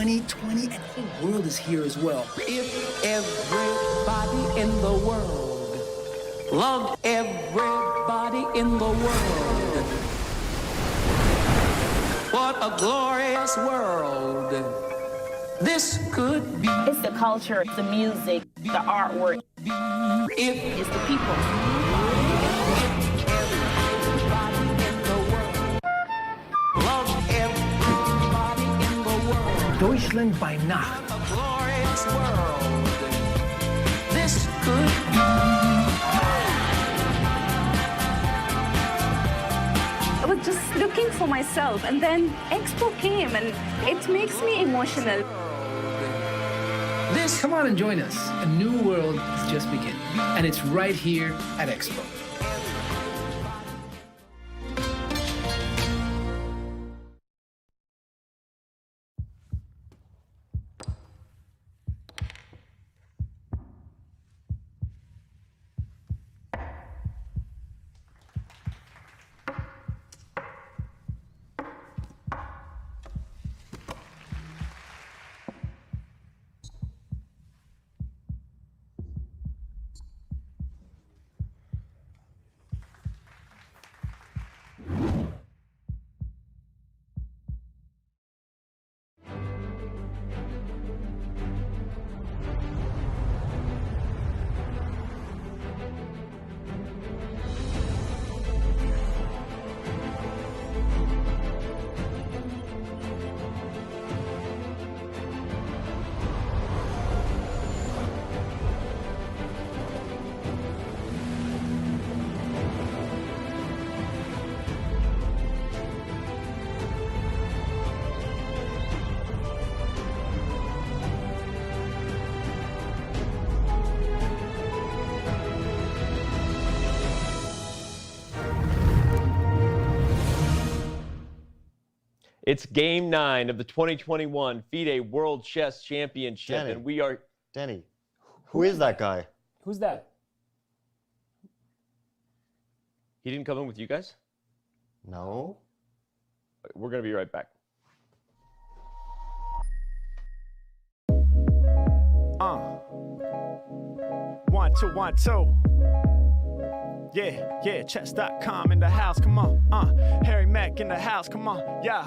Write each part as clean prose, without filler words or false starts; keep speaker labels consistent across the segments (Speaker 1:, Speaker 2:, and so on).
Speaker 1: 2020, and the whole world is here as well.
Speaker 2: If everybody in the world loved everybody in the world, what a glorious world this could be.
Speaker 3: It's the culture, the music, the artwork. It's the people.
Speaker 1: Deutschland by Nacht.
Speaker 2: A glorious world this could be.
Speaker 4: I was just looking for myself, and then Expo came, and it makes me emotional.
Speaker 1: Come on and join us. A new world is just beginning, and it's right here at Expo.
Speaker 5: It's game 9 of the 2021 FIDE World Chess Championship,
Speaker 6: Danny,
Speaker 5: and we are...
Speaker 6: Danny, who is that guy?
Speaker 5: Who's that? He didn't come in with you guys?
Speaker 6: No.
Speaker 5: We're going to be right back.
Speaker 7: One, two, 1, 2. Yeah, chess.com in the house, come on. Harry Mack in the house, come on, yeah.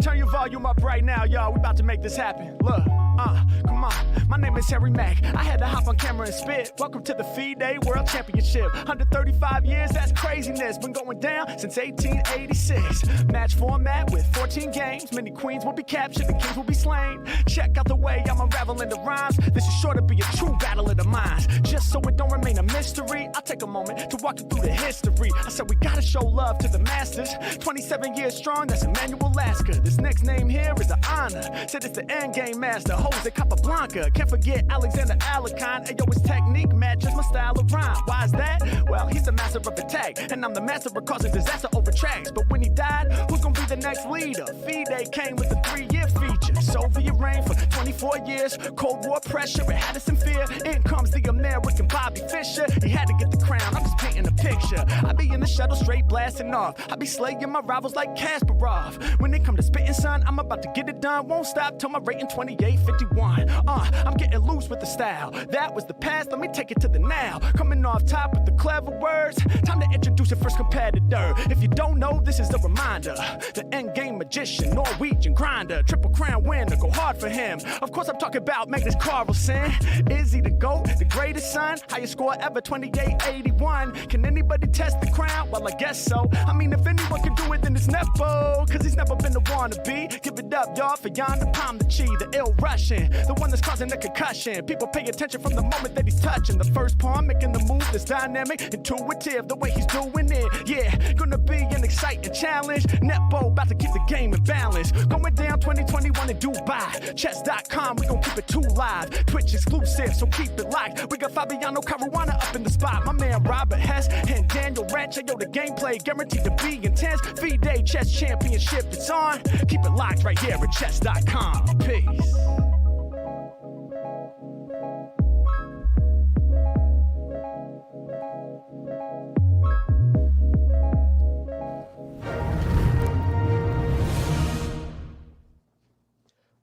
Speaker 7: Turn your volume up right now, y'all. We about to make this happen. Look, come on. My name is Harry Mack. I had to hop on camera and spit. Welcome to the FIDE World Championship. 135 years, that's craziness. Been going down since 1886. Match format with 14 games. Many queens will be captured, the kings will be slain. Check out the way I'm unraveling the rhymes. This is sure to be a true battle of the minds. Just so it don't remain a mystery, I'll take a moment to walk you through the history. I said we gotta show love to the masters. 27 years strong, that's Emmanuel Lasker. This next name here is an honor. Said it's the end game master, Jose Capablanca. Can't forget Alexander Alekhine. Ayo, his technique matches my style of rhyme. Why is that? Well, he's the master of attack, and I'm the master of causing disaster over tracks. But when he died, who's gonna be the next leader? FIDE came with a 3-year feature. Soviet reign for 24 years. Cold War pressure, it had us in fear. In comes the American Bobby Fischer. He had to get the crown, I'm just painting a picture. I be in the shuttle straight blasting off. I be slaying my rivals like Kasparov. When it come to spitting, son, I'm about to get it done. Won't stop till my rating 2851. I'm getting loose with the style. That was the past, let me take it to the now. Coming off top with the clever words. Time to introduce your first competitor. If you don't know, this is a reminder. The endgame magician, Norwegian grinder. Triple crown winner, go hard for him. Of course I'm talking about Magnus Carlsen. Is he the GOAT, the greatest son? Highest score ever, 2881. Can anybody test the crown? Well, I guess so. I mean, if anyone can do it, then it's Nepo. Cause he's never been the wannabe. Give it up, y'all, for Jan Nepomniachtchi, the ill Russian. The one that's causing a concussion. People pay attention from the moment that he's touching. The first pawn, making the move that's dynamic, intuitive, the way he's doing it. Yeah, gonna be an exciting challenge. Nepo about to keep the game in balance. Going down 2021 in Dubai. Chess.com, we gon' keep it 2 live. Twitch exclusive, so keep it locked. We got Fabiano Caruana up in the spot. My man Robert Hess and Daniel Ratchet. Yo, the gameplay guaranteed to be intense. FIDE Chess Championship, it's on. Keep it locked right here at chess.com. Peace.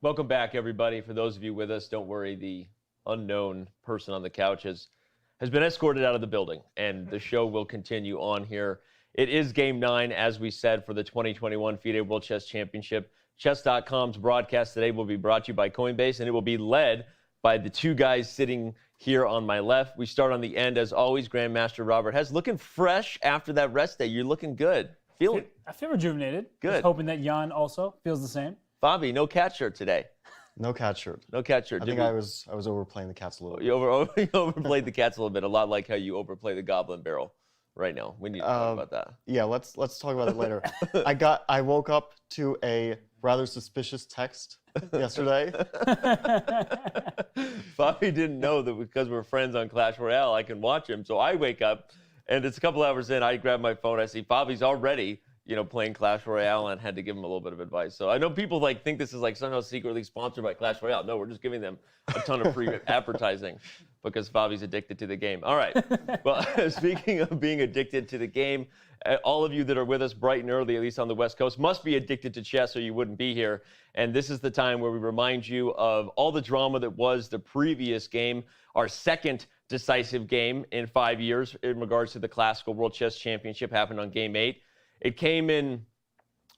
Speaker 5: Welcome back, everybody. For those of you with us, don't worry, the unknown person on the couch has been escorted out of the building, and the show will continue on here. It is Game 9, as we said, for the 2021 FIDE World Chess Championship. Chess.com's broadcast today will be brought to you by Coinbase, and it will be led by the two guys sitting here on my left. We start on the end, as always. Grandmaster Robert Hess, looking fresh after that rest day. You're looking good.
Speaker 8: I feel rejuvenated.
Speaker 5: Good.
Speaker 8: Just hoping that Jan also feels the same.
Speaker 5: Bobby, no cat shirt today.
Speaker 6: No cat shirt.
Speaker 5: No cat shirt.
Speaker 6: I think I was overplaying the cats a little bit.
Speaker 5: You overplayed the cats a little bit, a lot like how you overplay the Goblin Barrel right now. We need to talk about that.
Speaker 6: Yeah, let's talk about it later. I woke up to a rather suspicious text yesterday.
Speaker 5: Bobby didn't know that because we're friends on Clash Royale, I can watch him. So I wake up, and it's a couple hours in. I grab my phone. I see Bobby's already, playing Clash Royale, and had to give him a little bit of advice. So I know people think this is somehow secretly sponsored by Clash Royale. No, we're just giving them a ton of free advertising because Bobby's addicted to the game. All right. Well, speaking of being addicted to the game, all of you that are with us bright and early, at least on the West Coast, must be addicted to chess or you wouldn't be here. And this is the time where we remind you of all the drama that was the previous game, our second decisive game in 5 years in regards to the Classical World Chess Championship happened on Game 8. It came in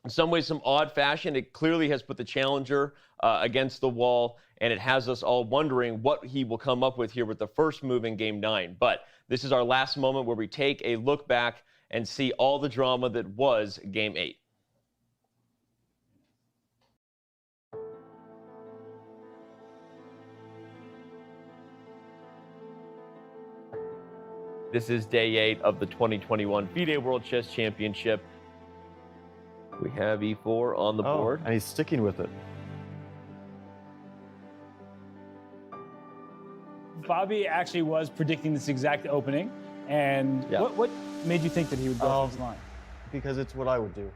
Speaker 5: some ways, some odd fashion. It clearly has put the challenger against the wall, and it has us all wondering what he will come up with here with the first move in Game 9. But this is our last moment where we take a look back and see all the drama that was Game 8. This is day 8 of the 2021 FIDE World Chess Championship. We have E4 on the board.
Speaker 6: And he's sticking with it.
Speaker 8: Bobby actually was predicting this exact opening. And
Speaker 6: Yeah.
Speaker 8: what made you think that he would go for this line?
Speaker 6: Because it's what I would do.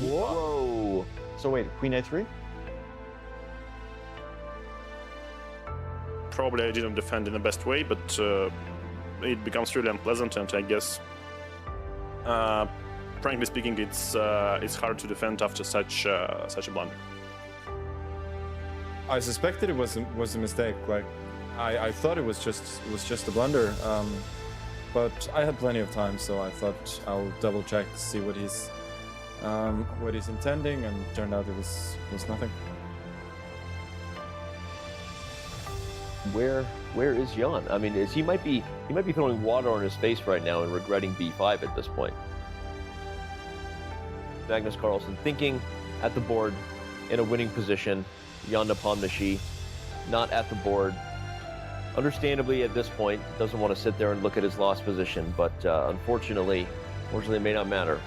Speaker 5: Whoa.
Speaker 6: So wait, Queen A3?
Speaker 9: Probably I didn't defend in the best way, but it becomes really unpleasant, and I guess, frankly speaking, it's hard to defend after such a blunder.
Speaker 10: I suspected it was a mistake. Like, I thought it was just a blunder, but I had plenty of time, so I thought I'll double check to see what he's intending, and turned out it was nothing.
Speaker 5: Where is Jan? I mean, he might be throwing water on his face right now and regretting B5 at this point. Magnus Carlsen thinking at the board in a winning position. Jan Nepomniachtchi not at the board. Understandably, at this point, doesn't want to sit there and look at his lost position, but unfortunately, it may not matter.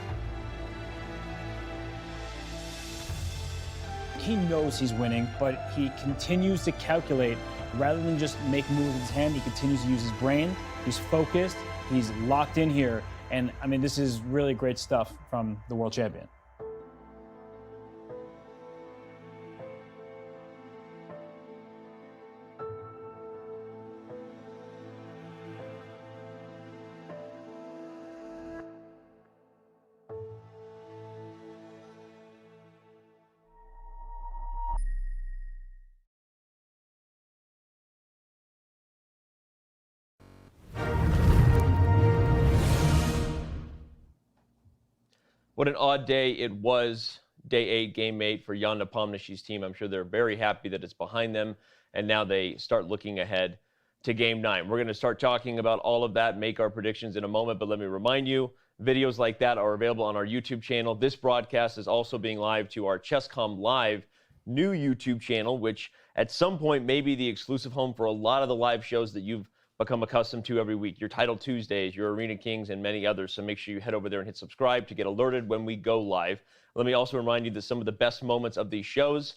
Speaker 8: He knows he's winning, but he continues to calculate rather than just make moves with his hand. He continues to use his brain. He's focused. He's locked in here. And I mean, this is really great stuff from the world champion.
Speaker 5: What an odd day it was, day 8, game 8 for Jan Nepomniachtchi's team. I'm sure they're very happy that it's behind them, and now they start looking ahead to game 9. We're going to start talking about all of that, make our predictions in a moment, but let me remind you, videos like that are available on our YouTube channel. This broadcast is also being live to our ChessCom Live new YouTube channel, which at some point may be the exclusive home for a lot of the live shows that you've become accustomed to every week. Your Title Tuesdays, your Arena Kings, and many others. So make sure you head over there and hit subscribe to get alerted when we go live. Let me also remind you that some of the best moments of these shows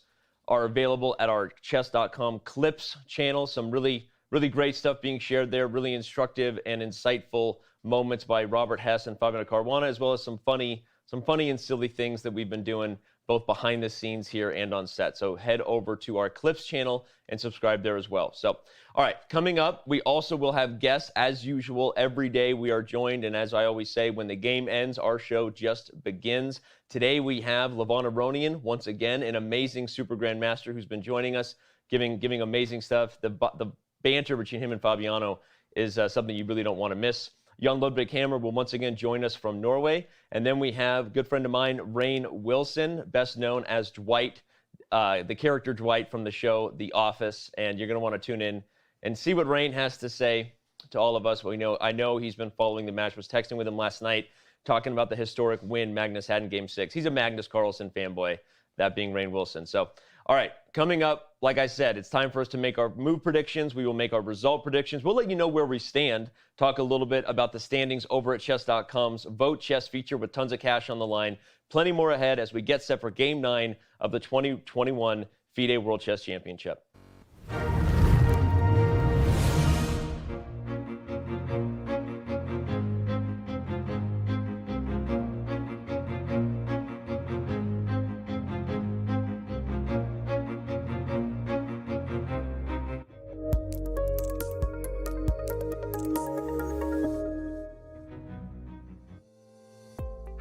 Speaker 5: are available at our chess.com clips channel. Some really really great stuff being shared there, really instructive and insightful moments by Robert Hess and Fabiano Caruana, as well as some funny and silly things that we've been doing both behind the scenes here and on set. So head over to our Clips channel and subscribe there as well. So, all right, coming up, we also will have guests as usual. Every day we are joined, and as I always say, when the game ends, our show just begins. Today we have Levon Aronian, once again, an amazing Super Grandmaster who's been joining us, giving amazing stuff. The banter between him and Fabiano is something you really don't want to miss. Jon Ludvig Hammer will once again join us from Norway. And then we have a good friend of mine, Rainn Wilson, best known as Dwight, the character Dwight from the show The Office. And you're going to want to tune in and see what Rainn has to say to all of us. I know he's been following the match, was texting with him last night, talking about the historic win Magnus had in Game 6. He's a Magnus Carlsen fanboy, that being Rainn Wilson. So, all right, coming up, like I said, it's time for us to make our move predictions. We will make our result predictions. We'll let you know where we stand, talk a little bit about the standings over at chess.com's Vote Chess feature with tons of cash on the line. Plenty more ahead as we get set for Game 9 of the 2021 FIDE World Chess Championship.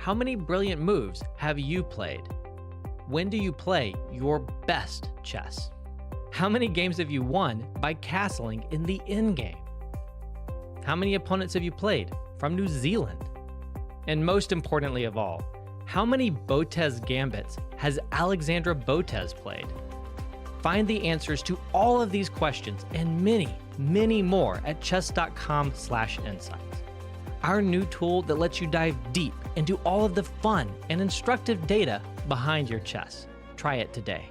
Speaker 11: How many brilliant moves have you played? When do you play your best chess? How many games have you won by castling in the endgame? How many opponents have you played from New Zealand? And most importantly of all, how many Botez gambits has Alexandra Botez played? Find the answers to all of these questions and many, many more at chess.com/insights. Our new tool that lets you dive deep into all of the fun and instructive data behind your chess. Try it today.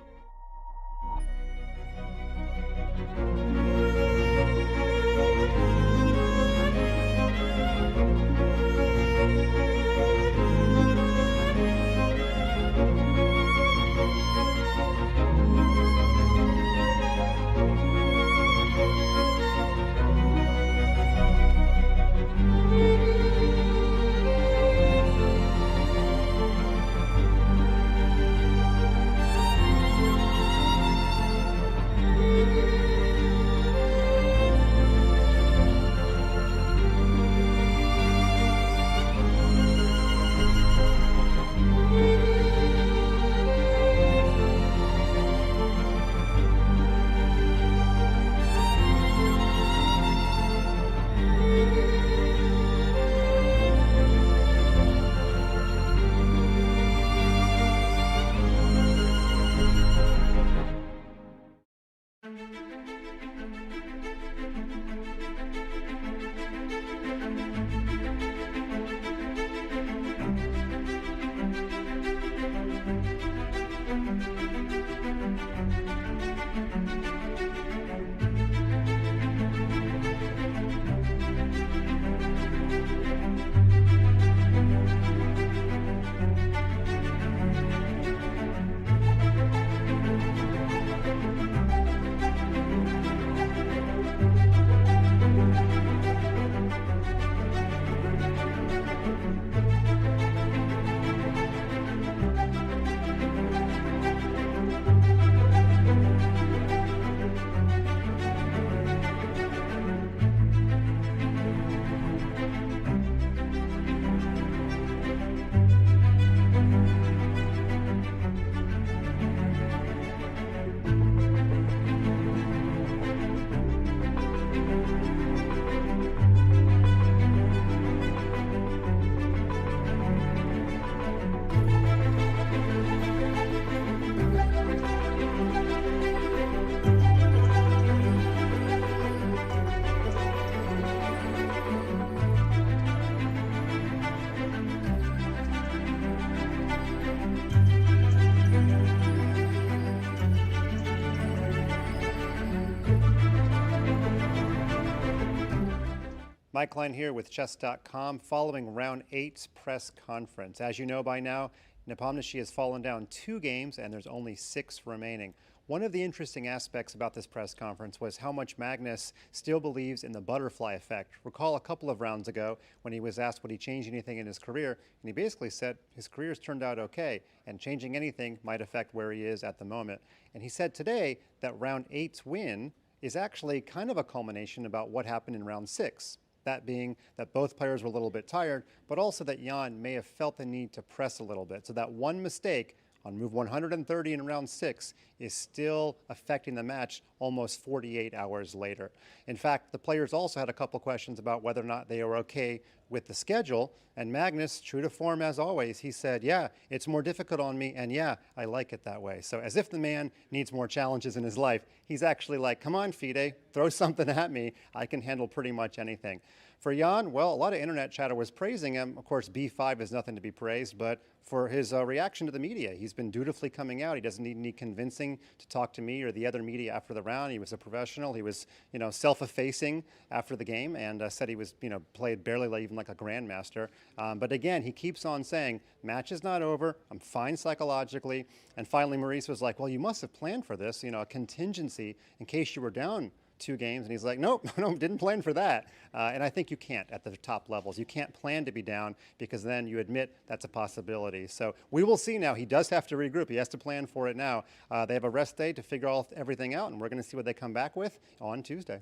Speaker 12: Mike Klein here with chess.com following round 8's press conference. As you know by now, Nepomniachtchi has fallen down 2 games and there's only 6 remaining. One of the interesting aspects about this press conference was how much Magnus still believes in the butterfly effect. Recall a couple of rounds ago when he was asked would he change anything in his career, and he basically said his career's turned out okay, and changing anything might affect where he is at the moment. And he said today that round 8's win is actually kind of a culmination about what happened in round 6. That being that both players were a little bit tired, but also that Jan may have felt the need to press a little bit. So that one mistake on move 130 in round 6 is still affecting the match almost 48 hours later. In fact, the players also had a couple questions about whether or not they were okay with the schedule, and Magnus, true to form as always, he said, yeah, it's more difficult on me, and yeah, I like it that way. So as if the man needs more challenges in his life, he's actually like, come on, FIDE, throw something at me. I can handle pretty much anything. For Jan, well, a lot of internet chatter was praising him. Of course, B5 is nothing to be praised, but for his reaction to the media, he's been dutifully coming out. He doesn't need any convincing to talk to me or the other media after the round. He was a professional. He was, self-effacing after the game and said he was, played barely even like a grandmaster. But again, he keeps on saying, match is not over. I'm fine psychologically. And finally, Maurice was like, well, you must have planned for this, a contingency in case you were down 2 games, and he's like, nope, no, didn't plan for that. And I think you can't at the top levels. You can't plan to be down because then you admit that's a possibility. So we will see now. He does have to regroup. He has to plan for it now. They have a rest day to figure everything out, and we're going to see what they come back with on Tuesday.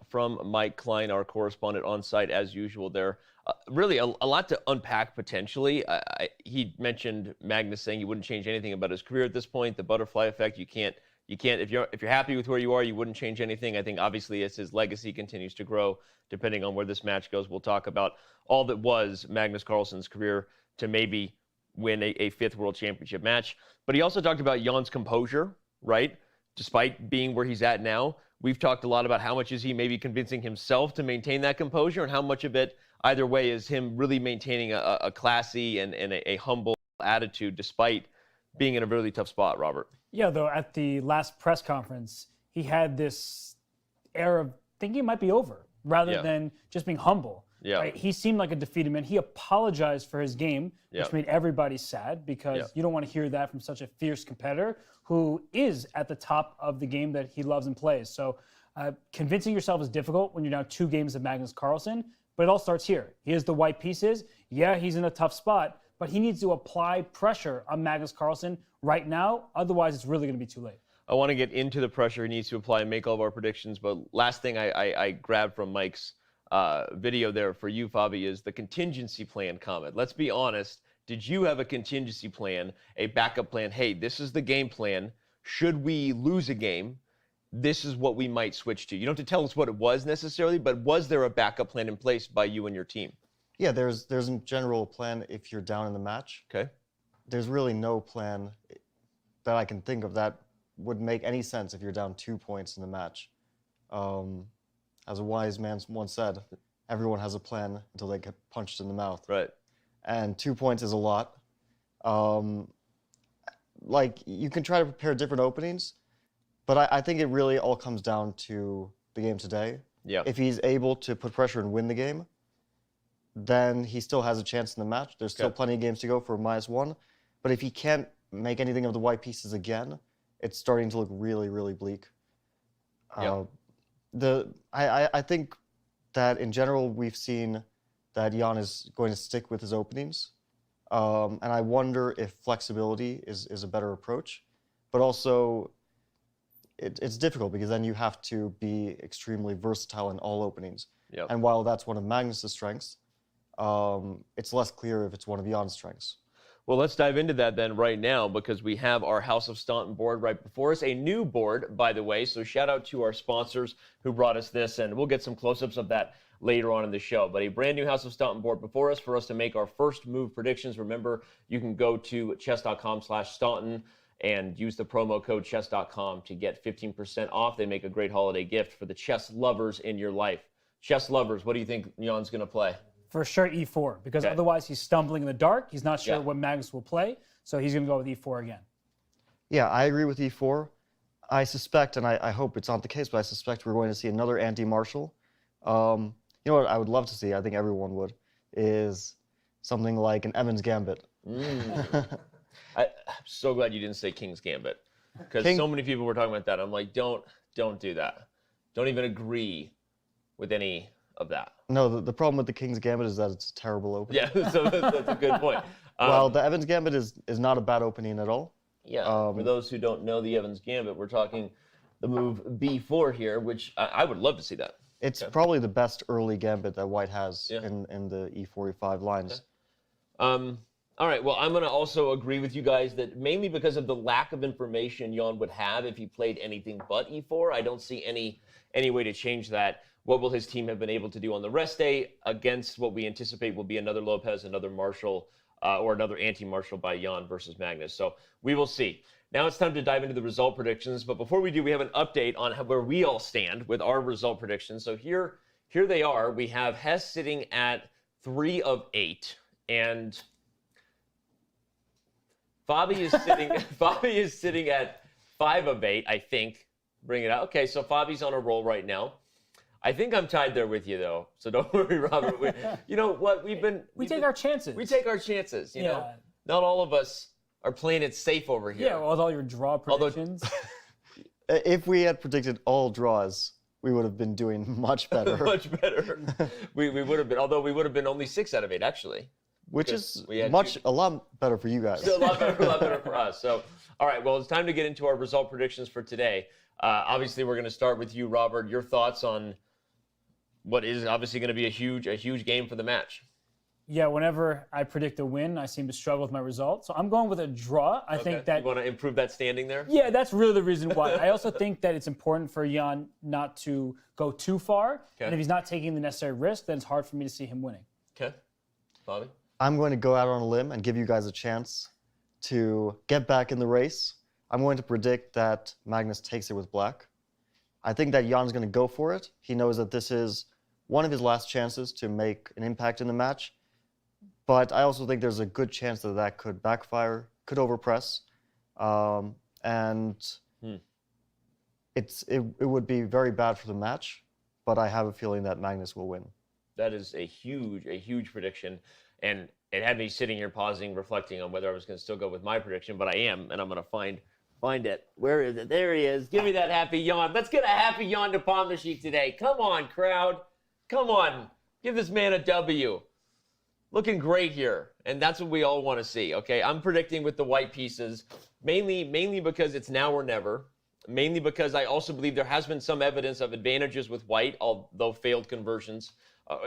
Speaker 5: From Mike Klein, our correspondent on site as usual there. Really a lot to unpack potentially. He mentioned Magnus saying he wouldn't change anything about his career at this point. The butterfly effect, you can't if you're happy with where you are, you wouldn't change anything. I think obviously as his legacy continues to grow, depending on where this match goes, we'll talk about all that was Magnus Carlsen's career to maybe win a 5th World Championship match. But he also talked about Jan's composure, right? Despite being where he's at now. We've talked a lot about how much is he maybe convincing himself to maintain that composure and how much of it, either way, is him really maintaining a classy and a humble attitude despite being in a really tough spot, Robert.
Speaker 8: Yeah, though, at the last press conference, he had this air of thinking it might be over rather than just being humble.
Speaker 5: Yeah.
Speaker 8: Right? He seemed like a defeated man. He apologized for his game, which made everybody sad because you don't want to hear that from such a fierce competitor who is at the top of the game that he loves and plays. So convincing yourself is difficult when you're down 2 games of Magnus Carlsen, but it all starts here. He has the white pieces. Yeah, he's in a tough spot, but he needs to apply pressure on Magnus Carlsen right now. Otherwise, it's really going to be too late.
Speaker 5: I want to get into the pressure he needs to apply and make all of our predictions, but last thing I grabbed from Mike's video there for you, Fabi, is the contingency plan comment. Let's be honest. Did you have a contingency plan, a backup plan? Hey, this is the game plan. Should we lose a game, this is what we might switch to. You don't have to tell us what it was necessarily, but was there a backup plan in place by you and your team?
Speaker 6: Yeah, there's a general plan if you're down in the match.
Speaker 5: Okay. There's
Speaker 6: really no plan that I can think of that would make any sense if you're down 2 points in the match. As a wise man once said, everyone has a plan until they get punched in the mouth.
Speaker 5: Right.
Speaker 6: And 2 points is a lot. Like, you can try to prepare different openings, but I think it really all comes down to the game today.
Speaker 5: Yeah.
Speaker 6: If he's able to put pressure and win the game, then he still has a chance in the match. There's still plenty of games to go for -1. But if he can't make anything of the white pieces again, it's starting to look really, really bleak. I think that in general we've seen that Jan is going to stick with his openings. And I wonder if flexibility is a better approach. But also, it's difficult because then you have to be extremely versatile in all openings.
Speaker 5: Yep.
Speaker 6: And while that's one of Magnus's strengths, it's less clear if it's one of Jan's strengths.
Speaker 5: Well, let's dive into that then right now because we have our House of Staunton board right before us. A new board, by the way, so shout out to our sponsors who brought us this, and we'll get some close-ups of that later on in the show. But a brand new House of Staunton board before us for us to make our first move predictions. Remember, you can go to chess.com/Staunton and use the promo code chess.com to get 15% off. They make a great holiday gift for the chess lovers in your life. Chess lovers, what do you think Jan's going to play?
Speaker 8: For sure E4, because otherwise he's stumbling in the dark. He's not sure what Magnus will play, so he's going to go with E4 again.
Speaker 6: Yeah, I agree with E4. I suspect, and I hope it's not the case, but I suspect we're going to see another anti-Marshall. You know what I would love to see, I think everyone would, is something like an Evans Gambit.
Speaker 5: I'm so glad you didn't say King's Gambit, because so many people were talking about that. I'm like, don't do that. Don't even agree with any of that.
Speaker 6: No, the problem with the King's Gambit is that it's a terrible opening.
Speaker 5: Yeah, so that's a good point.
Speaker 6: Well, the Evans Gambit is not a bad opening at all.
Speaker 5: Yeah, for those who don't know the Evans Gambit, we're talking the move b4 here, which I would love to see that.
Speaker 6: It's probably the best early gambit that White has in the e4, e5 lines.
Speaker 5: All right, well, I'm going to also agree with you guys that mainly because of the lack of information Jan would have if he played anything but e4, I don't see any way to change that. What will his team have been able to do on the rest day against what we anticipate will be another Lopez, another Marshall, or another anti-Marshall by Jan versus Magnus? So we will see. Now it's time to dive into the result predictions, but before we do, we have an update on where we all stand with our result predictions. So here they are. We have Hess sitting at 3 of 8, and Fabi is sitting at 5 of 8, I think. Bring it out. Okay, so Fabi's on a roll right now. I think I'm tied there with you, though. So don't worry, Robert. You know what? We
Speaker 8: take our chances.
Speaker 5: We take our chances. You know, not all of us are playing it safe over here.
Speaker 8: Yeah, with all your draw predictions.
Speaker 6: If we had predicted all draws, we would have been doing much better.
Speaker 5: Much better. we would have been, although we would have been only 6 out of 8, actually.
Speaker 6: Which is a lot better for you guys.
Speaker 5: Still a lot better for us. So, all right, well, it's time to get into our result predictions for today. Obviously, we're going to start with you, Robert. Your thoughts on what is obviously going to be a huge game for the match.
Speaker 8: Yeah, whenever I predict a win, I seem to struggle with my results. So I'm going with a draw. I think that...
Speaker 5: You want to improve that standing there?
Speaker 8: Yeah, that's really the reason why. I also think that it's important for Jan not to go too far. Okay. And if he's not taking the necessary risk, then it's hard for me to see him winning.
Speaker 5: Okay. Bobby?
Speaker 6: I'm going to go out on a limb and give you guys a chance to get back in the race. I'm going to predict that Magnus takes it with black. I think that Jan's going to go for it. He knows that this is one of his last chances to make an impact in the match. But I also think there's a good chance that that could backfire, could overpress. It would be very bad for the match, but I have a feeling that Magnus will win.
Speaker 5: That is a huge prediction. And it had me sitting here pausing, reflecting on whether I was going to still go with my prediction, but I am, and I'm going to find it. Where is it? There he is. Give me that happy Jan. Let's get a happy Jan Nepomniachtchi today. Come on, crowd. Come on. Give this man a W. Looking great here, and that's what we all want to see, okay? I'm predicting with the white pieces, mainly because it's now or never, mainly because I also believe there has been some evidence of advantages with white, although failed conversions,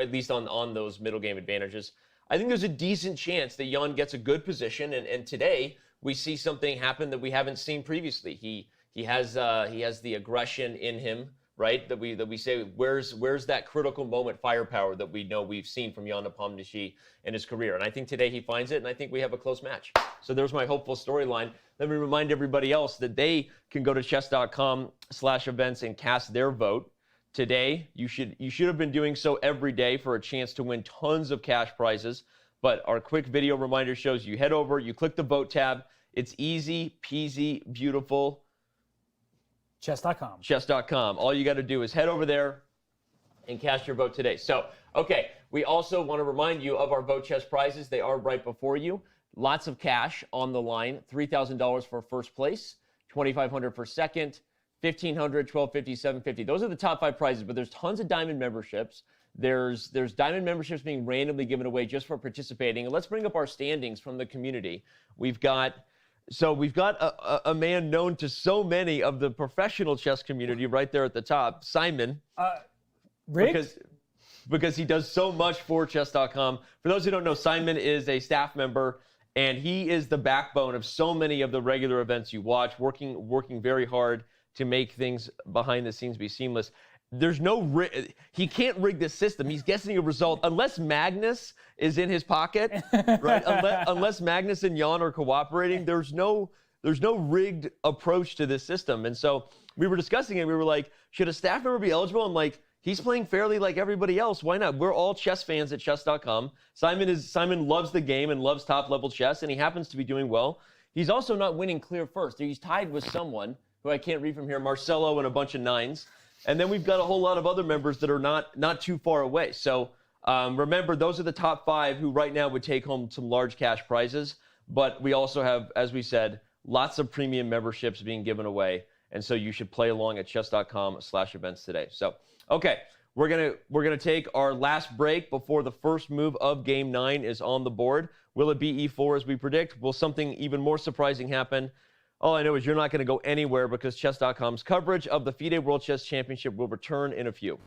Speaker 5: at least on those middle game advantages. I think there's a decent chance that Jan gets a good position, and today we see something happen that we haven't seen previously. He has the aggression in him, right? That we say, where's that critical moment firepower that we know we've seen from Jan Nepomniachtchi in his career? And I think today he finds it, and I think we have a close match. So there's my hopeful storyline. Let me remind everybody else that they can go to chess.com/events and cast their vote. Today, you should have been doing so every day for a chance to win tons of cash prizes. But our quick video reminder shows you head over, you click the vote tab. It's easy peasy, beautiful.
Speaker 8: Chess.com.
Speaker 5: Chess.com. All you got to do is head over there and cast your vote today. So, okay, we also want to remind you of our Vote Chess prizes. They are right before you. Lots of cash on the line. $3,000 for first place, $2,500 for second, $1,500, $1,250, $750. Those are the top 5 prizes, but there's tons of diamond memberships. There's diamond memberships being randomly given away just for participating. And let's bring up our standings from the community. We've got a man known to so many of the professional chess community right there at the top, Simon. Because he does so much for chess.com. For those who don't know, Simon is a staff member, and he is the backbone of so many of the regular events you watch, working very hard to make things behind the scenes be seamless. There's he can't rig this system. He's guessing a result unless Magnus is in his pocket, right? Unless Magnus and Jan are cooperating, there's no rigged approach to this system. And so we were discussing it. We were like, should a staff member be eligible? I'm like, he's playing fairly like everybody else. Why not? We're all chess fans at chess.com. Simon loves the game and loves top level chess, and he happens to be doing well. He's also not winning clear first. He's tied with someone who I can't read from here, Marcelo and a bunch of 9s. And then we've got a whole lot of other members that are not too far away. So Remember, those are the top 5 who right now would take home some large cash prizes. But we also have, as we said, lots of premium memberships being given away. And so you should play along at chess.com/events today. So, okay, we're gonna take our last break before the first move of Game 9 is on the board. Will it be E4 as we predict? Will something even more surprising happen? All I know is you're not going to go anywhere because chess.com's coverage of the FIDE World Chess Championship will return in a few.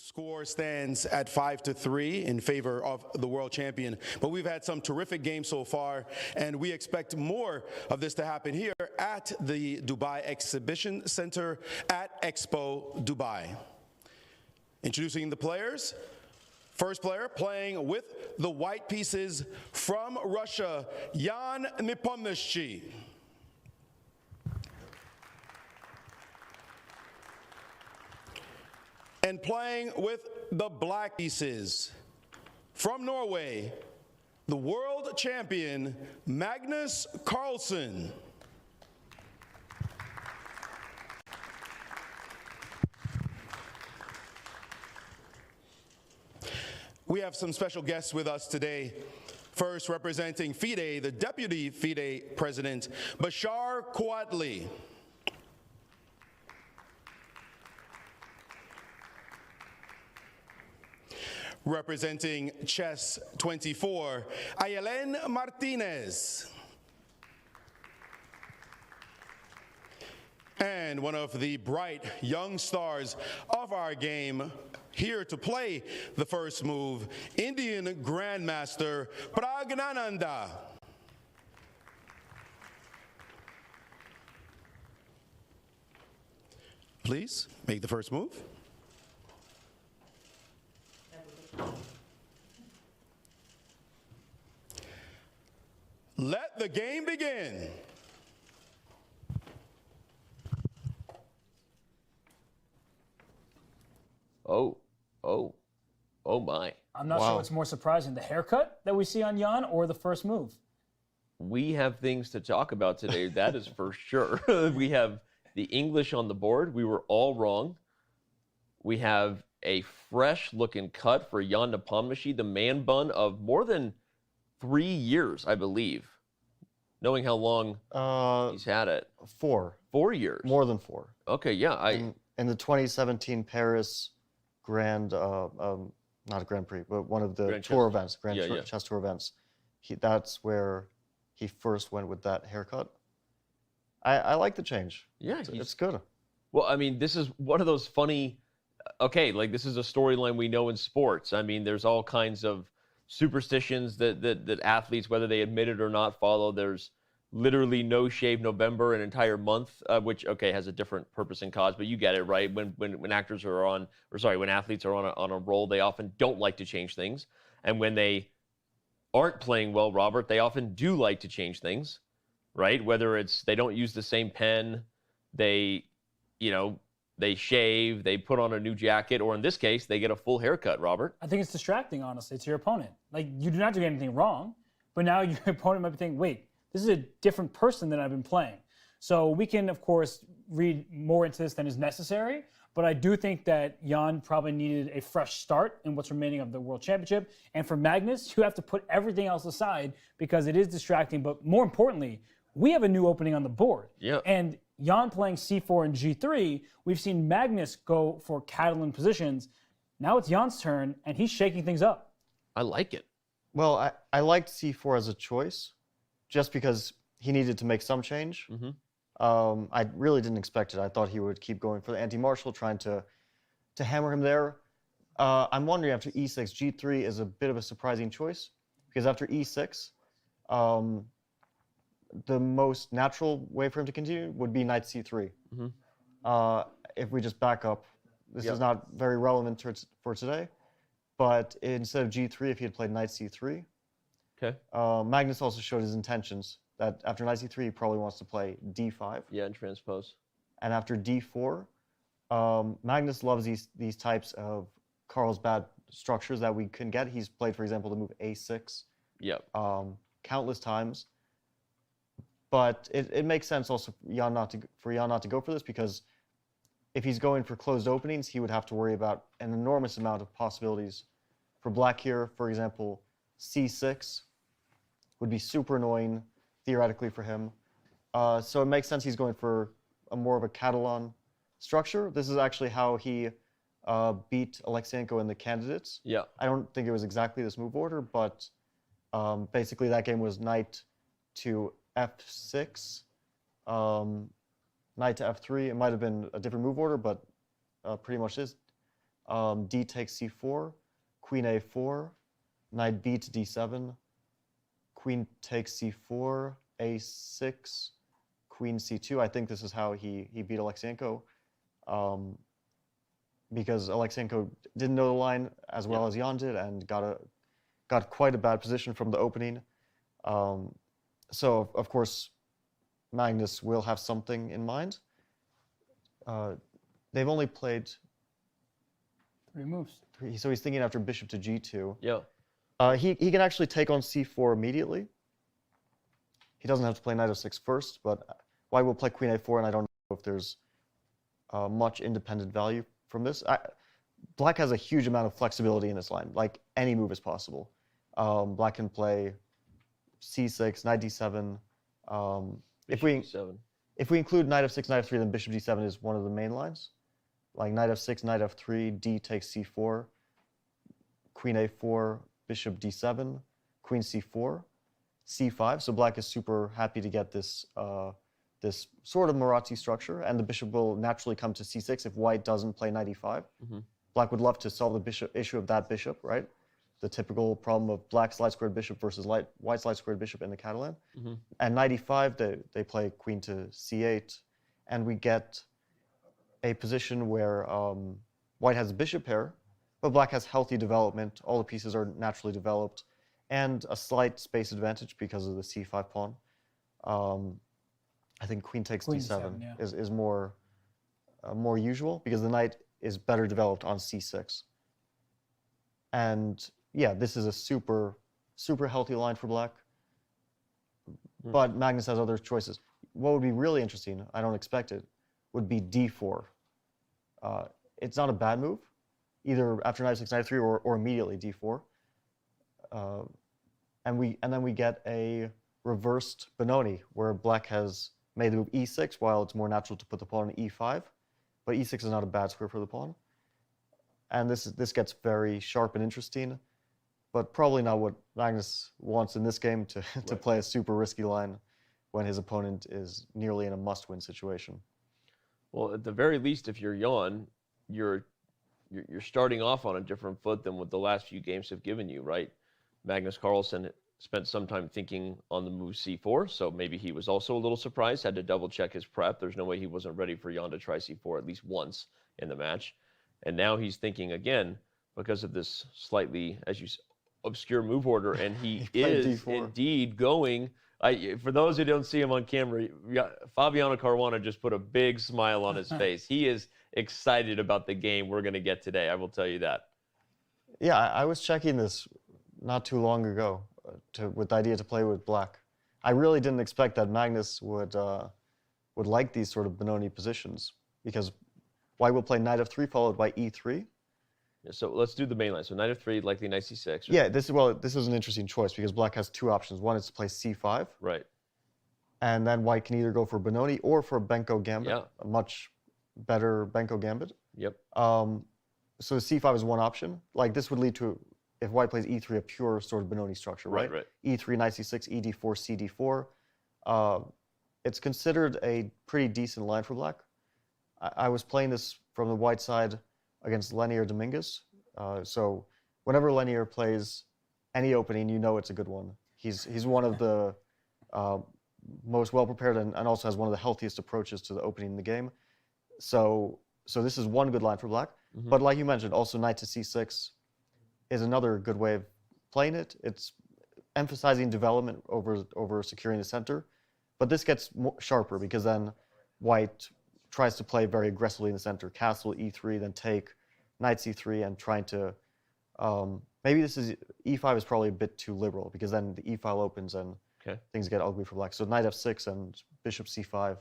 Speaker 13: Score stands at 5-3 in favor of the world champion. But we've had some terrific games so far, and we expect more of this to happen here at the Dubai Exhibition Center at Expo Dubai. Introducing the players. First player playing with the white pieces from Russia, Jan Nepomniachtchi. And playing with the black pieces from Norway, the world champion, Magnus Carlsen. We have some special guests with us today. First, representing FIDE, the Deputy FIDE President, Bashar Quadli. Representing Chess 24, Ayelen Martinez. And one of the bright young stars of our game, here to play the first move, Indian Grandmaster Praggnanandhaa. Please make the first move. Let the game begin.
Speaker 5: Oh my.
Speaker 8: I'm not sure what's more surprising, the haircut that we see on Jan or the first move.
Speaker 5: We have things to talk about today, that is for sure. We have the English on the board. We were all wrong. We have a fresh-looking cut for Jan Nepomniachtchi, the man bun of more than 3 years, I believe. Knowing how long he's had it.
Speaker 6: 4.
Speaker 5: 4 years.
Speaker 6: More than 4.
Speaker 5: Okay, yeah.
Speaker 6: In the 2017 Paris Grand, not a Grand Prix, but one of the tour events, Chess Tour events, that's where he first went with that haircut. I like the change.
Speaker 5: Yeah,
Speaker 6: it's good.
Speaker 5: Well, I mean, this is one of those funny, okay, like this is a storyline we know in sports. I mean, there's all kinds of superstitions that athletes, whether they admit it or not, follow. There's literally No Shave November, an entire month, which, okay, has a different purpose and cause, but you get it, right? When actors are on, or sorry, when athletes are on a roll, they often don't like to change things. And when they aren't playing well, Robert, they often do like to change things, right? Whether it's they don't use the same pen, they shave, they put on a new jacket, or in this case, they get a full haircut, Robert.
Speaker 8: I think it's distracting, honestly, to your opponent. Like, you do not do anything wrong, but now your opponent might be thinking, wait, this is a different person than I've been playing. So we can, of course, read more into this than is necessary, but I do think that Jan probably needed a fresh start in what's remaining of the World Championship. And for Magnus, you have to put everything else aside because it is distracting, but more importantly, we have a new opening on the board.
Speaker 5: Yeah.
Speaker 8: And Jan playing c4 and g3, we've seen Magnus go for Catalan positions. Now it's Jan's turn, and he's shaking things up.
Speaker 5: I like it.
Speaker 6: Well, I liked c4 as a choice, just because he needed to make some change.
Speaker 5: Mm-hmm.
Speaker 6: I really didn't expect it. I thought he would keep going for the anti-martial, trying to hammer him there. I'm wondering, after e6, g3 is a bit of a surprising choice, because after e6, the most natural way for him to continue would be knight c3.
Speaker 5: Mm-hmm.
Speaker 6: If we just back up, this is not very relevant for today, but instead of g3, if he had played knight c3,
Speaker 5: okay.
Speaker 6: Magnus also showed his intentions that after knight c3, he probably wants to play d5.
Speaker 5: Yeah, and transpose.
Speaker 6: And after d4, Magnus loves these types of Carlsbad structures that we can get. He's played, for example, the move a6 countless times. But it makes sense also for Jan not to go for this, because if he's going for closed openings, he would have to worry about an enormous amount of possibilities for black here. For example, c6 would be super annoying theoretically for him. So it makes sense he's going for more of a Catalan structure. This is actually how he beat Alexienko in the candidates.
Speaker 5: Yeah.
Speaker 6: I don't think it was exactly this move order, but basically that game was knight to f6, knight to f3. It might have been a different move order, but pretty much is D takes c4, queen a4, knight b to d7, queen takes c4, a6, queen c2. I think this is how he beat Alexeyenko, because Alexeyenko didn't know the line as well as Jan did and got quite a bad position from the opening. So of course, Magnus will have something in mind. They've only played
Speaker 8: 3 moves.
Speaker 6: So he's thinking after bishop to g2.
Speaker 5: Yeah.
Speaker 6: He can actually take on c4 immediately. He doesn't have to play knight f6 first, but white will play queen a4, and I don't know if there's much independent value from this. Black has a huge amount of flexibility in this line. Like, any move is possible. Black can play c6, knight d7. If we include knight f6, knight f3, then bishop d7 is one of the main lines. Like knight f6, knight f3, d takes c4, queen a4, bishop d7, queen c4, c5. So black is super happy to get this this sort of Marazzi structure, and the bishop will naturally come to c6 if white doesn't play knight e5. Black would love to solve the issue of that bishop, right? The typical problem of black's light squared bishop versus white's light squared bishop in the Catalan. And knight e5, they play queen to c8, and we get a position where white has a bishop pair, but black has healthy development. All the pieces are naturally developed, and a slight space advantage because of the c5 pawn. I think queen takes d7 is more usual because the knight is better developed on c6. And yeah, this is a super healthy line for black. But Magnus has other choices. What would be really interesting, I don't expect it, would be d4. It's not a bad move, either after knight f6, knight f3, or immediately d4. And then we get a reversed Benoni, where black has made the move e6, while it's more natural to put the pawn on e5. But e6 is not a bad square for the pawn. And this gets very sharp and interesting, but probably not what Magnus wants in this game, to play a super risky line when his opponent is nearly in a must-win situation.
Speaker 5: Well, at the very least, if you're Jan, you're starting off on a different foot than what the last few games have given you, right? Magnus Carlsen spent some time thinking on the move c4, so maybe he was also a little surprised, had to double-check his prep. There's no way he wasn't ready for Jan to try c4 at least once in the match. And now he's thinking again, because of this slightly, as you obscure move order, and he is D4. Indeed going. For those who don't see him on camera, Fabiano Caruana just put a big smile on his face. He is excited about the game we're going to get today, I will tell you that.
Speaker 6: Yeah, I was checking this not too long ago with the idea to play with black. I really didn't expect that Magnus would like these sort of Benoni positions, because white will play knight f3 followed by e3.
Speaker 5: Yeah, so let's do the main line. So knight f3, likely knight c6. Right?
Speaker 6: Yeah, this is an interesting choice because black has two options. One is to play c5.
Speaker 5: Right.
Speaker 6: And then white can either go for Benoni or for a Benko gambit, a much better Benko gambit.
Speaker 5: Yep.
Speaker 6: So c5 is one option. Like, this would lead to, if white plays e3, a pure sort of Benoni structure, right?
Speaker 5: Right.
Speaker 6: e3, knight c6, ed4, cd4. It's considered a pretty decent line for black. I was playing this from the white side against Lenier Dominguez. So whenever Lenier plays any opening, you know it's a good one. He's one of the most well-prepared and also has one of the healthiest approaches to the opening in the game. So this is one good line for black. But like you mentioned, also knight to c6 is another good way of playing it. It's emphasizing development over securing the center. But this gets sharper because then white tries to play very aggressively in the center, castle e3, then take knight c3, and trying to maybe e5 is probably a bit too liberal because then the e-file opens and things get ugly for black. So knight f6 and bishop c5,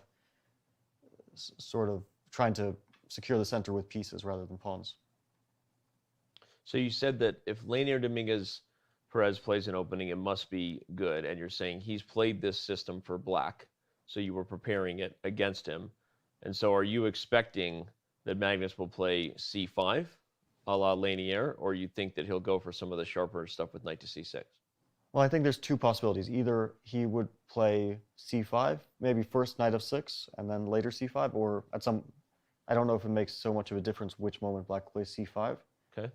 Speaker 6: sort of trying to secure the center with pieces rather than pawns.
Speaker 5: So you said that if Lenier Dominguez Perez plays an opening, it must be good, and you're saying he's played this system for black, so you were preparing it against him. And so are you expecting that Magnus will play c5 a la Lanier, or you think that he'll go for some of the sharper stuff with knight to c6?
Speaker 6: Well, I think there's two possibilities. Either he would play c5, maybe first knight f6, and then later c5, or at some I don't know if it makes so much of a difference which moment black plays c5.
Speaker 5: Okay.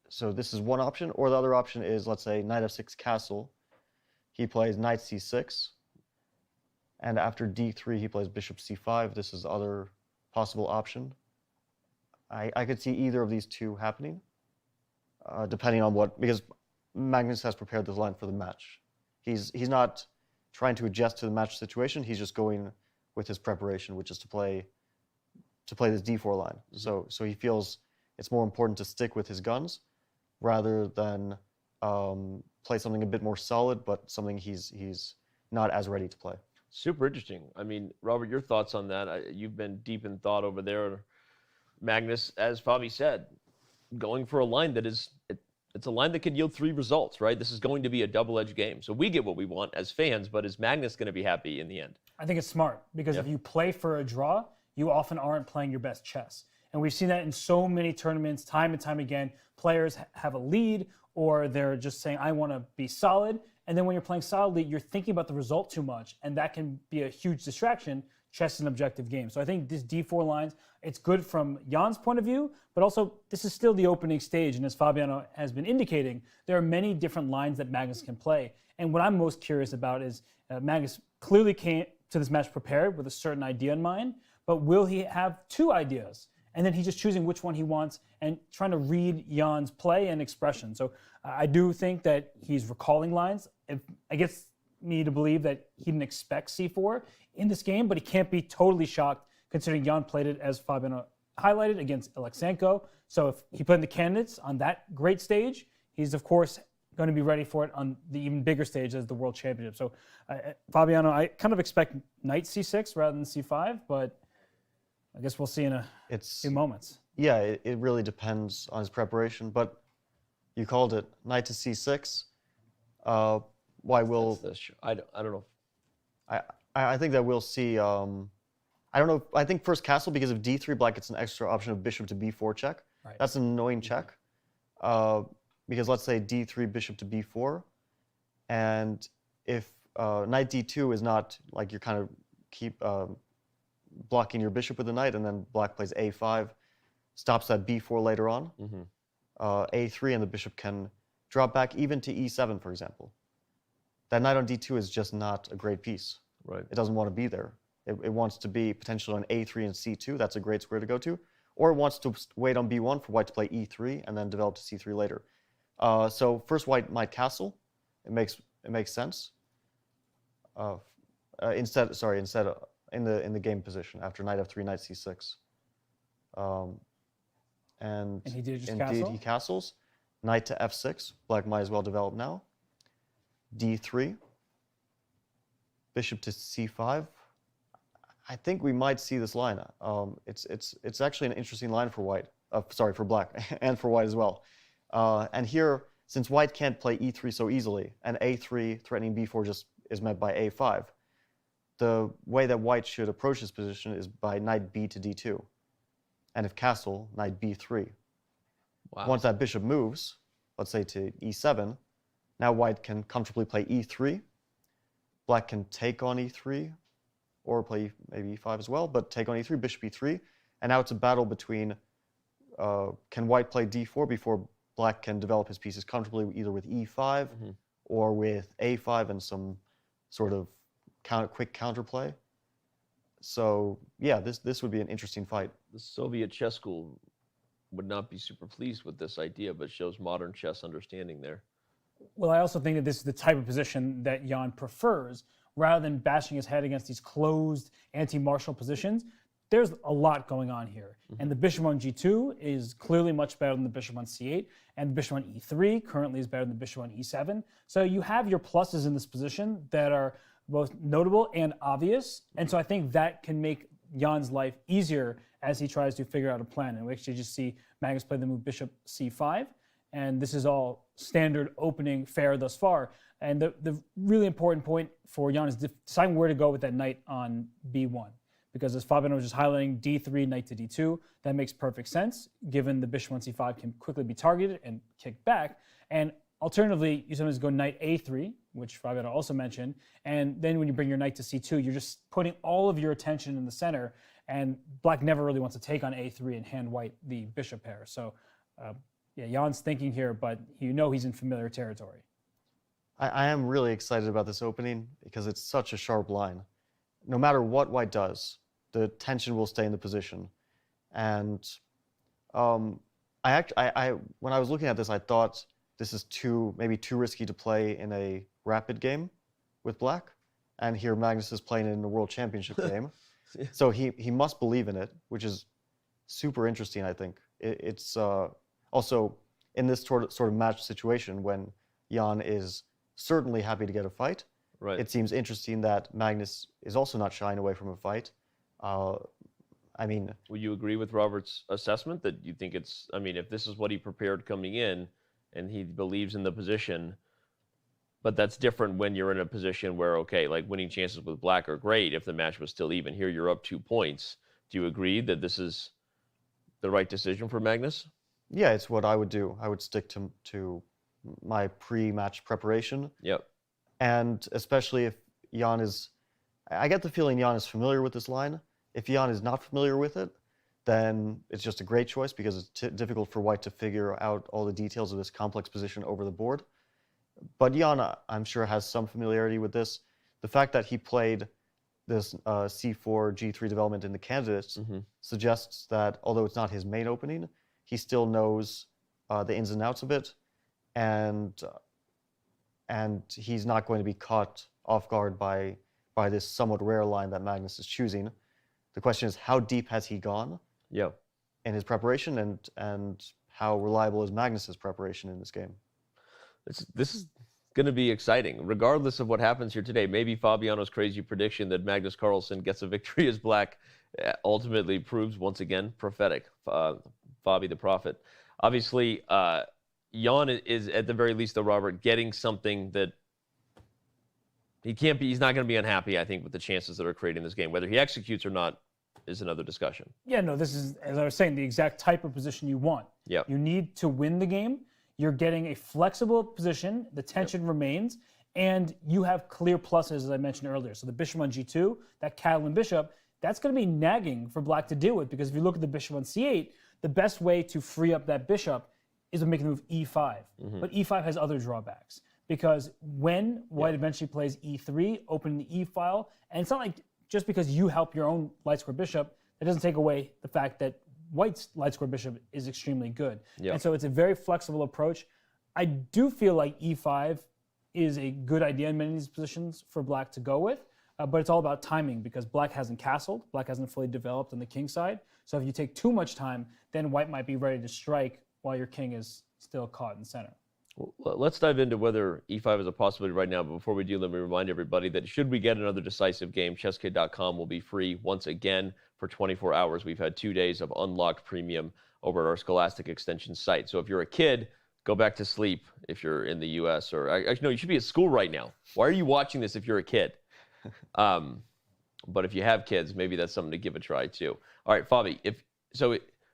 Speaker 6: So this is one option, or the other option is, let's say, knight f6 castle. He plays knight c6, and after d3 he plays bishop c5. This is the other possible option. I could see either of these two happening, depending on what, because Magnus has prepared this line for the match. He's not trying to adjust to the match situation. He's just going with his preparation, which is to play this d4 line. So he feels it's more important to stick with his guns rather than play something a bit more solid, but something he's not as ready to play.
Speaker 5: Super interesting. I mean, Robert, your thoughts on that? You've been deep in thought over there. Magnus, as Fabi said, going for a line that is, it's a line that could yield 3 results, right? This is going to be a double-edged game. So we get what we want as fans, but is Magnus going to be happy in the end?
Speaker 8: I think it's smart, because if you play for a draw, you often aren't playing your best chess. And we've seen that in so many tournaments, time and time again. Players have a lead, or they're just saying, I want to be solid. And then when you're playing solidly, you're thinking about the result too much, and that can be a huge distraction. Chess is an objective game. So I think this d4 lines, it's good from Jan's point of view, but also this is still the opening stage. And as Fabiano has been indicating, there are many different lines that Magnus can play. And what I'm most curious about is Magnus clearly came to this match prepared with a certain idea in mind, but will he have 2 ideas? And then he's just choosing which one he wants and trying to read Jan's play and expression. So I do think that he's recalling lines. I guess me to believe that he didn't expect c4 in this game, but he can't be totally shocked considering Jan played it, as Fabiano highlighted, against Aleksanko. So if he played in the candidates on that great stage, he's of course going to be ready for it on the even bigger stage as the World Championship. So Fabiano, I kind of expect knight c6 rather than c5, but I guess we'll see in a few moments.
Speaker 6: Yeah, it really depends on his preparation, but you called it knight to c6. Why will
Speaker 5: I don't know.
Speaker 6: I think that we'll see. I don't know. I think first castle, because of d3, black gets an extra option of bishop to b4 check.
Speaker 8: Right.
Speaker 6: That's an annoying check, because let's say d3 bishop to b4, and if knight d2 is not, like, you're kind of keep blocking your bishop with the knight, and then black plays a5, stops that b4 later on. A3, and the bishop can drop back even to e7, for example. That knight on d2 is just not a great piece.
Speaker 5: Right.
Speaker 6: It doesn't want to be there. It wants to be potentially on a3 and c2. That's a great square to go to. Or it wants to wait on b1 for white to play e3 and then develop to c3 later. So first white might castle. It makes sense. Instead in the game position after knight f3, knight c6. And
Speaker 8: he did just
Speaker 6: indeed
Speaker 8: castle?
Speaker 6: He castles. Knight to f6. Black might as well develop now. d3. Bishop to c5. I think we might see this line. It's actually an interesting line for white. For black and for white as well. And here, since white can't play e3 so easily, and a3 threatening b4 just is met by a5, the way that white should approach this position is by knight b to d2. And if castle, knight b3.
Speaker 5: Wow.
Speaker 6: Once that bishop moves, let's say to e7, now white can comfortably play e3. Black can take on e3, or play maybe e5 as well, but take on e3, bishop e3. And now it's a battle between, can white play d4 before black can develop his pieces comfortably, either with e5 or with a5 and some sort of quick counterplay. So yeah, this would be an interesting fight.
Speaker 5: The Soviet chess school would not be super pleased with this idea, but shows modern chess understanding there.
Speaker 8: Well, I also think that this is the type of position that Jan prefers, rather than bashing his head against these closed anti-martial positions. There's a lot going on here. And the bishop on g2 is clearly much better than the bishop on c8, and the bishop on e3 currently is better than the bishop on e7. So you have your pluses in this position that are both notable and obvious. And so I think that can make Jan's life easier as he tries to figure out a plan. And we actually just see Magnus play the move bishop c5. And this is all standard opening fare thus far. And the really important point for Jan is deciding where to go with that knight on b1. Because as Fabiano was just highlighting, d3, knight to d2, that makes perfect sense, given the bishop on c5 can quickly be targeted and kicked back. And alternatively, you sometimes go knight a3, which Fabiano also mentioned, and then when you bring your knight to c2, you're just putting all of your attention in the center, and black never really wants to take on a3 and hand white the bishop pair. So yeah, Jan's thinking here, but he's in familiar territory.
Speaker 6: I am really excited about this opening because it's such a sharp line. No matter what white does, the tension will stay in the position. And when I was looking at this, I thought this is maybe too risky to play in a rapid game with black. And here Magnus is playing in a World Championship game. So he must believe in it, which is super interesting, I think. It's also in this sort of match situation when Jan is certainly happy to get a fight.
Speaker 5: Right.
Speaker 6: It seems interesting that Magnus is also not shying away from a fight. I mean,
Speaker 5: will you agree with Robert's assessment that you think if this is what he prepared coming in and he believes in the position, but that's different when you're in a position where, okay, like winning chances with black are great if the match was still even. Here you're up 2 points. Do you agree that this is the right decision for Magnus?
Speaker 6: Yeah, it's what I would do. I would stick to my pre-match preparation.
Speaker 5: Yep.
Speaker 6: And especially if Jan I get the feeling Jan is familiar with this line. If Jan is not familiar with it, then it's just a great choice because it's difficult for white to figure out all the details of this complex position over the board. But Jan, I'm sure, has some familiarity with this. The fact that he played this c4, g3 development in the candidates suggests that although it's not his main opening, he still knows the ins and outs of it, and he's not going to be caught off guard by this somewhat rare line that Magnus is choosing. The question is, how deep has he gone in his preparation, and how reliable is Magnus's preparation in this game?
Speaker 5: This is going to be exciting, regardless of what happens here today. Maybe Fabiano's crazy prediction that Magnus Carlsen gets a victory as black ultimately proves once again prophetic. Fabi the prophet. Obviously, Jan is at the very least, though, Robert, getting something that he's not going to be unhappy, I think, with the chances that are creating this game. Whether he executes or not is another discussion.
Speaker 8: Yeah, no, this is, as I was saying, the exact type of position you want.
Speaker 5: Yep.
Speaker 8: You need to win the game. You're getting a flexible position. The tension remains. And you have clear pluses, as I mentioned earlier. So the bishop on g2, that Catalan bishop, that's going to be nagging for black to deal with. Because if you look at the bishop on c8, the best way to free up that bishop is to make the move e5. But e5 has other drawbacks. Because when white eventually plays e3, opening the e file, and it's not like just because you help your own light square bishop, that doesn't take away the fact that white's light square bishop is extremely good. And so it's a very flexible approach. I do feel like e5 is a good idea in many of these positions for black to go with, but it's all about timing because black hasn't castled, black hasn't fully developed on the king side. So if you take too much time, then white might be ready to strike while your king is still caught in center.
Speaker 5: Well, let's dive into whether e5 is a possibility right now. But before we do, let me remind everybody that should we get another decisive game, chesskid.com will be free once again for 24 hours. We've had 2 days of unlocked premium over at our Scholastic Extension site. So if you're a kid, go back to sleep if you're in the U.S. Or actually, no, you should be at school right now. Why are you watching this if you're a kid? But if you have kids, maybe that's something to give a try too. All right, Fabi,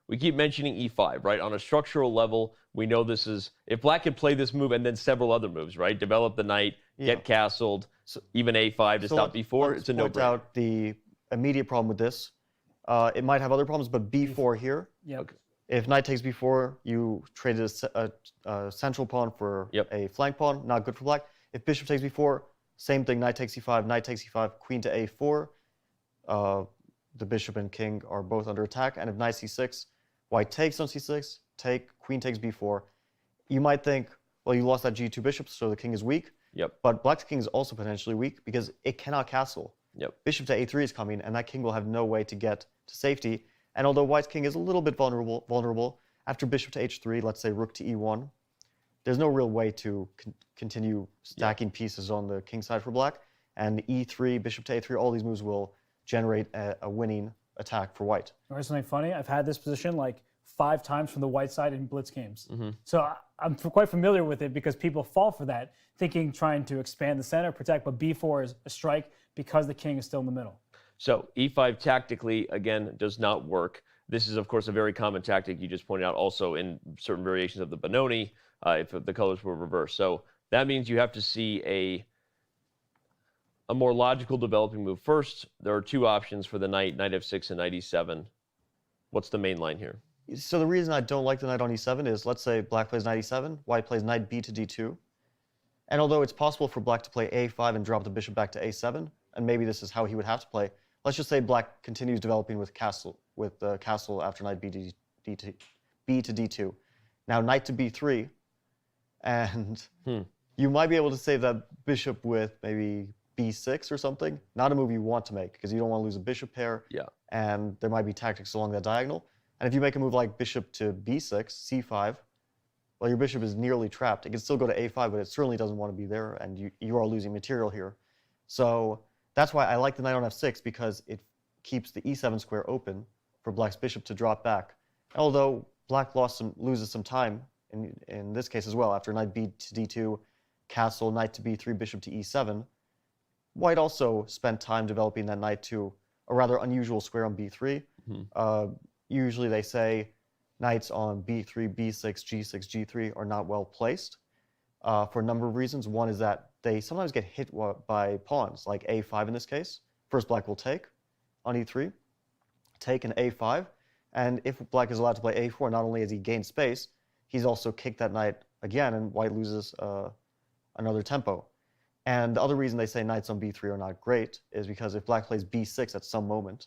Speaker 5: we keep mentioning e5, right? On a structural level, we know this is, if black could play this move and then several other moves, right? Develop the knight, get castled, even a5 to stop b4, it's a no-brainer.
Speaker 6: Point out the immediate problem with this. It might have other problems, but b4 here.
Speaker 8: Okay.
Speaker 6: If knight takes b4, you traded a central pawn for a flank pawn, not good for black. If bishop takes b4, same thing, knight takes e5, knight takes e5, queen to a4. The bishop and king are both under attack, and if knight c6, white takes on c6, queen takes b4. You might think, well, you lost that g2 bishop, so the king is weak. But black's king is also potentially weak because it cannot castle. Bishop to a3 is coming, and that king will have no way to get to safety. And although white's king is a little bit vulnerable, after bishop to h3, let's say rook to e1, there's no real way to continue stacking pieces on the king side for black. And e3, bishop to a3, all these moves will generate a winning attack for white.
Speaker 8: Or something funny, I've had this position like 5 times from the white side in blitz games. So I'm quite familiar with it because people fall for that, trying to expand the center, protect, but b4 is a strike because the king is still in the middle.
Speaker 5: So e5 tactically, again, does not work. This is, of course, a very common tactic you just pointed out also in certain variations of the Benoni, if the colors were reversed. So that means you have to see a more logical developing move. First, there are two options for the knight, knight f6 and knight e7. What's the main line here?
Speaker 6: So the reason I don't like the knight on e7 is, let's say black plays knight e7, white plays knight b to d2. And although it's possible for black to play a5 and drop the bishop back to a7, and maybe this is how he would have to play, let's just say black continues developing with castle after knight b to d2. Now knight to b3, and you might be able to save that bishop with maybe b6 or something. Not a move you want to make, because you don't want to lose a bishop pair, and there might be tactics along that diagonal. And if you make a move like bishop to b6, c5, well, your bishop is nearly trapped. It can still go to a5, but it certainly doesn't want to be there, and you are losing material here. So that's why I like the knight on f6, because it keeps the e7 square open for black's bishop to drop back. Although black loses some time in this case as well. After knight b to d2, castle, knight to b3, bishop to e7, white also spent time developing that knight to a rather unusual square on b3. Usually they say knights on b3, b6, g6, g3 are not well placed for a number of reasons. One is that they sometimes get hit by pawns, like a5 in this case. First, black will take on e3, take an a5, and if black is allowed to play a4, not only has he gained space, he's also kicked that knight again, and white loses another tempo. And the other reason they say knights on b3 are not great is because if black plays b6 at some moment,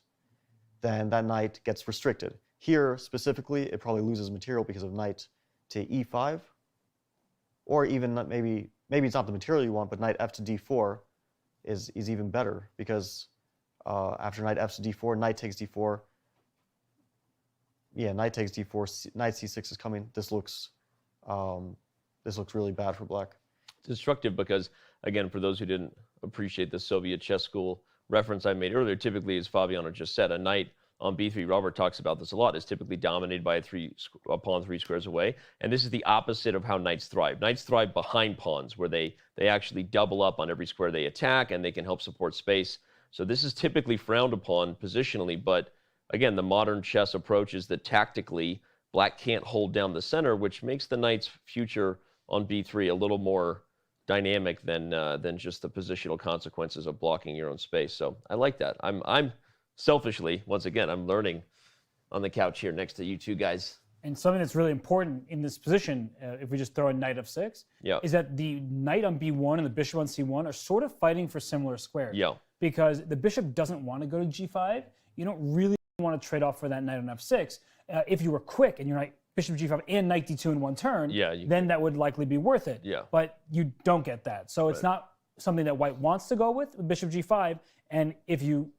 Speaker 6: then that knight gets restricted. Here, specifically, it probably loses material because of knight to e5, or even maybe it's not the material you want, but knight f to d4 is even better, because after knight f to d4, knight takes d4. Yeah, knight takes d4, knight c6 is coming. This looks really bad for black.
Speaker 5: It's instructive because, again, for those who didn't appreciate the Soviet chess school reference I made earlier, typically, as Fabiano just said, a knight on b3, Robert talks about this a lot, is typically dominated by a pawn 3 squares away. And this is the opposite of how knights thrive. Knights thrive behind pawns, where they actually double up on every square they attack, and they can help support space. So this is typically frowned upon positionally, but again, the modern chess approach is that tactically, black can't hold down the center, which makes the knight's future on b3 a little more dynamic than just the positional consequences of blocking your own space. So I like that. I'm selfishly, once again, I'm learning on the couch here next to you two guys.
Speaker 8: And something that's really important in this position, if we just throw in knight f6, is that the knight on b1 and the bishop on c1 are sort of fighting for similar squares. Because the bishop doesn't want to go to g5. You don't really want to trade off for that knight on f6. If you were quick and you're knight bishop g5 and knight d2 in one turn, then that would likely be worth it. But you don't get that. So it's not something that white wants to go with bishop g5. And if you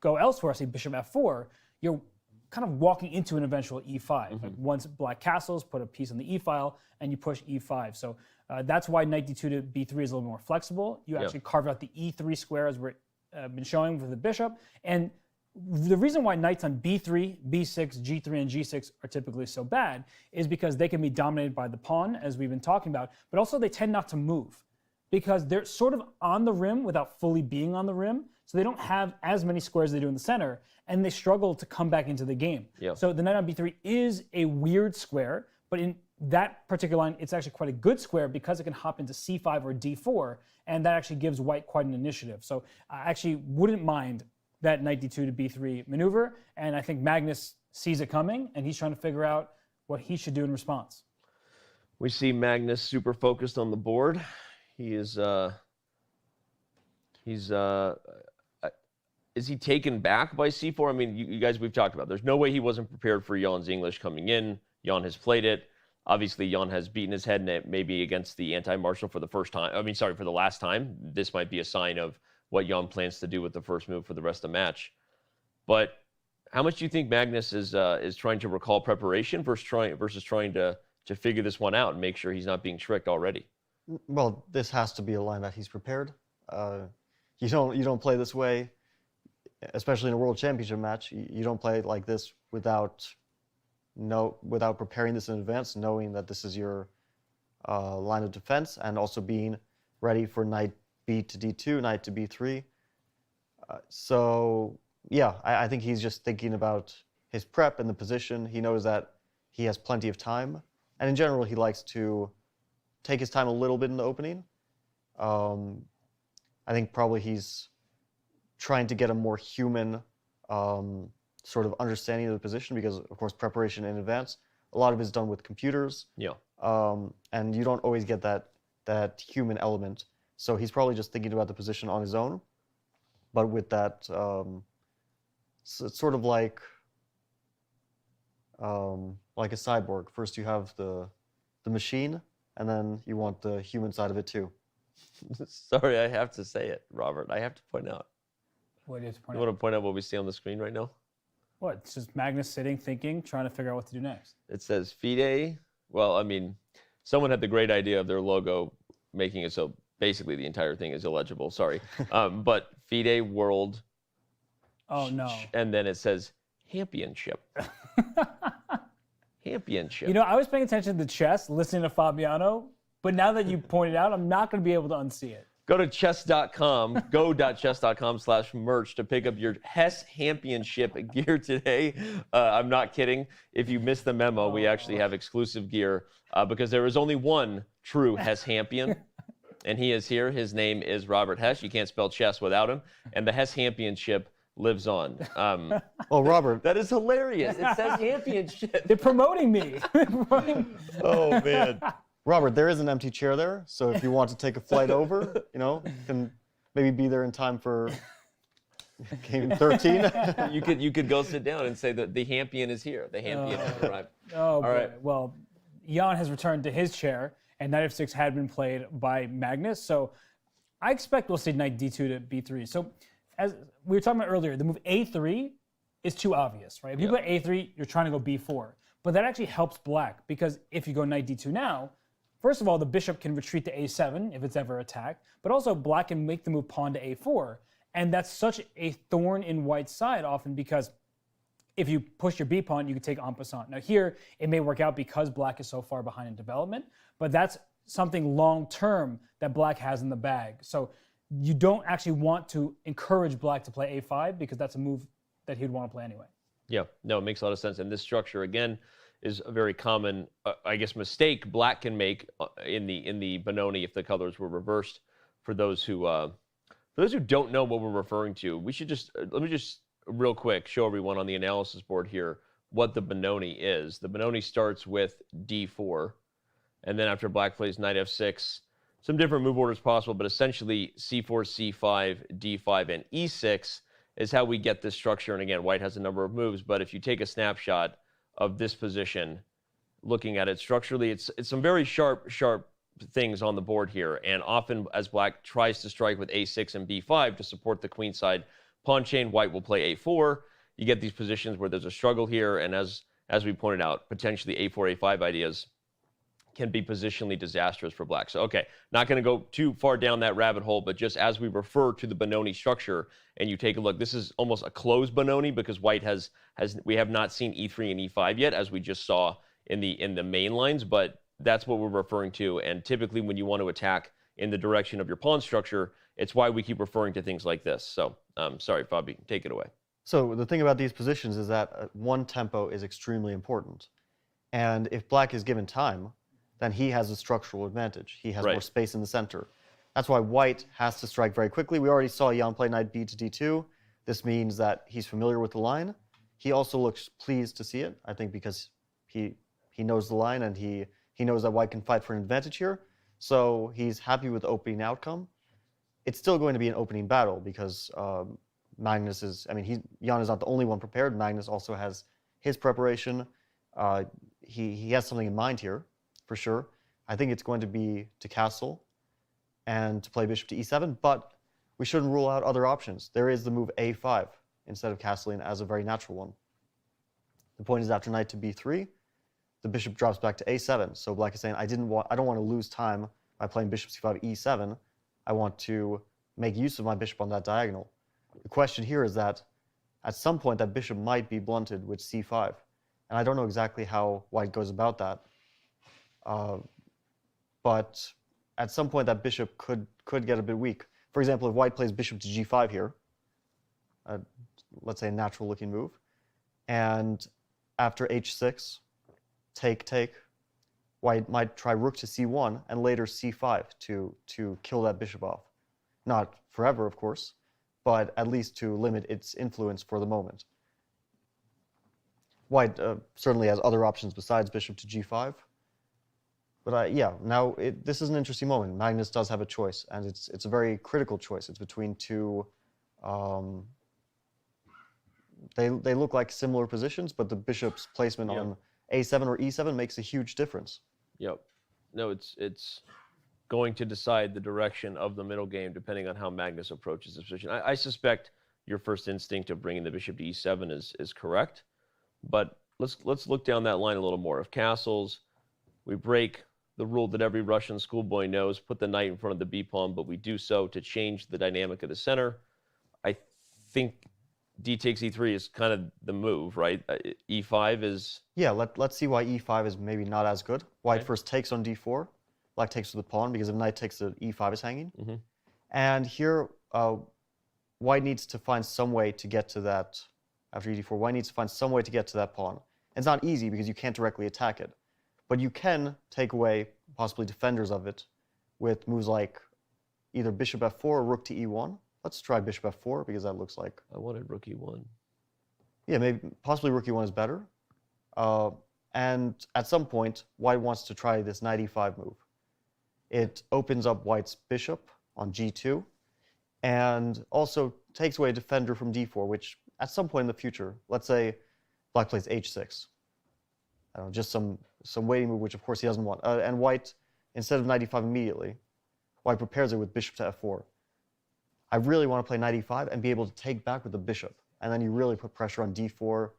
Speaker 8: go elsewhere, say bishop f4, you're kind of walking into an eventual e5. Like once black castles, put a piece on the e file, and you push e5. So that's why knight d2 to b3 is a little more flexible. You actually carve out the e3 square, as we've been showing with the bishop. And the reason why knights on b3, b6, g3, and g6 are typically so bad is because they can be dominated by the pawn, as we've been talking about, but also they tend not to move because they're sort of on the rim without fully being on the rim. So they don't have as many squares as they do in the center, and they struggle to come back into the game. So the knight on b3 is a weird square, but in that particular line, it's actually quite a good square because it can hop into c5 or d4, and that actually gives white quite an initiative. So I actually wouldn't mind that knight d2 to b3 maneuver, and I think Magnus sees it coming, and he's trying to figure out what he should do in response.
Speaker 5: We see Magnus super focused on the board. Is he taken back by c4? I mean, you guys, we've talked about, there's no way he wasn't prepared for Jan's English coming in. Jan has played it. Obviously, Jan has beaten his head maybe against the anti-martial for the first time. I mean, sorry, for the last time. This might be a sign of what Jan plans to do with the first move for the rest of the match. But how much do you think Magnus is trying to recall preparation versus trying to figure this one out and make sure he's not being tricked already?
Speaker 6: Well, this has to be a line that he's prepared. You don't play this way, especially in a World Championship match. You don't play like this without preparing this in advance, knowing that this is your line of defense, and also being ready for knight b to d2, knight to b3. So yeah, I think he's just thinking about his prep and the position. He knows that he has plenty of time, and in general, he likes to take his time a little bit in the opening. I think probably he's trying to get a more human sort of understanding of the position because, of course, preparation in advance, a lot of it is done with computers.
Speaker 5: Yeah.
Speaker 6: And you don't always get that human element. So he's probably just thinking about the position on his own, but with that, so it's sort of like a cyborg. First you have the machine, and then you want the human side of it too.
Speaker 5: Sorry, I have to say it, Robert. I have to point out.
Speaker 8: What do you have to point
Speaker 5: You
Speaker 8: out?
Speaker 5: want to point out what we see on the screen right now?
Speaker 8: What? It's just Magnus sitting, thinking, trying to figure out what to do next.
Speaker 5: It says FIDE. Well, I mean, someone had the great idea of their logo making it so basically the entire thing is illegible. Sorry. But FIDE World.
Speaker 8: Oh, no.
Speaker 5: And then it says Championship. Championship.
Speaker 8: You know, I was paying attention to chess, listening to Fabiano, but now that you pointed out, I'm not going to be able to unsee it.
Speaker 5: Go to chess.com, go.chess.com/merch to pick up your Hess Championship gear today. I'm not kidding. If you missed the memo, we actually have exclusive gear because there is only one true Hess Champion, and he is here. His name is Robert Hess. You can't spell chess without him. And the Hess Championship lives on.
Speaker 6: Oh, Robert.
Speaker 5: That is hilarious. It says championship.
Speaker 8: They're promoting me.
Speaker 5: Oh, man.
Speaker 6: Robert, there is an empty chair there, so if you want to take a flight over, you know, you can maybe be there in time for game 13.
Speaker 5: You could go sit down and say that the Champion is here. The Champion has arrived.
Speaker 8: Oh, boy.
Speaker 5: right.
Speaker 8: Well, Jan has returned to his chair, and knight f6 had been played by Magnus, so I expect we'll see knight d2 to b3. So as we were talking about earlier, the move a3 is too obvious, right? If you play a3, you're trying to go b4. But that actually helps black, because if you go knight d2 now, first of all, the bishop can retreat to a7 if it's ever attacked, but also black can make the move pawn to a4. And that's such a thorn in white's side often because if you push your b pawn, you can take en passant. Now here, it may work out because black is so far behind in development, but that's something long-term that black has in the bag. So you don't actually want to encourage black to play a5 because that's a move that he'd want to play anyway.
Speaker 5: Yeah, no, it makes a lot of sense. And this structure, again, is a very common, I guess, mistake black can make in the Benoni if the colors were reversed. For those who don't know what we're referring to, we should let me just real quick show everyone on the analysis board here what the Benoni is. The Benoni starts with d4, and then after black plays knight f6, some different move orders possible, but essentially c4, c5, d5, and e6 is how we get this structure. And again, white has a number of moves, but if you take a snapshot of this position, looking at it structurally, it's some very sharp things on the board here. And often as black tries to strike with a6 and b5 to support the queenside pawn chain, white will play a4. You get these positions where there's a struggle here, and as we pointed out, potentially a4, a5 ideas can be positionally disastrous for black. So, okay, not going to go too far down that rabbit hole, but just as we refer to the Benoni structure and you take a look, this is almost a closed Benoni because white we have not seen e3 and e5 yet, as we just saw in the main lines, but that's what we're referring to. And typically when you want to attack in the direction of your pawn structure, it's why we keep referring to things like this. So, sorry, Fabi, take it away.
Speaker 6: So the thing about these positions is that one tempo is extremely important. And if black is given time, then he has a structural advantage. He has more space in the center. That's why white has to strike very quickly. We already saw Jan play knight b to d2. This means that he's familiar with the line. He also looks pleased to see it, I think, because he knows the line and he knows that white can fight for an advantage here. So he's happy with the opening outcome. It's still going to be an opening battle because Magnus is, Jan is not the only one prepared. Magnus also has his preparation. He has something in mind here, for sure. I think it's going to be to castle and to play bishop to e7, but we shouldn't rule out other options. There is the move a5 instead of castling as a very natural one. The point is after knight to b3, the bishop drops back to a7. So black is saying, I don't want to lose time by playing bishop c5, e7. I want to make use of my bishop on that diagonal. The question here is that at some point that bishop might be blunted with c5. And I don't know exactly how white goes about that. But at some point that bishop could get a bit weak. For example, if white plays bishop to g5 here, let's say a natural looking move, and after h6, take, white might try rook to c1 and later c5 to kill that bishop off. Not forever, of course, but at least to limit its influence for the moment. White certainly has other options besides bishop to g5. But yeah, now this is an interesting moment. Magnus does have a choice, and it's a very critical choice. It's between two. They look like similar positions, but the bishop's placement on a7 or e7 makes a huge difference.
Speaker 5: Yep. No, it's going to decide the direction of the middle game depending on how Magnus approaches this position. I suspect your first instinct of bringing the bishop to e7 is correct, but let's look down that line a little more. If castles, we break the rule that every Russian schoolboy knows, put the knight in front of the b-pawn, but we do so to change the dynamic of the center. I think d takes e3 is kind of the move, right? e5 is...
Speaker 6: Yeah, let's see why e5 is maybe not as good. White first takes on d4. Black takes with the pawn, because if knight takes, the e5 is hanging. And here, white needs to find some way to get to that, after e4, white needs to find some way to get to that pawn. It's not easy, because you can't directly attack it. But you can take away, possibly defenders of it, with moves like either bishop f4 or rook to e1. Let's try bishop f4, because that looks like...
Speaker 5: I wanted rook e1.
Speaker 6: Yeah, maybe possibly rook e1 is better. And at some point, white wants to try this knight e5 move. It opens up white's bishop on g2, and also takes away a defender from d4, which at some point in the future, let's say black plays h6. I don't know, just some waiting move, which of course he doesn't want. And white, instead of knight e5 immediately, white prepares it with bishop to f4. I really want to play knight e5 and be able to take back with the bishop. And then you really put pressure on d4.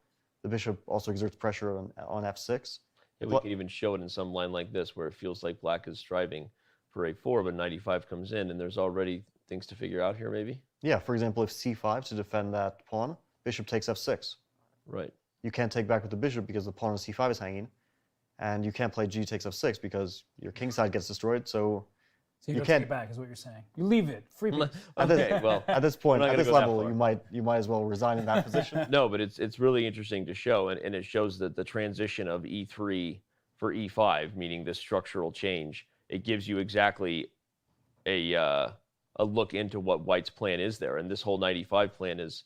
Speaker 6: The bishop also exerts pressure on f6.
Speaker 5: Yeah, we could even show it in some line like this, where it feels like black is striving for a4, but knight e5 comes in, and there's already things to figure out here, maybe?
Speaker 6: Yeah, for example, if c5 to defend that pawn, bishop takes f6.
Speaker 5: Right.
Speaker 6: You can't take back with the bishop because the pawn on c5 is hanging, and you can't play g takes f6 because your king side gets destroyed, so
Speaker 8: you
Speaker 6: you
Speaker 8: don't
Speaker 6: can't
Speaker 8: take it back, is what you're saying. You leave it, free piece.
Speaker 5: Okay, well,
Speaker 6: at this point,
Speaker 5: we're not
Speaker 6: at
Speaker 5: gonna
Speaker 6: this
Speaker 5: go that
Speaker 6: level,
Speaker 5: far.
Speaker 6: you might as well resign in that position.
Speaker 5: No, but it's really interesting to show, and it shows that the transition of e3 for e5, meaning this structural change, it gives you exactly a look into what white's plan is there, and this whole knight e5 plan is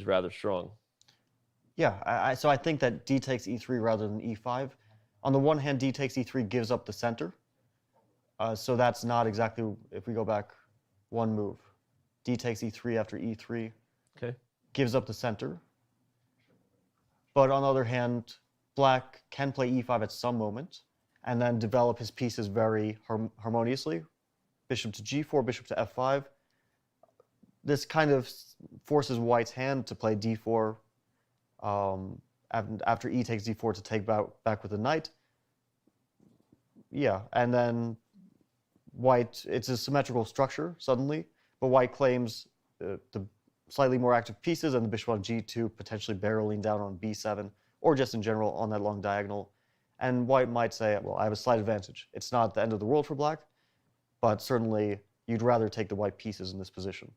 Speaker 5: rather strong.
Speaker 6: Yeah, so I think that d takes e3 rather than e5. On the one hand, d takes e3 gives up the center. So that's not exactly, if we go back one move, d takes e3 after e3 gives up the center. But on the other hand, black can play e5 at some moment and then develop his pieces very harmoniously. Bishop to g4, bishop to f5. This kind of forces white's hand to play d4 after e takes d4 to take back with the knight. Yeah, and then white, it's a symmetrical structure suddenly, but white claims the slightly more active pieces and the bishop on g2 potentially barreling down on b7 or just in general on that long diagonal. And white might say, well, I have a slight advantage. It's not the end of the world for black, but certainly you'd rather take the white pieces in this position.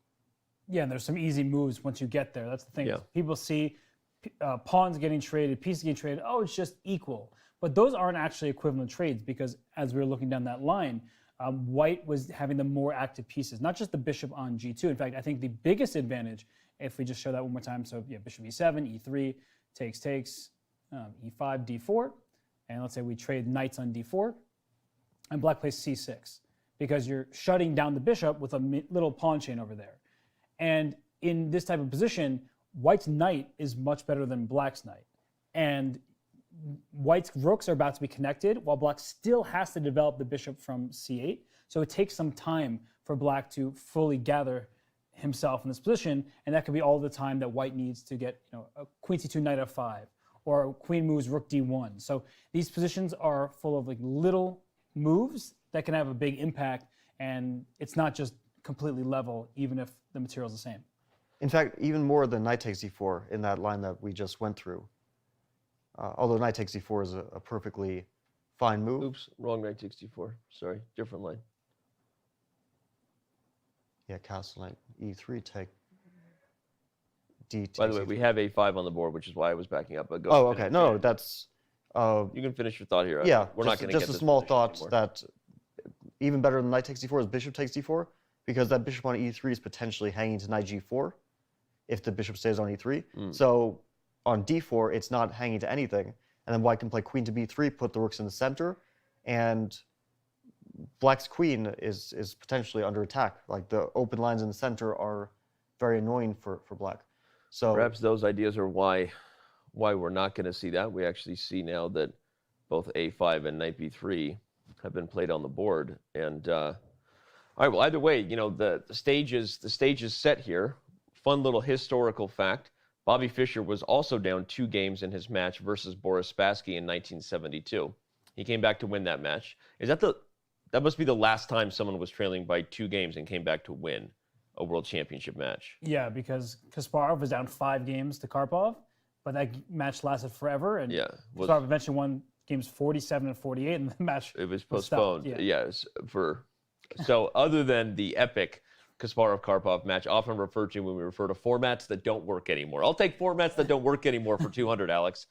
Speaker 8: Yeah, and there's some easy moves once you get there. That's the thing.
Speaker 5: Yeah.
Speaker 8: People see pawns getting traded, pieces getting traded, oh, it's just equal. But those aren't actually equivalent trades because as we were looking down that line, white was having the more active pieces, not just the bishop on g2. In fact, I think the biggest advantage, if we just show that one more time, so yeah, bishop e7, e3, takes, e5, d4, and let's say we trade knights on d4, and black plays c6, because you're shutting down the bishop with a little pawn chain over there. And in this type of position, white's knight is much better than black's knight. And white's rooks are about to be connected, while black still has to develop the bishop from c8. So it takes some time for black to fully gather himself in this position, and that could be all the time that white needs to get, a queen c2, knight f5, or queen moves rook d1. So these positions are full of like little moves that can have a big impact, and it's not just completely level, even if the material is the same.
Speaker 6: In fact, even more than knight takes d4 in that line that we just went through. Although knight takes d4 is a perfectly fine move.
Speaker 5: Oops, wrong knight takes d4. Sorry, different line.
Speaker 6: Yeah, castle knight e3 take d.
Speaker 5: By the way, we have a5 on the board, which is why I was backing up. But go
Speaker 6: oh, okay. No, that's...
Speaker 5: you can finish your thought here.
Speaker 6: Yeah,
Speaker 5: we're not going to get
Speaker 6: just a small thought that even better than knight takes d4 is bishop takes d4. because that bishop on e3 is potentially hanging to knight g4 if the bishop stays on e3. So on d4, it's not hanging to anything. And then white can play queen to b3, put the rooks in the center, and black's queen is potentially under attack. Like the open lines in the center are very annoying for black. So
Speaker 5: perhaps those ideas are why we're not going to see that. We actually see now that both a5 and knight b3 have been played on the board. And all right, well, either way, you know, the stage is set here. Fun little historical fact. Bobby Fischer was also down 2 games in his match versus Boris Spassky in 1972. He came back to win that match. That must be the last time someone was trailing by 2 games and came back to win a world championship match.
Speaker 8: Yeah, because Kasparov was down 5 games to Karpov, but that match lasted forever. And Kasparov eventually won games 47 and 48, and the match
Speaker 5: it was postponed.
Speaker 8: Stopped.
Speaker 5: Yes, so other than the epic Kasparov-Karpov match, often referred to when we refer to formats that don't work anymore. I'll take formats that don't work anymore for 200, Alex.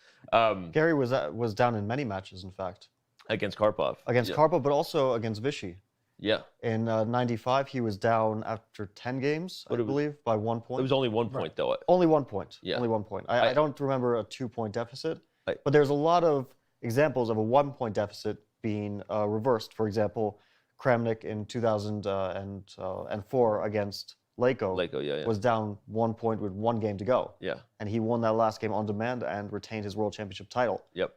Speaker 6: Gary was down in many matches, in fact.
Speaker 5: Against Karpov.
Speaker 6: Against Karpov, but also against Vichy.
Speaker 5: Yeah.
Speaker 6: In 95, he was down after 10 games, I believe, by 1 point.
Speaker 5: It was only 1 point, though.
Speaker 6: Only 1 point.
Speaker 5: Yeah.
Speaker 6: Only 1 point. I don't remember a 2-point deficit, but there's a lot of examples of a 1-point deficit being reversed. For example, Kramnik in 2004 against Leko was down 1 point with 1 game to go.
Speaker 5: Yeah. And
Speaker 6: he won that last game on demand and retained his world championship title.
Speaker 5: Yep.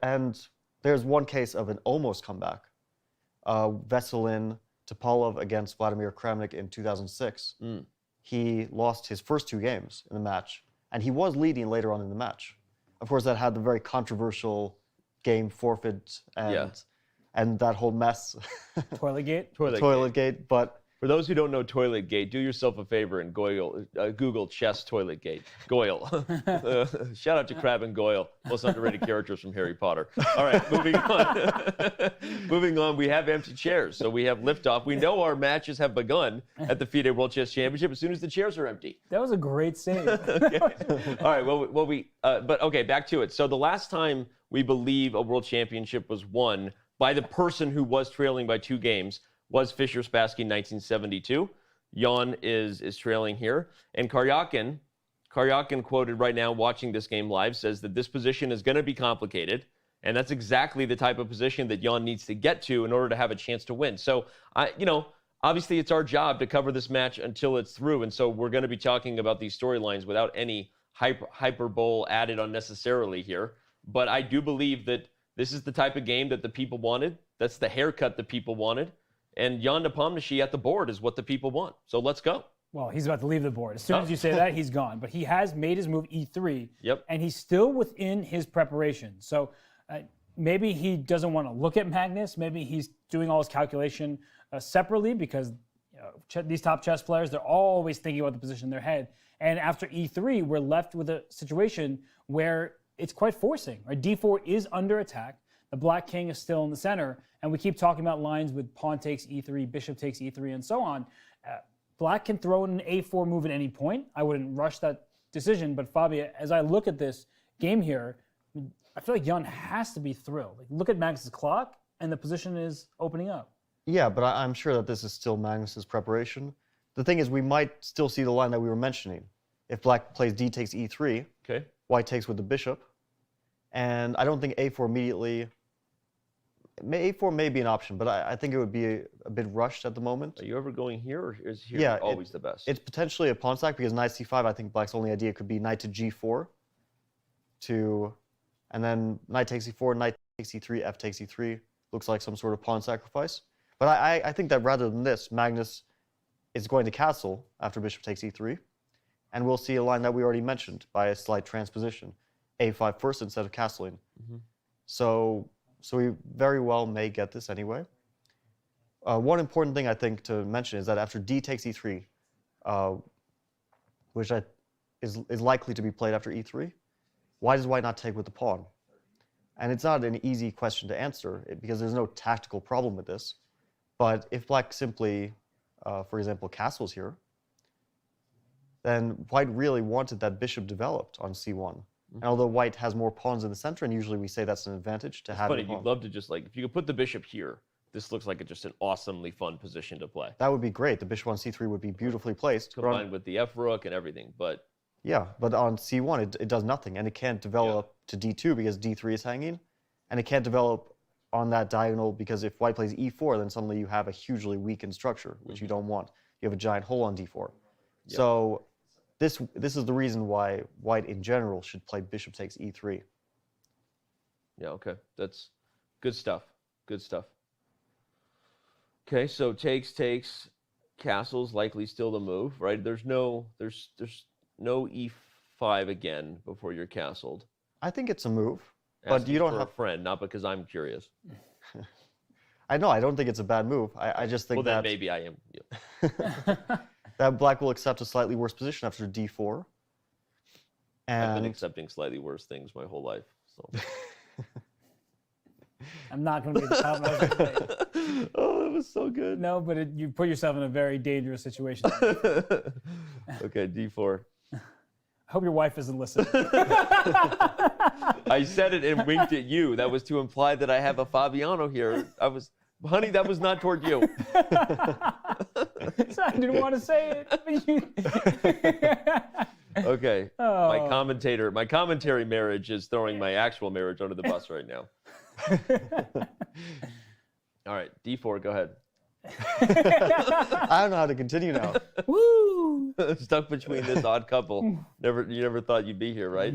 Speaker 6: And there's one case of an almost comeback. Veselin Topalov against Vladimir Kramnik in 2006. He lost his first 2 games in the match, and he was leading later on in the match. Of course, that had the very controversial game forfeit and that whole mess.
Speaker 8: Toilet gate?
Speaker 6: Toilet gate. But
Speaker 5: for those who don't know Toilet Gate, do yourself a favor and Google chess Toilet Gate. Goyle. Shout out to Crabbe and Goyle, most underrated characters from Harry Potter. All right, moving on. Moving on, we have empty chairs, so we have liftoff. We know our matches have begun at the FIDE World Chess Championship as soon as the chairs are empty.
Speaker 8: That was a great save.
Speaker 5: Okay. All right, but okay, back to it. So the last time we believe a world championship was won by the person who was trailing by 2 games was Fischer-Spassky in 1972. Jan is trailing here. And Karyakin quoted right now watching this game live says that this position is going to be complicated. And that's exactly the type of position that Jan needs to get to in order to have a chance to win. So, obviously it's our job to cover this match until it's through. And so we're going to be talking about these storylines without any hyperbole added unnecessarily here. But I do believe that this is the type of game that the people wanted. That's the haircut that people wanted. And Jan Nepomniachtchi at the board is what the people want. So let's go.
Speaker 8: Well, he's about to leave the board. As soon as you say that, he's gone. But he has made his move e3.
Speaker 5: Yep.
Speaker 8: And he's still within his preparation. So maybe he doesn't want to look at Magnus. Maybe he's doing all his calculation separately because these top chess players, they're always thinking about the position in their head. And after e3, we're left with a situation where it's quite forcing. Right? d4 is under attack. The black king is still in the center, and we keep talking about lines with pawn takes e3, bishop takes e3, and so on. Black can throw in an a4 move at any point. I wouldn't rush that decision, but Fabio, as I look at this game here, I feel like Jan has to be thrilled. Like, look at Magnus's clock, and the position is opening up.
Speaker 6: Yeah, but I'm sure that this is still Magnus's preparation. The thing is, we might still see the line that we were mentioning. If black plays d takes e3, white takes with the bishop, and I don't think a4 immediately. A4 may be an option, but I think it would be a bit rushed at the moment.
Speaker 5: Are you ever going here, or is here always the best?
Speaker 6: It's potentially a pawn stack because knight c5, I think black's only idea could be knight to g4, and then knight takes e4, knight takes e3, f takes e3. Looks like some sort of pawn sacrifice. But I think that rather than this, Magnus is going to castle after bishop takes e3, and we'll see a line that we already mentioned by a slight transposition. a5 first instead of castling. So we very well may get this anyway. One important thing I think to mention is that after d takes e3, which is likely to be played after e3, why does white not take with the pawn? And it's not an easy question to answer because there's no tactical problem with this. But if black simply, for example, castles here, then white really wanted that bishop developed on c1. And although white has more pawns in the center, and usually we say that's an advantage to have.
Speaker 5: Funny, you'd love to just if you could put the bishop here, this looks like just an awesomely fun position to play.
Speaker 6: That would be great. The bishop on c3 would be beautifully placed.
Speaker 5: Combined with the f-rook and everything, but...
Speaker 6: Yeah, but on c1, it does nothing, and it can't develop to d2 because d3 is hanging, and it can't develop on that diagonal because if white plays e4, then suddenly you have a hugely weakened structure, which you don't want. You have a giant hole on d4. Yep. So this is the reason why white in general should play bishop takes e3.
Speaker 5: Yeah, okay. That's good stuff. Good stuff. Okay, so takes, castle's likely still the move, right? There's no e5 again before you're castled.
Speaker 6: I think it's a move, but you don't have
Speaker 5: a friend, not because I'm curious.
Speaker 6: I know, I don't think it's a bad move. I just think
Speaker 5: well,
Speaker 6: that...
Speaker 5: then maybe I am. Yeah.
Speaker 6: that black will accept a slightly worse position after d4. And
Speaker 5: I've been accepting slightly worse things my whole life, so...
Speaker 8: I'm not going to be the top.
Speaker 5: Oh, that was so good.
Speaker 8: No, but you put yourself in a very dangerous situation.
Speaker 5: Okay, d4.
Speaker 8: I hope your wife isn't listening.
Speaker 5: I said it and winked at you. That was to imply that I have a Fabiano here. Honey, that was not toward you.
Speaker 8: So I didn't want to say it.
Speaker 5: Okay.
Speaker 8: Oh.
Speaker 5: My commentary marriage is throwing my actual marriage under the bus right now. All right, d4, go ahead.
Speaker 6: I don't know how to continue now.
Speaker 8: Woo!
Speaker 5: Stuck between this odd couple. You never thought you'd be here, right?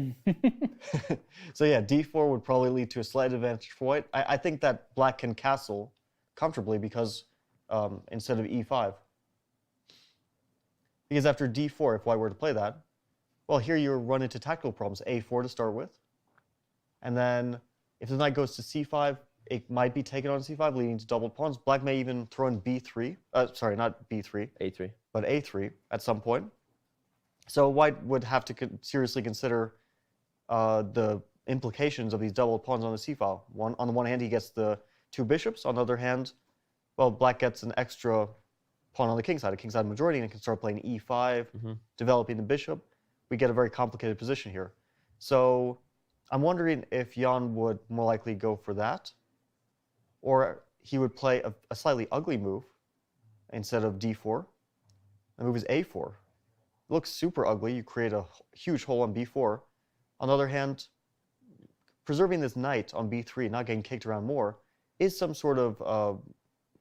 Speaker 6: So yeah, d4 would probably lead to a slight advantage for white. I think that black can castle comfortably because instead of e5. Because after d4, if white were to play that, well, here you run into tactical problems. a4 to start with. And then if the knight goes to c5, it might be taken on c5, leading to doubled pawns. Black may even throw in b3. Sorry, not b3.
Speaker 5: a3.
Speaker 6: But a3 at some point. So white would have to seriously consider the implications of these doubled pawns on the c-file. On the one hand, he gets the two bishops. On the other hand, well, black gets an extra pawn on the king side, a king side majority, and it can start playing e5, developing the bishop. We get a very complicated position here. So I'm wondering if Jan would more likely go for that, or he would play a slightly ugly move instead of d4. The move is a4. It looks super ugly. You create a huge hole on b4. On the other hand, preserving this knight on b3, not getting kicked around more, is some sort of,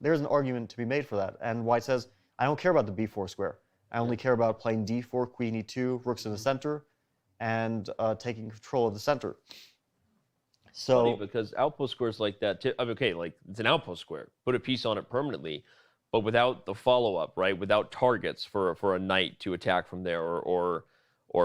Speaker 6: there's an argument to be made for that. And white says, I don't care about the b4 square. I only care about playing d4, queen e2, rooks in the center, and taking control of the center. So,
Speaker 5: funny because outpost squares like that, okay, like it's an outpost square. Put a piece on it permanently, but without the follow-up, right? Without targets for a knight to attack from there, or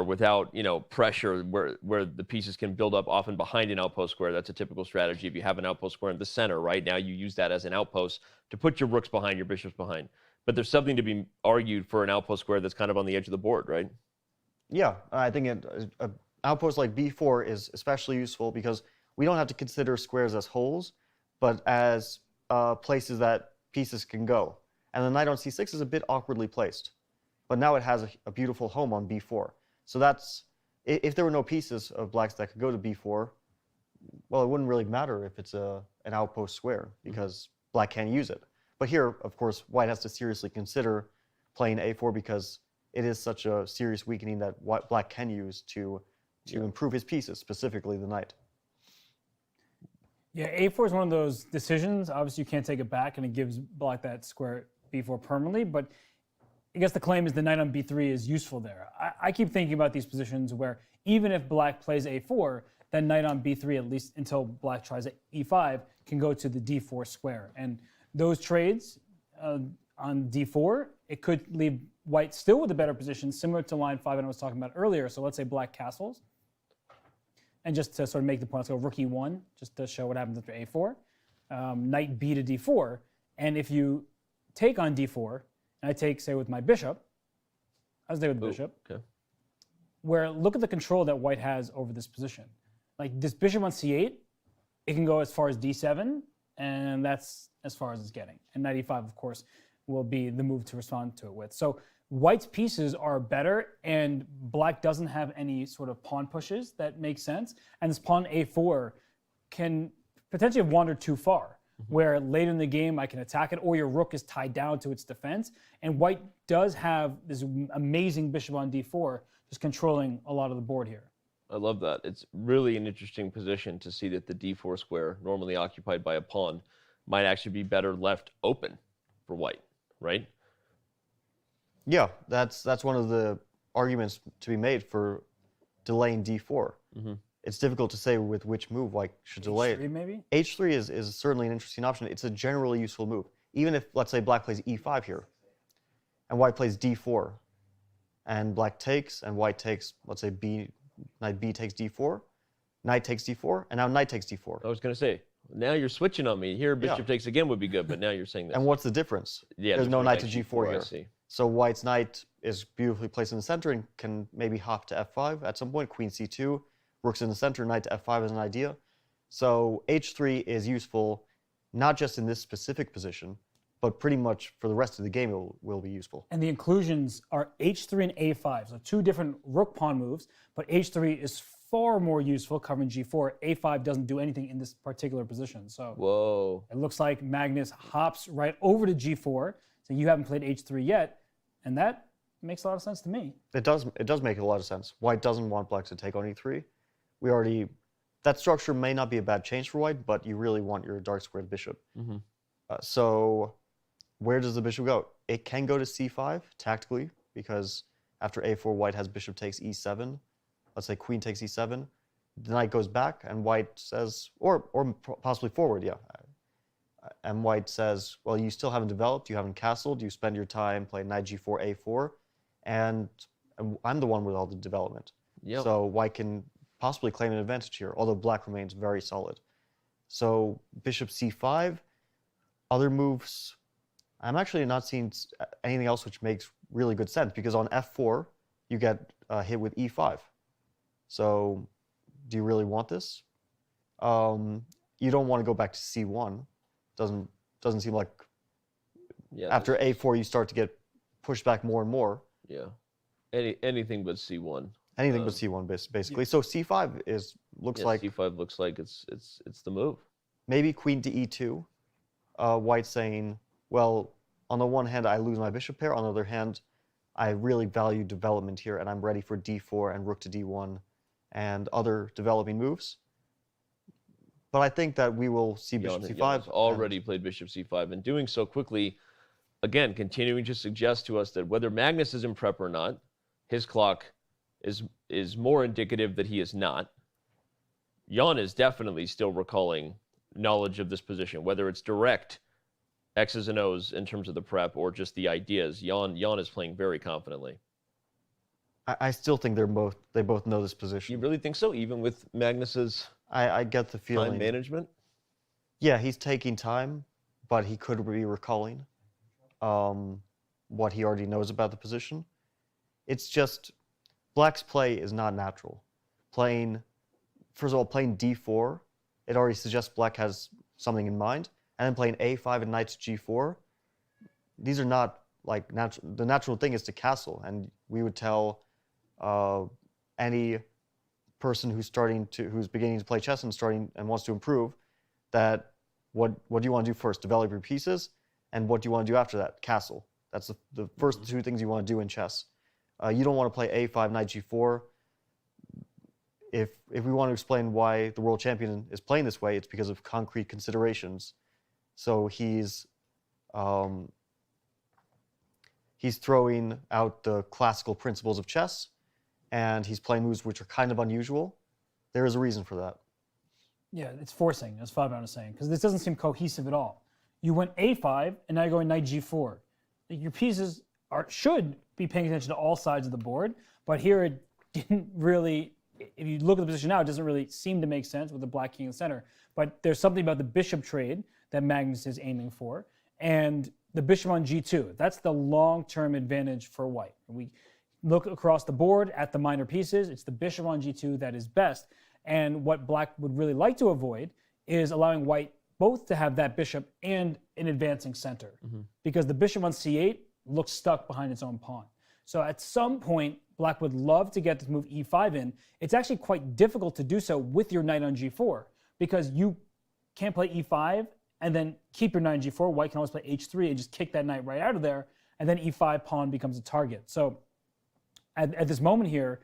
Speaker 5: without pressure where the pieces can build up often behind an outpost square. That's a typical strategy. If you have an outpost square in the center, right now you use that as an outpost to put your rooks behind, your bishops behind. But there's something to be argued for an outpost square that's kind of on the edge of the board, right?
Speaker 6: Yeah, I think an outpost like b4 is especially useful because we don't have to consider squares as holes, but as places that pieces can go. And the knight on c6 is a bit awkwardly placed, but now it has a beautiful home on b4. So that's, if there were no pieces of blacks that could go to b4, well, it wouldn't really matter if it's an outpost square because black can't use it. But here, of course, white has to seriously consider playing a4 because it is such a serious weakening that black can use to improve his pieces, specifically the knight.
Speaker 8: Yeah, a4 is one of those decisions. Obviously, you can't take it back, and it gives black that square b4 permanently. But I guess the claim is the knight on b3 is useful there. I keep thinking about these positions where even if black plays a4, then knight on b3, at least until black tries e5, can go to the d4 square. And those trades on d4, it could leave white still with a better position, similar to line 5 I was talking about earlier. So let's say black castles. And just to sort of make the point, let's go rook e1, just to show what happens after a4. Knight b to d4. And if you take on d4, and I take, say, with my bishop, I'll stay with the bishop.
Speaker 5: Okay.
Speaker 8: Where look at the control that white has over this position. Like this bishop on c8, it can go as far as d7, and that's as far as it's getting. And knight e5, of course, will be the move to respond to it with. So white's pieces are better, and black doesn't have any sort of pawn pushes that make sense. And this pawn a4 can potentially have wandered too far. where later in the game I can attack it, or your rook is tied down to its defense. And white does have this amazing bishop on d4, just controlling a lot of the board here.
Speaker 5: I love that. It's really an interesting position to see that the d4 square, normally occupied by a pawn, might actually be better left open for white, right?
Speaker 6: Yeah, that's one of the arguments to be made for delaying d4. It's difficult to say with which move white should delay it.
Speaker 8: H3 maybe?
Speaker 6: H3 is certainly an interesting option. It's a generally useful move. Even if, let's say, black plays e5 here, and white plays d4, and black takes, and white takes, let's say, knight b takes d4, knight takes d4, and now knight takes d4.
Speaker 5: I was going to say, now you're switching on me. Here, bishop takes again would be good, but now you're saying this.
Speaker 6: And what's the difference?
Speaker 5: Yeah,
Speaker 6: there's no knight to
Speaker 5: g4
Speaker 6: g4 here.
Speaker 5: I see.
Speaker 6: So white's knight is beautifully placed in the center and can maybe hop to f5 at some point, queen c2, rook's in the center, knight to f5 is an idea. So h3 is useful not just in this specific position, but pretty much for the rest of the game it will be useful.
Speaker 8: And the inclusions are h3 and a5, so two different rook pawn moves, but h3 is far more useful covering g4. a5 doesn't do anything in this particular position. So
Speaker 5: whoa,
Speaker 8: it looks like Magnus hops right over to g4, so you haven't played h3 yet, and that makes a lot of sense to me.
Speaker 6: It does make a lot of sense. White doesn't want black to take on e3. That structure may not be a bad change for white, but you really want your dark squared bishop. So where does the bishop go? It can go to c5 tactically, because after a4, white has bishop takes e7. Let's say queen takes e7. The knight goes back, and white says, or possibly forward, yeah. And white says, well, you still haven't developed, you haven't castled, you spend your time playing knight g4, a4, and I'm the one with all the development.
Speaker 5: Yep.
Speaker 6: So white can possibly claim an advantage here, although black remains very solid. So bishop c5, other moves, I'm actually not seeing anything else which makes really good sense, because on f4, you get hit with e5. So do you really want this? You don't want to go back to c1. Doesn't seem like after a4 you start to get pushed back more and more.
Speaker 5: Yeah, anything but c1.
Speaker 6: Anything but c1 basically. So c5 looks like
Speaker 5: c5 looks like it's the move.
Speaker 6: Maybe queen to e2. White saying, well, on the one hand I lose my bishop pair, on the other hand I really value development here, and I'm ready for d4 and rook to d1 and other developing moves. But I think that we will see bishop c5.
Speaker 5: Jan's already played bishop c5, and doing so quickly, again, continuing to suggest to us that whether Magnus is in prep or not, his clock is more indicative that he is not. Jan is definitely still recalling knowledge of this position, whether it's direct X's and O's in terms of the prep or just the ideas. Jan is playing very confidently.
Speaker 6: I still think they both know this position.
Speaker 5: You really think so, even with Magnus's
Speaker 6: I get the feeling.
Speaker 5: time management?
Speaker 6: Yeah, he's taking time, but he could be recalling what he already knows about the position. It's just black's play is not natural. First of all, playing d4, it already suggests black has something in mind. And then playing a5 and knight to g4, these are not like natural. The natural thing is to castle, and we would tell any person who's beginning to play chess and wants to improve that what do you want to do first? Develop your pieces, and what do you want to do after that? Castle. That's the first two things you want to do in chess. You don't want to play a5, knight g4. If we want to explain why the world champion is playing this way, it's because of concrete considerations. So he's throwing out the classical principles of chess, and he's playing moves which are kind of unusual. There is a reason for that.
Speaker 8: Yeah, it's forcing, as Fabian was saying, because this doesn't seem cohesive at all. You went a5, and now you're going knight g4. Your pieces should be paying attention to all sides of the board, but here it didn't really, if you look at the position now, it doesn't really seem to make sense with the black king in the center. But there's something about the bishop trade that Magnus is aiming for, and the bishop on g2. That's the long-term advantage for white. We look across the board at the minor pieces. It's the bishop on g2 that is best. And what black would really like to avoid is allowing white both to have that bishop and an advancing center, because the bishop on c8 looks stuck behind its own pawn. So at some point, black would love to get this move e5 in. It's actually quite difficult to do so with your knight on g4, because you can't play e5 and then keep your knight g4. White can always play h3 and just kick that knight right out of there, and then e5 pawn becomes a target. So at this moment here,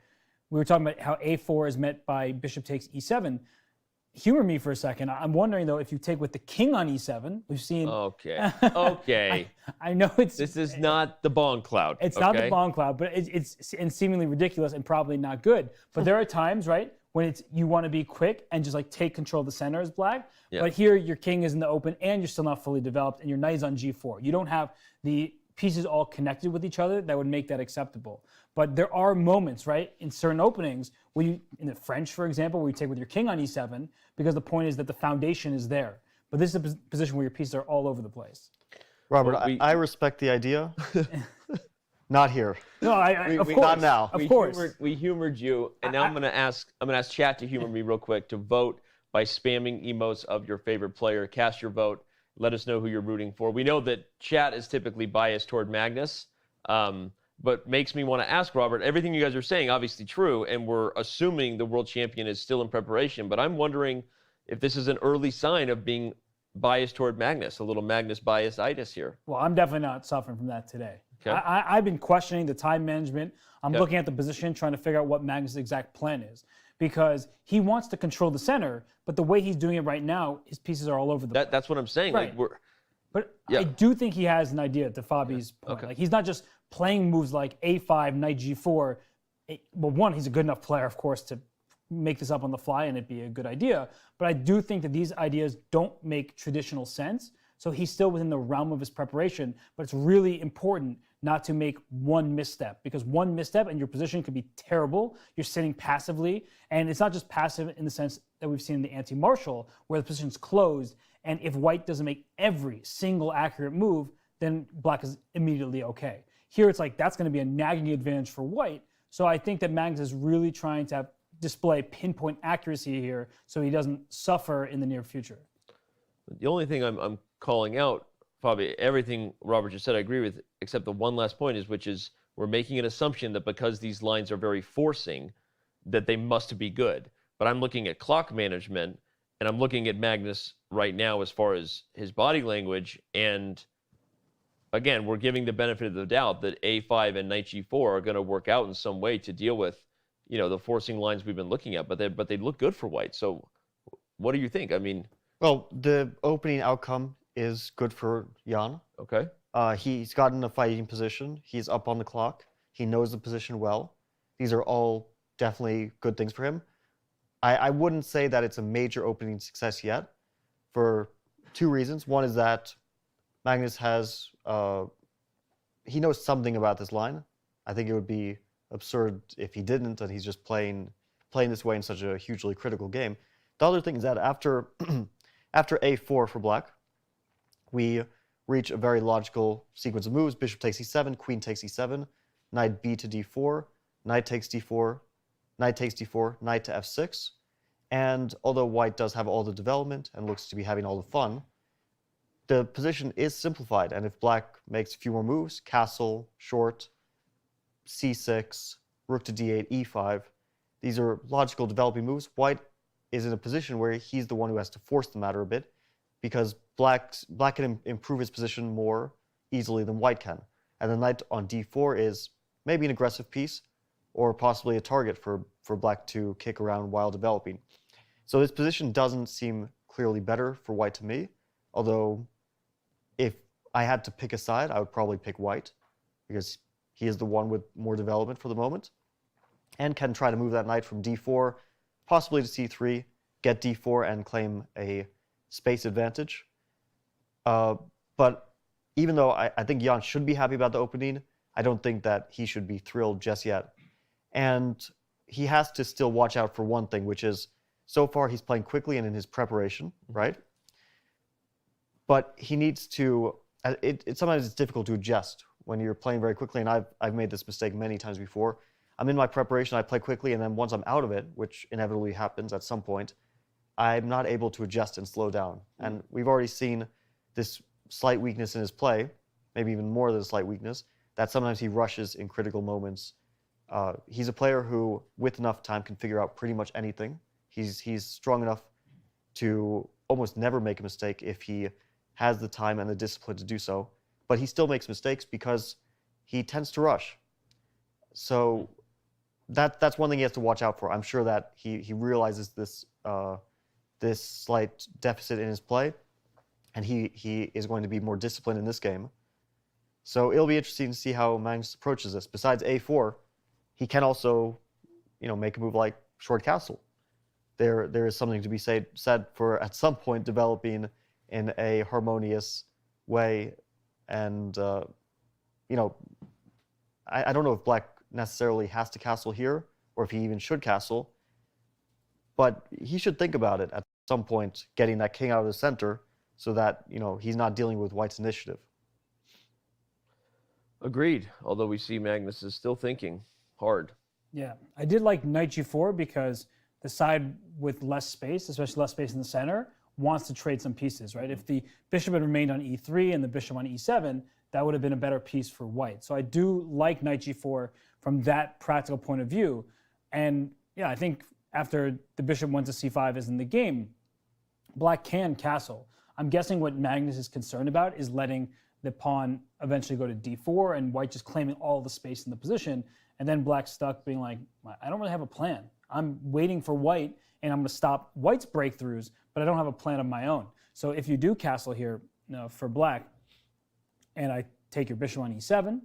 Speaker 8: we were talking about how a4 is met by bishop takes e7. Humor me for a second. I'm wondering, though, if you take with the king on e7, we've seen...
Speaker 5: Okay, okay.
Speaker 8: I know it's...
Speaker 5: This is not the bomb cloud.
Speaker 8: It's not the bomb cloud, but it's seemingly ridiculous and probably not good. But there are times, right, when you want to be quick and just like take control of the center as black.
Speaker 5: Yeah.
Speaker 8: But here your king is in the open and you're still not fully developed and your knight is on g4. You don't have the pieces all connected with each other that would make that acceptable. But there are moments, right, in certain openings where you, in the French, for example, where you take with your king on e7, because the point is that the foundation is there. But this is a position where your pieces are all over the place.
Speaker 6: Robert, I respect the idea. Not here.
Speaker 8: No, of course.
Speaker 6: Not now.
Speaker 8: Of course.
Speaker 5: We humored you, and now I'm gonna ask chat to humor me real quick, to vote by spamming emotes of your favorite player. Cast your vote. Let us know who you're rooting for. We know that chat is typically biased toward Magnus, but makes me want to ask Robert, everything you guys are saying, obviously true, and we're assuming the world champion is still in preparation, but I'm wondering if this is an early sign of being biased toward Magnus, a little Magnus bias-itis here.
Speaker 8: Well, I'm definitely not suffering from that today.
Speaker 5: Okay.
Speaker 8: I've been questioning the time management. I'm looking at the position, trying to figure out what Magnus' exact plan is. Because he wants to control the center, but the way he's doing it right now, his pieces are all over the place.
Speaker 5: That's what I'm saying.
Speaker 8: Right.
Speaker 5: Like
Speaker 8: But I do think he has an idea, to Fabi's point.
Speaker 5: Okay.
Speaker 8: Like, he's not just playing moves like a5, knight g4. Well, one, he's a good enough player, of course, to make this up on the fly and it'd be a good idea. But I do think that these ideas don't make traditional sense. So he's still within the realm of his preparation, but it's really important not to make one misstep, because one misstep and your position could be terrible. You're sitting passively, and it's not just passive in the sense that we've seen in the anti-martial, where the position's closed, and if white doesn't make every single accurate move, then black is immediately okay. Here it's like that's going to be a nagging advantage for white, so I think that Magnus is really trying to display pinpoint accuracy here so he doesn't suffer in the near future.
Speaker 5: The only thing I'm calling out, Fabi, everything Robert just said I agree with, except the one last point is, which is we're making an assumption that because these lines are very forcing, that they must be good. But I'm looking at clock management, and I'm looking at Magnus right now as far as his body language, and again, we're giving the benefit of the doubt that a5 and knight g4 are going to work out in some way to deal with, you know, the forcing lines we've been looking at, but they look good for white. So what do you think? I mean...
Speaker 6: Well, the opening outcome is good for Jan.
Speaker 5: Okay.
Speaker 6: He's gotten a fighting position. He's up on the clock. He knows the position well. These are all definitely good things for him. I wouldn't say that it's a major opening success yet for two reasons. One is that Magnus has, he knows something about this line. I think it would be absurd if he didn't, and he's just playing this way in such a hugely critical game. The other thing is that after a4 for black, we reach a very logical sequence of moves. Bishop takes e7, queen takes e7, knight b to d4, knight takes d4, knight takes d4, knight to f6. And although white does have all the development and looks to be having all the fun, the position is simplified. And if black makes a few more moves, castle, short, c6, rook to d8, e5, these are logical developing moves. White is in a position where he's the one who has to force the matter a bit, because black can improve his position more easily than white can. And the knight on d4 is maybe an aggressive piece, or possibly a target for black to kick around while developing. So this position doesn't seem clearly better for white to me, although if I had to pick a side, I would probably pick white, because he is the one with more development for the moment, and can try to move that knight from d4, possibly to c3, get d4 and claim a space advantage. But even though I think Jan should be happy about the opening, I don't think that he should be thrilled just yet. And he has to still watch out for one thing, which is, so far he's playing quickly and in his preparation, right? But he needs to, sometimes it's difficult to adjust when you're playing very quickly, and I've made this mistake many times before. I'm in my preparation, I play quickly, and then once I'm out of it, which inevitably happens at some point, I'm not able to adjust and slow down. And we've already seen this slight weakness in his play, maybe even more than a slight weakness, that sometimes he rushes in critical moments. He's a player who, with enough time, can figure out pretty much anything. He's strong enough to almost never make a mistake if he has the time and the discipline to do so, but he still makes mistakes because he tends to rush. So that's one thing he has to watch out for. I'm sure that he realizes this this slight deficit in his play, and he is going to be more disciplined in this game. So it'll be interesting to see how Magnus approaches this. Besides A4, he can also, make a move like short castle. There is something to be said for at some point developing in a harmonious way, and I don't know if Black necessarily has to castle here, or if he even should castle, but he should think about it at some point, getting that king out of the center so that he's not dealing with White's initiative.
Speaker 5: Agreed, although we see Magnus is still thinking hard.
Speaker 8: Yeah, I did like knight g4 because the side with less space, especially less space in the center, wants to trade some pieces, right? If the bishop had remained on e3 and the bishop on e7, that would have been a better piece for White. So I do like knight g4 from that practical point of view. And yeah, I think after the bishop went to c5 is in the game, Black can castle. I'm guessing what Magnus is concerned about is letting the pawn eventually go to d4 and White just claiming all the space in the position, and then Black stuck being like, I don't really have a plan. I'm waiting for White, and I'm going to stop White's breakthroughs, but I don't have a plan of my own. So if you do castle here for Black, and I take your bishop on e7,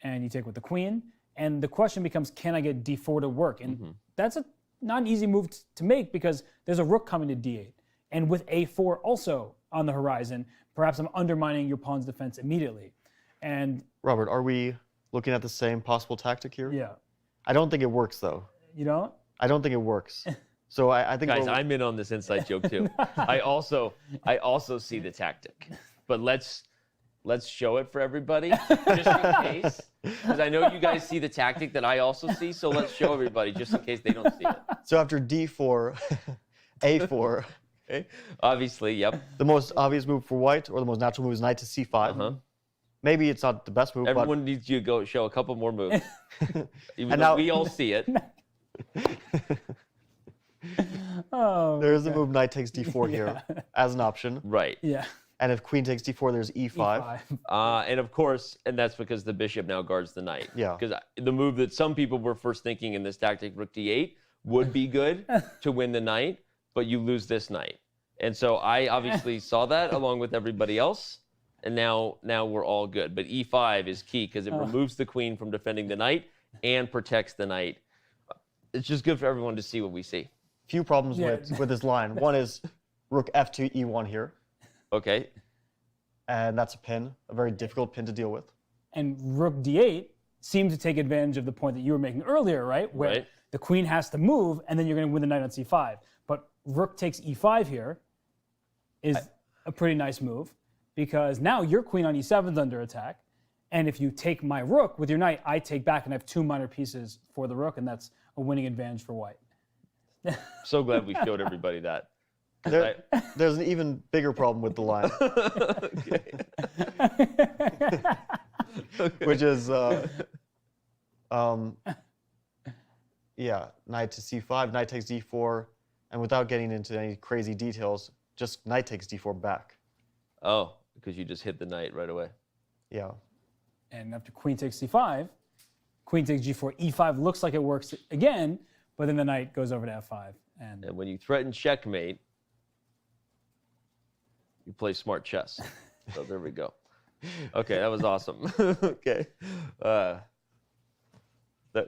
Speaker 8: and you take with the queen, and the question becomes, can I get d4 to work? And that's not an easy move to make because there's a rook coming to d8. And with a4 also on the horizon, perhaps I'm undermining your pawn's defense immediately. And
Speaker 6: Robert, are we looking at the same possible tactic here?
Speaker 8: Yeah.
Speaker 6: I don't think it works, though.
Speaker 8: You don't?
Speaker 6: I don't think it works. So I think
Speaker 5: guys, I'm in on this inside joke too. I also see the tactic, but let's show it for everybody just in case, because I know you guys see the tactic that I also see. So let's show everybody just in case they don't see it.
Speaker 6: So after d4, a4.
Speaker 5: Okay. Obviously, yep.
Speaker 6: The most obvious move for White, or the most natural move, is knight to c5. Maybe it's not the best move.
Speaker 5: Everyone needs you to go show a couple more moves, even though we all see it.
Speaker 6: There is a move knight takes d4 here as an option.
Speaker 5: Right.
Speaker 8: Yeah.
Speaker 6: And if queen takes d4, there's e5.
Speaker 5: And of course, and that's because the bishop now guards the knight.
Speaker 6: Yeah.
Speaker 5: Because the move that some people were first thinking in this tactic, rook d8, would be good to win the knight, but you lose this knight. And so I obviously saw that along with everybody else, and now we're all good. But e5 is key because it removes the queen from defending the knight and protects the knight. It's just good for everyone to see what we see.
Speaker 6: Few problems with this line. One is rook f2 e1 here.
Speaker 5: Okay.
Speaker 6: And that's a pin, a very difficult pin to deal with.
Speaker 8: And rook d8 seems to take advantage of the point that you were making earlier, right? Where the queen has to move, and then you're going to win the knight on c5. But rook takes e5 here is a pretty nice move, because now your queen on e7 is under attack. And if you take my rook with your knight, I take back, and I have two minor pieces for the rook, and that's a winning advantage for White.
Speaker 5: So glad we showed everybody that.
Speaker 6: There's an even bigger problem with the line. Which is, knight to c5, knight takes d4, and without getting into any crazy details, just knight takes d4 back.
Speaker 5: Oh, because you just hit the knight right away.
Speaker 6: Yeah.
Speaker 8: And after queen takes c5, queen takes g4, e5 looks like it works again, but then the knight goes over to f5.
Speaker 5: And when you threaten checkmate, you play smart chess. So there we go. Okay, that was awesome. Okay. That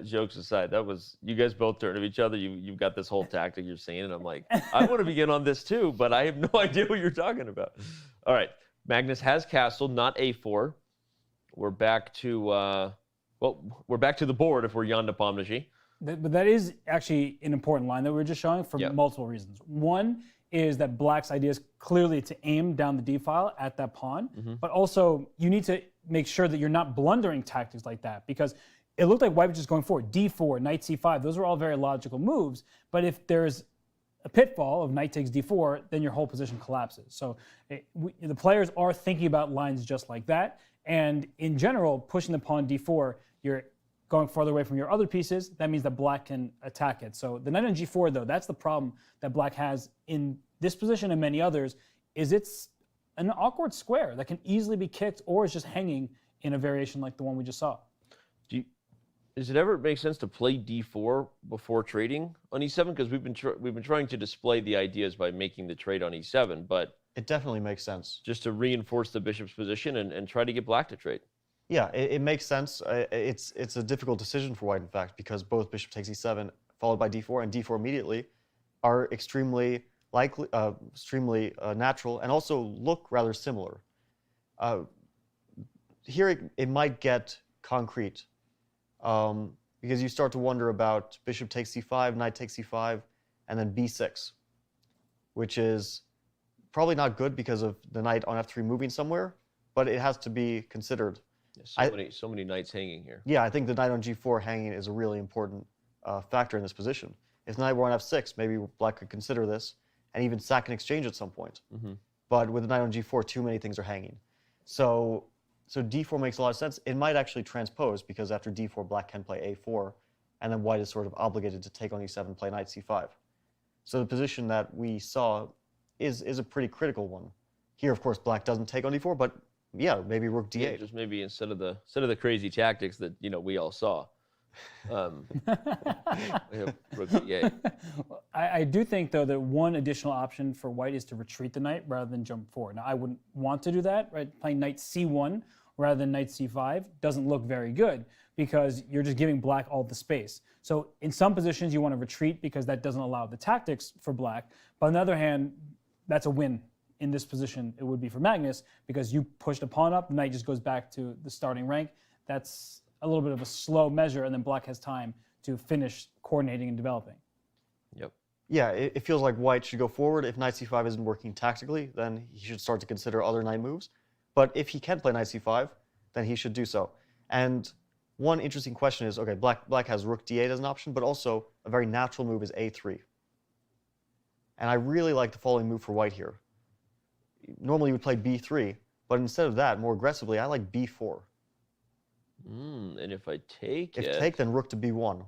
Speaker 5: jokes aside, that was, you guys both turned to each other. You've got this whole tactic you're seeing, and I'm like, I want to begin on this too, but I have no idea what you're talking about. All right, Magnus has castled, not a4. We're back to, we're back to the board if we're Jan Nepomniachtchi.
Speaker 8: But that is actually an important line that we were just showing for multiple reasons. One is that Black's idea is clearly to aim down the d file at that pawn, but also you need to make sure that you're not blundering tactics like that, because it looked like White was just going forward. d4, knight c5, those are all very logical moves, but if there's a pitfall of knight takes d4, then your whole position collapses. So the players are thinking about lines just like that, and in general, pushing the pawn d4, you're going farther away from your other pieces. That means that Black can attack it. So the knight on g4, though, that's the problem that Black has in this position and many others, is it's an awkward square that can easily be kicked or is just hanging in a variation like the one we just saw.
Speaker 5: Does it ever make sense to play d4 before trading on e7? Because we've been trying to display the ideas by making the trade on e7, but
Speaker 6: it definitely makes sense.
Speaker 5: Just to reinforce the bishop's position and try to get black to trade.
Speaker 6: Yeah, it makes sense. It's a difficult decision for white, in fact, because both bishop takes e7 followed by d4 and d4 immediately are extremely likely, natural, and also look rather similar. Here it might get concrete. Because you start to wonder about bishop takes c5, knight takes c5, and then b6, which is probably not good because of the knight on f3 moving somewhere, but it has to be considered.
Speaker 5: Yeah, so many knights hanging here.
Speaker 6: Yeah, I think the knight on g4 hanging is a really important factor in this position. If the knight were on f6, maybe black could consider this and even sack an exchange at some point. But with the knight on g4, too many things are hanging. So d4 makes a lot of sense. It might actually transpose because after d4, black can play a4, and then white is sort of obligated to take on e7, play knight c5. So the position that we saw is a pretty critical one. Here, of course, black doesn't take on d4, but yeah, maybe rook d8.
Speaker 5: Yeah, just maybe instead of the crazy tactics that we all saw. Rook d8.
Speaker 8: I do think, though, that one additional option for white is to retreat the knight rather than jump forward. Now, I wouldn't want to do that, right? Playing knight c1 rather than knight c5 doesn't look very good because you're just giving black all the space. So in some positions, you want to retreat because that doesn't allow the tactics for black. But on the other hand, that's a win. In this position, it would be for Magnus because you pushed a pawn up, the knight just goes back to the starting rank. That's a little bit of a slow measure, and then black has time to finish coordinating and developing.
Speaker 5: Yep.
Speaker 6: Yeah, it feels like white should go forward. If knight c5 isn't working tactically, then he should start to consider other knight moves. But if he can play knight c5, then he should do so. And one interesting question is, okay, black has rook d8 as an option, but also a very natural move is a3. And I really like the following move for white here. Normally you would play b3, but instead of that, more aggressively, I like b4.
Speaker 5: And if I take
Speaker 6: If take, then rook to b1.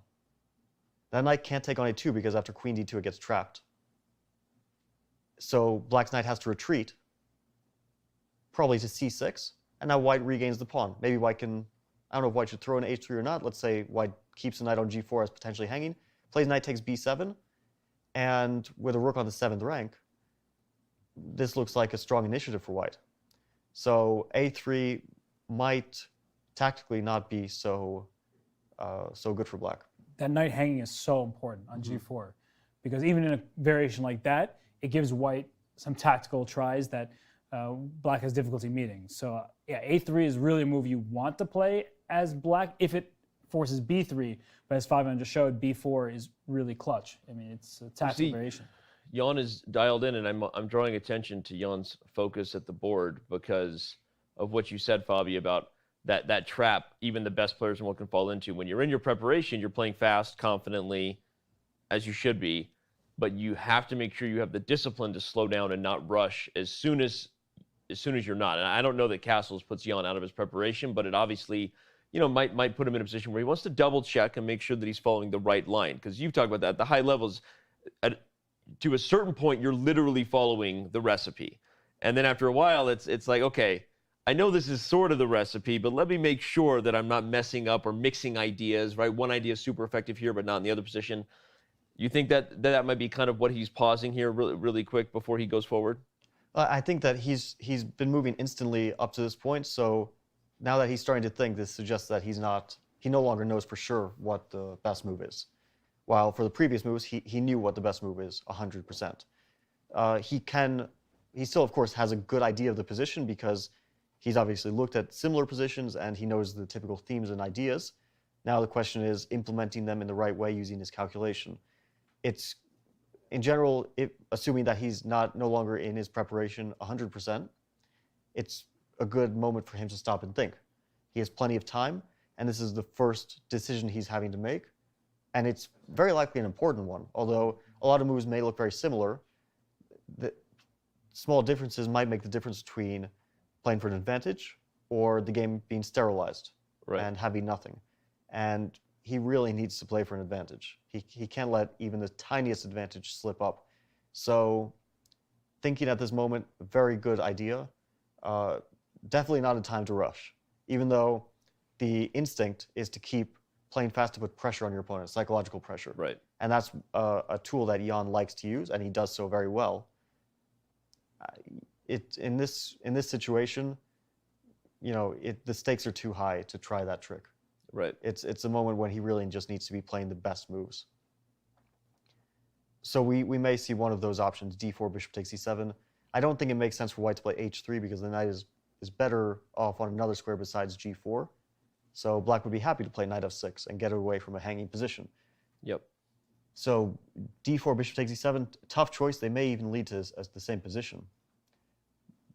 Speaker 6: That knight can't take on a2 because after queen d2 it gets trapped. So black's knight has to retreat, probably to c6, and now white regains the pawn. Maybe white can, I don't know if white should throw an h3 or not. Let's say white keeps the knight on g4 as potentially hanging, plays knight takes b7, and with a rook on the 7th rank, this looks like a strong initiative for white. So a3 might tactically not be so good for black.
Speaker 8: That knight hanging is so important on g4 because even in a variation like that, it gives white some tactical tries that black has difficulty meeting. So yeah, a3 is really a move you want to play as black if it forces b3, but as Fabian just showed, b4 is really clutch. I mean, it's a tactical variation.
Speaker 5: Jan is dialed in, and I'm drawing attention to Jan's focus at the board because of what you said, Fabi, about that trap even the best players in world can fall into. When you're in your preparation, you're playing fast, confidently, as you should be, but you have to make sure you have the discipline to slow down and not rush as soon as you're not. And I don't know that Castles puts Jan out of his preparation, but it obviously, might put him in a position where he wants to double check and make sure that he's following the right line. Because you've talked about that. The high levels, to a certain point, you're literally following the recipe. And then after a while, it's like, okay, I know this is sort of the recipe, but let me make sure that I'm not messing up or mixing ideas, right? One idea is super effective here, but not in the other position. You think that might be kind of what he's pausing here really, really quick before he goes forward?
Speaker 6: I think that he's been moving instantly up to this point, so now that he's starting to think, this suggests that he no longer knows for sure what the best move is. While for the previous moves, he knew what the best move is 100%. He still, of course, has a good idea of the position because he's obviously looked at similar positions and he knows the typical themes and ideas. Now the question is implementing them in the right way using his calculation. It's, in general, assuming that he's no longer in his preparation 100%, it's a good moment for him to stop and think. He has plenty of time, and this is the first decision he's having to make. And it's very likely an important one, although a lot of moves may look very similar. The small differences might make the difference between playing for an advantage or the game being sterilized and having nothing. And he really needs to play for an advantage. He can't let even the tiniest advantage slip up. So thinking at this moment, a very good idea. definitely not a time to rush, even though the instinct is to keep playing fast to put pressure on your opponent, psychological pressure.
Speaker 5: Right.
Speaker 6: And that's a tool that Jan likes to use, and he does so very well. In this situation, you know, the stakes are too high to try that trick.
Speaker 5: Right.
Speaker 6: It's a moment when he really just needs to be playing the best moves. So we may see one of those options, d4, bishop takes e7. I don't think it makes sense for white to play h3 because the knight is better off on another square besides g4. So black would be happy to play knight f6 and get away from a hanging position.
Speaker 5: Yep.
Speaker 6: So d4, bishop takes e7, tough choice. They may even lead to the same position.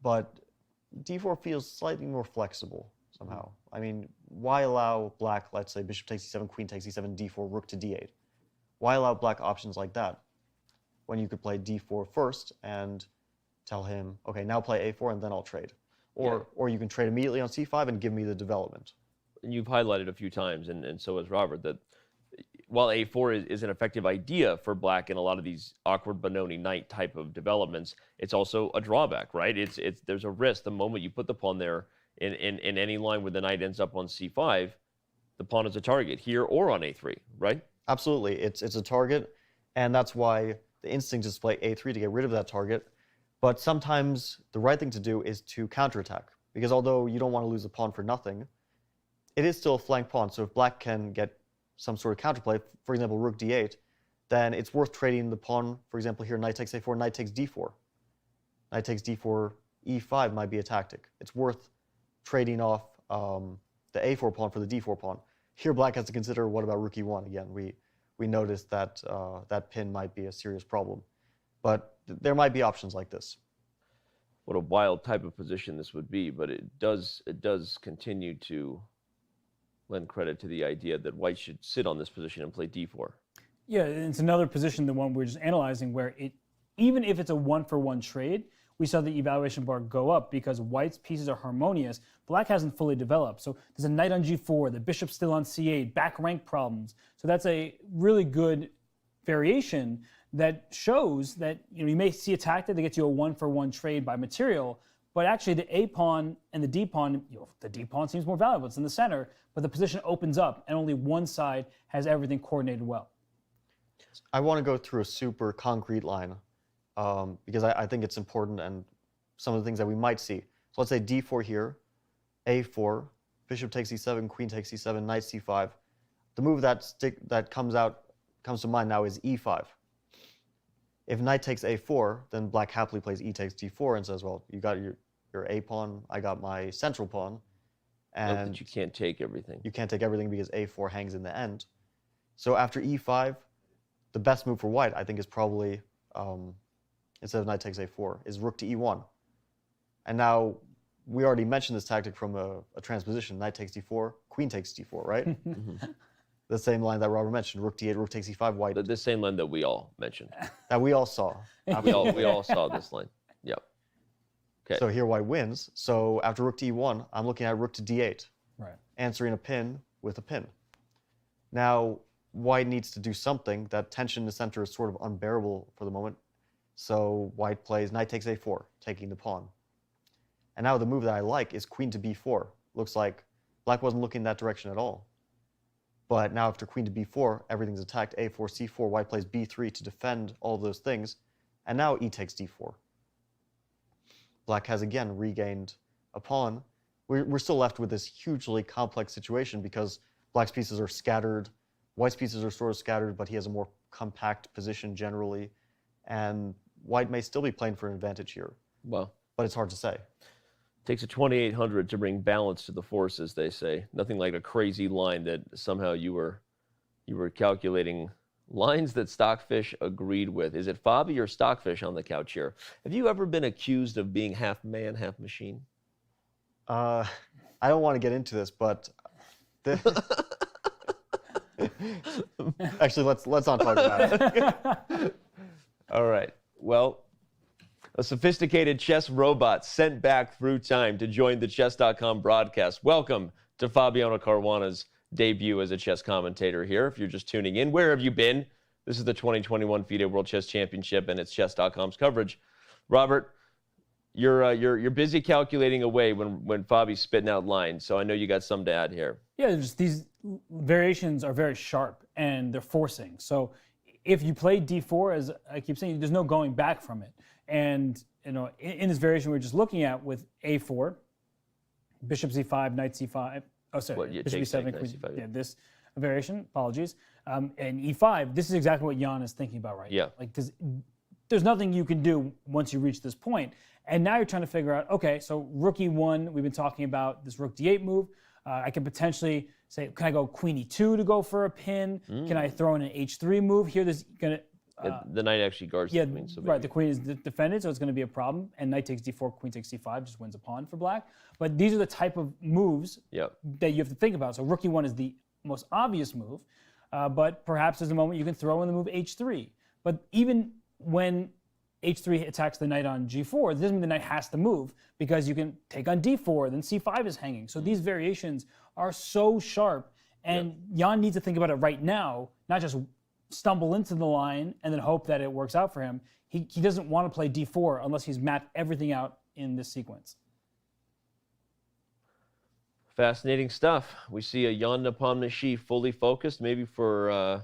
Speaker 6: But d4 feels slightly more flexible somehow. I mean, why allow black, let's say, bishop takes e7, queen takes e7, d4, rook to d8? Why allow black options like that when you could play d4 first and tell him, okay, now play a4 and then I'll trade? Or you can trade immediately on c5 and give me the development.
Speaker 5: And you've highlighted a few times, and so has Robert, that while a4 is an effective idea for black in a lot of these awkward Benoni knight type of developments, it's also a drawback, right? There's a risk the moment you put the pawn there in any line where the knight ends up on c5, the pawn is a target here or on a3, right?
Speaker 6: Absolutely, it's a target, and that's why the instinct is to play a3 to get rid of that target. But sometimes the right thing to do is to counterattack, because although you don't want to lose the pawn for nothing, it is still a flank pawn. So if black can get some sort of counterplay, for example, rook d8, then it's worth trading the pawn. For example, here knight takes a4, knight takes d4. Knight takes d4, e5 might be a tactic. It's worth trading off the a4 pawn for the d4 pawn. Here black has to consider, what about rook e1 again? We noticed that that pin might be a serious problem. But there might be options like this.
Speaker 5: What a wild type of position this would be, but it does continue to lend credit to the idea that white should sit on this position and play d4.
Speaker 8: Yeah, it's another position, the one we're just analyzing, where even if it's a one-for-one trade, we saw the evaluation bar go up because white's pieces are harmonious. Black hasn't fully developed. So there's a knight on g4, the bishop's still on c8, back rank problems. So that's a really good variation that shows that you may see a tactic that gets you a one-for-one trade by material, but actually the A pawn and the D pawn, the D pawn seems more valuable. It's in the center, but the position opens up and only one side has everything coordinated well.
Speaker 6: I want to go through a super concrete line because I think it's important and some of the things that we might see. So let's say d4 here, a4, bishop takes e7, queen takes e7, knight c5. The move that comes to mind now is e5. If knight takes a4, then black happily plays e takes d4 and says, well, you got your a pawn, I got my central pawn. And
Speaker 5: that you can't take everything.
Speaker 6: You can't take everything because a4 hangs in the end. So after e5, the best move for white, I think, is probably, instead of knight takes a4, is rook to e1. And now, we already mentioned this tactic from a transposition. Knight takes d4, queen takes d4, right? The same line that Robert mentioned, rook d8, rook takes e5, white.
Speaker 5: The same line that we all mentioned.
Speaker 6: That we all saw.
Speaker 5: we all saw this line. Yep. Okay.
Speaker 6: So here white wins. So after rook to e1, I'm looking at rook to d8.
Speaker 8: Right.
Speaker 6: Answering a pin with a pin. Now, white needs to do something. That tension in the center is sort of unbearable for the moment. So white plays knight takes a4, taking the pawn. And now the move that I like is queen to b4. Looks like black wasn't looking that direction at all. But now after queen to b4, everything's attacked. a4, c4, white plays b3 to defend all those things. And now e takes d4. Black has again regained a pawn. We're still left with this hugely complex situation because black's pieces are scattered. White's pieces are sort of scattered, but he has a more compact position generally. And white may still be playing for an advantage here.
Speaker 5: Well,
Speaker 6: but it's hard to say.
Speaker 5: Takes a 2800 to bring balance to the forces, they say. Nothing like a crazy line that somehow you were calculating lines that Stockfish agreed with. Is it Fabi or Stockfish on the couch here? Have you ever been accused of being half man, half machine?
Speaker 6: I don't want to get into this, but actually, let's not talk about it.
Speaker 5: All right. Well, a sophisticated chess robot sent back through time to join the Chess.com broadcast. Welcome to Fabiano Caruana's debut as a chess commentator here. If you're just tuning in, where have you been? This is the 2021 FIDE World Chess Championship, and it's Chess.com's coverage. Robert, you're busy calculating away when Fabi's spitting out lines. So I know you got some to add here.
Speaker 8: Yeah, just these variations are very sharp and they're forcing. So if you play d4, as I keep saying, there's no going back from it. And in this variation we're just looking at with a4, bishop c5, knight c5. Oh, sorry, bishop e7, queen c5. Yeah, this variation. Apologies. And e5. This is exactly what Jan is thinking about right now. Like, because there's nothing you can do once you reach this point. And now you're trying to figure out, okay, so rook e1. We've been talking about this rook d8 move. I can potentially say, can I go queen e2 to go for a pin? Can I throw in an h3 move here? There's gonna
Speaker 5: the knight actually guards the queen. So
Speaker 8: right, the queen is defended, so it's going to be a problem. And knight takes d4, queen takes c5, just wins a pawn for black. But these are the type of moves that you have to think about. So rook e1 is the most obvious move, but perhaps there's a moment you can throw in the move h3. But even when h3 attacks the knight on g4, it doesn't mean the knight has to move, because you can take on d4, then c5 is hanging. So these variations are so sharp, and Jan needs to think about it right now, not just stumble into the line and then hope that it works out for him. He doesn't want to play d4 unless he's mapped everything out in this sequence.
Speaker 5: Fascinating stuff. We see a Jan Nepomniachtchi fully focused, maybe for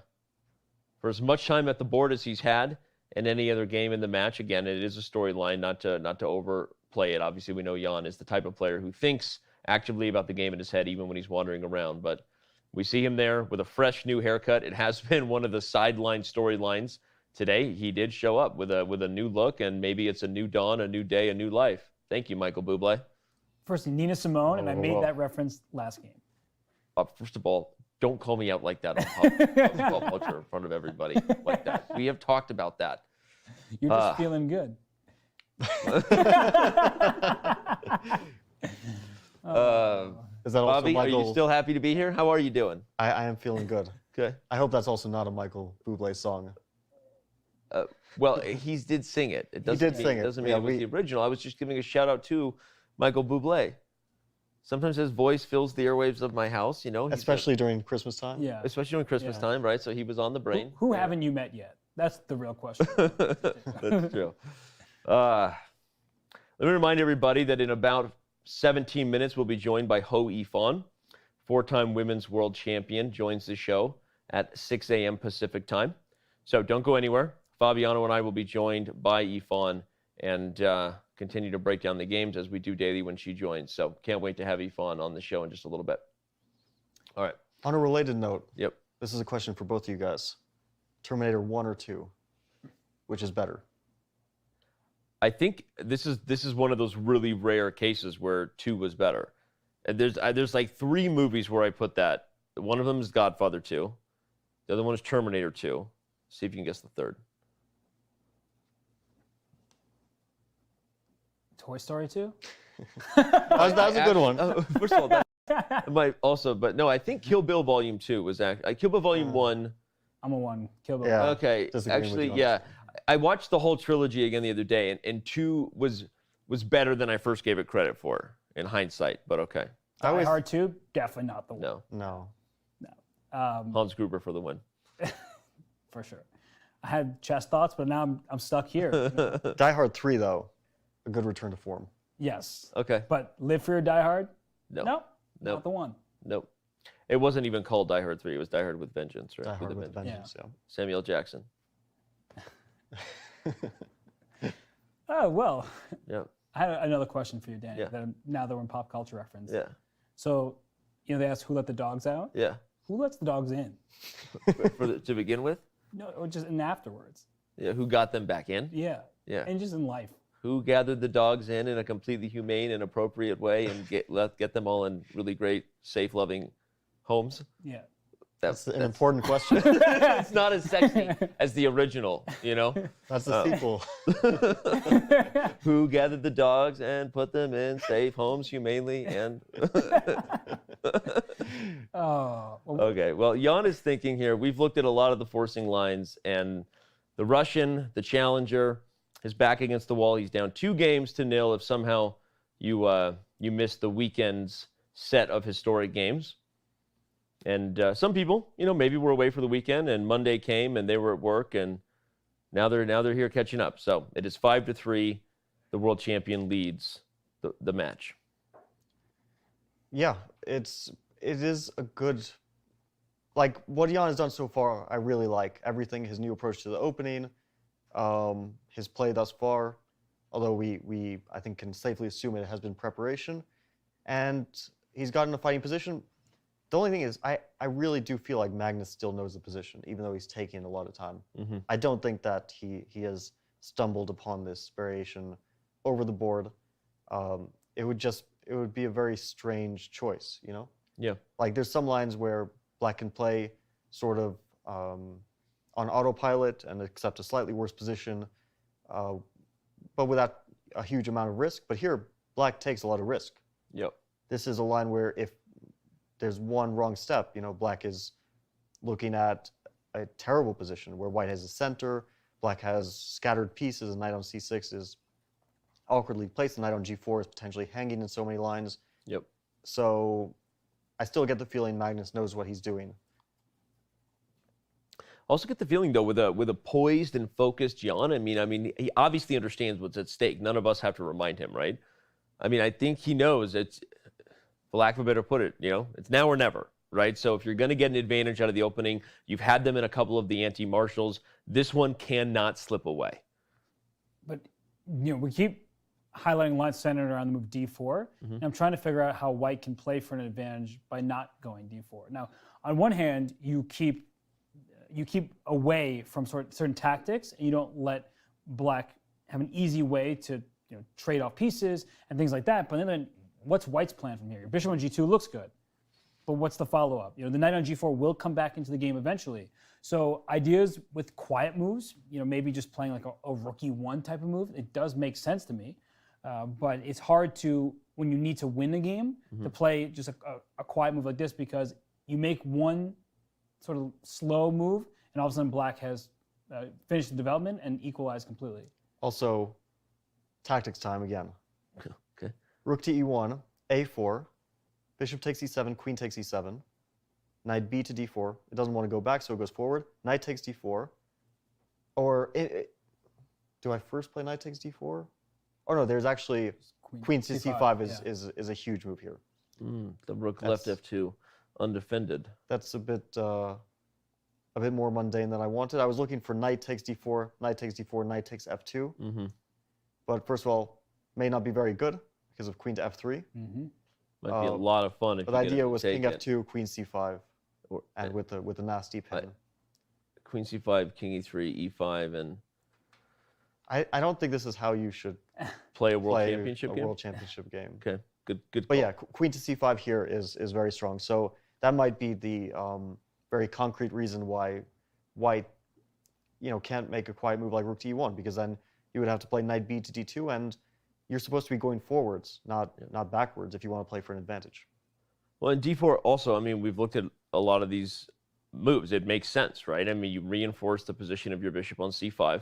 Speaker 5: as much time at the board as he's had in any other game in the match. Again, it is a storyline, not to overplay it. Obviously, we know Jan is the type of player who thinks actively about the game in his head, even when he's wandering around. But we see him there with a fresh new haircut. It has been one of the sideline storylines today. He did show up with a new look, and maybe it's a new dawn, a new day, a new life. Thank you, Michael Bublé.
Speaker 8: First, Nina Simone, and I made that reference last game.
Speaker 5: First of all, don't call me out like that on pop culture in front of everybody like that. We have talked about that.
Speaker 8: You're just feeling good.
Speaker 6: Is that also
Speaker 5: Bobby,
Speaker 6: Michael?
Speaker 5: are you still happy to be here? How are you doing?
Speaker 6: I am feeling good.
Speaker 5: Okay.
Speaker 6: I hope that's also not a Michael Bublé song.
Speaker 5: Well, he did sing it. It doesn't
Speaker 6: He did
Speaker 5: mean,
Speaker 6: sing it.
Speaker 5: Doesn't mean
Speaker 6: Yeah,
Speaker 5: it was the original. I was just giving a shout out to Michael Bublé. Sometimes his voice fills the airwaves of my house, you know.
Speaker 6: Especially during Christmas time?
Speaker 8: Yeah.
Speaker 5: Especially during Christmas time, right? So he was on the brain.
Speaker 8: Who haven't you met yet? That's the real question.
Speaker 5: That's true. Let me remind everybody that in about 17 minutes, we'll be joined by Hou Yifan, four-time women's world champion, joins the show at 6 a.m. Pacific time. So don't go anywhere. Fabiano and I will be joined by Yifan and continue to break down the games as we do daily when she joins. So can't wait to have Yifan on the show in just a little bit. All right.
Speaker 6: On a related note, this is a question for both of you guys. Terminator 1 or 2, which is better?
Speaker 5: I think this is one of those really rare cases where 2 was better. And there's like 3 movies where I put that. One of them is Godfather 2. The other one is Terminator 2. See if you can guess the third.
Speaker 8: Toy Story 2?
Speaker 6: That was a good one.
Speaker 5: First of all, that might also, but no, I think Kill Bill Volume 2 was actually Kill Bill Volume 1.
Speaker 8: I'm a 1. Kill Bill.
Speaker 6: Yeah.
Speaker 5: Okay, actually, yeah. I watched the whole trilogy again the other day, and 2 was better than I first gave it credit for in hindsight. But okay.
Speaker 8: Die Hard 2, definitely not the one.
Speaker 6: No.
Speaker 5: Hans Gruber for the win.
Speaker 8: For sure. I had chess thoughts, but now I'm stuck here.
Speaker 6: Die Hard 3, though, a good return to form.
Speaker 8: Yes.
Speaker 5: Okay.
Speaker 8: But Live Free or Die Hard?
Speaker 5: No.
Speaker 8: Nope. Not the one.
Speaker 5: Nope. It wasn't even called Die Hard 3. It was Die Hard with Vengeance, right?
Speaker 6: Die Hard with Vengeance, yeah.
Speaker 5: Samuel Jackson.
Speaker 8: Oh, well.
Speaker 5: Yeah.
Speaker 8: I had another question for you, Danny,
Speaker 5: Yeah.
Speaker 8: now that we're in pop culture reference.
Speaker 5: Yeah.
Speaker 8: So, they asked who let the dogs out?
Speaker 5: Yeah.
Speaker 8: Who lets the dogs in?
Speaker 5: To begin with?
Speaker 8: No, or just in afterwards.
Speaker 5: Yeah, who got them back in?
Speaker 8: Yeah.
Speaker 5: Yeah.
Speaker 8: And just in life.
Speaker 5: Who gathered the dogs in a completely humane and appropriate way and get them all in really great, safe, loving homes?
Speaker 8: Yeah.
Speaker 6: That's an important question.
Speaker 5: It's not as sexy as the original, you know?
Speaker 6: That's the sequel.
Speaker 5: Who gathered the dogs and put them in safe homes humanely and... Okay, well, Jan is thinking here. We've looked at a lot of the forcing lines, and the Russian, the challenger, is back against the wall. He's down 2-0 if somehow you missed the weekend's set of historic games. And some people, maybe were away for the weekend, and Monday came and they were at work, and now they're here catching up. So it is 5-3. the world champion leads the match.
Speaker 6: Yeah, it is a good, like what Jan has done so far. I really like everything. His new approach to the opening, his play thus far. Although we I think can safely assume it has been preparation, and he's gotten a fighting position. The only thing is, I really do feel like Magnus still knows the position, even though he's taking a lot of time. I don't think that he has stumbled upon this variation over the board. It would be a very strange choice, you know?
Speaker 5: Yeah.
Speaker 6: Like there's some lines where Black can play sort of on autopilot and accept a slightly worse position, but without a huge amount of risk. But here, Black takes a lot of risk.
Speaker 5: Yep.
Speaker 6: This is a line where if there's one wrong step, you know, Black is looking at a terrible position where White has a center, Black has scattered pieces, and Knight on c6 is awkwardly placed, and Knight on g4 is potentially hanging in so many lines.
Speaker 5: Yep.
Speaker 6: So I still get the feeling Magnus knows what he's doing.
Speaker 5: Also get the feeling though, with a poised and focused Jan. I mean, he obviously understands what's at stake. None of us have to remind him, right? I mean, I think he knows it's, for lack of a better put it, you know, it's now or never, right? So if you're going to get an advantage out of the opening, you've had them in a couple of the anti-marshals. This one cannot slip away.
Speaker 8: But you know, we keep highlighting lines centered around the move d4, and I'm trying to figure out how White can play for an advantage by not going d4. Now, on one hand, you keep away from certain tactics, and you don't let Black have an easy way to trade off pieces and things like that. But then, what's White's plan from here? Your bishop on g2 looks good, but what's the follow-up? The knight on g4 will come back into the game eventually. So ideas with quiet moves, maybe just playing like a rook e1 type of move, it does make sense to me. But it's hard to, when you need to win the game, to play just a quiet move like this, because you make one sort of slow move, and all of a sudden Black has finished the development and equalized completely.
Speaker 6: Also, tactics time again.
Speaker 5: Okay.
Speaker 6: Rook to e1, a4, bishop takes e7, queen takes e7, knight b to d4. It doesn't want to go back, so it goes forward. Knight takes d4. Or, do I first play knight takes d4? Oh no, there's actually queen to c5 is a huge move here.
Speaker 5: The rook left f2, undefended.
Speaker 6: That's a bit more mundane than I wanted. I was looking for knight takes d4, knight takes d4, knight takes f2. But first of all, may not be very good because of queen to f3.
Speaker 5: Might be a lot of fun if
Speaker 6: but the idea was
Speaker 5: take
Speaker 6: king f2, queen c5, and with a nasty pin.
Speaker 5: Queen c5, king e3, e5, and
Speaker 6: I don't think this is how you should
Speaker 5: play a world championship game.
Speaker 6: World championship game.
Speaker 5: Okay, good.
Speaker 6: But yeah, queen to c5 here is very strong. So that might be the very concrete reason why White, can't make a quiet move like rook to e1, because then you would have to play knight b to d2, and you're supposed to be going forwards, not backwards, if you want to play for an advantage.
Speaker 5: Well, in d4 also, I mean, we've looked at a lot of these moves. It makes sense, right? I mean, you reinforce the position of your bishop on c5.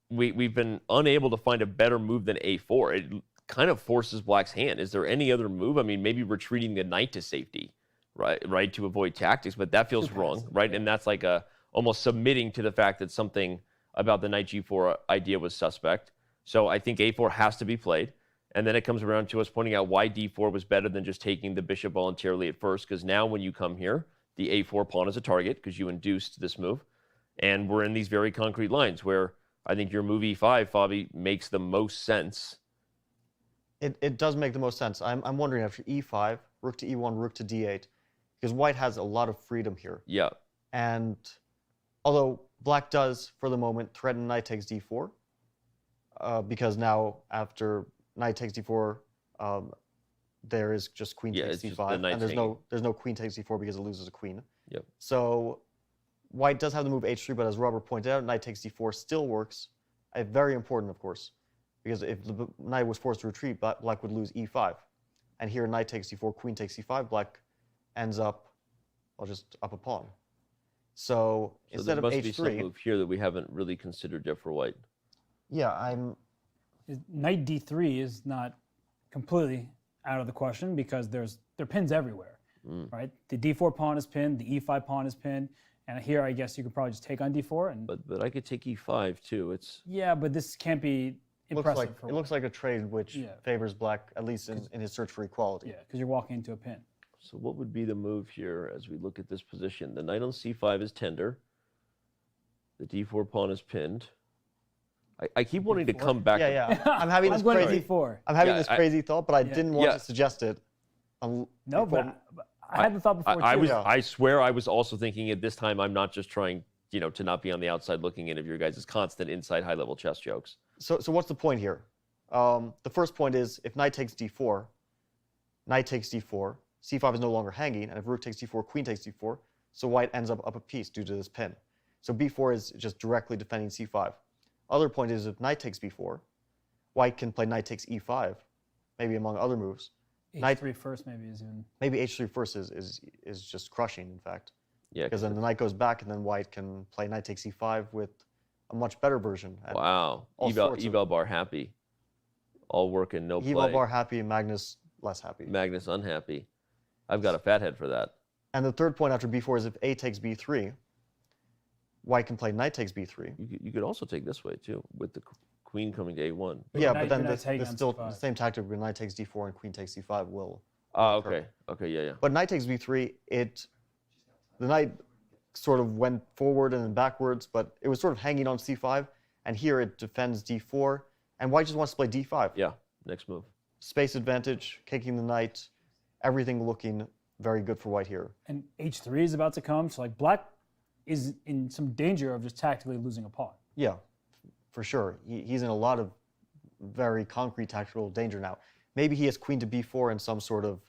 Speaker 5: We've been unable to find a better move than a4. It kind of forces Black's hand. Is there any other move? I mean, maybe retreating the knight to safety, right, to avoid tactics, but that feels wrong, right? And that's like almost submitting to the fact that something about the knight g4 idea was suspect. So I think a4 has to be played. And then it comes around to us pointing out why d4 was better than just taking the bishop voluntarily at first, because now when you come here, the a4 pawn is a target because you induced this move. And we're in these very concrete lines where I think your move e5, Fabi, makes the most sense.
Speaker 6: It does make the most sense. I'm wondering after e5, rook to e1, rook to d8, because White has a lot of freedom here.
Speaker 5: Yeah.
Speaker 6: And although Black does, for the moment, threaten knight takes d4, because now after knight takes d4, there is just queen takes d5, and there's no queen takes d4 because it loses a queen.
Speaker 5: Yep.
Speaker 6: So White does have the move h3, but as Robert pointed out, knight takes d4 still works. Very important, of course, because if the knight was forced to retreat, Black would lose e5. And here, knight takes d4, queen takes c5, Black ends up, just up a pawn. So instead of h3,
Speaker 5: there must be some move here that we haven't really considered yet for White.
Speaker 6: Yeah,
Speaker 8: Knight d3 is not completely out of the question because there are pins everywhere, right? The d4 pawn is pinned, the e5 pawn is pinned, And here, I guess you could probably just take on d4. And
Speaker 5: But I could take e5 too. It's
Speaker 8: yeah, but this can't be impressive.
Speaker 6: It looks like a trade which favors black, at least in his search for equality.
Speaker 8: Yeah, because you're walking into a pin.
Speaker 5: So what would be the move here as we look at this position? The knight on c5 is tender. The d4 pawn is pinned. I keep wanting to come back.
Speaker 6: Yeah. I'm having this crazy. I'm having this crazy thought, but I didn't want to suggest it.
Speaker 8: No, but I had the thought before too.
Speaker 5: I swear I was also thinking at this time I'm not just trying, to not be on the outside looking in of your guys' constant inside high-level chess jokes.
Speaker 6: So what's the point here? The first point is if knight takes d4, knight takes d4, c5 is no longer hanging, and if rook takes d4, queen takes d4, so white ends up a piece due to this pin. So b4 is just directly defending c5. Other point is if knight takes b4, white can play knight takes e5, maybe among other moves.
Speaker 8: H3 first maybe is even.
Speaker 6: Maybe h3 first is just crushing, in fact.
Speaker 5: Yeah.
Speaker 6: Because then the knight goes back, and then white can play knight takes e5 with a much better version.
Speaker 5: Wow. Eval bar happy. All work and no play.
Speaker 6: Eval bar happy and Magnus less happy.
Speaker 5: Magnus unhappy. I've got a fat head for that.
Speaker 6: And the third point after b4 is if a takes b3, white can play knight takes b3.
Speaker 5: You could also take this way too, with the queen coming to a1.
Speaker 6: Yeah, but then there's still the same tactic where knight takes d4 and queen takes c5 will.
Speaker 5: Okay. Okay, yeah.
Speaker 6: But knight takes b3, the knight sort of went forward and then backwards, but it was sort of hanging on c5, and here it defends d4, and white just wants to play d5.
Speaker 5: Yeah, next move.
Speaker 6: Space advantage, kicking the knight, everything looking very good for white here.
Speaker 8: And h3 is about to come, so like black is in some danger of just tactically losing a pawn.
Speaker 6: Yeah, for sure. He's in a lot of very concrete tactical danger now. Maybe he has queen to b4 and some sort of,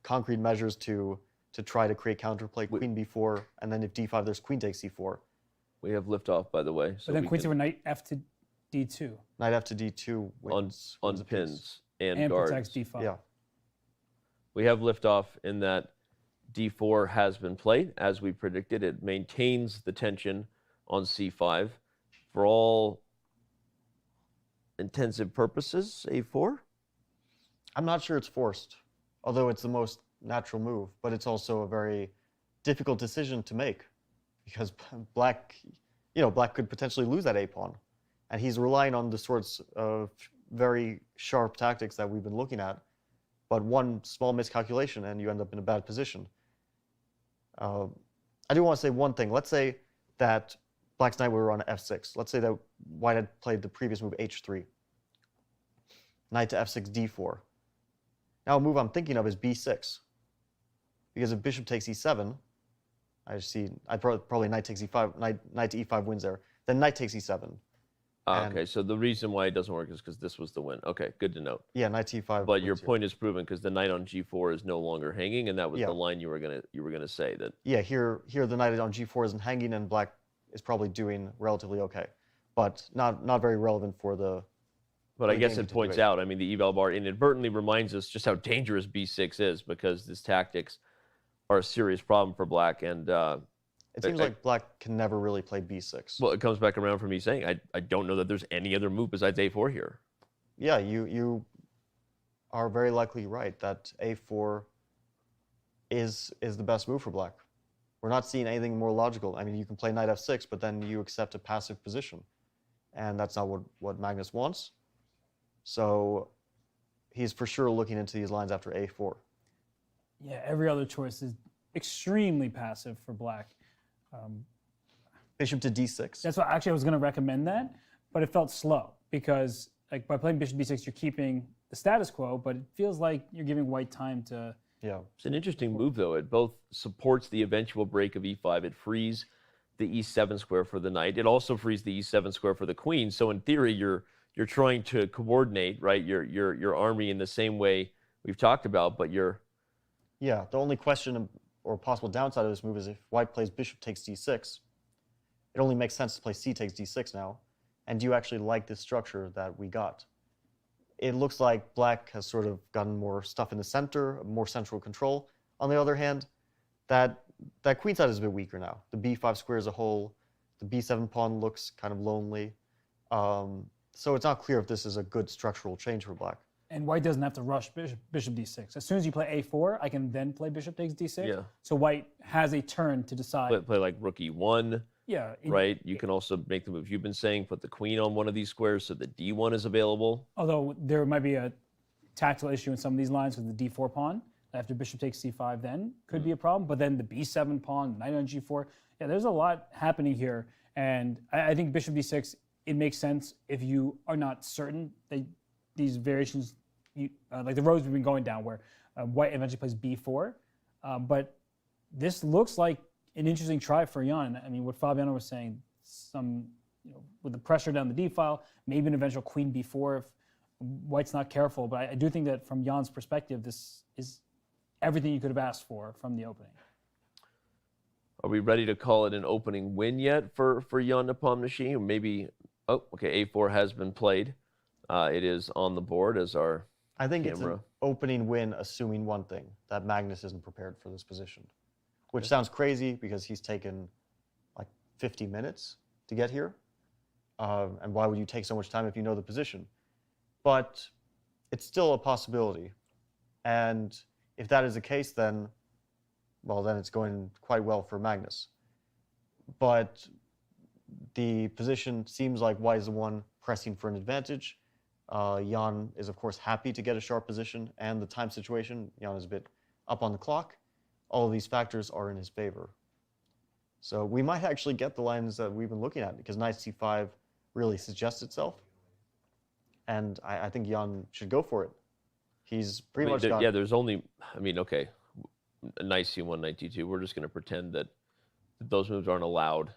Speaker 6: concrete measures to try to create counterplay, queen b4, and then if d5, there's queen takes c4.
Speaker 5: We have liftoff, by the way.
Speaker 8: So but then queen to knight f to d2.
Speaker 6: Knight f to d2
Speaker 5: on pins and guards.
Speaker 8: Protects d5.
Speaker 6: Yeah.
Speaker 5: We have liftoff in that d4 has been played, as we predicted. It maintains the tension on c5. For all intensive purposes, a4?
Speaker 6: I'm not sure it's forced, although it's the most natural move, but it's also a very difficult decision to make because black could potentially lose that a-pawn, and he's relying on the sorts of very sharp tactics that we've been looking at, but one small miscalculation and you end up in a bad position. I do want to say one thing. Let's say that black's knight were on f6. Let's say that white had played the previous move h3. Knight to f6, d4. Now a move I'm thinking of is b6. Because if bishop takes e7, I'd probably knight takes e5, knight to e5 wins there. Then knight takes e7.
Speaker 5: Okay, so the reason why it doesn't work is because this was the win. Okay, good to know.
Speaker 6: Yeah, knight to e5.
Speaker 5: But your point is proven because the knight on g4 is no longer hanging, and that was the line you were gonna say that.
Speaker 6: Yeah, here the knight on g4 isn't hanging, and black is probably doing relatively okay, but not very relevant for the.
Speaker 5: But I guess it points out. I mean, the eval bar inadvertently reminds us just how dangerous b6 is because these tactics are a serious problem for black, and.
Speaker 6: It seems like black can never really play b6.
Speaker 5: Well, it comes back around from me saying I don't know that there's any other move besides a4 here.
Speaker 6: Yeah, you are very likely right that a4 is the best move for black. We're not seeing anything more logical. I mean, you can play knight f6, but then you accept a passive position, and that's not what Magnus wants. So he's for sure looking into these lines after a4.
Speaker 8: Yeah, every other choice is extremely passive for black.
Speaker 6: Bishop to d6.
Speaker 8: That's what actually I was going to recommend that, but it felt slow because like by playing bishop d6, you're keeping the status quo, but it feels like you're giving white time to.
Speaker 6: Yeah,
Speaker 5: it's an interesting move though. It both supports the eventual break of e5. It frees the e7 square for the knight. It also frees the e7 square for the queen. So in theory, you're trying to coordinate, right? Your army in the same way we've talked about, but you're.
Speaker 6: Yeah, the only question or possible downside of this move is if white plays bishop takes d6, it only makes sense to play c takes d6 now. And do you actually like this structure that we got? It looks like black has sort of gotten more stuff in the center, more central control. On the other hand, that queen side is a bit weaker now. The b5 square as a whole, the b7 pawn looks kind of lonely. So it's not clear if this is a good structural change for black.
Speaker 8: And white doesn't have to rush bishop d6. As soon as you play a4, I can then play bishop takes d6.
Speaker 5: Yeah.
Speaker 8: So white has a turn to decide.
Speaker 5: Play like rook e1.
Speaker 8: Yeah.
Speaker 5: Right? You can also make the move you've been saying, put the queen on one of these squares so the d1 is available.
Speaker 8: Although there might be a tactical issue in some of these lines with the d4 pawn. After bishop takes c5 then could be a problem. But then the b7 pawn, knight on g4. Yeah, there's a lot happening here. And I think bishop d6, it makes sense if you are not certain that these variations, like the roads we've been going down where white eventually plays b4. But this looks like an interesting try for Jan. I mean, what Fabiano was saying, with the pressure down the d file, maybe an eventual queen b4 if white's not careful. But I do think that from Jan's perspective, this is everything you could have asked for from the opening.
Speaker 5: Are we ready to call it an opening win yet for Jan Nepomniachtchi? Or maybe, oh, okay, a4 has been played. It is on the board as our
Speaker 6: I think
Speaker 5: camera.
Speaker 6: It's an opening win, assuming one thing, that Magnus isn't prepared for this position. Which sounds crazy because he's taken like 50 minutes to get here. And why would you take so much time if you know the position? But it's still a possibility. And if that is the case, then, well, then it's going quite well for Magnus. But the position seems like white is the one pressing for an advantage. Jan is, of course, happy to get a sharp position, and the time situation, Jan is a bit up on the clock. All of these factors are in his favor. So we might actually get the lines that we've been looking at, because knight c5 really suggests itself. And I think Jan should go for it. He's pretty much got...
Speaker 5: Yeah, there's only, I mean, okay, knight c1, knight d2. We're just going to pretend that those moves aren't allowed.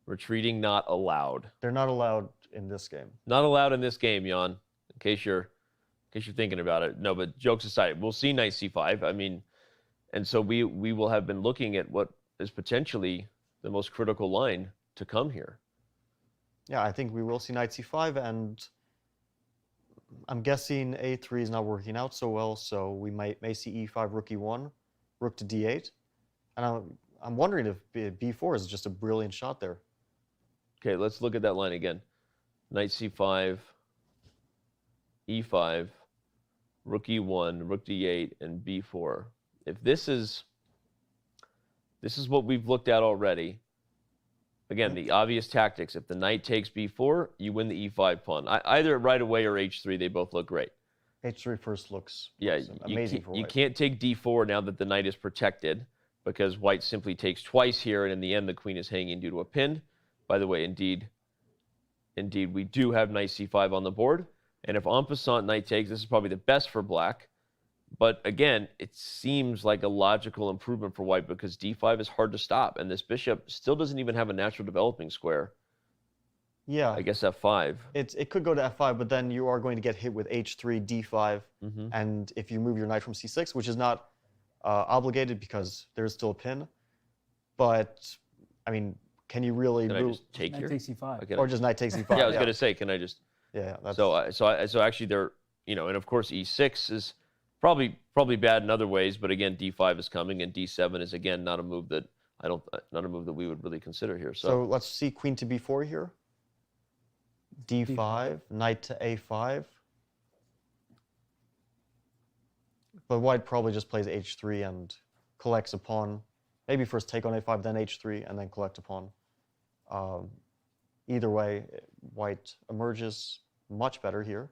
Speaker 5: Retreating not allowed.
Speaker 6: They're not allowed in this game.
Speaker 5: Not allowed in this game, Jan. In case you're thinking about it. No, but jokes aside, we'll see knight c5. I mean, and so we will have been looking at what is potentially the most critical line to come here.
Speaker 6: Yeah, I think we will see knight c5, and I'm guessing a3 is not working out so well, so we may see e5, rook e1, rook to d8. And I'm wondering if b4 is just a brilliant shot there.
Speaker 5: Okay, let's look at that line again. Knight c5, e5, rook e1, rook d8, and b4. If this is what we've looked at already, again, the obvious tactics. If the knight takes b4, you win the e5 pawn. Either right away or h3, they both look great.
Speaker 6: h3 first looks
Speaker 5: amazing
Speaker 6: for white.
Speaker 5: You can't take d4 now that the knight is protected, because white simply takes twice here, and in the end, the queen is hanging due to a pin. By the way, indeed, we do have knight c5 on the board. And if en passant knight takes, this is probably the best for black. But again, it seems like a logical improvement for white because d5 is hard to stop. And this bishop still doesn't even have a natural developing square.
Speaker 6: Yeah.
Speaker 5: I guess f5.
Speaker 6: It could go to f5, but then you are going to get hit with h3, d5.
Speaker 5: Mm-hmm.
Speaker 6: And if you move your knight from c6, which is not obligated because there's still a pin. But, I mean, can you really
Speaker 5: Can
Speaker 6: move?
Speaker 5: I just take here?
Speaker 8: Knight takes c5.
Speaker 6: Or just knight takes c5.
Speaker 5: Yeah, I was going to say, can I just...
Speaker 6: Yeah. That's...
Speaker 5: So actually there, and of course e6 is probably bad in other ways, but again, d5 is coming, and d7 is again not a move that not a move that we would really consider here.
Speaker 6: So let's see queen to b4 here. d5, knight to a5. But white probably just plays h3 and collects a pawn. Maybe first take on a5, then h3, and then collect a pawn. Either way, white emerges much better here.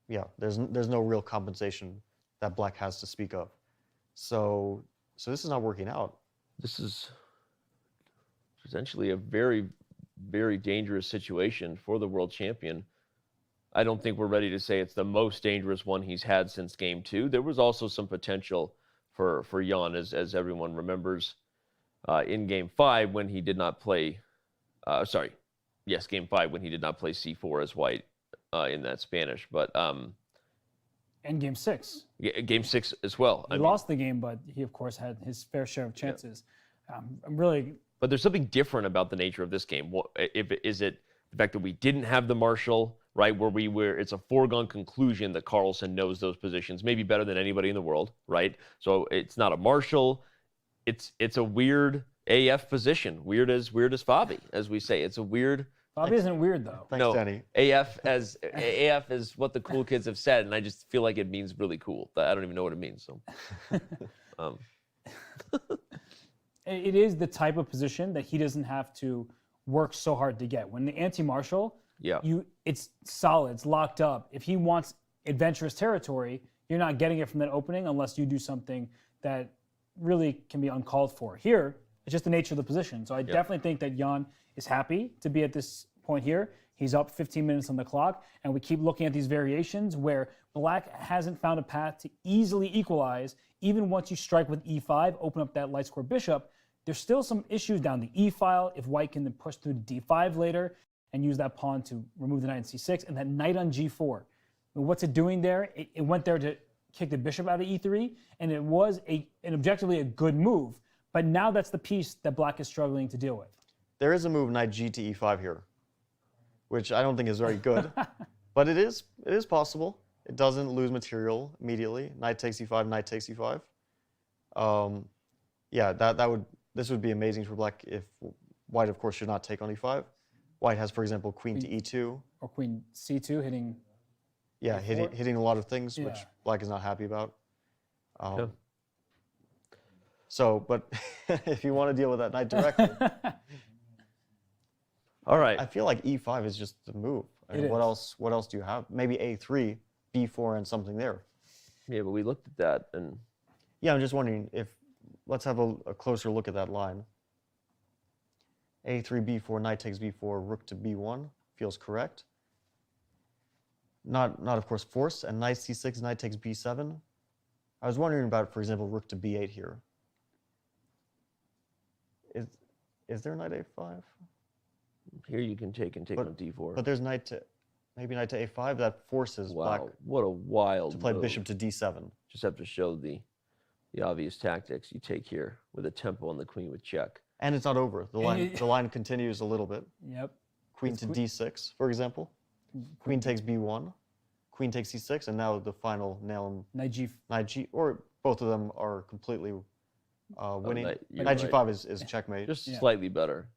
Speaker 6: Yeah, there's no real compensation that black has to speak of. So this is not working out.
Speaker 5: This is potentially a very, very dangerous situation for the world champion. I don't think we're ready to say it's the most dangerous one he's had since game 2. There was also some potential for Jan, as everyone remembers, in game 5 when he did not play. Game 5 when he did not play c4 as white in that Spanish, but
Speaker 8: and game 6.
Speaker 5: Yeah, game 6 as well.
Speaker 8: He lost the game, but he of course had his fair share of chances. Yeah. I'm really.
Speaker 5: But there's something different about the nature of this game. Is it the fact that we didn't have the marshal, right? Where it's a foregone conclusion that Carlsen knows those positions maybe better than anybody in the world, right? So it's not a marshal. It's a weird AF position, weird as Fabi, as we say. It's a weird
Speaker 8: Bobby isn't weird though.
Speaker 6: Thanks,
Speaker 5: No,
Speaker 6: Danny.
Speaker 5: AF is what the cool kids have said, and I just feel like it means really cool. I don't even know what it means. So,
Speaker 8: It is the type of position that he doesn't have to work so hard to get. When the anti-marshal, it's solid, it's locked up. If he wants adventurous territory, you're not getting it from that opening unless you do something that really can be uncalled for. Here, it's just the nature of the position. So I definitely think that Jan is happy to be at this point here. He's up 15 minutes on the clock, and we keep looking at these variations where Black hasn't found a path to easily equalize. Even once you strike with e5, open up that light square bishop, there's still some issues down the e file. If White can then push through to d5 later and use that pawn to remove the knight on c6, and that knight on g4. And what's it doing there? It went there to kick the bishop out of e3, and it was an objectively a good move. But now that's the piece that Black is struggling to deal with.
Speaker 6: There is a move knight g to e5 here, which I don't think is very good, but it is possible. It doesn't lose material immediately. Knight takes e5, knight takes e5. Yeah, this would be amazing for Black if White, of course, should not take on e5. White has, for example, queen to e2.
Speaker 8: Or queen c2 hitting.
Speaker 6: Yeah, hitting a lot of things, which Black is not happy about. So, but if you want to deal with that knight directly.
Speaker 5: All right.
Speaker 6: I feel like e5 is just the move. I mean, what else do you have? Maybe a3, b4, and something there.
Speaker 5: Yeah, but we looked at that and.
Speaker 6: Yeah, I'm just wondering if let's have a closer look at that line. a3, b4, knight takes b4, rook to b1 feels correct. Not of course forced, and knight c6, knight takes b7. I was wondering about, for example, rook to b8 here. Is there knight a5?
Speaker 5: Here you can take on d4.
Speaker 6: But there's maybe knight to a5 that forces Black.
Speaker 5: What a wild
Speaker 6: to play
Speaker 5: move.
Speaker 6: bishop to d7.
Speaker 5: Just have to show the obvious tactics you take here with a tempo on the queen with check.
Speaker 6: And it's not over. The line continues a little bit.
Speaker 8: Yep.
Speaker 6: Queen to d6, for example. Queen takes b1. Queen takes c6, and now the final nail in knight g, or both of them are completely winning. Knight g5 is checkmate.
Speaker 5: Just slightly better.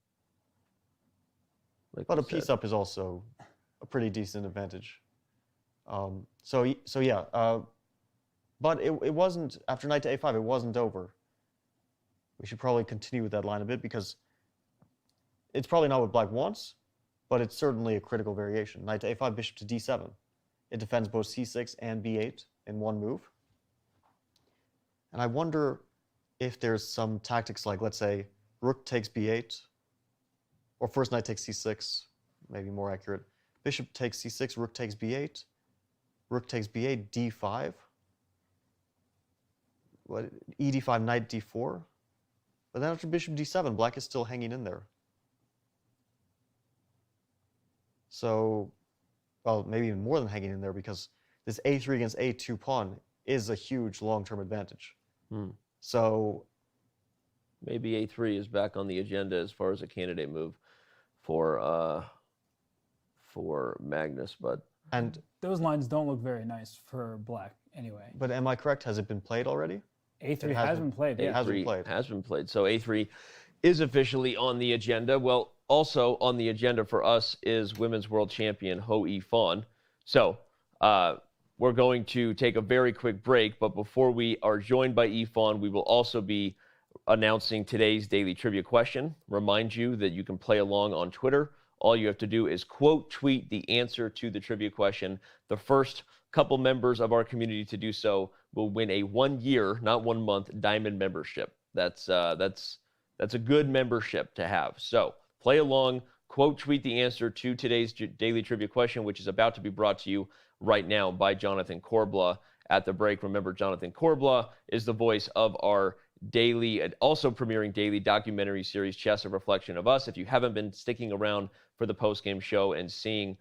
Speaker 6: But a piece up is also a pretty decent advantage. So yeah, but it wasn't, after knight to a5, it wasn't over. We should probably continue with that line a bit because it's probably not what Black wants, but it's certainly a critical variation. Knight to a5, bishop to d7. It defends both c6 and b8 in one move. And I wonder if there's some tactics like, let's say, rook takes b8, or first knight takes c6, maybe more accurate. Bishop takes c6, rook takes b8, rook takes b8, d5. What, e d5, knight d4. But then after bishop d7, Black is still hanging in there. So, well, maybe even more than hanging in there, because this a3 against a2 pawn is a huge long-term advantage. So
Speaker 5: maybe a3 is back on the agenda as far as a candidate move for Magnus, but
Speaker 8: those lines don't look very nice for Black anyway.
Speaker 6: But am I correct? Has it been played already?
Speaker 8: A3 has been played.
Speaker 6: It has been played.
Speaker 5: Has been played. So a3 is officially on the agenda. Well, also on the agenda for us is Women's World Champion Hou Yifan. So we're going to take a very quick break, but before we are joined by Yifan, we will also be announcing today's daily trivia question. Remind you that you can play along on Twitter. All you have to do is quote tweet the answer to the trivia question. The first couple members of our community to do so will win a 1 year, not 1 month, diamond membership. That's a good membership to have. So play along, quote tweet the answer to today's daily trivia question, which is about to be brought to you right now by Jonathan Korbla at the break. Remember, Jonathan Korbla is the voice of our daily, also premiering daily documentary series, Chess, a Reflection of Us. If you haven't been sticking around for the post-game show and seeing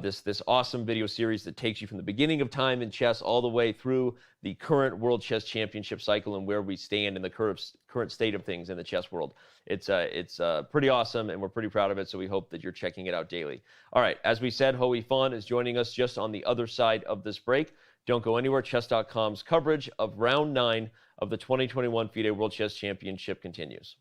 Speaker 5: this awesome video series that takes you from the beginning of time in chess all the way through the current World Chess Championship cycle and where we stand in the current state of things in the chess world. It's pretty awesome, and we're pretty proud of it, so we hope that you're checking it out daily. All right, as we said, Hou Yifan is joining us just on the other side of this break. Don't go anywhere. Chess.com's coverage of round 9 of the 2021 FIDE World Chess Championship continues.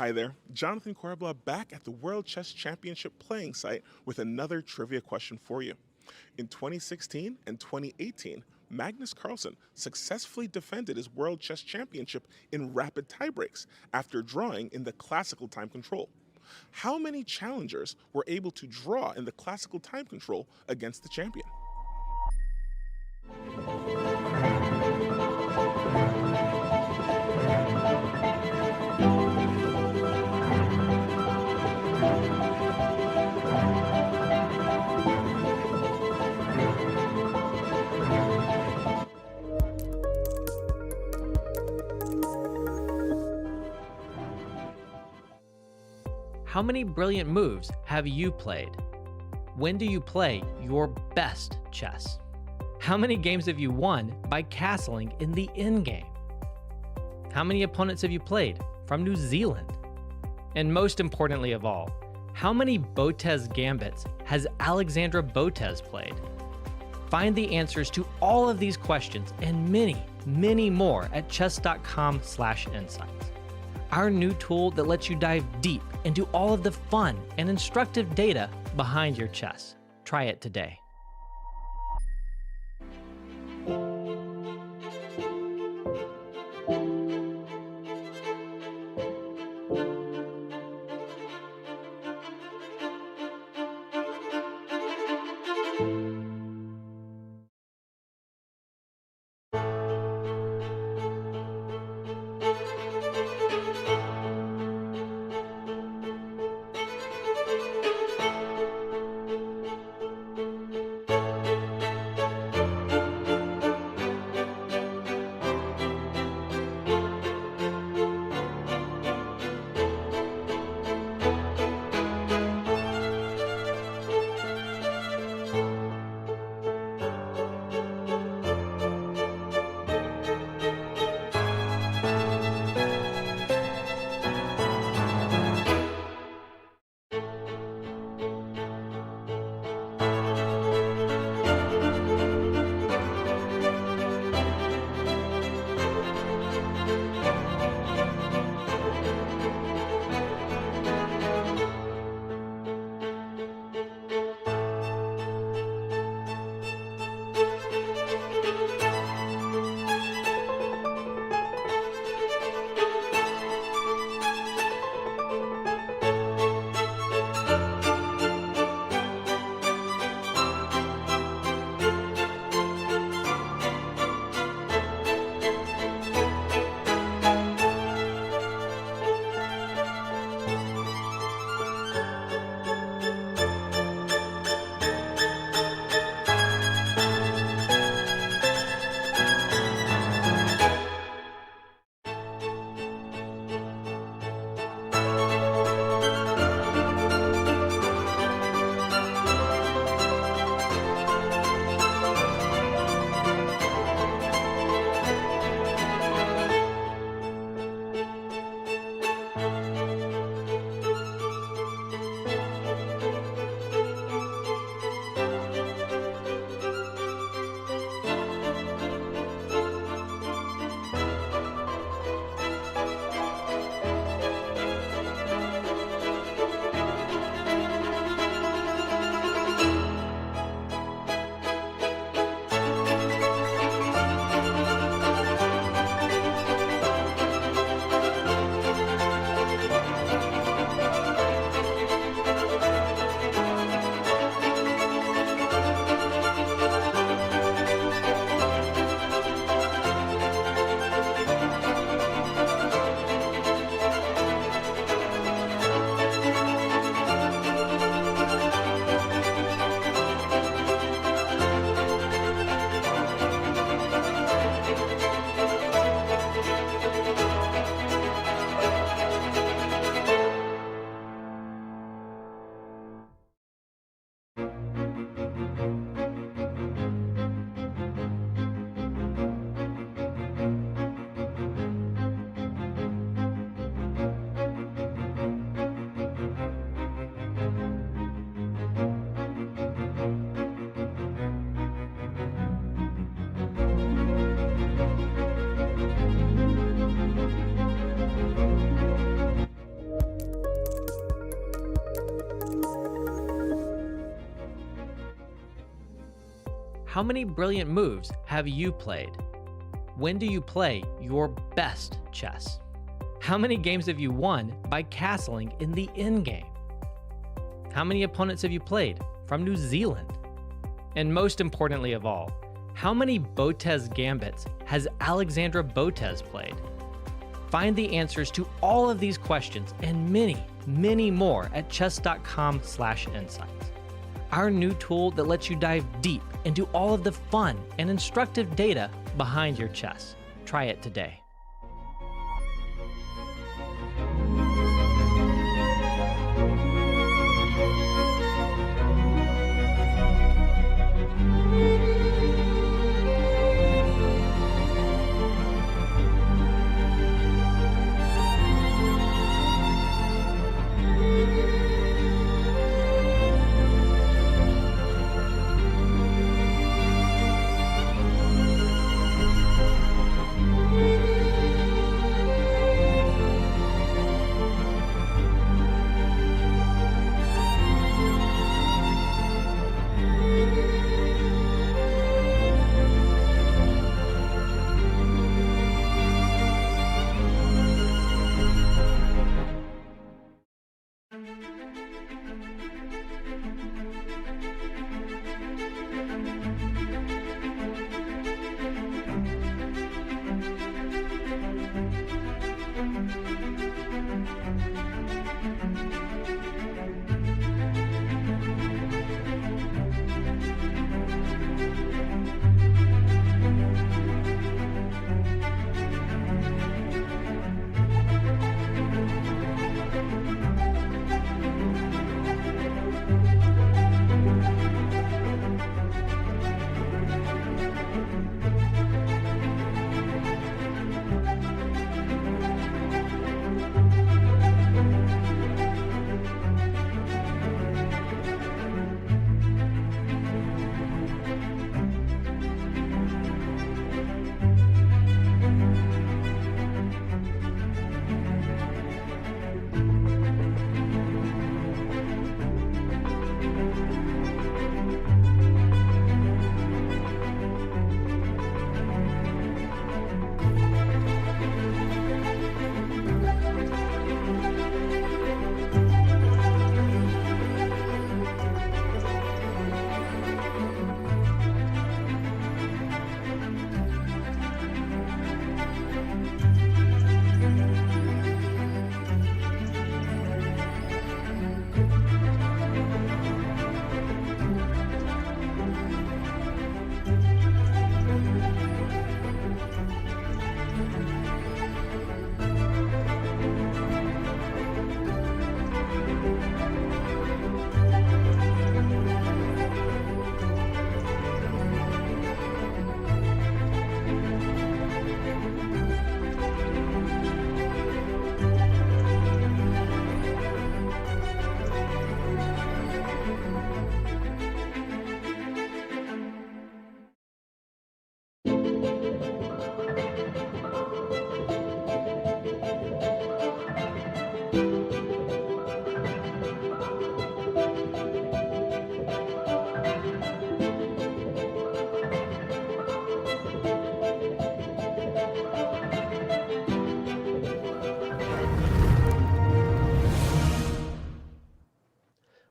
Speaker 14: Hi there, Jonathan Corbla back at the World Chess Championship playing site with another trivia question for you. In 2016 and 2018, Magnus Carlsen successfully defended his World Chess Championship in rapid tiebreaks after drawing in the classical time control. How many challengers were able to draw in the classical time control against the champion?
Speaker 11: How many brilliant moves have you played? When do you play your best chess? How many games have you won by castling in the endgame? How many opponents have you played from New Zealand? And most importantly of all, how many Botez gambits has Alexandra Botez played? Find the answers to all of these questions and many, many more at chess.com/insights. Our new tool that lets you dive deep into all of the fun and instructive data behind your chess. Try it today. How many brilliant moves have you played? When do you play your best chess? How many games have you won by castling in the endgame? How many opponents have you played from New Zealand? And most importantly of all, how many Botez gambits has Alexandra Botez played? Find the answers to all of these questions and many, many more at chess.com/insights. Our new tool that lets you dive deep into all of the fun and instructive data behind your chess. Try it today.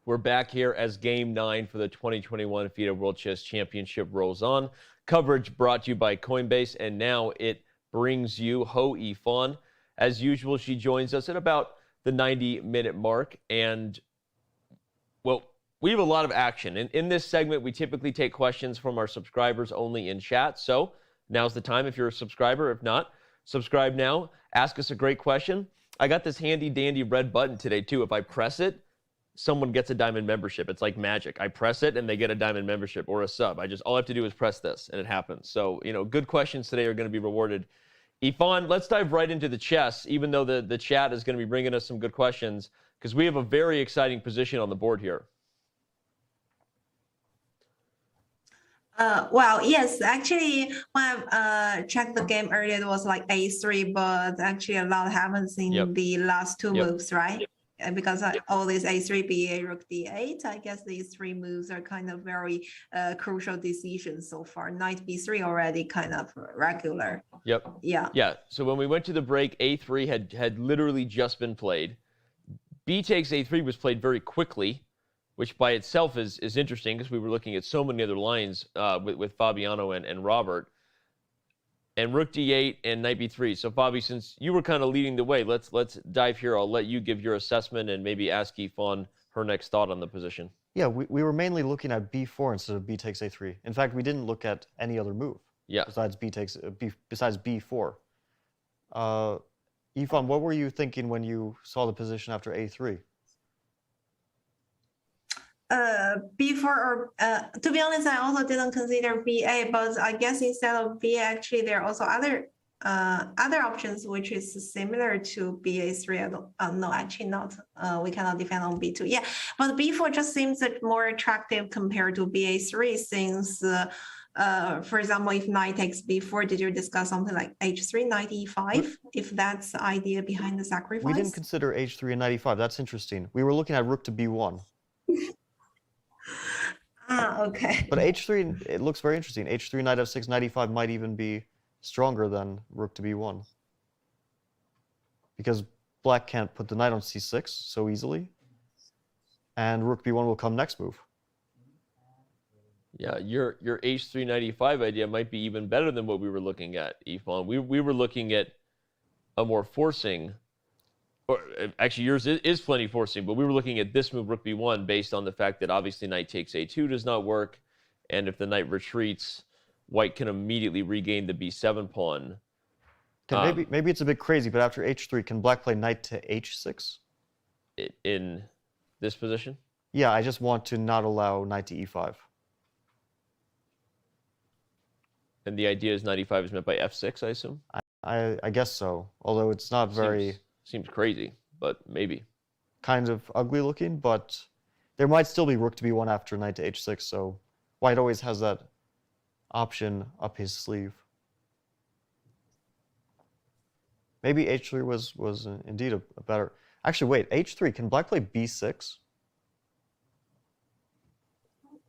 Speaker 5: We're back here as Game 9 for the 2021 FIDE World Chess Championship rolls on. Coverage brought to you by Coinbase, and now it brings you Hou Yifan. As usual, she joins us at about the 90-minute mark, and, well, we have a lot of action. In this segment, we typically take questions from our subscribers only in chat, so now's the time if you're a subscriber. If not, subscribe now. Ask us a great question. I got this handy-dandy red button today, too. If I press it, someone gets a diamond membership. It's like magic. I press it and they get a diamond membership or a sub. All I have to do is press this and it happens. So, good questions today are going to be rewarded. Yifan, let's dive right into the chess, even though the chat is going to be bringing us some good questions, because we have a very exciting position on the board here.
Speaker 15: Well, yes, actually, when I checked the game earlier, it was like A3, but actually a lot happens in the last two moves, right? because all these a3, ba, rook d8, I guess these three moves are kind of very crucial decisions so far. Knight b3 already kind of regular.
Speaker 5: Yep.
Speaker 15: Yeah.
Speaker 5: Yeah. So when we went to the break, a3 had literally just been played. B takes a3 was played very quickly, which by itself is interesting because we were looking at so many other lines with Fabiano and Robert. And rook d8 and knight b3. So Fabi, since you were kind of leading the way, let's dive here. I'll let you give your assessment and maybe ask Yifan her next thought on the position.
Speaker 6: Yeah, we were mainly looking at b4 instead of b takes a3. In fact, we didn't look at any other move.
Speaker 5: Yeah.
Speaker 6: Besides besides b4. Yifan, what were you thinking when you saw the position after a3?
Speaker 15: B4 or to be honest, I also didn't consider BA, but I guess instead of BA, actually there are also other options which is similar to BA3. No, actually not. We cannot defend on B2. Yeah, but B4 just seems more attractive compared to BA3 since, for example, if knight takes B4, did you discuss something like H3, knight E5? If that's the idea behind the sacrifice?
Speaker 6: We didn't consider H3 and knight E5. That's interesting. We were looking at rook to B1.
Speaker 15: Okay.
Speaker 6: But H3, it looks very interesting. H3, knight F6, knight E5 might even be stronger than rook to B1. Because black can't put the knight on C6 so easily. And rook B1 will come next move.
Speaker 5: Yeah, your H3, knight E5 idea might be even better than what we were looking at, Yifan. We were looking at a more forcing, or actually yours is plenty forcing, but we were looking at this move, rook b1, based on the fact that obviously knight takes a2 does not work, and if the knight retreats, white can immediately regain the b7 pawn.
Speaker 6: Okay, maybe it's a bit crazy, but after h3, can black play knight to h6?
Speaker 5: In this position?
Speaker 6: Yeah, I just want to not allow knight to e5.
Speaker 5: And the idea is knight e5 is meant by f6, I assume?
Speaker 6: I guess so, although it's not very...
Speaker 5: Seems crazy, but maybe.
Speaker 6: Kind of ugly looking, but there might still be rook to b1 after knight to h6, so white always has that option up his sleeve. Maybe h3 was indeed a better... Actually, wait, h3, can black play b6?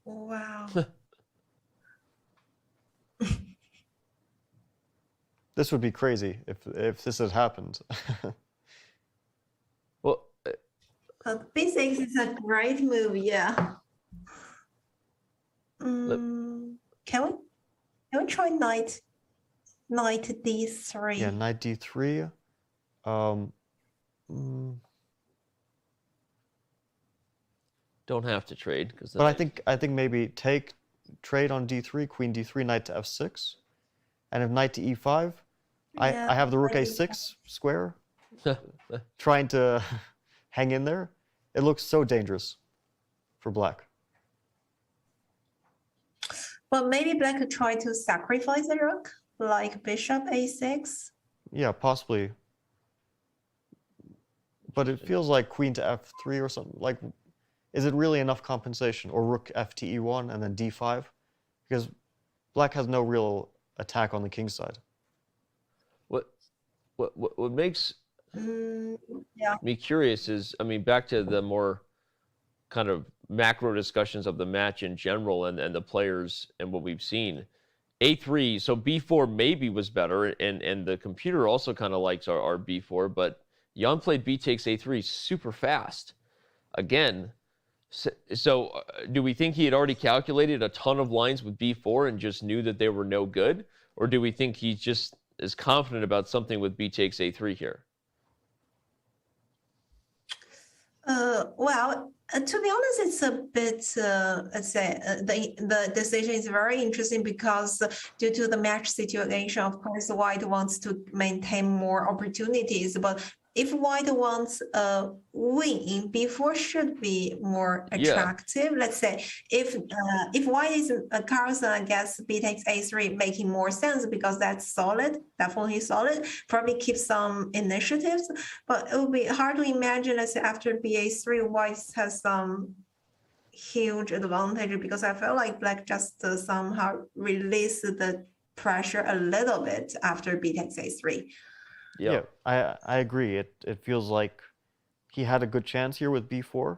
Speaker 15: Wow.
Speaker 6: This would be crazy if this had happened.
Speaker 5: Well,
Speaker 15: B6 is a great move, yeah. Can we try knight d3?
Speaker 6: Yeah, knight d3.
Speaker 5: Don't have to trade, because.
Speaker 6: But I think maybe trade on d3, queen d3, knight to f6, and if knight to e5, I have the rook a6 square, trying to hang in there. It looks so dangerous for black.
Speaker 15: But maybe black could try to sacrifice the rook, like bishop a6.
Speaker 6: Yeah, possibly. But it feels like queen to f3 or something. Like, is it really enough compensation? Or rook f to e1 and then d5? Because black has no real attack on the king side.
Speaker 5: What makes me curious is, I mean, back to the more kind of macro discussions of the match in general and the players and what we've seen. A3, so B4 maybe was better, and the computer also kind of likes our B4, but Jan played B takes A3 super fast. Again, so do we think he had already calculated a ton of lines with B4 and just knew that they were no good? Or do we think he just is confident about something with B takes A3 here?
Speaker 15: Well, to be honest, it's a bit, let's say, the decision is very interesting because due to the match situation, of course, white wants to maintain more opportunities. But if white wants a win, B4 should be more attractive. Yeah. Let's say if white is Carlsen, I guess B takes A3 making more sense because that's solid, definitely solid. Probably keep some initiatives, but it would be hard to imagine, let's say, after BA3, white has some huge advantage because I feel like black just somehow release the pressure a little bit after B takes A3.
Speaker 6: Yeah, I agree. It feels like he had a good chance here with b4.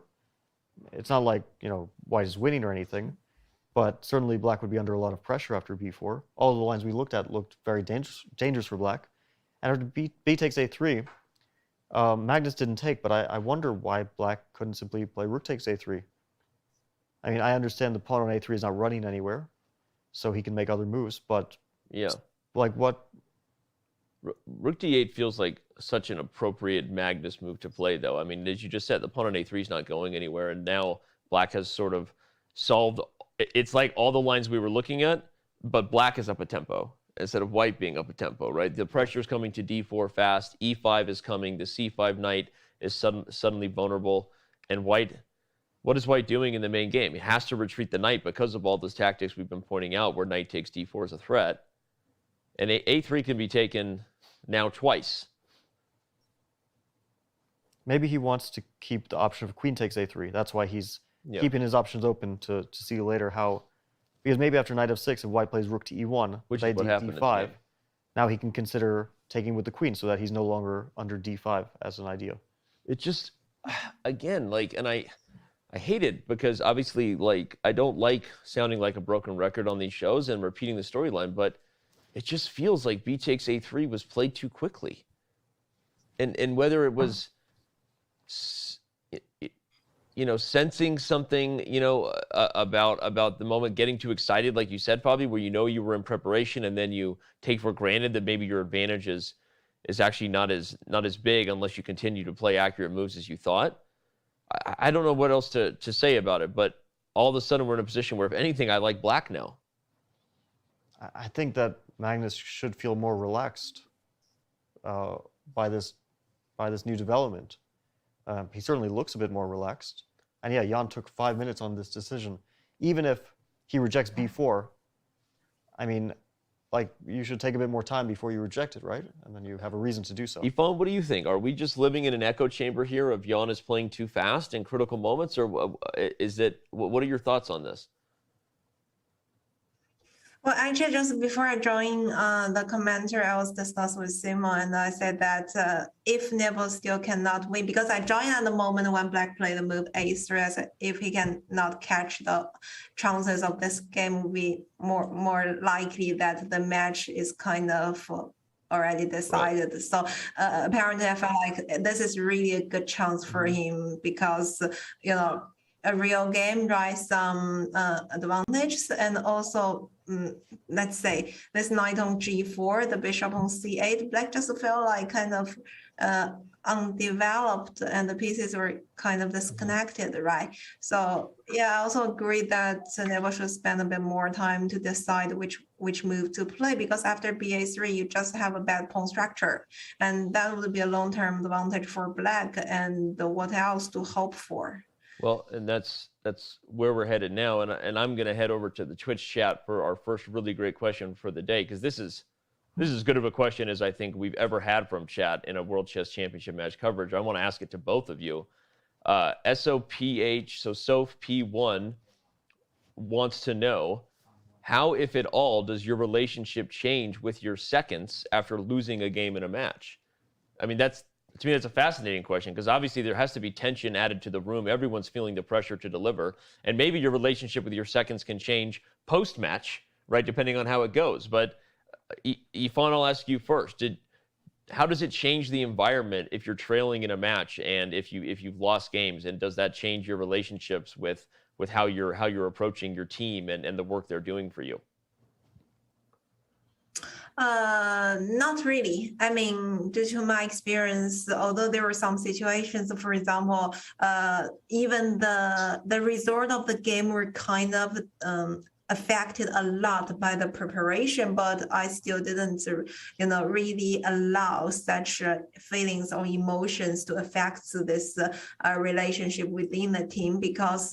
Speaker 6: It's not like, white is winning or anything, but certainly black would be under a lot of pressure after b4. All the lines we looked at looked very dangerous for black. And after b takes a3, Magnus didn't take, but I wonder why black couldn't simply play rook takes a3. I mean, I understand the pawn on a3 is not running anywhere, so he can make other moves, but
Speaker 5: yeah,
Speaker 6: like what?
Speaker 5: Rook d8 feels like such an appropriate Magnus move to play, though. I mean, as you just said, the pawn on a3 is not going anywhere, and now black has sort of solved. It's like all the lines we were looking at, but black is up a tempo instead of white being up a tempo, right? The pressure is coming to d4 fast, e5 is coming, the c5 knight is suddenly vulnerable, and white, what is white doing in the main game? He has to retreat the knight because of all those tactics we've been pointing out where knight takes d4 is a threat. And a3 can be taken now twice.
Speaker 6: Maybe he wants to keep the option of queen takes a3. That's why he's keeping his options open to see later how, because maybe after knight f6, if white plays rook to e1,
Speaker 5: which is what happened
Speaker 6: d5, now he can consider taking with the queen so that he's no longer under d5 as an idea.
Speaker 5: It just, again, like, and I hate it because obviously, like, I don't like sounding like a broken record on these shows and repeating the storyline, but it just feels like b takes a3 was played too quickly. And whether it was, sensing something, about the moment, getting too excited, like you said, probably, where you were in preparation and then you take for granted that maybe your advantage is actually not as big unless you continue to play accurate moves as you thought. I don't know what else to say about it, but all of a sudden we're in a position where, if anything, I like black now.
Speaker 6: I think that Magnus should feel more relaxed by this new development. He certainly looks a bit more relaxed. And yeah, Jan took 5 minutes on this decision. Even if he rejects b4, I mean, like, you should take a bit more time before you reject it, right? And then you have a reason to do so.
Speaker 5: Yifan, what do you think? Are we just living in an echo chamber here of Jan is playing too fast in critical moments, or is it? What are your thoughts on this?
Speaker 15: Well, actually, just before I joined the commentary, I was discussing with Simon, and I said that if Nepo still cannot win, because I joined at the moment when black played the move a3, I said if he cannot catch the chances of this game, will be more likely that the match is kind of already decided. Right. So apparently, I felt like this is really a good chance for him because, a real game drives some advantages, and also let's say this knight on g4, the bishop on c8, black just felt like kind of undeveloped and the pieces were kind of disconnected, right? So yeah, I also agree that Nepo should spend a bit more time to decide which move to play, because after ba3 you just have a bad pawn structure, and that would be a long-term advantage for black, and what else to hope for?
Speaker 5: Well, and that's where we're headed now, and I'm going to head over to the Twitch chat for our first really great question for the day, because this is as good of a question as I think we've ever had from chat in a World Chess Championship match coverage. I want to ask it to both of you. SOPH, so Soph P1 wants to know, how, if at all, does your relationship change with your seconds after losing a game in a match? I mean, to me, that's a fascinating question, because obviously there has to be tension added to the room. Everyone's feeling the pressure to deliver. And maybe your relationship with your seconds can change post-match, right, depending on how it goes. But Yifan, I'll ask you first. How does it change the environment if you're trailing in a match and if you've lost games? And does that change your relationships with how you're approaching your team and the work they're doing for you?
Speaker 15: Not really. I mean, due to my experience, although there were some situations, for example, even the result of the game were kind of affected a lot by the preparation, but I still didn't, really allow such feelings or emotions to affect this relationship within the team, because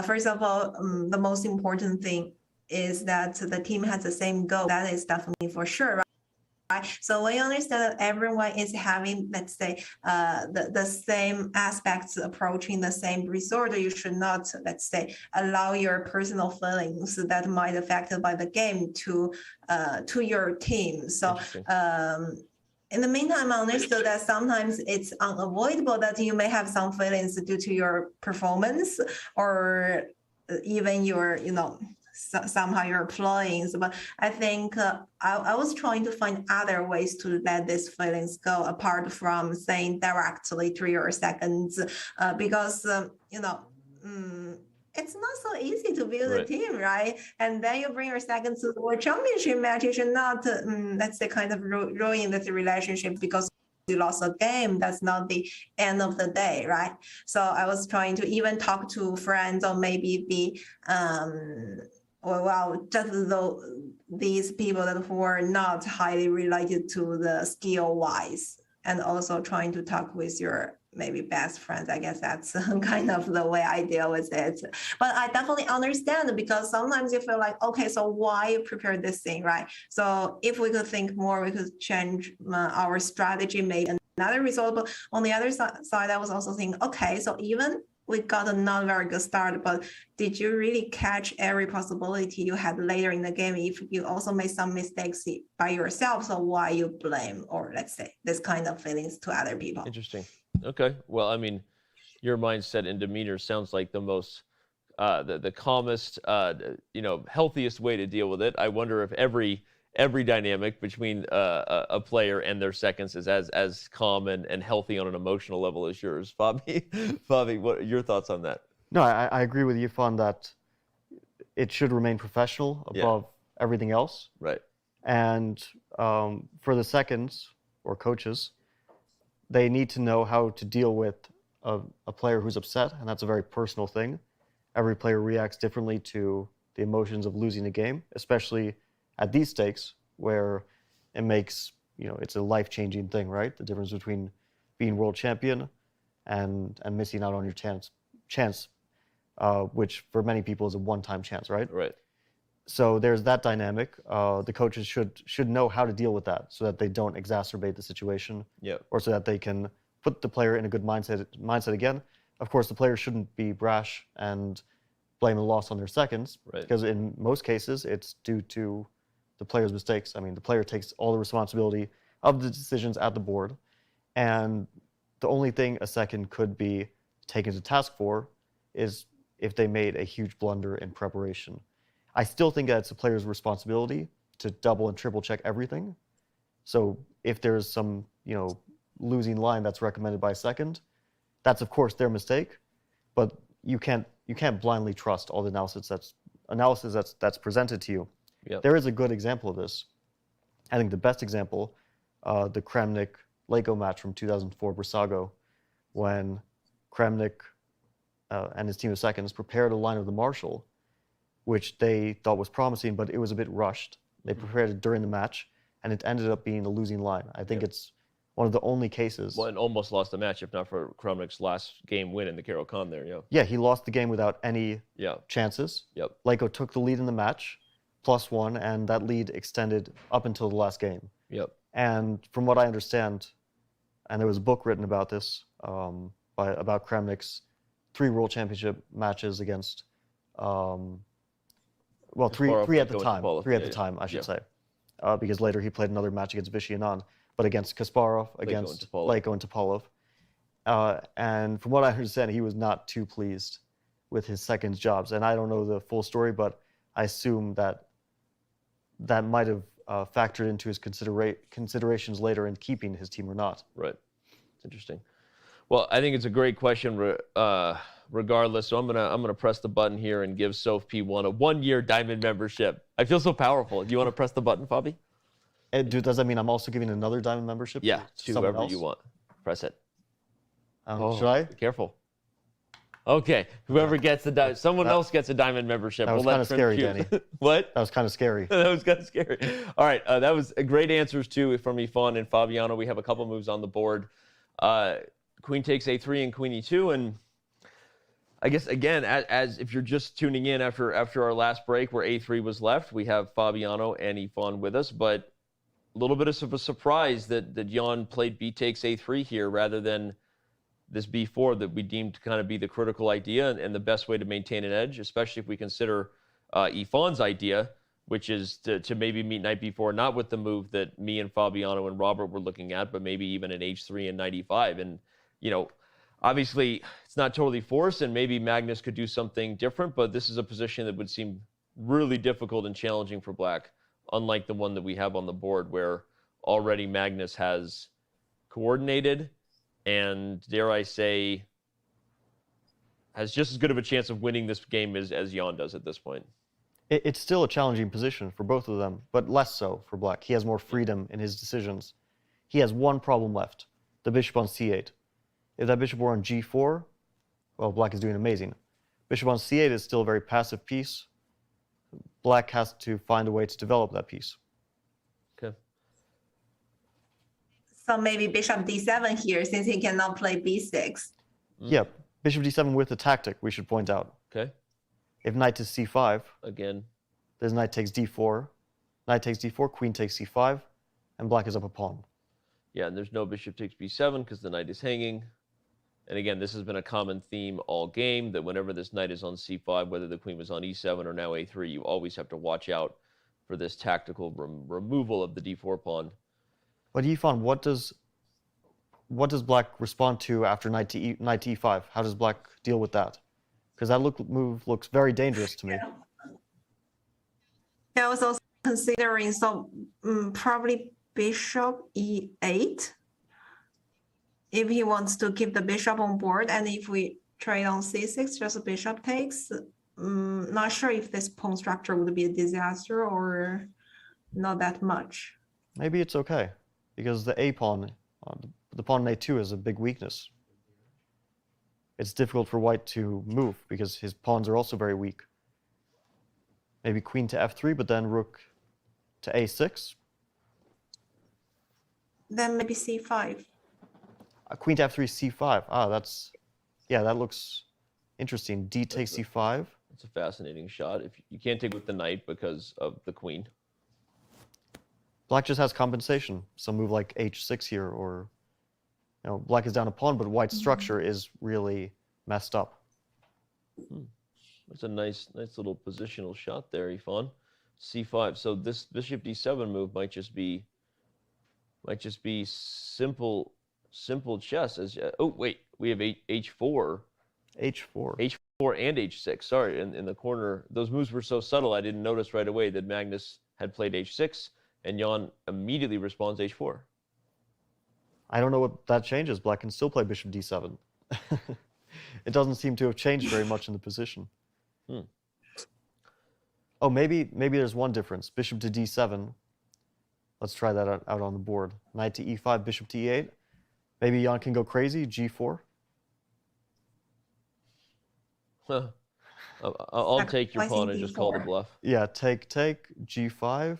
Speaker 15: first of all, the most important thing is that the team has the same goal. That is definitely for sure, right? So when you understand that everyone is having, let's say, the same aspects approaching the same result, you should not, let's say, allow your personal feelings that might be affected by the game to your team. So in the meantime, I understood that sometimes it's unavoidable that you may have some feelings due to your performance or even your, somehow your playing. But I think I was trying to find other ways to let these feelings go apart from saying directly to your seconds, because, it's not so easy to build a team, right? And then you bring your second to the World Championship match. You should not, let's say, kind of ruin this relationship because you lost a game. That's not the end of the day, right? So I was trying to even talk to friends or maybe these people that who are not highly related to the skill-wise, and also trying to talk with your maybe best friends. I guess that's kind of the way I deal with it. But I definitely understand, because sometimes you feel like, okay, so why you prepare this thing, right? So if we could think more, we could change our strategy, maybe another result. But on the other side, I was also thinking, okay, so even we got a not very good start, but did you really catch every possibility you had later in the game if you also made some mistakes by yourself? So why you blame, or let's say, this kind of feelings to other people?
Speaker 5: Interesting. Okay. Well, I mean, your mindset and demeanor sounds like the most, the calmest, healthiest way to deal with it. I wonder if every dynamic between a player and their seconds is as calm and healthy on an emotional level as yours. Fabi, what are your thoughts on that?
Speaker 6: No, I agree with Yifan that it should remain professional above everything else.
Speaker 5: Right.
Speaker 6: And for the seconds or coaches, they need to know how to deal with a player who's upset, and that's a very personal thing. Every player reacts differently to the emotions of losing a game, especially at these stakes where it makes, it's a life-changing thing, right? The difference between being world champion and missing out on your chance, which for many people is a one-time chance, right?
Speaker 5: Right.
Speaker 6: So there's that dynamic. The coaches should know how to deal with that so that they don't exacerbate the situation, or so that they can put the player in a good mindset again. Of course, the player shouldn't be brash and blame the loss on their seconds, because in most cases it's due to the player's mistakes. I mean, the player takes all the responsibility of the decisions at the board, and the only thing a second could be taken to task for is if they made a huge blunder in preparation. I still think that it's the player's responsibility to double and triple check everything. So if there's some, losing line that's recommended by a second, that's of course their mistake, but you can't blindly trust all the analysis that's presented to you.
Speaker 5: Yep.
Speaker 6: There is a good example of this. I think the best example, the Kramnik-Leko match from 2004 Brissago, when Kramnik and his team of seconds prepared a line of the Marshall, which they thought was promising, but it was a bit rushed. They prepared it during the match, and it ended up being a losing line. I think it's one of the only cases.
Speaker 5: Well, and almost lost the match, if not for Kramnik's last game win in the Carol Con there,
Speaker 6: Yeah, he lost the game without any chances.
Speaker 5: Yep.
Speaker 6: Leko took the lead in the match, +1, and that lead extended up until the last game.
Speaker 5: Yep.
Speaker 6: And from what I understand, and there was a book written about this, about Kramnik's 3 World Championship matches against, three at the time. Three at the time, I should say. Because later he played another match against Vishy Anand, but against Kasparov, against Leko and Topalov. And from what I understand, he was not too pleased with his seconds jobs. And I don't know the full story, but I assume that might have factored into his considerations later in keeping his team or not.
Speaker 5: Right. It's interesting. Well, I think it's a great question regardless. So I'm gonna press the button here and give Soph P1 a 1-year diamond membership. I feel so powerful. Do you want to press the button, Fabi?
Speaker 6: Does that mean I'm also giving another diamond membership?
Speaker 5: Yeah, to whoever you want. Press it.
Speaker 6: Should I?
Speaker 5: Be careful. Okay, whoever gets the diamond, someone else gets a diamond membership.
Speaker 6: That was kind of scary, Danny.
Speaker 5: What?
Speaker 6: That was kind of scary.
Speaker 5: That was kind of scary. All right, that was great answers too from Yifan and Fabiano. We have a couple moves on the board. Queen takes A3 and Queen E2, and I guess again, as if you're just tuning in after our last break where A3 was left, we have Fabiano and Yifan with us, but a little bit of a surprise that Jan played B takes A3 here rather than this B4 that we deemed to kind of be the critical idea and the best way to maintain an edge, especially if we consider Yifan's idea which is to maybe meet knight b4, not with the move that me and Fabiano and Robert were looking at, but maybe even an h3 and knight e5. And, you know, obviously it's not totally forced, and maybe Magnus could do something different, but this is a position that would seem really difficult and challenging for black, unlike the one that we have on the board where already Magnus has coordinated and, dare I say, has just as good of a chance of winning this game as Jan does at this point.
Speaker 6: It's still a challenging position for both of them, but less so for black. He has more freedom in his decisions. He has one problem left, the bishop on c8. If that bishop were on g4, well, black is doing amazing. Bishop on c8 is still a very passive piece. Black has to find a way to develop that piece.
Speaker 5: Okay.
Speaker 15: So maybe bishop d7 here, since he cannot play b6.
Speaker 6: Yeah, bishop d7 with a tactic, we should point out.
Speaker 5: Okay.
Speaker 6: If knight to c5,
Speaker 5: again,
Speaker 6: there's knight takes d4, knight takes d4, queen takes c5, and black is up a pawn.
Speaker 5: Yeah, and there's no bishop takes b7 because the knight is hanging. And again, this has been a common theme all game, that whenever this knight is on c5, whether the queen was on e7 or now a3, you always have to watch out for this tactical removal of the d4 pawn.
Speaker 6: But Yifan, what does black respond to after knight to e5? How does black deal with that? Because that move looks very dangerous to me.
Speaker 15: I was also considering, so probably bishop e8, if he wants to keep the bishop on board, and if we trade on c6, just a bishop takes. Not sure if this pawn structure would be a disaster or not that much.
Speaker 6: Maybe it's okay, because the a pawn, the pawn on a2 is a big weakness. It's difficult for white to move because his pawns are also very weak. Maybe queen to f3, but then rook to a6.
Speaker 15: Then maybe c5.
Speaker 6: Queen to f3, c5. Ah, that looks interesting. D takes c5.
Speaker 5: It's a fascinating shot. If you can't take with the knight because of the queen.
Speaker 6: Black just has compensation. Some move like h6 here, or black is down a pawn, but white's structure is really messed up.
Speaker 5: That's a nice little positional shot there, Yifan. c5. So this bishop d7 move might just be simple chess. Oh wait, we have h4. H4 and h6. Sorry, in the corner. Those moves were so subtle I didn't notice right away that Magnus had played h6, and Jan immediately responds h4.
Speaker 6: I don't know what that changes. Black can still play bishop d7. It doesn't seem to have changed very much in the position. Oh, maybe there's one difference. Bishop to d7. Let's try that out on the board. Knight to e5, bishop to e8. Maybe Jan can go crazy, g4.
Speaker 5: I'll take your pawn and just call the bluff.
Speaker 6: Yeah, take, g5.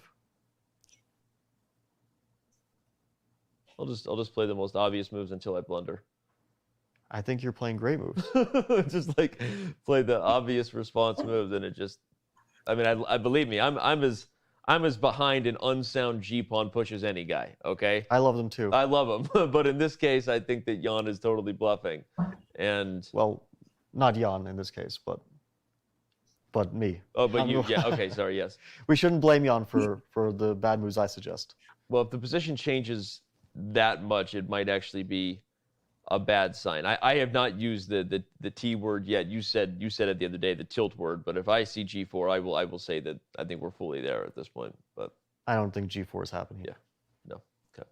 Speaker 5: I'll just play the most obvious moves until I blunder.
Speaker 6: I think you're playing great moves.
Speaker 5: Just like play the obvious response moves, and it just, I mean, I believe me, I'm as behind an unsound G pawn push as any guy. Okay.
Speaker 6: I love them too.
Speaker 5: I love them, but in this case, I think that Jan is totally bluffing, and
Speaker 6: well, not Jan in this case, but me.
Speaker 5: Oh, but you, yeah, okay, sorry, yes.
Speaker 6: We shouldn't blame Jan for the bad moves I suggest.
Speaker 5: Well, if the position changes that much, it might actually be a bad sign. I have not used the T word yet. You said it the other day, the tilt word. But if I see G4, I will say that I think we're fully there at this point. But
Speaker 6: I don't think G4 is happening.
Speaker 5: Yeah, no. Okay.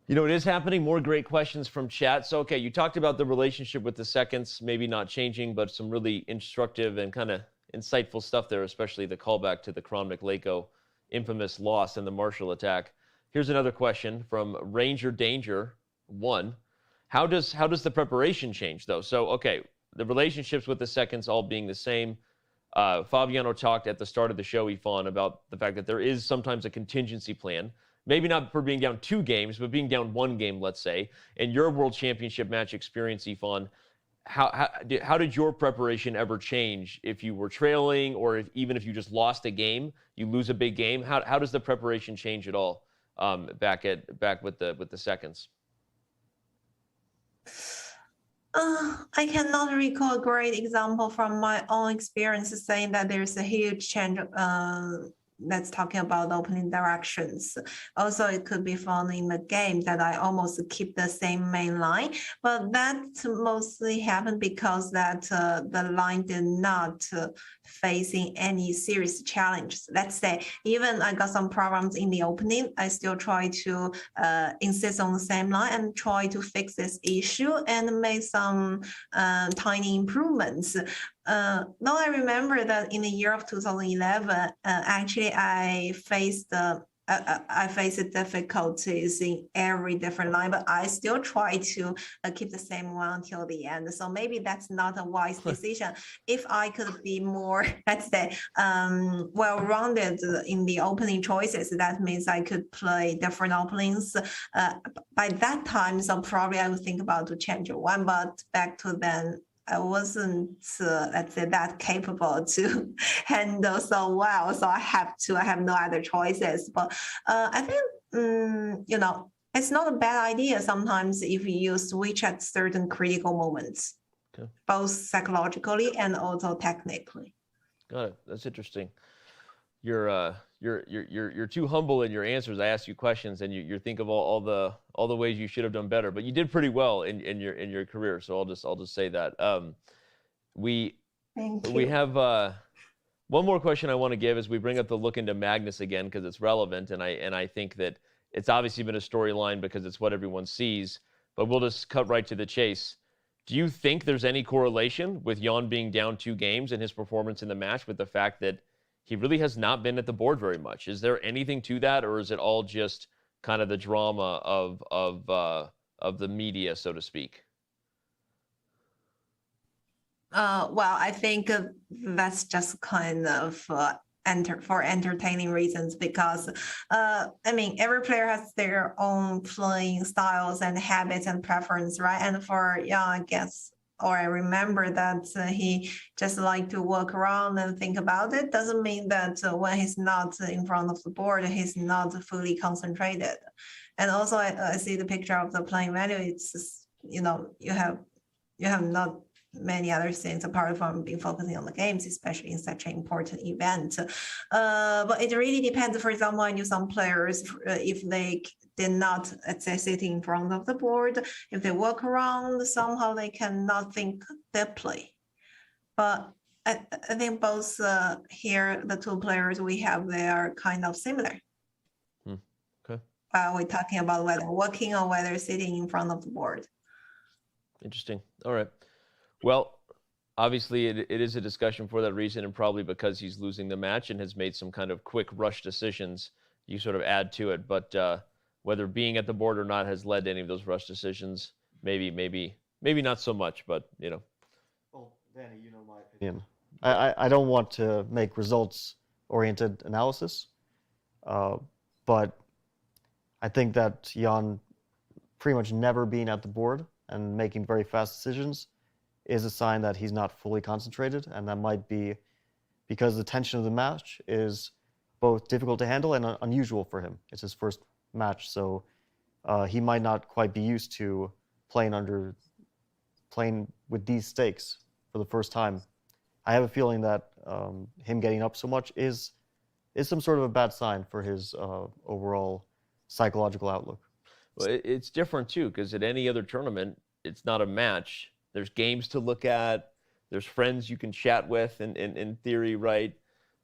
Speaker 5: You know, it is happening. More great questions from chat. So, okay, you talked about the relationship with the seconds, maybe not changing, but some really instructive and kind of insightful stuff there, especially the callback to the Kramnik-Leko infamous loss in the Marshall attack. Here's another question from Ranger Danger 1. How does the preparation change, though? So, okay, the relationships with the seconds all being the same. Fabiano talked at the start of the show, Yifan, about the fact that there is sometimes a contingency plan. Maybe not for being down 2 games, but being down 1 game, let's say. In your World Championship match experience, Yifan, how did your preparation ever change if you were trailing, or even if you just lost a game, you lose a big game? How does the preparation change at all back with the seconds?
Speaker 15: I cannot recall a great example from my own experience saying that there's a huge change that's talking about opening directions. Also, it could be found in the game that I almost keep the same main line, but that mostly happened because that the line did not facing any serious challenges. Let's say even I got some problems in the opening, I still try to insist on the same line and try to fix this issue and make some tiny improvements. Now I remember that in the year of 2011, actually I faced difficulties in every different line, but I still try to keep the same one until the end. So maybe that's not a wise decision. If I could be more, let's say, well-rounded in the opening choices, that means I could play different openings. By that time, so probably I would think about to change one, but back to then, I wasn't, let's say, that capable to handle so well. So I have no other choices. But I think, it's not a bad idea sometimes if you switch at certain critical moments, both psychologically and also technically.
Speaker 5: Got it. That's interesting. You're too humble in your answers. I ask you questions, and you think of all the ways you should have done better. But you did pretty well in your career. So I'll just say that. We have one more question I want to give as we bring up the look into Magnus again because it's relevant, and I think that it's obviously been a storyline because it's what everyone sees. But we'll just cut right to the chase. Do you think there's any correlation with Jan being down 2 games and his performance in the match with the fact that he really has not been at the board very much? Is there anything to that, or is it all just kind of the drama of the media, so to speak?
Speaker 15: Well, I think that's just kind of for entertaining reasons because, every player has their own playing styles and habits and preference, right? And for Jan, I guess, or I remember that he just liked to walk around and think about it. Doesn't mean that when he's not in front of the board, he's not fully concentrated. And also, I see the picture of the playing venue. It's just, you have not many other things apart from being focusing on the games, especially in such an important event. But it really depends. For example, I knew some players, if they did not, let's say, sit in front of the board, if they walk around, somehow they cannot think their play. But I think both here, the 2 players we have, they are kind of similar.
Speaker 5: Okay.
Speaker 15: We're talking about whether walking or whether sitting in front of the board.
Speaker 5: Interesting. All right. Well, obviously it is a discussion for that reason, and probably because he's losing the match and has made some kind of quick rush decisions, you sort of add to it. But whether being at the board or not has led to any of those rush decisions, maybe not so much, but
Speaker 6: Well, Danny, you know my opinion. I don't want to make results-oriented analysis, but I think that Jan pretty much never being at the board and making very fast decisions is a sign that he's not fully concentrated, and that might be because the tension of the match is both difficult to handle and unusual for him. It's his first match, so he might not quite be used to playing with these stakes for the first time. I have a feeling that him getting up so much is some sort of a bad sign for his overall psychological outlook.
Speaker 5: Well, it's different too, because at any other tournament, it's not a match. There's games to look at. There's friends you can chat with in theory, right?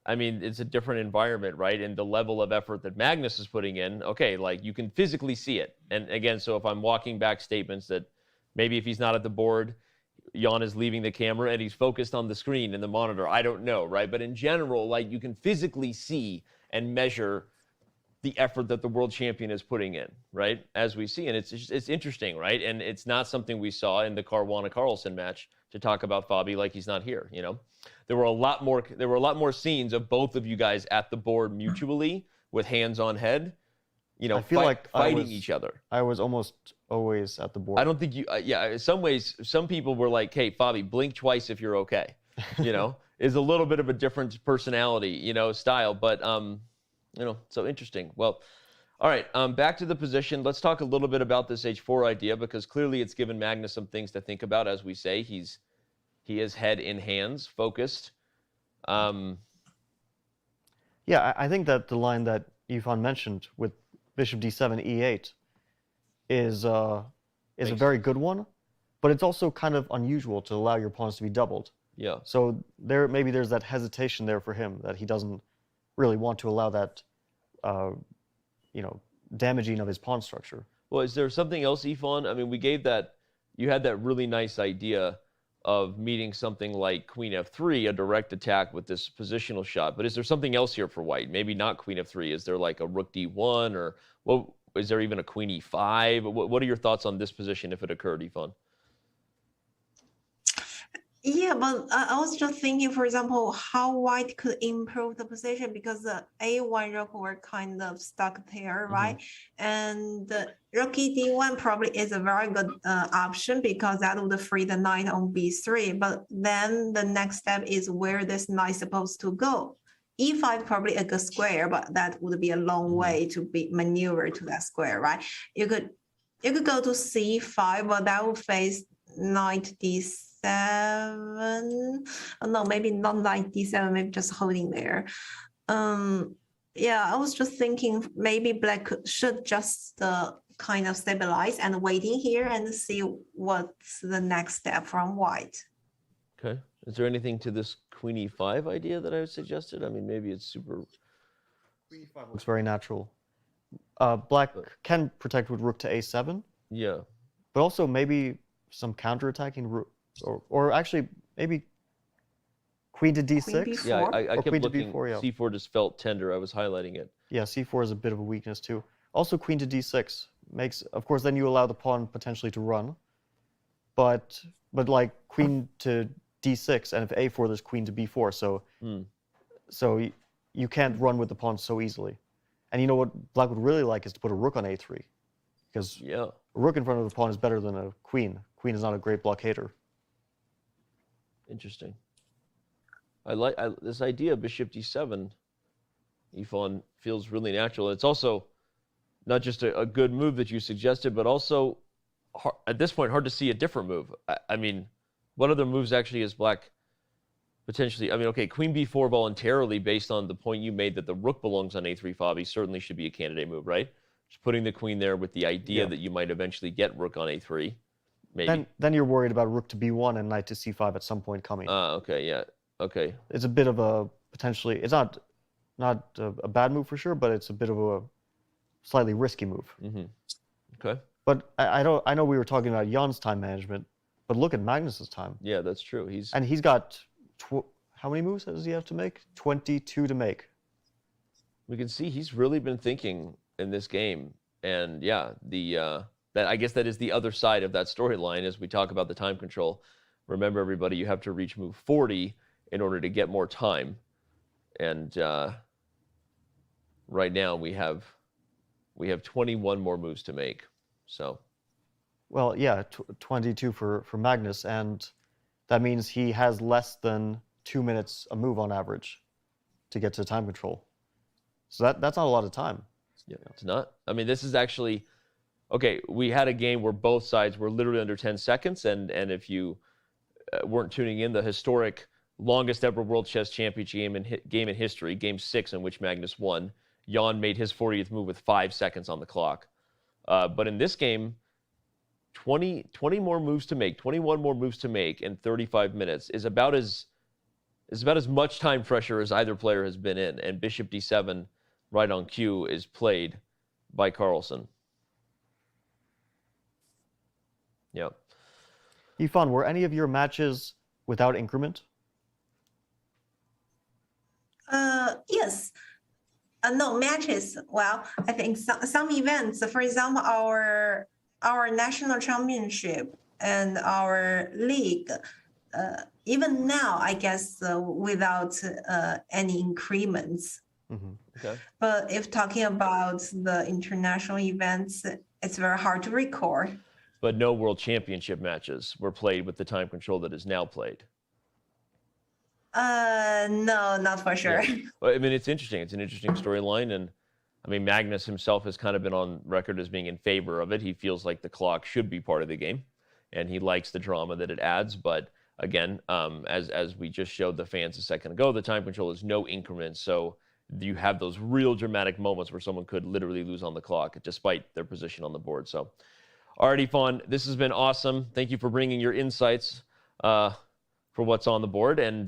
Speaker 5: I mean, it's a different environment, right? And the level of effort that Magnus is putting in, okay, like you can physically see it. And again, so if I'm walking back statements that maybe if he's not at the board, Jan is leaving the camera and he's focused on the screen and the monitor, I don't know, right? But in general, like you can physically see and measure the effort that the world champion is putting in, right? As we see, and it's interesting, right? And it's not something we saw in the Caruana Carlsen match to talk about Fabi like he's not here, There were a lot more scenes of both of you guys at the board mutually with hands on head,
Speaker 6: I feel like
Speaker 5: fighting each other.
Speaker 6: I was almost always at the board.
Speaker 5: I don't think you, in some ways, some people were like, hey, Fabi, blink twice if you're okay, is a little bit of a different personality, style, but, so interesting. Well, All right, back to the position. Let's talk a little bit about this H4 idea, because clearly it's given Magnus some things to think about. As we say, he is head in hands, focused.
Speaker 6: Yeah, I think that the line that Yifan mentioned with bishop d7, e8 is a very good one, but it's also kind of unusual to allow your pawns to be doubled.
Speaker 5: Yeah.
Speaker 6: So maybe there's that hesitation there for him, that he doesn't really want to allow that, damaging of his pawn structure.
Speaker 5: Well, is there something else, Yifan? I mean, you had that really nice idea of meeting something like queen f3, a direct attack with this positional shot. But is there something else here for white? Maybe not queen f3. Is there like a rook d1, or is there even a queen e5? What are your thoughts on this position if it occurred, Yifan?
Speaker 15: Yeah, but I was just thinking, for example, how white could improve the position, because the A1 rook were kind of stuck there, right? And rook d1 probably is a very good option, because that would free the knight on b3. But then the next step is where this knight is supposed to go. E5 probably a good square, but that would be a long way to be maneuvered to that square, right? You could go to c5, but that would face knight d7. Oh, no, maybe not knight d7, maybe just holding there. Yeah, I was just thinking maybe black should just kind of stabilize and waiting here and see what's the next step from white.
Speaker 5: Okay. Is there anything to this queen e5 idea that I suggested? I mean, maybe it's super...
Speaker 6: Queen e5 looks very natural. Black can protect with rook to a7.
Speaker 5: Yeah.
Speaker 6: But also maybe some counterattacking rook, or actually maybe queen to d6.
Speaker 5: Yeah, I kept
Speaker 6: queen
Speaker 5: looking.
Speaker 6: To b4, yeah.
Speaker 5: C4 just felt tender. I was highlighting it.
Speaker 6: Yeah, c4 is a bit of a weakness too. Also, queen to d6 makes, of course, then you allow the pawn potentially to run. But like queen to d6, and if a4, there's queen to b4. So you can't run with the pawn so easily. And you know what black would really like is to put a rook on a3, because a rook in front of the pawn is better than a queen. Queen is not a great blockader.
Speaker 5: Interesting. I like this idea of bishop d7. Yifan feels really natural. It's also not just a good move that you suggested, but also at this point hard to see a different move. I mean, what other moves actually is black potentially? I mean, okay, queen b4 voluntarily based on the point you made that the rook belongs on a3 Fabi certainly should be a candidate move, right? Just putting the queen there with the idea that you might eventually get rook on a3. Maybe.
Speaker 6: Then you're worried about rook to b1 and knight to c5 at some point coming.
Speaker 5: Okay, yeah, okay.
Speaker 6: It's a bit of a potentially, it's not a bad move for sure, but it's a bit of a slightly risky move.
Speaker 5: Okay.
Speaker 6: But I know we were talking about Jan's time management, but look at Magnus's time.
Speaker 5: Yeah, that's true.
Speaker 6: He's got how many moves does he have to make? 22 to make.
Speaker 5: We can see he's really been thinking in this game, and yeah, that I guess that is the other side of that storyline as we talk about the time control. Remember, everybody, you have to reach move 40 in order to get more time. And right now we have 21 more moves to make. So,
Speaker 6: well, yeah, 22 for Magnus, and that means he has less than 2 minutes a move on average to get to time control. So that's not a lot of time.
Speaker 5: Yeah, it's not. I mean, this is actually... Okay, we had a game where both sides were literally under 10 seconds, and if you weren't tuning in, the historic longest ever World Chess Championship game in history, Game 6 in which Magnus won, Jan made his 40th move with 5 seconds on the clock. But in this game, 20 more moves to make, 21 more moves to make in 35 minutes is about as much time pressure as either player has been in, and bishop d7 right on cue is played by Carlsen. Yep.
Speaker 6: Yifan, were any of your matches without increment?
Speaker 15: Yes. No, matches. Well, I think some events, for example, our national championship and our league, even now, I guess, without any increments.
Speaker 5: Okay.
Speaker 15: But if talking about the international events, it's very hard to record.
Speaker 5: But no World Championship matches were played with the time control that is now played.
Speaker 15: No, not for sure.
Speaker 5: Yeah. Well, I mean, it's interesting. It's an interesting storyline, and I mean, Magnus himself has kind of been on record as being in favor of it. He feels like the clock should be part of the game, and he likes the drama that it adds. But again, as we just showed the fans a second ago, the time control is no increment, so you have those real dramatic moments where someone could literally lose on the clock despite their position on the board. So, all right, Yifan, this has been awesome. Thank you for bringing your insights for what's on the board, and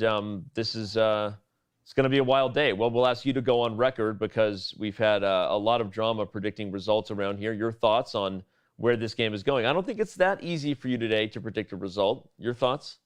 Speaker 5: this is it's going to be a wild day. Well, we'll ask you to go on record because we've had a lot of drama predicting results around here. Your thoughts on where this game is going? I don't think it's that easy for you today to predict a result. Your thoughts?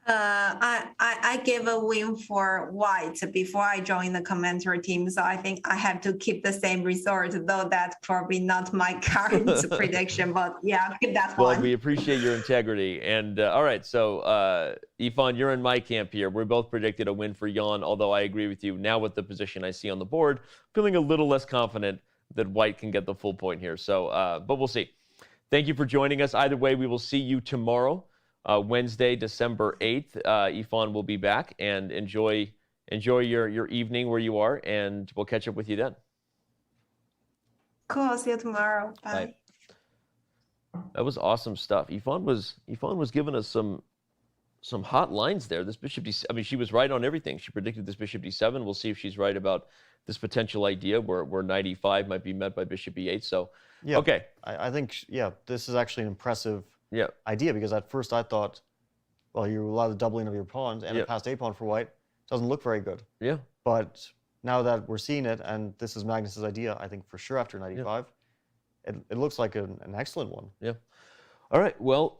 Speaker 15: I gave a win for white before I joined the commentary team, so I think I have to keep the same result, though that's probably not my current prediction, but yeah, that's
Speaker 5: Well,
Speaker 15: one.
Speaker 5: we appreciate your integrity. And all right, so Yifan, you're in my camp here. We both predicted a win for Jan, although I agree with you. Now with the position I see on the board, feeling a little less confident that white can get the full point here. So, but we'll see. Thank you for joining us. Either way, we will see you tomorrow. Wednesday, December 8th, Yifan will be back, and enjoy your evening where you are, and we'll catch up with you then.
Speaker 15: Cool. See you tomorrow. Bye.
Speaker 5: That was awesome stuff. Yifan was giving us some hot lines there. This bishop D7, I mean, she was right on everything. She predicted this bishop D7. We'll see if she's right about this potential idea where knight E5 might be met by bishop E8. So,
Speaker 6: yeah,
Speaker 5: okay.
Speaker 6: I think, yeah, this is actually an impressive idea, because at first I thought, well, you allow the doubling of your pawns and a passed A pawn for white. Doesn't look very good.
Speaker 5: Yeah.
Speaker 6: But now that we're seeing it, and this is Magnus's idea, I think for sure after knight E5, it looks like an excellent one.
Speaker 5: Yeah. All right. Well,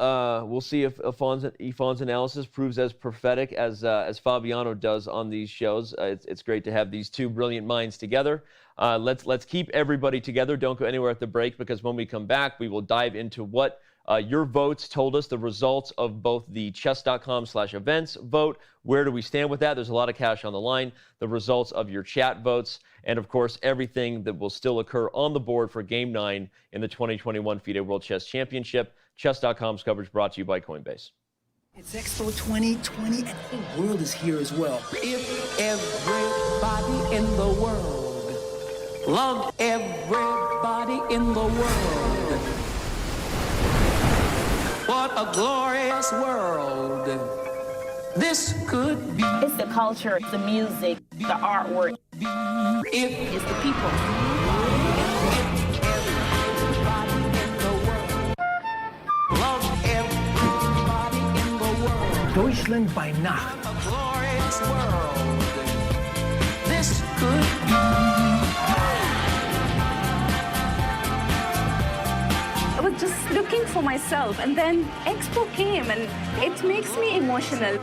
Speaker 5: we'll see if Yifan's analysis proves as prophetic as Fabiano does on these shows. It's great to have these two brilliant minds together. Let's keep everybody together. Don't go anywhere at the break, because when we come back, we will dive into what your votes told us, the results of both the chess.com/events vote. Where do we stand with that? There's a lot of cash on the line. The results of your chat votes, and of course, everything that will still occur on the board for Game 9 in the 2021 FIDE World Chess Championship. Chess.com's coverage brought to you by Coinbase.
Speaker 1: It's Expo 2020, and the world is here as well.
Speaker 2: If everybody in the world loved everybody in the world, what a glorious world this could be.
Speaker 3: It's the culture, the music, the artwork. It's the people.
Speaker 1: Deutschland by Nacht.
Speaker 2: A glorious world this could be.
Speaker 4: I was just looking for myself, and then Expo came, and it makes me emotional.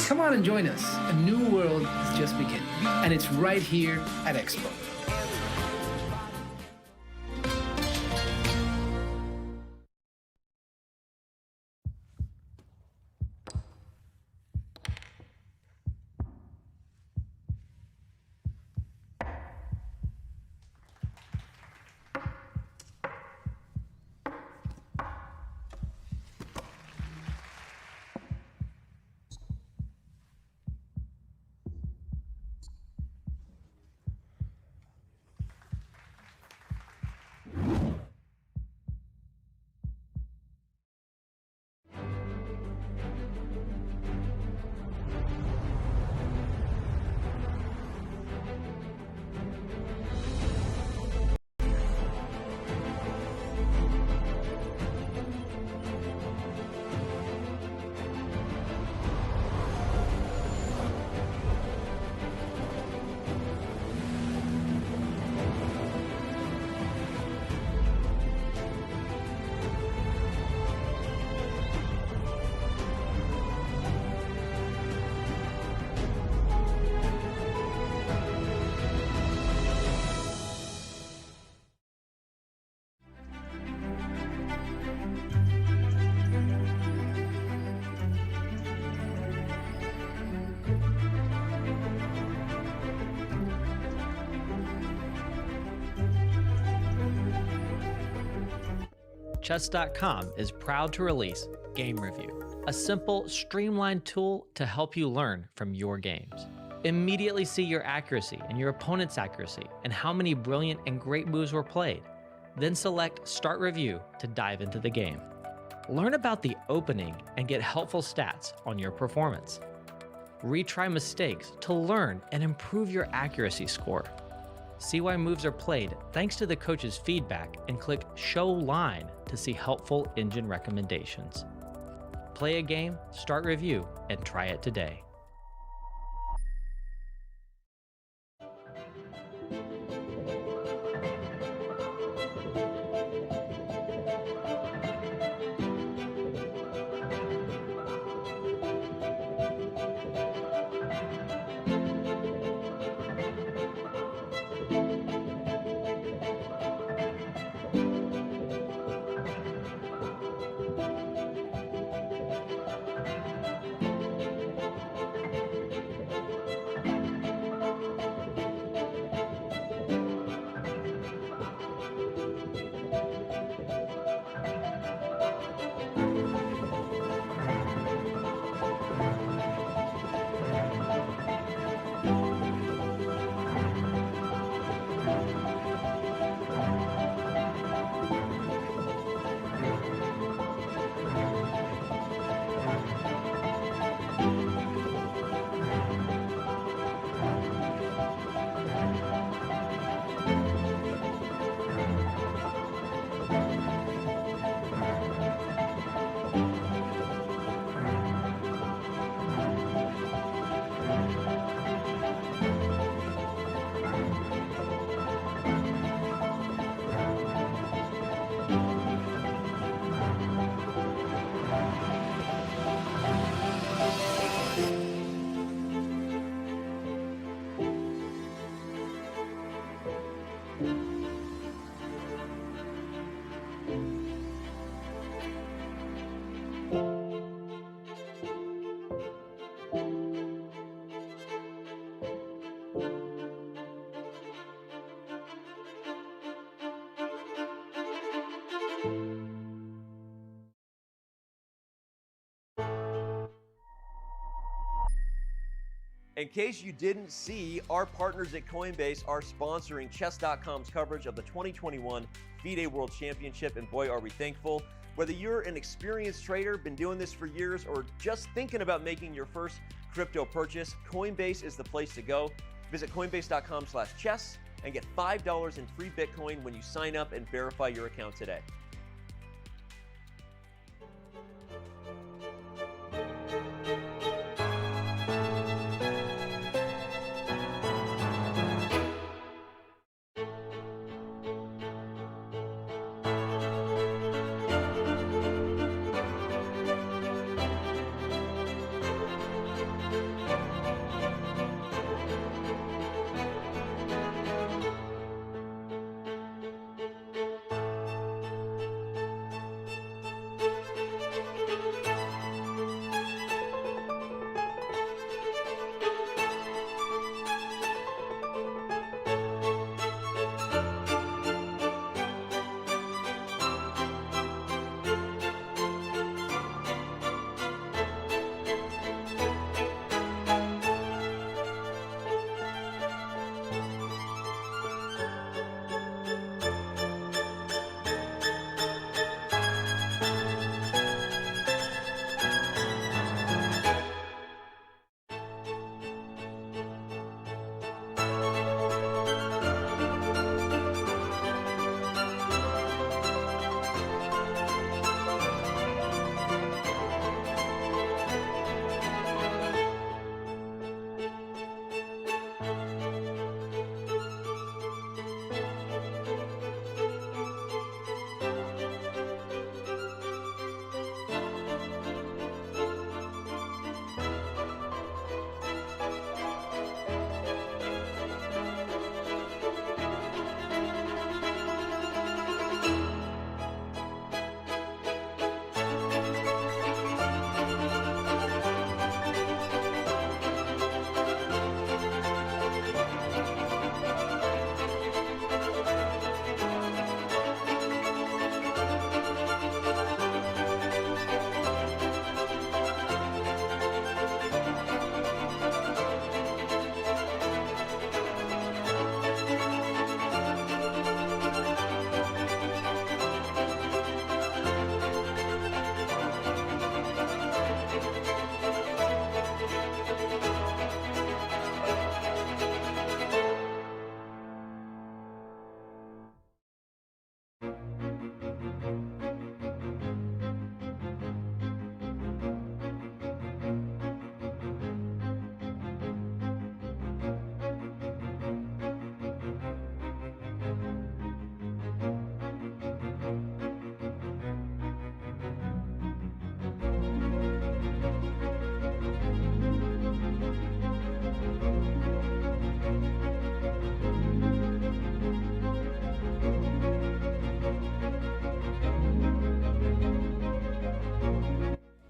Speaker 1: Come on and join us. A new world is just beginning, and it's right here at Expo.
Speaker 11: Chess.com is proud to release Game Review, a simple, streamlined tool to help you learn from your games. Immediately see your accuracy and your opponent's accuracy and how many brilliant and great moves were played. Then select Start Review to dive into the game. Learn about the opening and get helpful stats on your performance. Retry mistakes to learn and improve your accuracy score. See why moves are played thanks to the coach's feedback and click Show Line to see helpful engine recommendations. Play a game, start review, and try it today.
Speaker 16: In case you didn't see, our partners at Coinbase are sponsoring Chess.com's coverage of the 2021 FIDE World Championship, and boy, are we thankful. Whether you're an experienced trader, been doing this for years, or just thinking about making your first crypto purchase, Coinbase is the place to go. Visit coinbase.com/chess and get $5 in free Bitcoin when you sign up and verify your account today.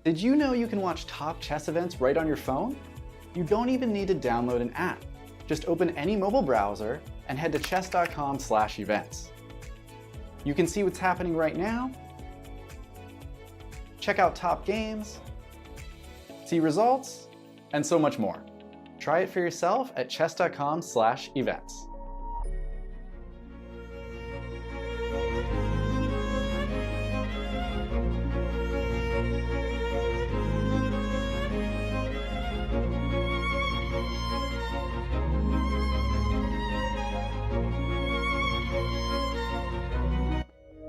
Speaker 17: Did you know you can watch top chess events right on your phone? You don't even need to download an app. Just open any mobile browser and head to chess.com/events. You can see what's happening right now, check out top games, see results, and so much more. Try it for yourself at chess.com/events.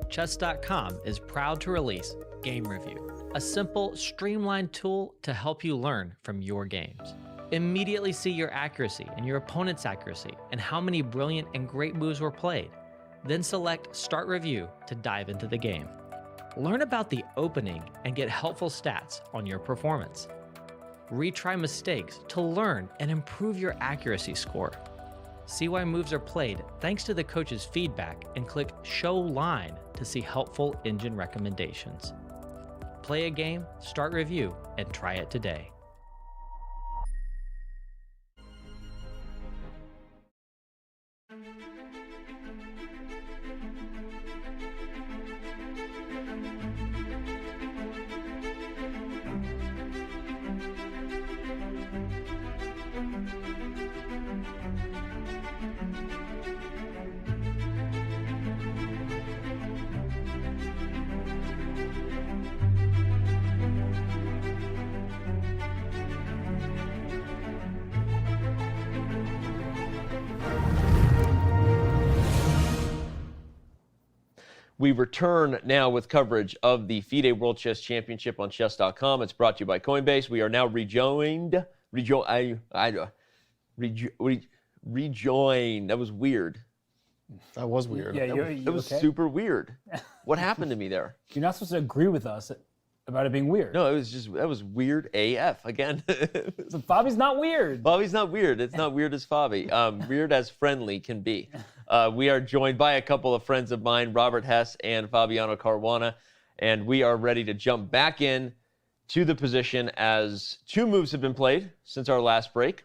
Speaker 11: Chess.com is proud to release Game Review, a simple, streamlined tool to help you learn from your games. Immediately see your accuracy and your opponent's accuracy and how many brilliant and great moves were played. Then select Start Review to dive into the game. Learn about the opening and get helpful stats on your performance. Retry mistakes to learn and improve your accuracy score. See why moves are played thanks to the coach's feedback and click Show Line to see helpful engine recommendations. Play a game, start review, and try it today.
Speaker 5: We return now with coverage of the FIDE World Chess Championship on chess.com. It's brought to you by Coinbase. We are now rejoined. That was weird.
Speaker 6: That was weird.
Speaker 8: Yeah,
Speaker 5: that was
Speaker 8: okay?
Speaker 5: super weird. What happened to me there?
Speaker 8: You're not supposed to agree with us about it being weird.
Speaker 5: No, that was weird AF again.
Speaker 8: So Fabi's not weird.
Speaker 5: Fabi's not weird. It's not weird as Fabi. Weird as friendly can be. We are joined by a couple of friends of mine, Robert Hess and Fabiano Caruana, and we are ready to jump back in to the position as two moves have been played since our last break.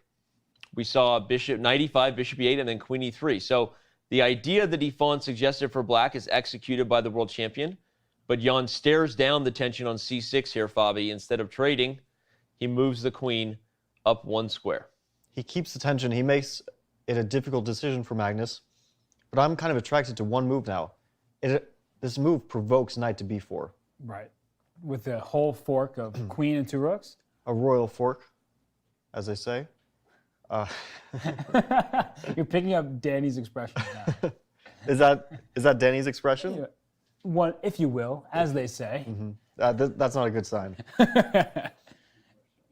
Speaker 5: We saw bishop knight e5, bishop e8, and then queen e3. So the idea that Yifan suggested for black is executed by the world champion, but Jan stares down the tension on c6 here, Fabi. Instead of trading, he moves the queen up one square.
Speaker 6: He keeps the tension. He makes it a difficult decision for Magnus. But I'm kind of attracted to one move now. This move provokes knight to b4.
Speaker 8: Right. With the whole fork of queen and two rooks?
Speaker 6: A royal fork, as they say.
Speaker 8: You're picking up Danny's expression now.
Speaker 6: Is that Danny's expression?
Speaker 8: Yeah. One, if you will, as they say.
Speaker 6: Mm-hmm. That's not a good sign.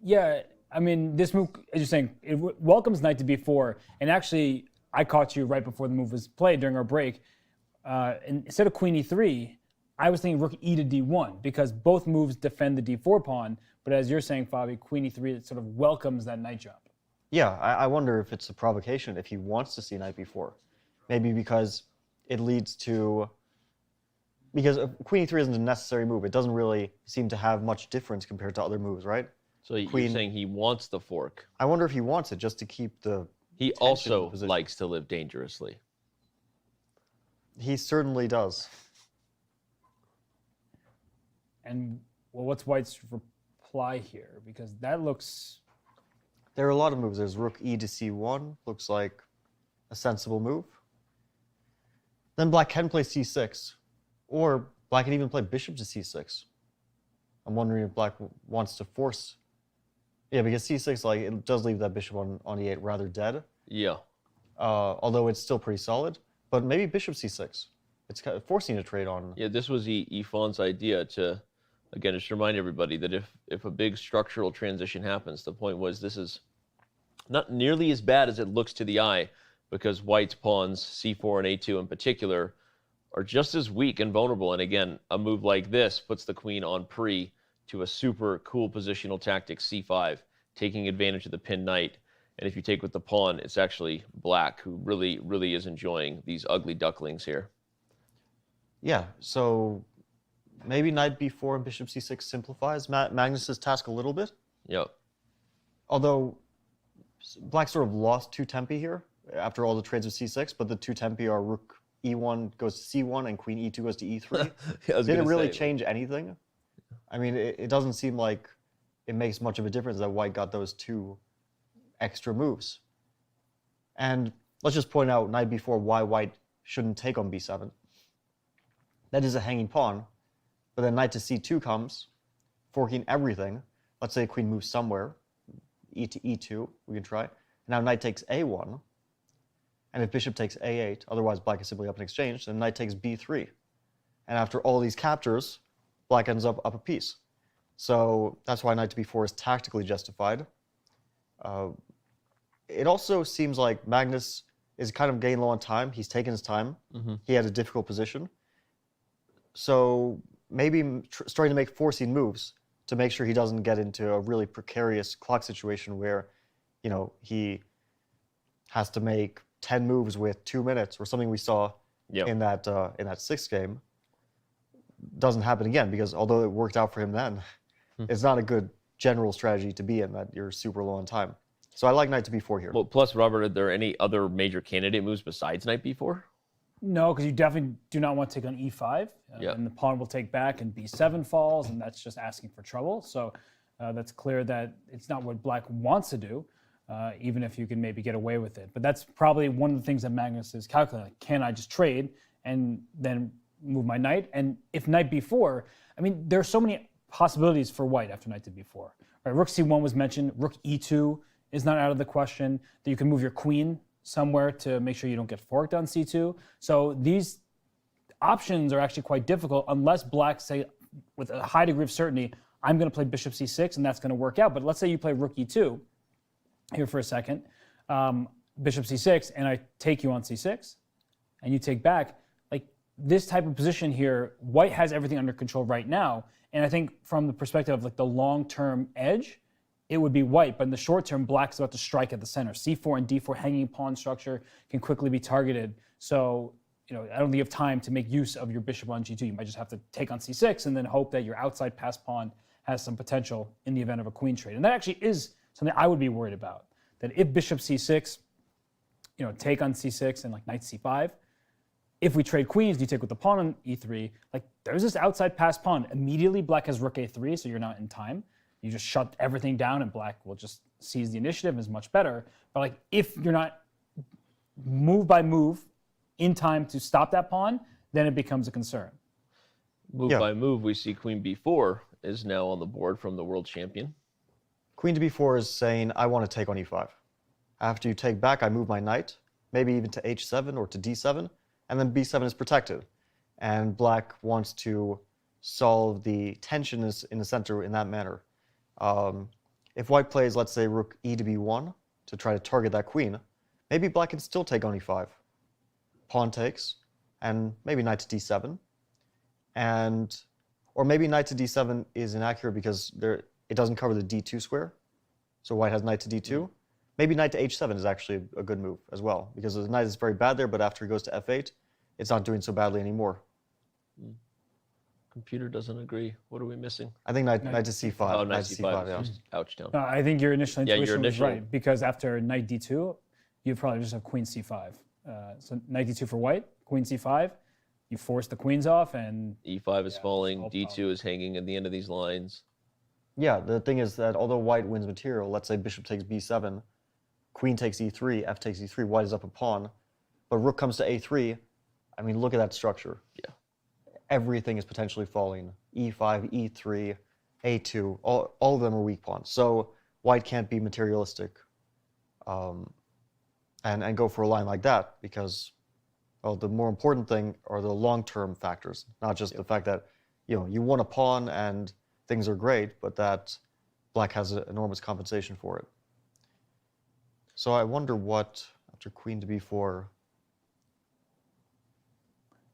Speaker 8: Yeah, I mean, this move, as you're saying, it welcomes knight to b4, and actually, I caught you right before the move was played during our break. Instead of queen e3, I was thinking rook e to d1 because both moves defend the d4 pawn. But as you're saying, Fabi, queen e3, it sort of welcomes that knight jump.
Speaker 6: Yeah, I wonder if it's a provocation, if he wants to see knight b4. Maybe because it leads to... Because queen e3 isn't a necessary move. It doesn't really seem to have much difference compared to other moves, right?
Speaker 5: So you're saying he wants the fork.
Speaker 6: I wonder if he wants it just to keep the...
Speaker 5: He also likes to live dangerously.
Speaker 6: He certainly does.
Speaker 8: And, well, what's White's reply here? Because that looks...
Speaker 6: There are a lot of moves. There's rook e to c1. Looks like a sensible move. Then black can play c6. Or black can even play bishop to c6. I'm wondering if black wants to force... Yeah, because c6, like, it does leave that bishop on e8 rather dead.
Speaker 5: Yeah.
Speaker 6: Although it's still pretty solid. But maybe bishop c6. It's kind of forcing a trade on...
Speaker 5: Yeah, this was Yifan's idea to, again, just remind everybody that if a big structural transition happens, the point was this is not nearly as bad as it looks to the eye, because White's pawns, c4 and a2 in particular, are just as weak and vulnerable. And again, a move like this puts the queen on pre to a super cool positional tactic, c5, taking advantage of the pinned knight. And if you take with the pawn, it's actually black who really, really is enjoying these ugly ducklings here.
Speaker 6: Yeah, so maybe knight b4 and bishop c6 simplifies Magnus's task a little bit.
Speaker 5: Yep.
Speaker 6: Although black sort of lost two tempi here after all the trades with c6, but the two tempi are rook e1 goes to c1 and queen e2 goes to e3. Didn't really change anything. I mean, it doesn't seem like it makes much of a difference that white got those two extra moves. And let's just point out knight b4 why white shouldn't take on b7. That is a hanging pawn, but then knight to c2 comes, forking everything. Let's say queen moves somewhere, e to e2, we can try. Now knight takes a1, and if bishop takes a8, otherwise black is simply up in exchange, then knight takes b3. And after all these captures, black ends up a piece. So that's why knight to b4 is tactically justified. It also seems like Magnus is kind of getting low on time. He's taken his time. He had a difficult position. So maybe starting to make forcing moves to make sure he doesn't get into a really precarious clock situation where, you know, he has to make 10 moves with 2 minutes or something we saw in that sixth game. Doesn't happen again, because although it worked out for him then, it's not a good general strategy to be in that you're super low on time. So I like knight to b4 here.
Speaker 5: Well, plus, Robert, are there any other major candidate moves besides knight b4?
Speaker 8: No, because you definitely do not want to take on e5, and the pawn will take back and b7 falls, and that's just asking for trouble. So that's clear that it's not what black wants to do, even if you can maybe get away with it. But that's probably one of the things that Magnus is calculating. Like, can I just trade and then move my knight? And if knight b4, I mean, there are so many possibilities for white after knight to b4. Right, rook c1 was mentioned. Rook e2 is not out of the question. That you can move your queen somewhere to make sure you don't get forked on c2. So these options are actually quite difficult unless black say with a high degree of certainty, I'm going to play bishop c6 and that's going to work out. But let's say you play rook e2 here for a second, bishop c6, and I take you on c6 and you take back. Like this type of position here, white has everything under control right now. And I think from the perspective of like the long-term edge, it would be white, but in the short term, black's about to strike at the center. c4 and d4 hanging pawn structure can quickly be targeted. So, you know, I don't think you have time to make use of your bishop on g2. You might just have to take on c6 and then hope that your outside pass pawn has some potential in the event of a queen trade. And that actually is something I would be worried about. That if bishop c6, you know, take on c6 and like knight c5, if we trade queens, you take with the pawn on e3, like there's this outside pass pawn. Immediately black has rook a3, so you're not in time. You just shut everything down and black will just seize the initiative and is much better. But like if you're not move by move in time to stop that pawn, then it becomes a concern.
Speaker 5: Move by move, we see queen b4 is now on the board from the world champion.
Speaker 6: Queen to b4 is saying, I want to take on e5. After you take back, I move my knight, maybe even to h7 or to d7, and then b7 is protected. And black wants to solve the tension in the center in that manner. If white plays, let's say, rook e to b1 to try to target that queen, maybe black can still take on e5. Pawn takes, and maybe knight to d7. Or maybe knight to d7 is inaccurate because it doesn't cover the d2 square. So white has knight to d2. Maybe knight to h7 is actually a good move as well, because the knight is very bad there, but after he goes to f8, it's not doing so badly anymore.
Speaker 5: Computer doesn't agree. What are we missing?
Speaker 6: I think knight to c5.
Speaker 5: Oh, knight to c5. Yeah. Ouch, down.
Speaker 8: I think your initial intuition was right, because after knight d2, you probably just have queen c5. So knight d2 for white, queen c5, you force the queens off, and
Speaker 5: e5 is falling, d2 is hanging at the end of these lines.
Speaker 6: Yeah, the thing is that although white wins material, let's say bishop takes b7, queen takes e3, f takes e3, white is up a pawn, but rook comes to a3. I mean, look at that structure.
Speaker 5: Yeah.
Speaker 6: Everything is potentially falling. e5, e3, a2, all of them are weak pawns. So white can't be materialistic and go for a line like that, because, well, the more important thing are the long-term factors, not just the fact that, you know, you won a pawn and things are great, but that black has enormous compensation for it. So I wonder what, after queen to b4,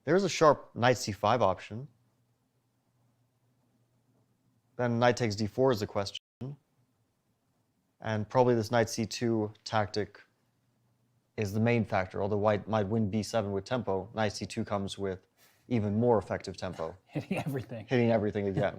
Speaker 6: there's a sharp knight c5 option. Then knight takes d4 is the question. And probably this knight c2 tactic is the main factor, although white might win b7 with tempo. Knight c2 comes with even more effective tempo.
Speaker 8: Hitting everything.
Speaker 6: Hitting everything again.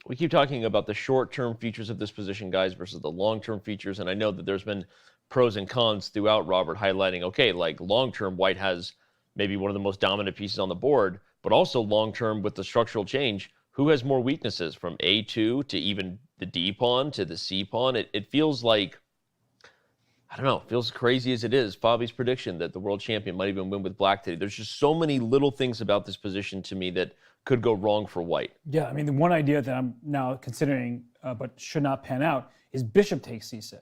Speaker 5: We keep talking about the short-term features of this position, guys, versus the long-term features, and I know that there's been pros and cons throughout, Robert, highlighting, okay, like long-term, white has maybe one of the most dominant pieces on the board, but also long-term with the structural change, who has more weaknesses from A2 to even the D pawn to the C pawn? It feels like, I don't know, it feels crazy as it is. Fabi's prediction that the world champion might even win with black today. There's just so many little things about this position to me that could go wrong for white.
Speaker 8: Yeah, I mean, the one idea that I'm now considering but should not pan out is bishop takes c6.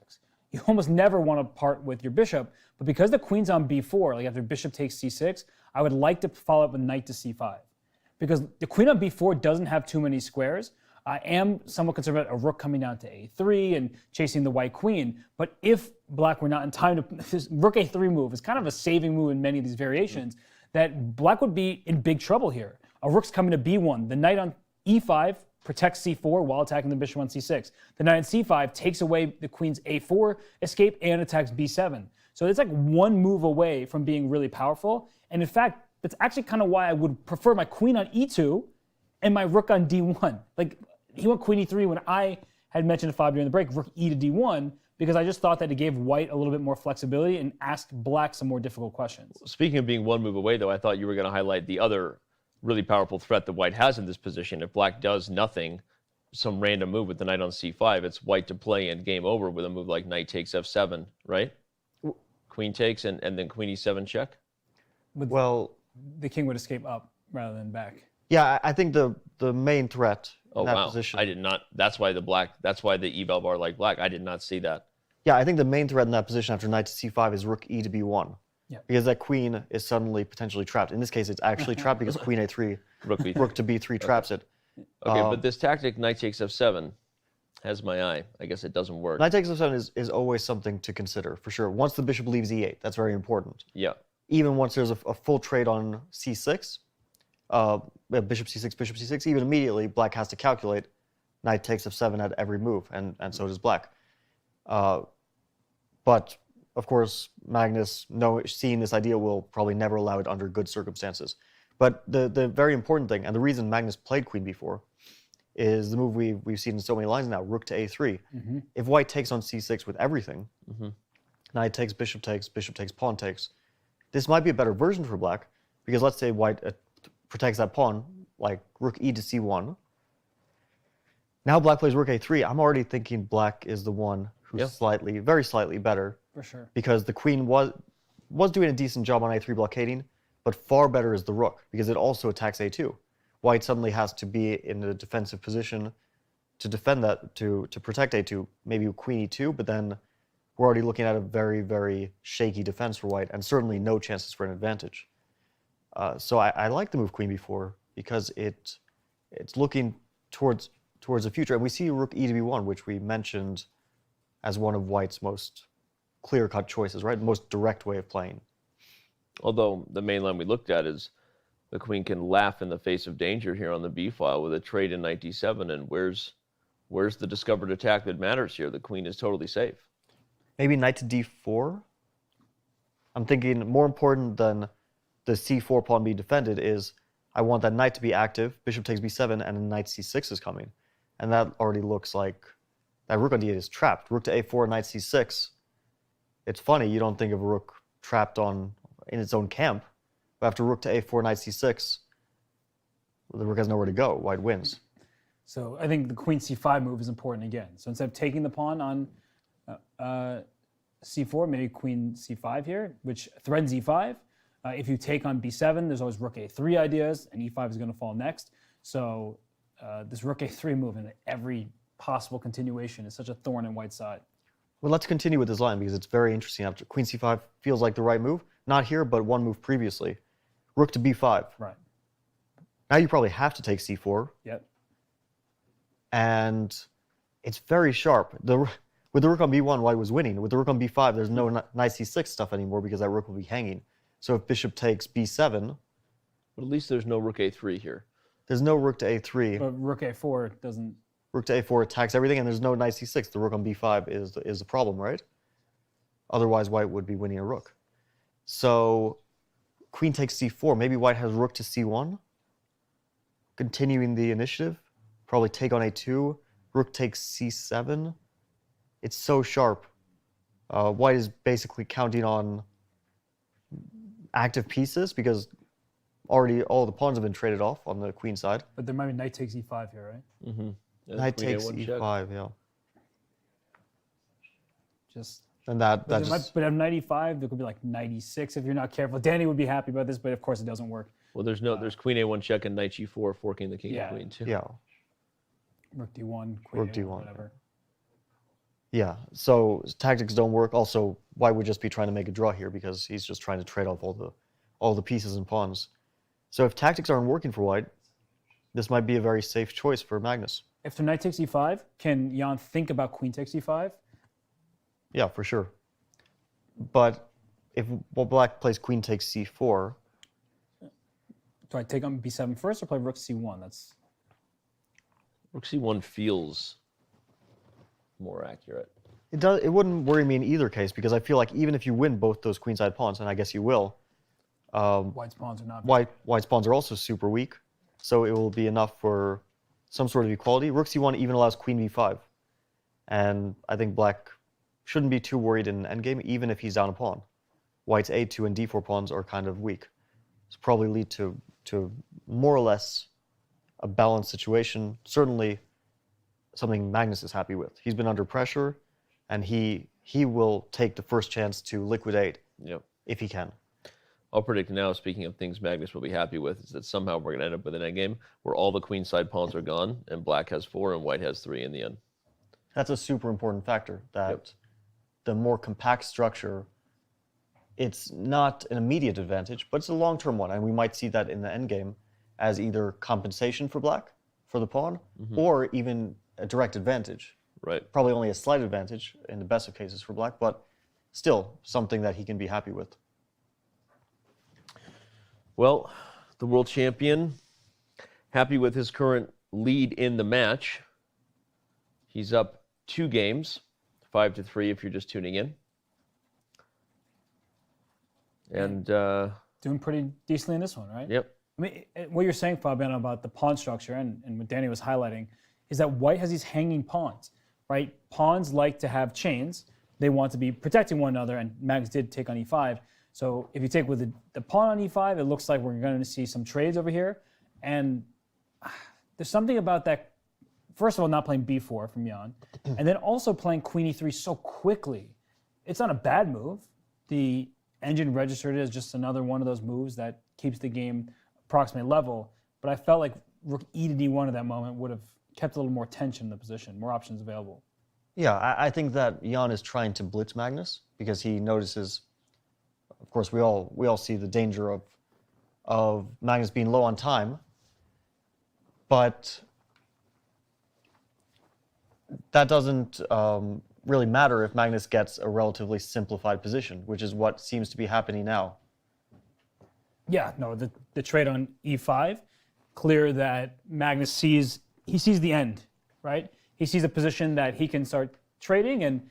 Speaker 8: You almost never want to part with your bishop, but because the queen's on b4, like after bishop takes c6, I would like to follow up with knight to c5. Because the queen on b4 doesn't have too many squares. I am somewhat concerned about a rook coming down to a3 and chasing the white queen, but if black were not in time to, this rook a3 move is kind of a saving move in many of these variations, that black would be in big trouble here. A rook's coming to b1. The knight on e5 protects c4 while attacking the bishop on c6. The knight on c5 takes away the queen's a4 escape and attacks b7. So it's like one move away from being really powerful. And in fact, that's actually kind of why I would prefer my queen on e2 and my rook on d1. Like, he went queen e3 when I had mentioned to Fabio during the break, rook e to d1, because I just thought that it gave white a little bit more flexibility and asked black some more difficult questions.
Speaker 5: Speaking of being one move away, though, I thought you were going to highlight the other really powerful threat that white has in this position. If black does nothing, some random move with the knight on c5, it's white to play and game over with a move like knight takes f7, right? Queen takes and then queen e7 check?
Speaker 6: Well,
Speaker 8: the king would escape up rather than back.
Speaker 6: Yeah, I think the main threat in that
Speaker 5: wow.
Speaker 6: position.
Speaker 5: I did not. That's why the eval bar like black. I did not see that.
Speaker 6: Yeah, I think the main threat in that position after knight to c5 is rook e to b1.
Speaker 8: Yeah.
Speaker 6: Because that queen is suddenly potentially trapped. In this case, it's actually trapped because queen a3, rook to b3 traps it.
Speaker 5: Okay, but this tactic, knight takes f7, has my eye. I guess it doesn't work.
Speaker 6: Knight takes f7 is always something to consider, for sure. Once the bishop leaves e8, that's very important.
Speaker 5: Yeah.
Speaker 6: Even once there's a full trade on c6, bishop c6, even immediately, black has to calculate knight takes f7 at every move, and so does black. But, of course, Magnus, seeing this idea, will probably never allow it under good circumstances. But the very important thing, and the reason Magnus played queen b4, is the move we've seen in so many lines now, rook to a3.
Speaker 8: Mm-hmm.
Speaker 6: If white takes on c6 with everything, knight takes, bishop takes, pawn takes, this might be a better version for black, because let's say white protects that pawn, like rook e to c1. Now black plays rook a3. I'm already thinking black is the one who's very slightly better.
Speaker 8: For sure.
Speaker 6: Because the queen was doing a decent job on a3 blockading, but far better is the rook, because it also attacks a2. White suddenly has to be in a defensive position to defend that, to protect a2, maybe queen e2, but then we're already looking at a very, very shaky defense for white, and certainly no chances for an advantage. So I like the move queen b4 because it's looking towards the future, and we see rook e to b1, which we mentioned as one of white's most clear-cut choices, right? The most direct way of playing.
Speaker 5: Although the main line we looked at is the queen can laugh in the face of danger here on the b file with a trade in knight d7, and where's the discovered attack that matters here? The queen is totally safe.
Speaker 6: Maybe knight to d4? I'm thinking more important than the c4 pawn being defended is I want that knight to be active, bishop takes b7, and knight c6 is coming. And that already looks like that rook on d8 is trapped. Rook to a4, knight c6. It's funny, you don't think of a rook trapped in its own camp, but after rook to a4, knight c6, the rook has nowhere to go. White wins.
Speaker 8: So I think the queen c5 move is important again. So instead of taking the pawn on c4, maybe queen c5 here, which threatens e5. If you take on b7, there's always rook a3 ideas, and e5 is going to fall next. So this rook a3 move in every possible continuation is such a thorn in white's side.
Speaker 6: Well, let's continue with this line because it's very interesting. After queen c5 feels like the right move. Not here, but one move previously. Rook to b5.
Speaker 8: Right.
Speaker 6: Now you probably have to take c4.
Speaker 8: Yep.
Speaker 6: And it's very sharp. With the rook on b1, white was winning. With the rook on b5, there's no knight c6 stuff anymore because that rook will be hanging. So if bishop takes b7...
Speaker 5: But at least there's no rook a3 here.
Speaker 6: There's no rook to a3.
Speaker 8: But rook a4 doesn't...
Speaker 6: Rook to a4 attacks everything, and there's no knight c6. The rook on b5 is the problem, right? Otherwise, white would be winning a rook. So queen takes c4. Maybe white has rook to c1, continuing the initiative. Probably take on a2. Rook takes c7. It's so sharp. White is basically counting on active pieces because already all the pawns have been traded off on the queen side.
Speaker 8: But there might be knight takes e5 here, right?
Speaker 5: Mm-hmm.
Speaker 6: Knight takes e5, yeah.
Speaker 8: Just
Speaker 6: and that
Speaker 8: but
Speaker 6: just.
Speaker 8: But at knight e5, there could be like knight e6 if you're not careful. Danny would be happy about this, but of course it doesn't work.
Speaker 5: Well, there's queen a1 check and knight g4 forking the king
Speaker 8: Yeah.
Speaker 5: and queen too.
Speaker 6: Yeah.
Speaker 8: Rook d1, queen
Speaker 6: Rook
Speaker 8: a1,
Speaker 6: d1.
Speaker 8: whatever.
Speaker 6: Yeah, so tactics don't work. Also, white would just be trying to make a draw here because he's just trying to trade off all the pieces and pawns. So if tactics aren't working for white, this might be a very safe choice for Magnus.
Speaker 8: After knight takes e5, can Jan think about queen takes e5?
Speaker 6: Yeah, for sure. But if black plays queen takes c4,
Speaker 8: Do I take on b7 first or play rook c1? That's
Speaker 5: Rook c1 feels more accurate.
Speaker 6: it wouldn't worry me in either case because I feel like even if you win both those queenside pawns, and I guess you will,
Speaker 8: white's pawns are not.
Speaker 6: white's pawns are also super weak, so it will be enough for some sort of equality. Rook c1 even allows queen b5, and I think black shouldn't be too worried in endgame, even if he's down a pawn. White's a2 and d4 pawns are kind of weak. It's probably lead to more or less a balanced situation. Certainly something Magnus is happy with. He's been under pressure, and he will take the first chance to liquidate if he can.
Speaker 5: I'll predict now, speaking of things Magnus will be happy with, is that somehow we're going to end up with an endgame where all the queenside pawns are gone, and black has 4 and white has 3 in the end.
Speaker 6: That's a super important factor, that the more compact structure, it's not an immediate advantage, but it's a long-term one, and we might see that in the endgame as either compensation for black, for the pawn, or even a direct advantage.
Speaker 5: Right.
Speaker 6: Probably only a slight advantage in the best of cases for black, but still something that he can be happy with.
Speaker 5: Well, the world champion, happy with his current lead in the match. He's up 2 games, 5-3 if you're just tuning in. And
Speaker 8: doing pretty decently in this one, right?
Speaker 5: Yep.
Speaker 8: I mean, what you're saying, Fabiano, about the pawn structure and what Danny was highlighting is that white has these hanging pawns, right? Pawns like to have chains. They want to be protecting one another, and Magnus did take on e5. So if you take with the pawn on e5, it looks like we're going to see some trades over here. And there's something about that, first of all, not playing b4 from Jan, and then also playing queen e3 so quickly. It's not a bad move. The engine registered it as just another one of those moves that keeps the game approximately level. But I felt like rook e to d1 at that moment would have kept a little more tension in the position, more options available.
Speaker 6: Yeah, I think that Jan is trying to blitz Magnus because he notices, of course, we all see the danger of Magnus being low on time, but that doesn't really matter if Magnus gets a relatively simplified position, which is what seems to be happening now.
Speaker 8: Yeah, no, the trade on e5, clear that Magnus sees the end, right? He sees a position that he can start trading, and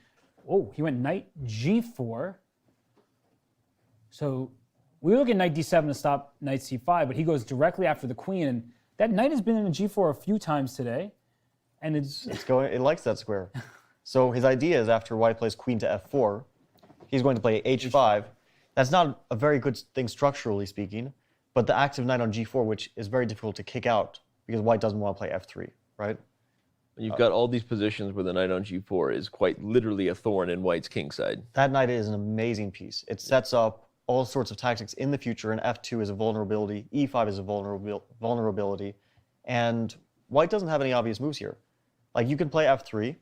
Speaker 8: he went knight g4. So we were looking at knight d7 to stop knight c5, but he goes directly after the queen, and that knight has been in a g4 a few times today, and
Speaker 6: it likes that square. So his idea is after white plays queen to f4, he's going to play h5. That's not a very good thing structurally speaking, but the active knight on g4, which is very difficult to kick out because white doesn't want to play f3, right?
Speaker 5: You've got all these positions where the knight on g4 is quite literally a thorn in white's kingside.
Speaker 6: That knight is an amazing piece. It sets up all sorts of tactics in the future, and f2 is a vulnerability, e5 is a vulnerability, and white doesn't have any obvious moves here. Like, you can play f3.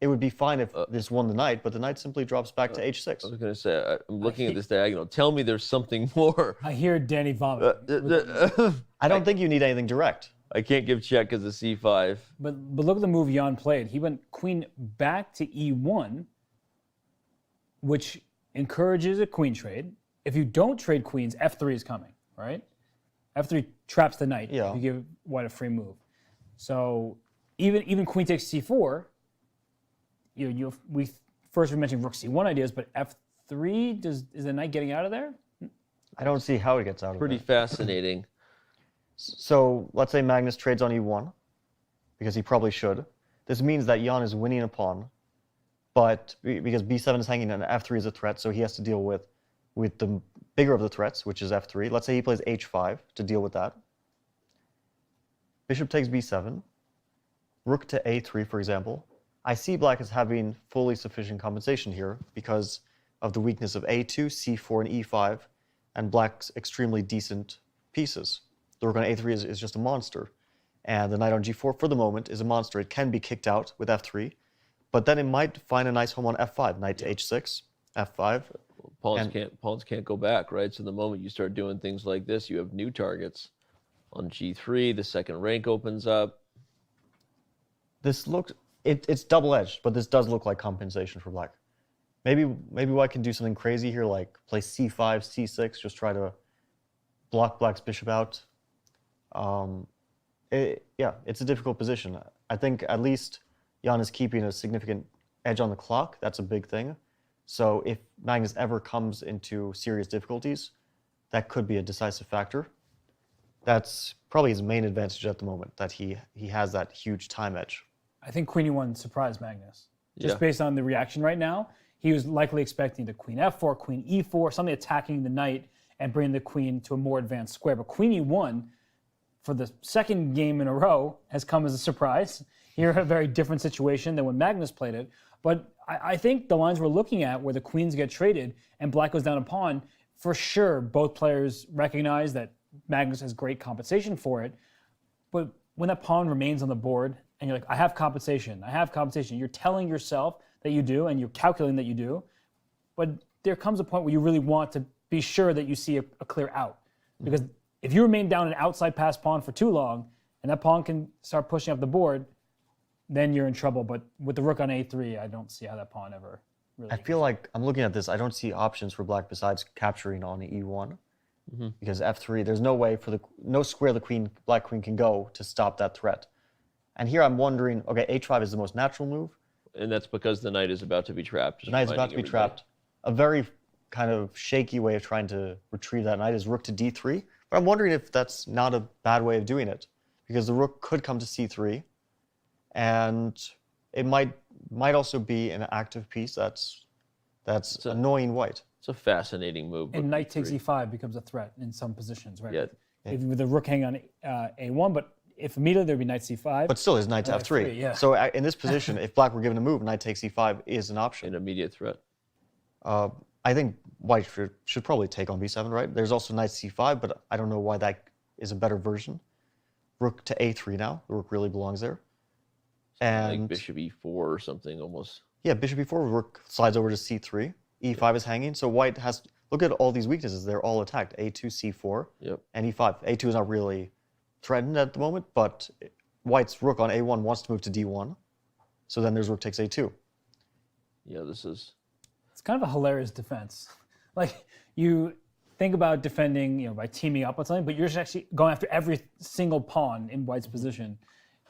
Speaker 6: It would be fine if this won the knight, but the knight simply drops back to h6.
Speaker 5: I was going to say, I'm looking at this diagonal. Tell me there's something more.
Speaker 8: I hear Danny vomit.
Speaker 6: I don't think you need anything direct.
Speaker 5: I can't give check as a c5.
Speaker 8: But look at the move Jan played. He went queen back to e1, which encourages a queen trade. If you don't trade queens, f3 is coming, right? f3 traps the knight.
Speaker 6: Yeah.
Speaker 8: You give white a free move. So even queen takes c4, we mentioned rook c1 ideas, but f3, is the knight getting out of there?
Speaker 6: I don't see how he gets out of it.
Speaker 5: Pretty fascinating.
Speaker 6: So let's say Magnus trades on e1, because he probably should. This means that Jan is winning a pawn, but because b7 is hanging and f3 is a threat, so he has to deal with the bigger of the threats, which is f3. Let's say he plays h5 to deal with that. Bishop takes b7. Rook to a3, for example. I see black as having fully sufficient compensation here because of the weakness of a2, c4, and e5, and black's extremely decent pieces. The rook on a3 is just a monster. And the knight on g4, for the moment, is a monster. It can be kicked out with f3, but then it might find a nice home on f5. Knight to h6, f5.
Speaker 5: Pawns can't go back, right? So the moment you start doing things like this, you have new targets. On g3, the second rank opens up.
Speaker 6: This looks, it's double-edged, but this does look like compensation for black. Maybe white can do something crazy here, like play c5, c6, just try to block black's bishop out. Yeah, it's a difficult position. I think at least Jan is keeping a significant edge on the clock. That's a big thing. So if Magnus ever comes into serious difficulties, that could be a decisive factor. That's probably his main advantage at the moment, that he has that huge time edge.
Speaker 8: I think queen e1 surprised Magnus. Just based on the reaction right now, he was likely expecting the queen f4, queen e4, something attacking the knight and bringing the queen to a more advanced square. But queen e1, for the second game in a row, has come as a surprise. Here, a very different situation than when Magnus played it. But I think the lines we're looking at, where the queens get traded and black goes down a pawn, for sure, both players recognize that Magnus has great compensation for it. But when that pawn remains on the board, and you're like, I have compensation, you're telling yourself that you do, and you're calculating that you do, but there comes a point where you really want to be sure that you see a clear out. Because if you remain down an outside pass pawn for too long, and that pawn can start pushing up the board, then you're in trouble. But with the rook on a3, I don't see how that pawn ever really...
Speaker 6: I feel like, I'm looking at this, I don't see options for black besides capturing on e1. Because f3, there's no way for no square the black queen can go to stop that threat. And here I'm wondering, okay, h5 is the most natural move.
Speaker 5: And that's because the knight is about to be trapped.
Speaker 6: The knight is about to be trapped. A very kind of shaky way of trying to retrieve that knight is rook to d3. But I'm wondering if that's not a bad way of doing it, because the rook could come to c3, and it might also be an active piece that's annoying white.
Speaker 5: It's a fascinating move.
Speaker 8: And knight takes e5 becomes a threat in some positions, right?
Speaker 5: Yeah.
Speaker 8: With the rook hanging on a1, but if immediately there'd be knight c5.
Speaker 6: But still, his knight to f3.
Speaker 8: Yeah.
Speaker 6: So in this position, if black were given a move, knight takes e5 is an option.
Speaker 5: An immediate threat.
Speaker 6: I think white should probably take on b7, right? There's also knight c5, but I don't know why that is a better version. Rook to a3 now. The rook really belongs there. And
Speaker 5: like bishop e4 or something almost.
Speaker 6: Yeah, bishop e4, rook slides over to c3. e5 is hanging, so white has, look at all these weaknesses. They're all attacked. a2, c4, and e5. a2 is not really threatened at the moment, but white's rook on a1 wants to move to d1. So then there's rook takes a2.
Speaker 5: Yeah, this is...
Speaker 8: It's kind of a hilarious defense. Like, you think about defending, by teaming up on something, but you're just actually going after every single pawn in white's position.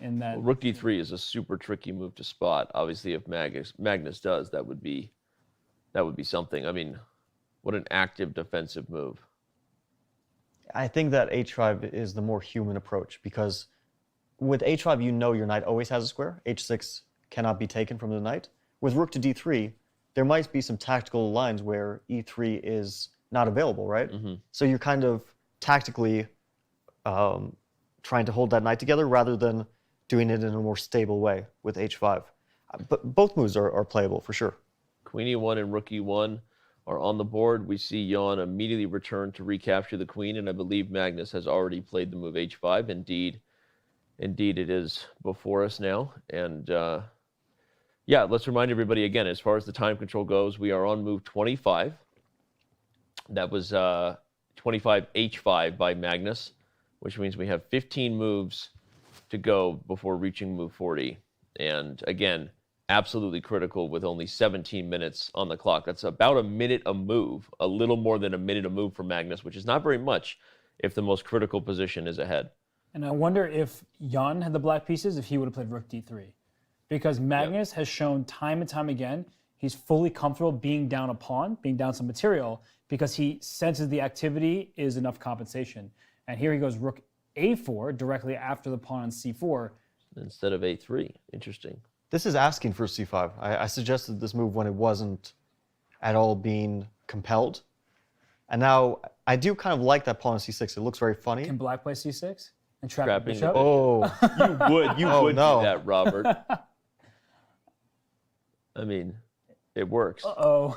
Speaker 8: In that,
Speaker 5: well, rook d3 is a super tricky move to spot. Obviously, if Magnus does, that would be something. I mean, what an active defensive move.
Speaker 6: I think that h5 is the more human approach, because with h5, your knight always has a square. h6 cannot be taken from the knight. With rook to d3, there might be some tactical lines where e3 is not available, right? So you're kind of tactically trying to hold that knight together rather than doing it in a more stable way with h5. But both moves are playable for sure.
Speaker 5: Queen e1 and rook e1 are on the board. We see Jan immediately return to recapture the queen, and I believe Magnus has already played the move h5. Indeed, it is before us now. And yeah, let's remind everybody again, as far as the time control goes, we are on move 25. That was 25 h5 by Magnus, which means we have 15 moves to go before reaching move 40. And again, absolutely critical with only 17 minutes on the clock. That's about a minute a move, a little more than a minute a move for Magnus, which is not very much if the most critical position is ahead.
Speaker 8: And I wonder if Jan had the black pieces, if he would have played rook d3. Because Magnus has shown time and time again, He's fully comfortable being down a pawn, being down some material, because he senses the activity is enough compensation. And here he goes rook a4 directly after the pawn on c4.
Speaker 5: Instead of a3. Interesting.
Speaker 6: This is asking for c5. I suggested this move when it wasn't at all being compelled. And now I do kind of like that pawn on c6. It looks very funny.
Speaker 8: Can black play c6 and trap the
Speaker 5: Trapping the
Speaker 8: bishop?
Speaker 6: Oh,
Speaker 5: You would
Speaker 6: no.
Speaker 5: do that, Robert. I mean, it works.
Speaker 8: Uh-oh.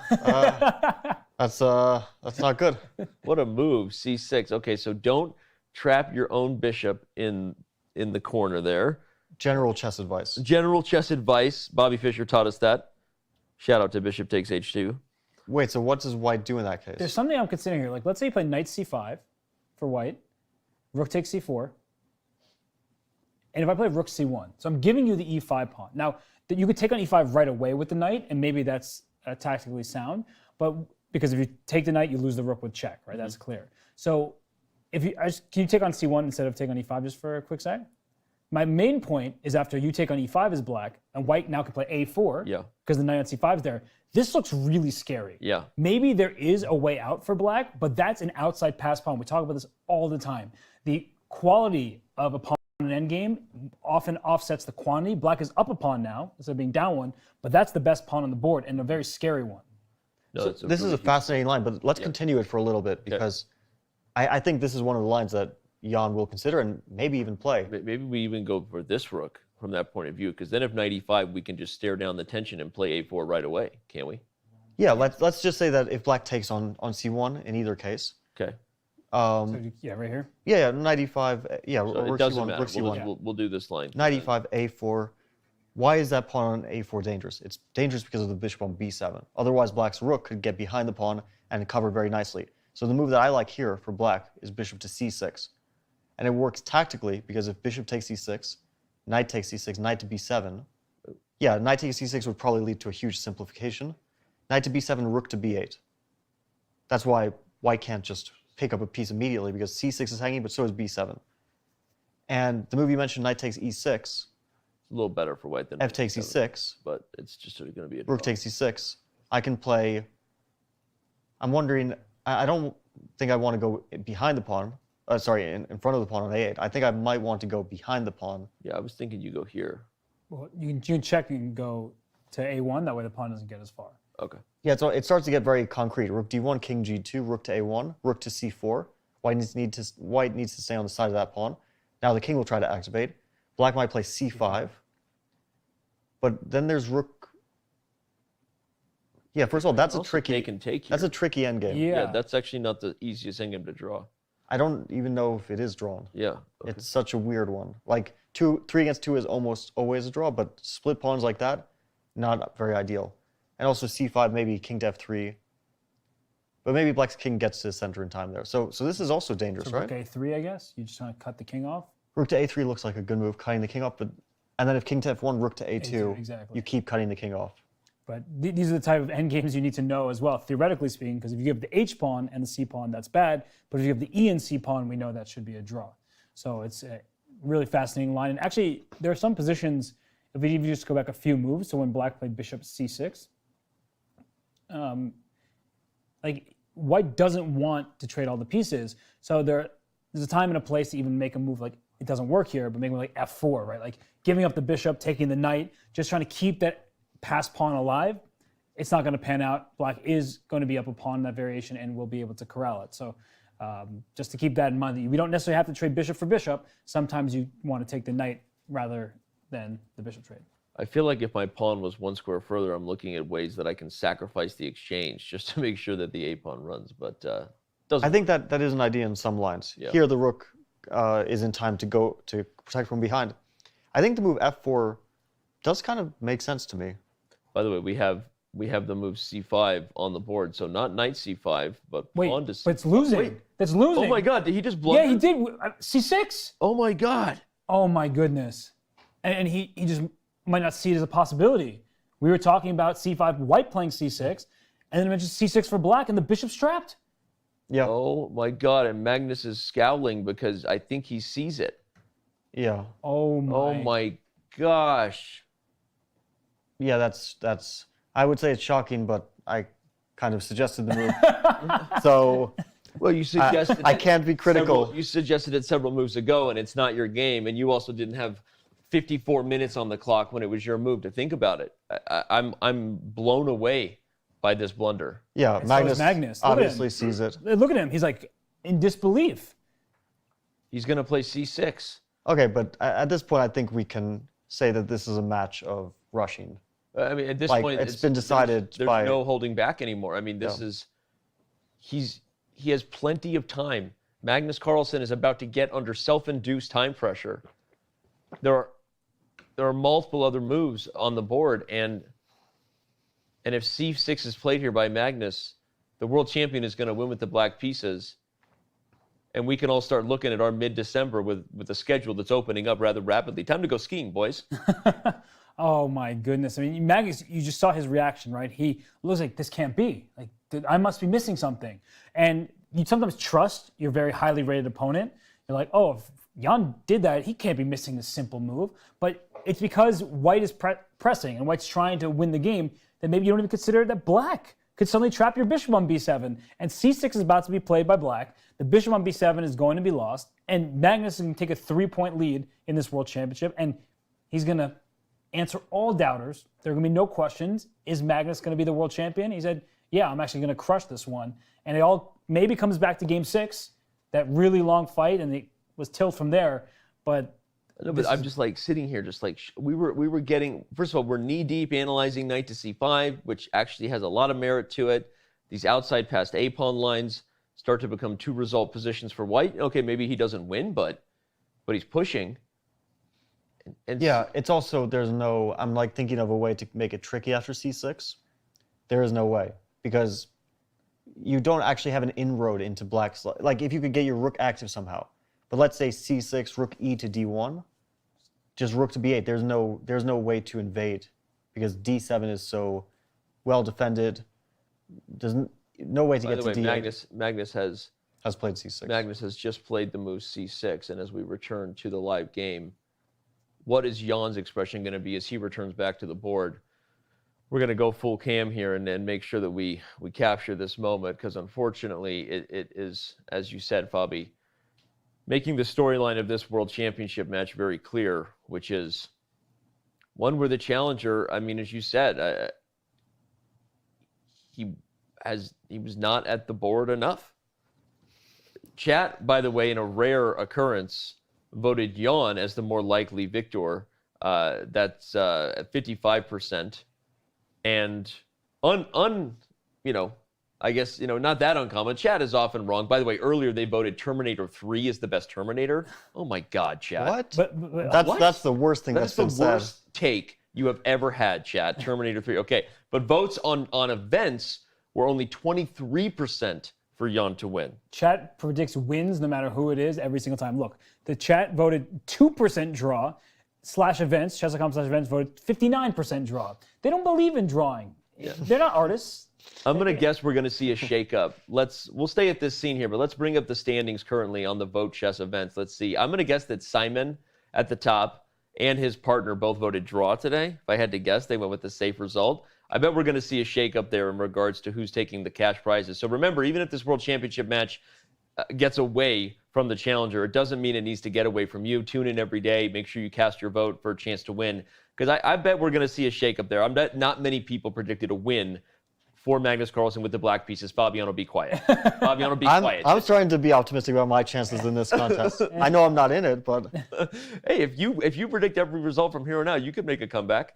Speaker 6: that's not good.
Speaker 5: What a move, c6. Okay, so don't trap your own bishop in the corner there.
Speaker 6: General chess advice.
Speaker 5: General chess advice. Bobby Fischer taught us that. Shout out to bishop takes h2.
Speaker 6: Wait, so what does white do in that case?
Speaker 8: There's something I'm considering here. Like, let's say you play knight c5 for white, rook takes c4, and if I play rook c1, so I'm giving you the e5 pawn. Now, you could take on e5 right away with the knight, and maybe that's tactically sound, but because if you take the knight, you lose the rook with check, right? That's clear. So, can you take on c1 instead of take on e5 just for a quick sec? My main point is after you take on e5 as black, and white now can play a4, because the knight on c5 is there. This looks really scary.
Speaker 5: Yeah.
Speaker 8: Maybe there is a way out for black, but that's an outside pass pawn. We talk about this all the time. The quality of a pawn in an endgame often offsets the quantity. Black is up a pawn now, instead of being down one, but that's the best pawn on the board, and a very scary one.
Speaker 5: No,
Speaker 6: so this is a fascinating line, but let's continue it for a little bit, because I think this is one of the lines that Jan will consider and maybe even play.
Speaker 5: Maybe we even go for this rook from that point of view, because then if knight e5, we can just stare down the tension and play a4 right away, can't we?
Speaker 6: Yeah, let's just say that if black takes on c1 in either case.
Speaker 5: Okay.
Speaker 8: So, yeah, right here?
Speaker 6: Yeah, knight e5, yeah,
Speaker 5: So
Speaker 6: rook
Speaker 5: it doesn't
Speaker 6: c1,
Speaker 5: matter.
Speaker 6: rook c1.
Speaker 5: We'll do this line.
Speaker 6: Knight e5, a4. Why is that pawn on a4 dangerous? It's dangerous because of the bishop on b7. Otherwise, black's rook could get behind the pawn and cover very nicely. So the move that I like here for black is bishop to c6. And it works tactically because if bishop takes c6, knight takes c6, knight to b7. Yeah, knight takes c6 would probably lead to a huge simplification. Knight to b7, rook to b8. That's why white can't just pick up a piece immediately, because c6 is hanging, but so is b7. And the move you mentioned, knight takes e6.
Speaker 5: It's a little better for white than
Speaker 6: f takes e6.
Speaker 5: But it's just going to be a draw.
Speaker 6: Rook takes e6. I can play... I'm wondering... I don't think I want to go behind the pawn. Sorry, in front of the pawn on a8. I think I might want to go behind the pawn.
Speaker 5: Yeah, I was thinking you go here.
Speaker 8: Well, you can check and go to a1. That way the pawn doesn't get as far.
Speaker 5: Okay.
Speaker 6: Yeah, so it starts to get very concrete. Rook d1, king g2, rook to a1, rook to c4. White needs to stay on the side of that pawn. Now the king will try to activate. Black might play c5. But then there's rook... Yeah, first of all, that's a tricky...
Speaker 5: Take and take here.
Speaker 6: That's a tricky endgame.
Speaker 5: Yeah, that's actually not the easiest endgame to draw.
Speaker 6: I don't even know if it is drawn.
Speaker 5: Yeah. Okay.
Speaker 6: It's such a weird one. Like, 3 against 2 is almost always a draw, but split pawns like that, not very ideal. And also c5, maybe king to f3. But maybe black's king gets to the center in time there. So this is also dangerous,
Speaker 8: So
Speaker 6: right?
Speaker 8: rook a3, I guess? You just want to cut the king off?
Speaker 6: Rook to a3 looks like a good move, cutting the king off. And then if king to f1, rook to a2,
Speaker 8: exactly.
Speaker 6: you keep cutting the king off.
Speaker 8: But these are the type of endgames you need to know as well, theoretically speaking, because if you give the h pawn and the c pawn, that's bad. But if you give the e and c pawn, we know that should be a draw. So it's a really fascinating line. And actually, there are some positions, if we even just go back a few moves, so when black played bishop c6, like white doesn't want to trade all the pieces. So there's a time and a place to even make a move like, it doesn't work here, but maybe like f4, right? Like giving up the bishop, taking the knight, just trying to keep that pass pawn alive. It's not going to pan out. Black is going to be up a pawn in that variation and will be able to corral it. So just to keep that in mind, that we don't necessarily have to trade bishop for bishop. Sometimes you want to take the knight rather than the bishop trade.
Speaker 5: I feel like if my pawn was one square further, I'm looking at ways that I can sacrifice the exchange just to make sure that the a pawn runs. But doesn't.
Speaker 6: I think that is an idea in some lines.
Speaker 5: Yeah.
Speaker 6: Here, the rook is in time to go to protect from behind. I think the move f4 does kind of make sense to me.
Speaker 5: By the way, we have the move c5 on the board, so not knight c5, but pawn to c5.
Speaker 8: But it's losing.
Speaker 5: Wait.
Speaker 8: That's losing.
Speaker 5: Oh my God! Did he just blunder?
Speaker 8: Yeah, he did. C6.
Speaker 5: Oh my God!
Speaker 8: Oh my goodness! And he just might not see it as a possibility. We were talking about c5, white playing c6, and then it mentioned c6 for black, and the bishop's trapped.
Speaker 6: Yeah.
Speaker 5: Oh my God! And Magnus is scowling because I think he sees it.
Speaker 6: Yeah.
Speaker 8: Oh my.
Speaker 5: Oh my gosh!
Speaker 6: Yeah, that's. I would say it's shocking, but I kind of suggested the move. So
Speaker 5: well, you suggested
Speaker 6: I can't be critical.
Speaker 5: You suggested it several moves ago, and it's not your game, and you also didn't have 54 minutes on the clock when it was your move to think about it. I'm blown away by this blunder.
Speaker 6: Yeah, Magnus obviously sees it.
Speaker 8: Look at him. He's like in disbelief.
Speaker 5: He's going to play c6.
Speaker 6: Okay, but at this point, I think we can say that this is a match of rushing.
Speaker 5: I mean, at this
Speaker 6: like,
Speaker 5: point,
Speaker 6: it's been decided
Speaker 5: there's
Speaker 6: by
Speaker 5: no holding back anymore. I mean, this is he has plenty of time. Magnus Carlsen is about to get under self-induced time pressure. There are multiple other moves on the board, and if c6 is played here by Magnus, the world champion is going to win with the black pieces. And we can all start looking at our mid-December with a schedule that's opening up rather rapidly. Time to go skiing, boys.
Speaker 8: Oh my goodness. I mean, Magnus, you just saw his reaction, right? He looks like, this can't be. Like, I must be missing something. And you sometimes trust your very highly rated opponent. You're like, oh, if Jan did that, he can't be missing this simple move. But it's because white is pressing and white's trying to win the game that maybe you don't even consider that black could suddenly trap your bishop on b7. And c6 is about to be played by black. The bishop on b7 is going to be lost. And Magnus is going to take a 3-point lead in this world championship. And he's going to answer all doubters. There are going to be no questions. Is Magnus going to be the world champion? He said, yeah, I'm actually going to crush this one. And it all maybe comes back to game 6, that really long fight, and it was tilt from there. But
Speaker 5: no, but I'm just like sitting here, just like we were getting. First of all, we're knee deep analyzing knight to c5, which actually has a lot of merit to it. These outside past a pawn lines start to become 2 result positions for white. Okay, maybe he doesn't win, but he's pushing. And
Speaker 6: yeah, it's also there's no. I'm like thinking of a way to make it tricky after c6. There is no way because you don't actually have an inroad into black's. Like if you could get your rook active somehow. But let's say c6, rook e to d1, just rook to b8. There's no way to invade because d7 is so well defended. There's no way to get to d8.
Speaker 5: Magnus has
Speaker 6: played c6.
Speaker 5: Magnus has just played the move c6, and as we return to the live game, what is Jan's expression going to be as he returns back to the board? We're going to go full cam here and make sure that we capture this moment because unfortunately it is, as you said, Fabi, making the storyline of this World Championship match very clear, which is one where the challenger, I mean, as you said, he was not at the board enough. Chat, by the way, in a rare occurrence, voted Jan as the more likely victor. That's at 55%. And I guess, not that uncommon. Chat is often wrong. By the way, earlier they voted Terminator 3 is the best Terminator. Oh my God, Chat.
Speaker 6: What? That's the worst thing that's been said.
Speaker 5: That's the worst take you have ever had, Chat. Terminator 3. Okay, but votes on events were only 23% for Jan to win.
Speaker 8: Chat predicts wins no matter who it is every single time. Look, the chat voted 2% draw /events. Chess.com/events voted 59% draw. They don't believe in drawing. Yeah. They're not artists.
Speaker 5: I'm going to guess we're going to see a shakeup. We'll stay at this scene here, but let's bring up the standings currently on the Vote Chess events. Let's see. I'm going to guess that Simon at the top and his partner both voted draw today. If I had to guess, they went with the safe result. I bet we're going to see a shakeup there in regards to who's taking the cash prizes. So remember, even if this World Championship match gets away from the challenger, it doesn't mean it needs to get away from you. Tune in every day. Make sure you cast your vote for a chance to win. Because I bet we're going to see a shakeup there. I bet not many people predicted a win for Magnus Carlsen with the black pieces. Fabiano, be quiet. Fabiano, be quiet.
Speaker 6: I'm starting to be optimistic about my chances in this contest. I know I'm not in it, but
Speaker 5: hey, if you predict every result from here on out, you could make a comeback.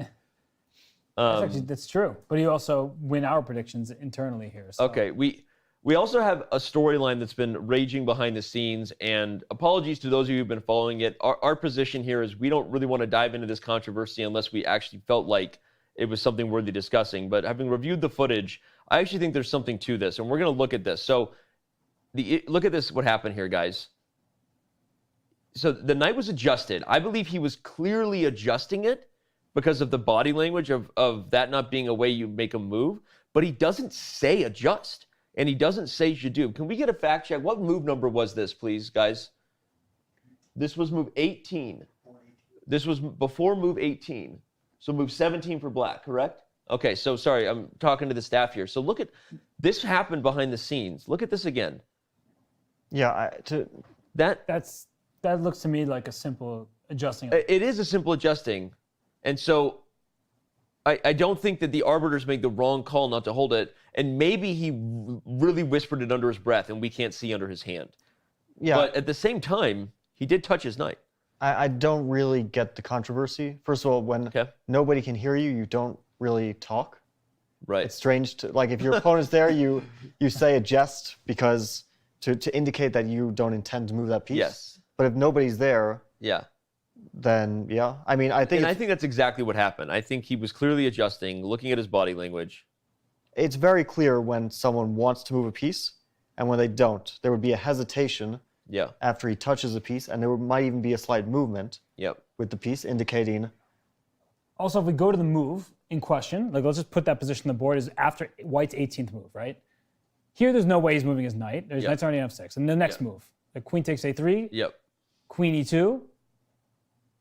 Speaker 8: That's true. But you also win our predictions internally here. So.
Speaker 5: Okay, we also have a storyline that's been raging behind the scenes, and apologies to those of you who've been following it. Our position here is we don't really want to dive into this controversy unless we actually felt like it was something worthy discussing. But having reviewed the footage, I actually think there's something to this, and we're going to look at this. So look at this, what happened here, guys. So the knight was adjusted. I believe he was clearly adjusting it because of the body language of that not being a way you make a move, but he doesn't say adjust, and he doesn't say jadub. Can we get a fact check? What move number was this, please, guys? This was move 18. This was before move 18. So move 17 for black, correct? Okay, so sorry, I'm talking to the staff here. So look at this happened behind the scenes. Look at this again.
Speaker 6: Yeah,
Speaker 8: that looks to me like a simple adjusting.
Speaker 5: It is a simple adjusting, and so I don't think that the arbiters made the wrong call not to hold it, and maybe he really whispered it under his breath, and we can't see under his hand.
Speaker 6: Yeah.
Speaker 5: But at the same time, he did touch his knight.
Speaker 6: I don't really get the controversy. First of all, when nobody can hear you, you don't really talk.
Speaker 5: Right.
Speaker 6: It's strange to, like, if your opponent's there, you say a jest because to indicate that you don't intend to move that piece.
Speaker 5: Yes.
Speaker 6: But if nobody's there, then yeah. I mean, I think
Speaker 5: that's exactly what happened. I think he was clearly adjusting, looking at his body language.
Speaker 6: It's very clear when someone wants to move a piece and when they don't. There would be a hesitation after he touches a piece, and there might even be a slight movement with the piece indicating.
Speaker 8: Also, if we go to the move in question, like let's just put that position on the board is after White's 18th move, right? Here, there's no way he's moving his knight. There's knight's already on f6. And the next move, the queen takes a3, queen e2.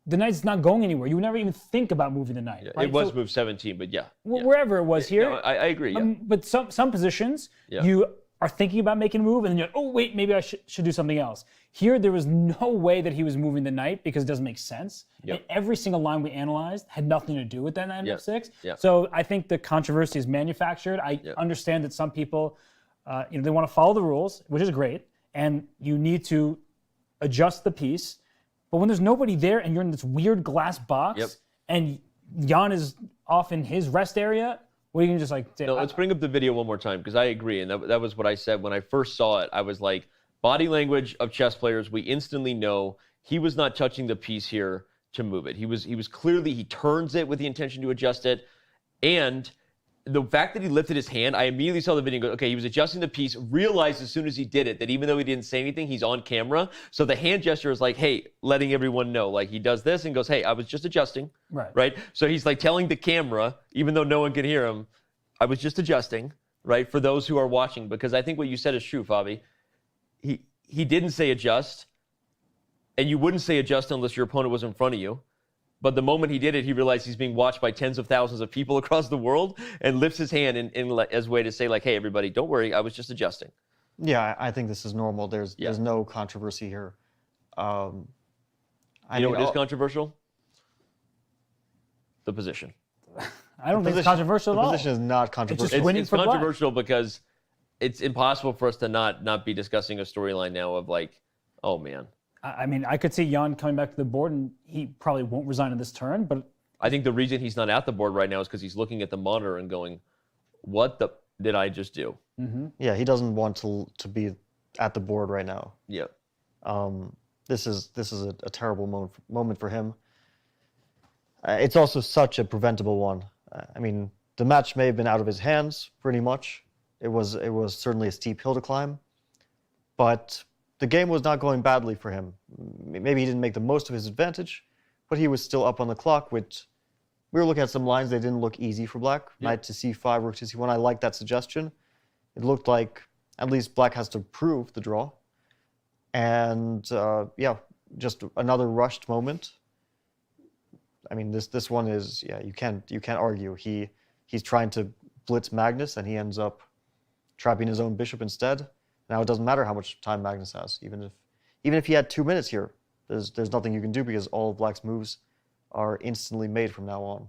Speaker 8: The knight's not going anywhere. You would never even think about moving the knight. Right?
Speaker 5: It was move 17, but
Speaker 8: wherever it was here.
Speaker 5: No, I agree,
Speaker 8: but some positions, you are thinking about making a move, and then you're like, oh, wait, maybe I should do something else. Here, there was no way that he was moving the knight because it doesn't make sense. And every single line we analyzed had nothing to do with that knight f6. So I think the controversy is manufactured. I understand that some people, they want to follow the rules, which is great, and you need to adjust the piece. But when there's nobody there and you're in this weird glass box and Jan is off in his rest area, well, you can just like...
Speaker 5: No, let's bring up the video one more time because I agree. And that was what I said when I first saw it. I was like, body language of chess players, we instantly know he was not touching the piece here to move it. He was clearly, he turns it with the intention to adjust it. And the fact that he lifted his hand, I immediately saw the video and go, okay, he was adjusting the piece, realized as soon as he did it that even though he didn't say anything, he's on camera. So the hand gesture is like, hey, letting everyone know. Like he does this and goes, hey, I was just adjusting. Right? So he's like telling the camera, even though no one can hear him, I was just adjusting, right? For those who are watching, because I think what you said is true, Fabi. He didn't say adjust, and you wouldn't say adjust unless your opponent was in front of you. But the moment he did it, he realized he's being watched by tens of thousands of people across the world and lifts his hand as a way to say, like, hey, everybody, don't worry, I was just adjusting.
Speaker 6: Yeah, I think this is normal. There's no controversy here.
Speaker 5: You know what is controversial? The position.
Speaker 8: I don't think it's controversial at all.
Speaker 6: The position is not controversial.
Speaker 5: It's controversial because it's impossible for us to not be discussing a storyline now of like, oh, man.
Speaker 8: I mean, I could see Jan coming back to the board, and he probably won't resign in this turn, but...
Speaker 5: I think the reason he's not at the board right now is because he's looking at the monitor and going, what the did I just do?
Speaker 6: Yeah, he doesn't want to be at the board right now.
Speaker 5: Yeah.
Speaker 6: This is a terrible moment for him. It's also such a preventable one. I mean, the match may have been out of his hands, pretty much. It was certainly a steep hill to climb, but the game was not going badly for him. Maybe he didn't make the most of his advantage, but he was still up on the clock. We were looking at some lines. They didn't look easy for black. Knight to c5, rook to c1. I like that suggestion. It looked like at least black has to prove the draw. And yeah, just another rushed moment. I mean, this one is, you can't argue. He's trying to blitz Magnus, and he ends up trapping his own bishop instead. Now it doesn't matter how much time Magnus has. Even if he had 2 minutes here, there's nothing you can do because all of black's moves are instantly made from now on.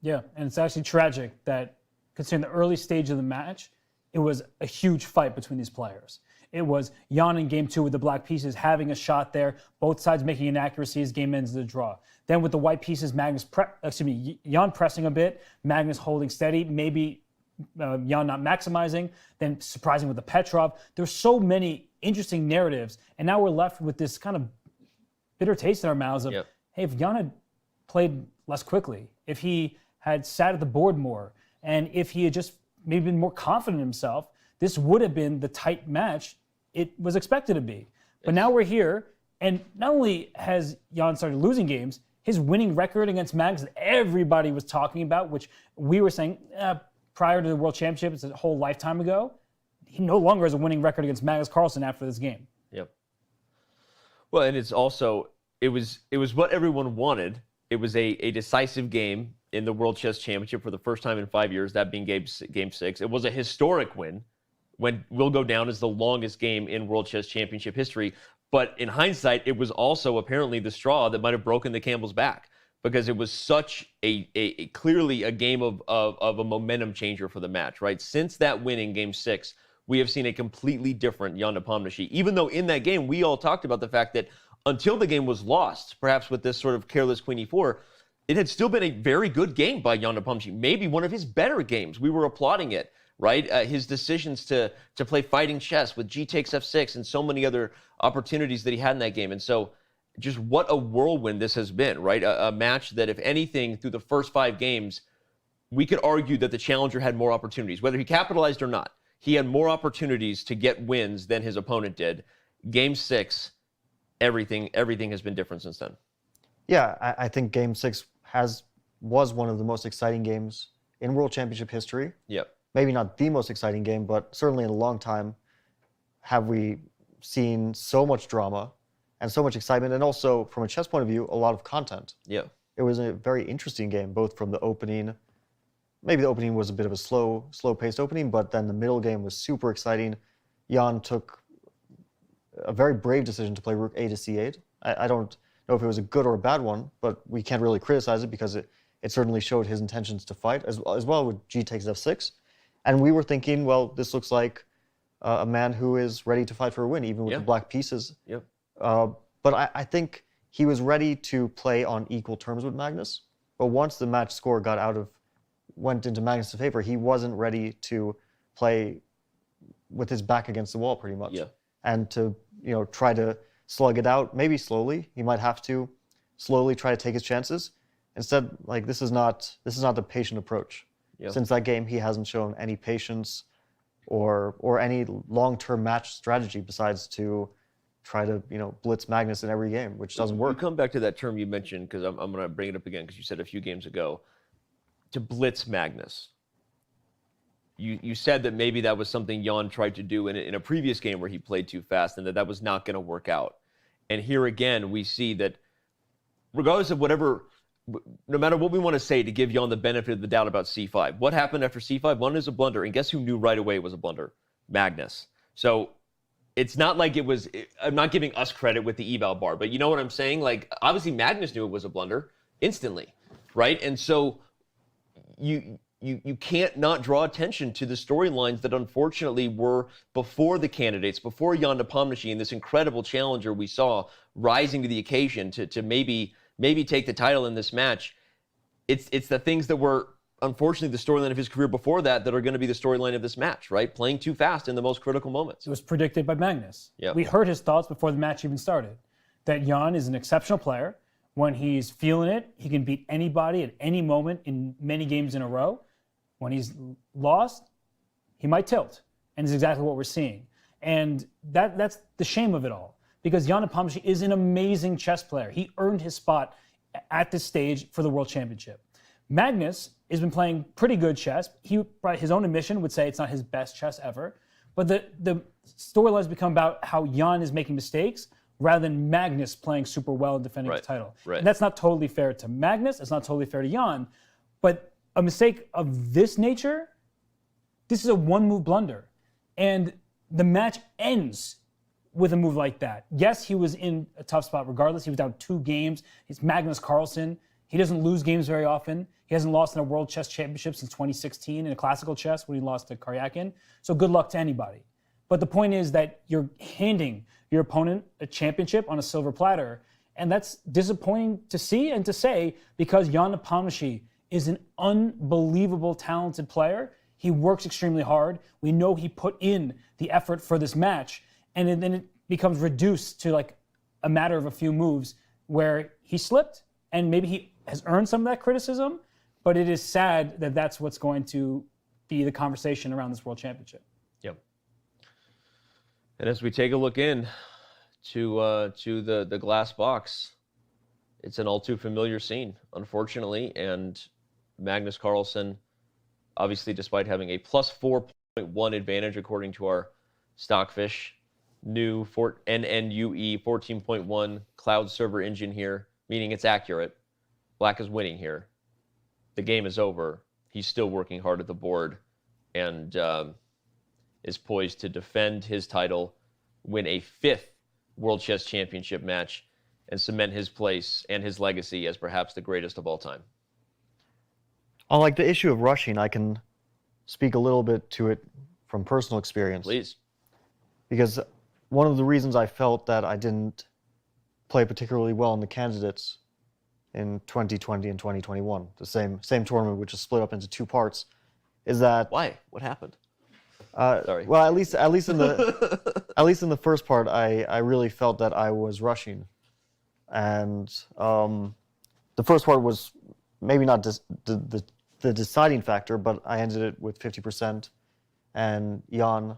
Speaker 8: Yeah, and it's actually tragic that, considering the early stage of the match, it was a huge fight between these players. It was Jan in game 2 with the black pieces having a shot there, both sides making inaccuracies, game ends the draw. Then with the white pieces, Jan pressing a bit, Magnus holding steady, maybe Jan not maximizing, then surprising with the Petrov. There's so many interesting narratives, and now we're left with this kind of bitter taste in our mouths of, hey, if Jan had played less quickly, if he had sat at the board more, and if he had just maybe been more confident in himself, this would have been the tight match it was expected to be. But now we're here, and not only has Jan started losing games, his winning record against Magnus that everybody was talking about, which we were saying prior to the World Championship, it's a whole lifetime ago, he no longer has a winning record against Magnus Carlsen after this game.
Speaker 5: Yep. Well, and it's also, it was what everyone wanted. It was a decisive game in the World Chess Championship for the first time in 5 years, that being game 6. It was a historic win, will go down as the longest game in World Chess Championship history. But in hindsight, it was also apparently the straw that might have broken the camel's back, because it was such a clearly a game of a momentum changer for the match, right? Since that win in game 6, we have seen a completely different Jan Nepomniachtchi, even though in that game, we all talked about the fact that until the game was lost, perhaps with this sort of careless queen e4, it had still been a very good game by Jan Nepomniachtchi, maybe one of his better games. We were applauding it, right? His decisions to play fighting chess with g takes f6 and so many other opportunities that he had in that game. And so just what a whirlwind this has been, right? A match that, if anything, through the first 5 games, we could argue that the challenger had more opportunities. Whether he capitalized or not, he had more opportunities to get wins than his opponent did. Game 6, everything has been different since then.
Speaker 6: Yeah, I think Game 6 was one of the most exciting games in World Championship history.
Speaker 5: Yep.
Speaker 6: Maybe not the most exciting game, but certainly in a long time have we seen so much drama and so much excitement, and also, from a chess point of view, a lot of content.
Speaker 5: Yeah.
Speaker 6: It was a very interesting game, both from the opening. Maybe the opening was a bit of a slow-paced opening, but then the middle game was super exciting. Jan took a very brave decision to play rook a to c8. I don't know if it was a good or a bad one, but we can't really criticize it because it certainly showed his intentions to fight, as well with g takes f6. And we were thinking, well, this looks like a man who is ready to fight for a win, even with the black pieces.
Speaker 5: Yep.
Speaker 6: But I think he was ready to play on equal terms with Magnus. But once the match score went into Magnus' favor, he wasn't ready to play with his back against the wall, pretty much.
Speaker 5: Yeah.
Speaker 6: And to try to slug it out, maybe slowly. He might have to slowly try to take his chances. Instead, like, this is not the patient approach.
Speaker 5: Yeah.
Speaker 6: Since that game, he hasn't shown any patience or any long-term match strategy besides to try to blitz Magnus in every game, which doesn't work.
Speaker 5: You come back to that term you mentioned, because I'm going to bring it up again, because you said a few games ago, to blitz Magnus. You said that maybe that was something Jan tried to do in a previous game where he played too fast, and that was not going to work out. And here again, we see that regardless of no matter what we want to say to give Jan the benefit of the doubt about c5, what happened after c5? One is a blunder, and guess who knew right away it was a blunder? Magnus. So it's not like I'm not giving us credit with the eval bar, but you know what I'm saying? Like, obviously Magnus knew it was a blunder instantly, right? And so you can't not draw attention to the storylines that unfortunately were before the candidates, before Jan Nepomniachtchi and this incredible challenger we saw rising to the occasion to maybe take the title in this match. It's the things that were unfortunately the storyline of his career before that are going to be the storyline of this match, right? Playing too fast in the most critical moments.
Speaker 8: It was predicted by Magnus.
Speaker 5: Yep.
Speaker 8: We heard his thoughts before the match even started, that Jan is an exceptional player. When he's feeling it, he can beat anybody at any moment in many games in a row. When he's lost, he might tilt, and it's exactly what we're seeing. And that's the shame of it all, because Jan Nepomniachtchi is an amazing chess player. He earned his spot at this stage for the World Championship. Magnus has been playing pretty good chess. He, by his own admission, would say it's not his best chess ever. But the storylines become about how Jan is making mistakes rather than Magnus playing super well and defending the title.
Speaker 5: Right.
Speaker 8: And that's not totally fair to Magnus. It's not totally fair to Jan. But a mistake of this nature, this is a one-move blunder. And the match ends with a move like that. Yes, he was in a tough spot regardless. He was down 2 games. He's Magnus Carlsen. He doesn't lose games very often. He hasn't lost in a World Chess Championship since 2016 in a classical chess when he lost to Karyakin. So good luck to anybody. But the point is that you're handing your opponent a championship on a silver platter, and that's disappointing to see and to say, because Jan Nepomniachtchi is an unbelievable talented player. He works extremely hard. We know he put in the effort for this match, and then it becomes reduced to like a matter of a few moves where he slipped, and maybe he has earned some of that criticism, but it is sad that that's what's going to be the conversation around this World Championship.
Speaker 5: Yep. And as we take a look in to the glass box, it's an all too familiar scene, unfortunately, and Magnus Carlsen, obviously, despite having a plus 4.1 advantage according to our Stockfish new NNUE 14.1 cloud server engine here, meaning it's accurate. Black is winning here. the game is over, he's still working hard at the board and is poised to defend his title, win a 5th World Chess Championship match, and cement his place and his legacy as perhaps the greatest of all time.
Speaker 6: On like the issue of rushing, I can speak a little bit to it from personal experience.
Speaker 5: Please.
Speaker 6: Because one of the reasons I felt that I didn't play particularly well in the candidates in 2020 and 2021, the same tournament, which is split up into 2 parts, is that
Speaker 5: why? What happened?
Speaker 6: Sorry. Well, at least in the first part, I really felt that I was rushing, and the first part was maybe not the deciding factor, but I ended it with 50%, and Jan,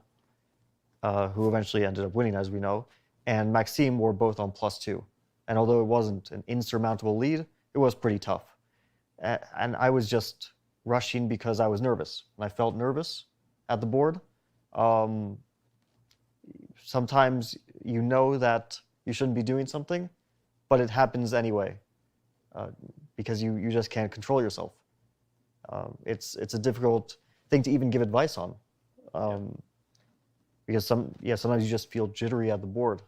Speaker 6: who eventually ended up winning, as we know, and Maxime were both on +2. And although it wasn't an insurmountable lead, it was pretty tough. And I was just rushing because I was nervous, and I felt nervous at the board. Sometimes you know that you shouldn't be doing something, but it happens anyway, because you just can't control yourself. It's a difficult thing to even give advice on, because sometimes you just feel jittery at the board,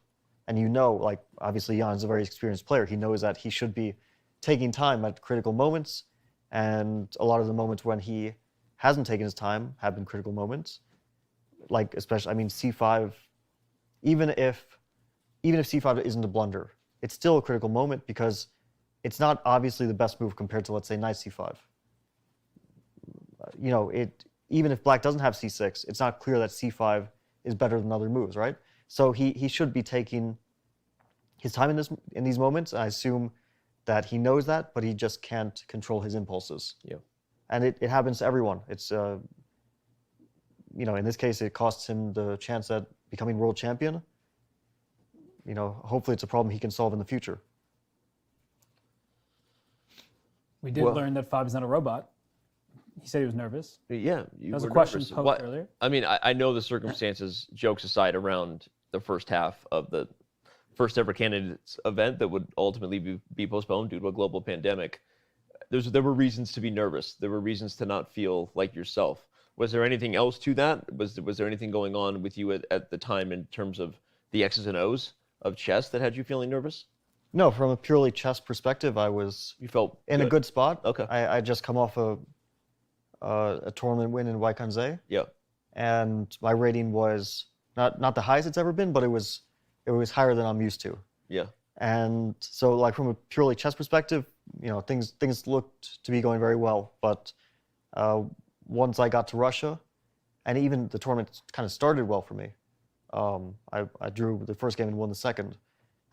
Speaker 6: and you know, like obviously Jan's a very experienced player. He knows that he should be taking time at critical moments, and a lot of the moments when he hasn't taken his time have been critical moments. Like especially, I mean, C5, even if C5 isn't a blunder, it's still a critical moment because it's not obviously the best move compared to, let's say, knight C5. You know, even if black doesn't have C6, it's not clear that C5 is better than other moves, right? So he should be taking his time in these moments. And I assume that he knows that, but he just can't control his impulses.
Speaker 5: Yeah.
Speaker 6: And it happens to everyone. It's you know, in this case, it costs him the chance at becoming world champion. You know, hopefully it's a problem he can solve in the future.
Speaker 8: We did learn that Fab's not a robot. He said he was nervous.
Speaker 5: Yeah,
Speaker 8: that was a question posed earlier.
Speaker 5: I mean, I know the circumstances, jokes aside, around the first half of the first ever candidates event that would ultimately be postponed due to a global pandemic. There were reasons to be nervous. There were reasons to not feel like yourself. Was there anything else to that? Was there anything going on with you at the time in terms of the X's and O's of chess that had you feeling nervous?
Speaker 6: No, from a purely chess perspective, you felt in a good spot.
Speaker 5: Okay.
Speaker 6: I just come off a tournament win in Weikanze.
Speaker 5: Yeah.
Speaker 6: And my rating was not the highest it's ever been, but it was higher than I'm used to.
Speaker 5: Yeah.
Speaker 6: And so, like, from a purely chess perspective, you know, things looked to be going very well. But once I got to Russia, and even the tournament kind of started well for me. I drew the first game and won the second.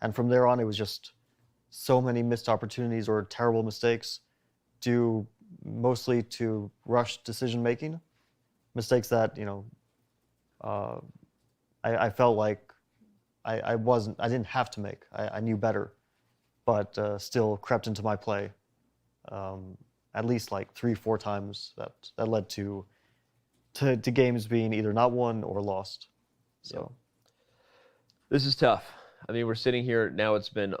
Speaker 6: And from there on, it was just so many missed opportunities or terrible mistakes due mostly to rushed decision-making. Mistakes that, you know, I felt like I didn't have to make. I knew better, but still crept into my play at least like 3-4 times that led to games being either not won or lost. So
Speaker 5: this is tough. I mean, we're sitting here now. It's been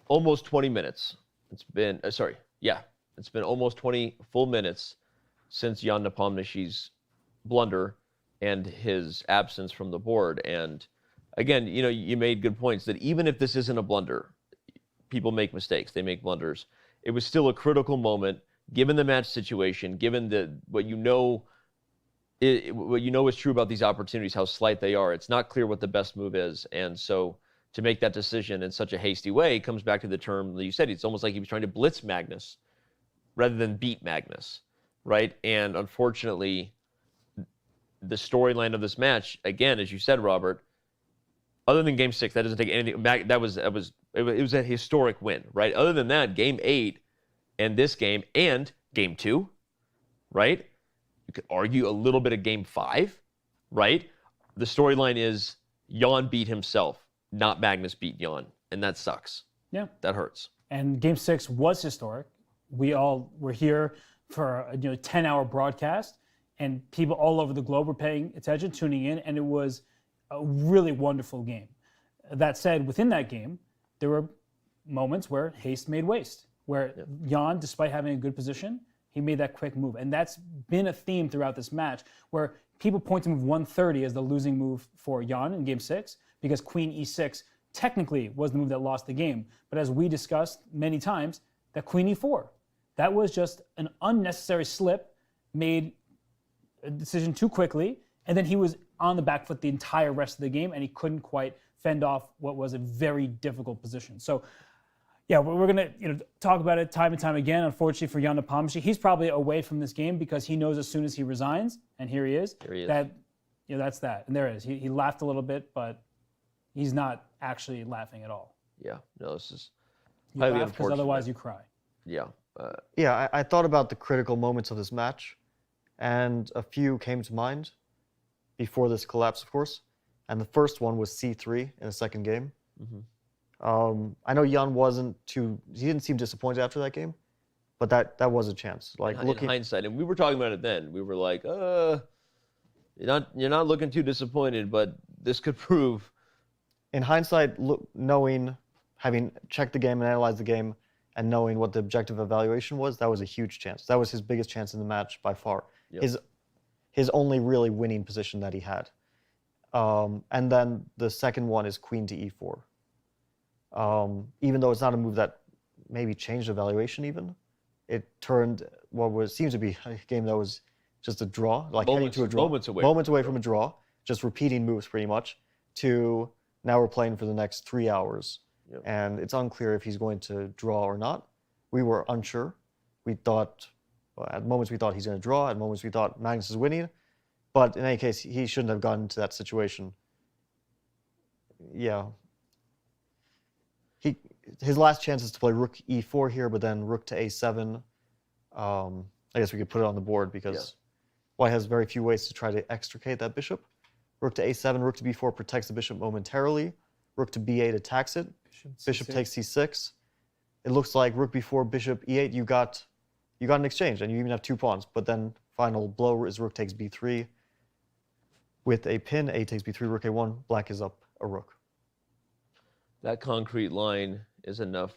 Speaker 5: almost 20 minutes. It's been it's been almost 20 full minutes since Jan Nepomniachtchi's blunder and his absence from the board. And again, you know, you made good points that even if this isn't a blunder, people make mistakes. They make blunders. It was still a critical moment, given the match situation, given what you know is true about these opportunities, how slight they are. It's not clear what the best move is. And so to make that decision in such a hasty way comes back to the term that you said. It's almost like he was trying to blitz Magnus rather than beat Magnus, right? And unfortunately, the storyline of this match, again, as you said, Robert, other than Game 6, that doesn't take anything back. It was a historic win, right? Other than that, Game 8 and this game and Game 2, right? You could argue a little bit of Game 5, right? The storyline is Jan beat himself, not Magnus beat Jan, and that sucks.
Speaker 8: Yeah.
Speaker 5: That hurts.
Speaker 8: And Game 6 was historic. We all were here for a 10-hour broadcast, and people all over the globe were paying attention, tuning in, and it was a really wonderful game. That said, within that game, there were moments where haste made waste. where Jan, despite having a good position, he made that quick move. And that's been a theme throughout this match, where people point to move 130 as the losing move for Jan in game 6, because queen e6 technically was the move that lost the game. But as we discussed many times, that queen e4, that was just an unnecessary slip, made a decision too quickly, and then he was on the back foot the entire rest of the game, and he couldn't quite fend off what was a very difficult position. So, yeah, we're going to talk about it time and time again. Unfortunately for Jan Nepomniachtchi, he's probably away from this game because he knows as soon as he resigns, and here he is. That, that's that. And there it is. He laughed a little bit, but he's not actually laughing at all.
Speaker 5: Yeah, no, this is
Speaker 8: highly unfortunate. Because otherwise you cry.
Speaker 5: Yeah.
Speaker 6: I thought about the critical moments of this match, and a few came to mind before this collapse, of course. And the first one was c3 in the second game.
Speaker 5: Mm-hmm.
Speaker 6: I know Jan he didn't seem disappointed after that game, but that was a chance. Like
Speaker 5: in hindsight, and we were talking about it then. We were like, you're not looking too disappointed, but this could prove.
Speaker 6: In hindsight, having checked the game and analyzed the game, and knowing what the objective evaluation was, that was a huge chance. That was his biggest chance in the match by far. Yep. His only really winning position that he had. And then the second one is queen to e4. Even though it's not a move that maybe changed the valuation even, it turned what seems to be a game that was just a draw, like heading to a draw. Moments away from a draw, just repeating moves pretty much, to now we're playing for the next 3 hours. Yep. And it's unclear if he's going to draw or not. We were unsure. We thought, at moments we thought he's going to draw, at moments we thought Magnus is winning. But in any case, he shouldn't have gotten into that situation. Yeah. His last chance is to play rook e4 here, but then rook to a7. I guess we could put it on the board because White has very few ways to try to extricate that bishop. Rook to a7, rook to b4 protects the bishop momentarily. Rook to b8 attacks it. Bishop takes c6. It looks like rook b4, bishop e8. You got an exchange, and you even have 2 pawns. But then final blow is rook takes b3. With a pin, a takes b3, rook a1. Black is up a rook.
Speaker 5: That concrete line is enough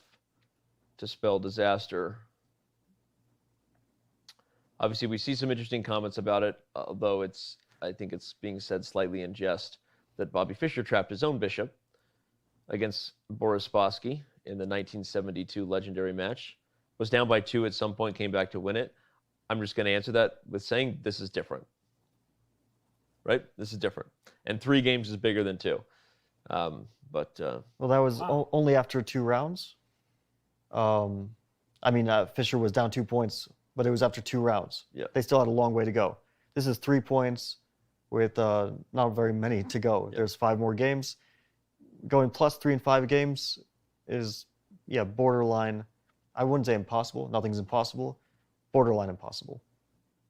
Speaker 5: to spell disaster. Obviously, we see some interesting comments about it, although I think it's being said slightly in jest that Bobby Fischer trapped his own bishop against Boris Spassky in the 1972 legendary match. Was down by 2 at some point, came back to win it. I'm just going to answer that with saying this is different. Right? This is different. And 3 games is bigger than 2. Well,
Speaker 6: that was only after 2 rounds. Fischer was down 2 points, but it was after 2 rounds.
Speaker 5: Yeah. They
Speaker 6: still had a long way to go. This is 3 points with not very many to go. Yeah. There's 5 more games. Going plus 3 and 5 games is, borderline. I wouldn't say impossible. Nothing's impossible. Borderline impossible.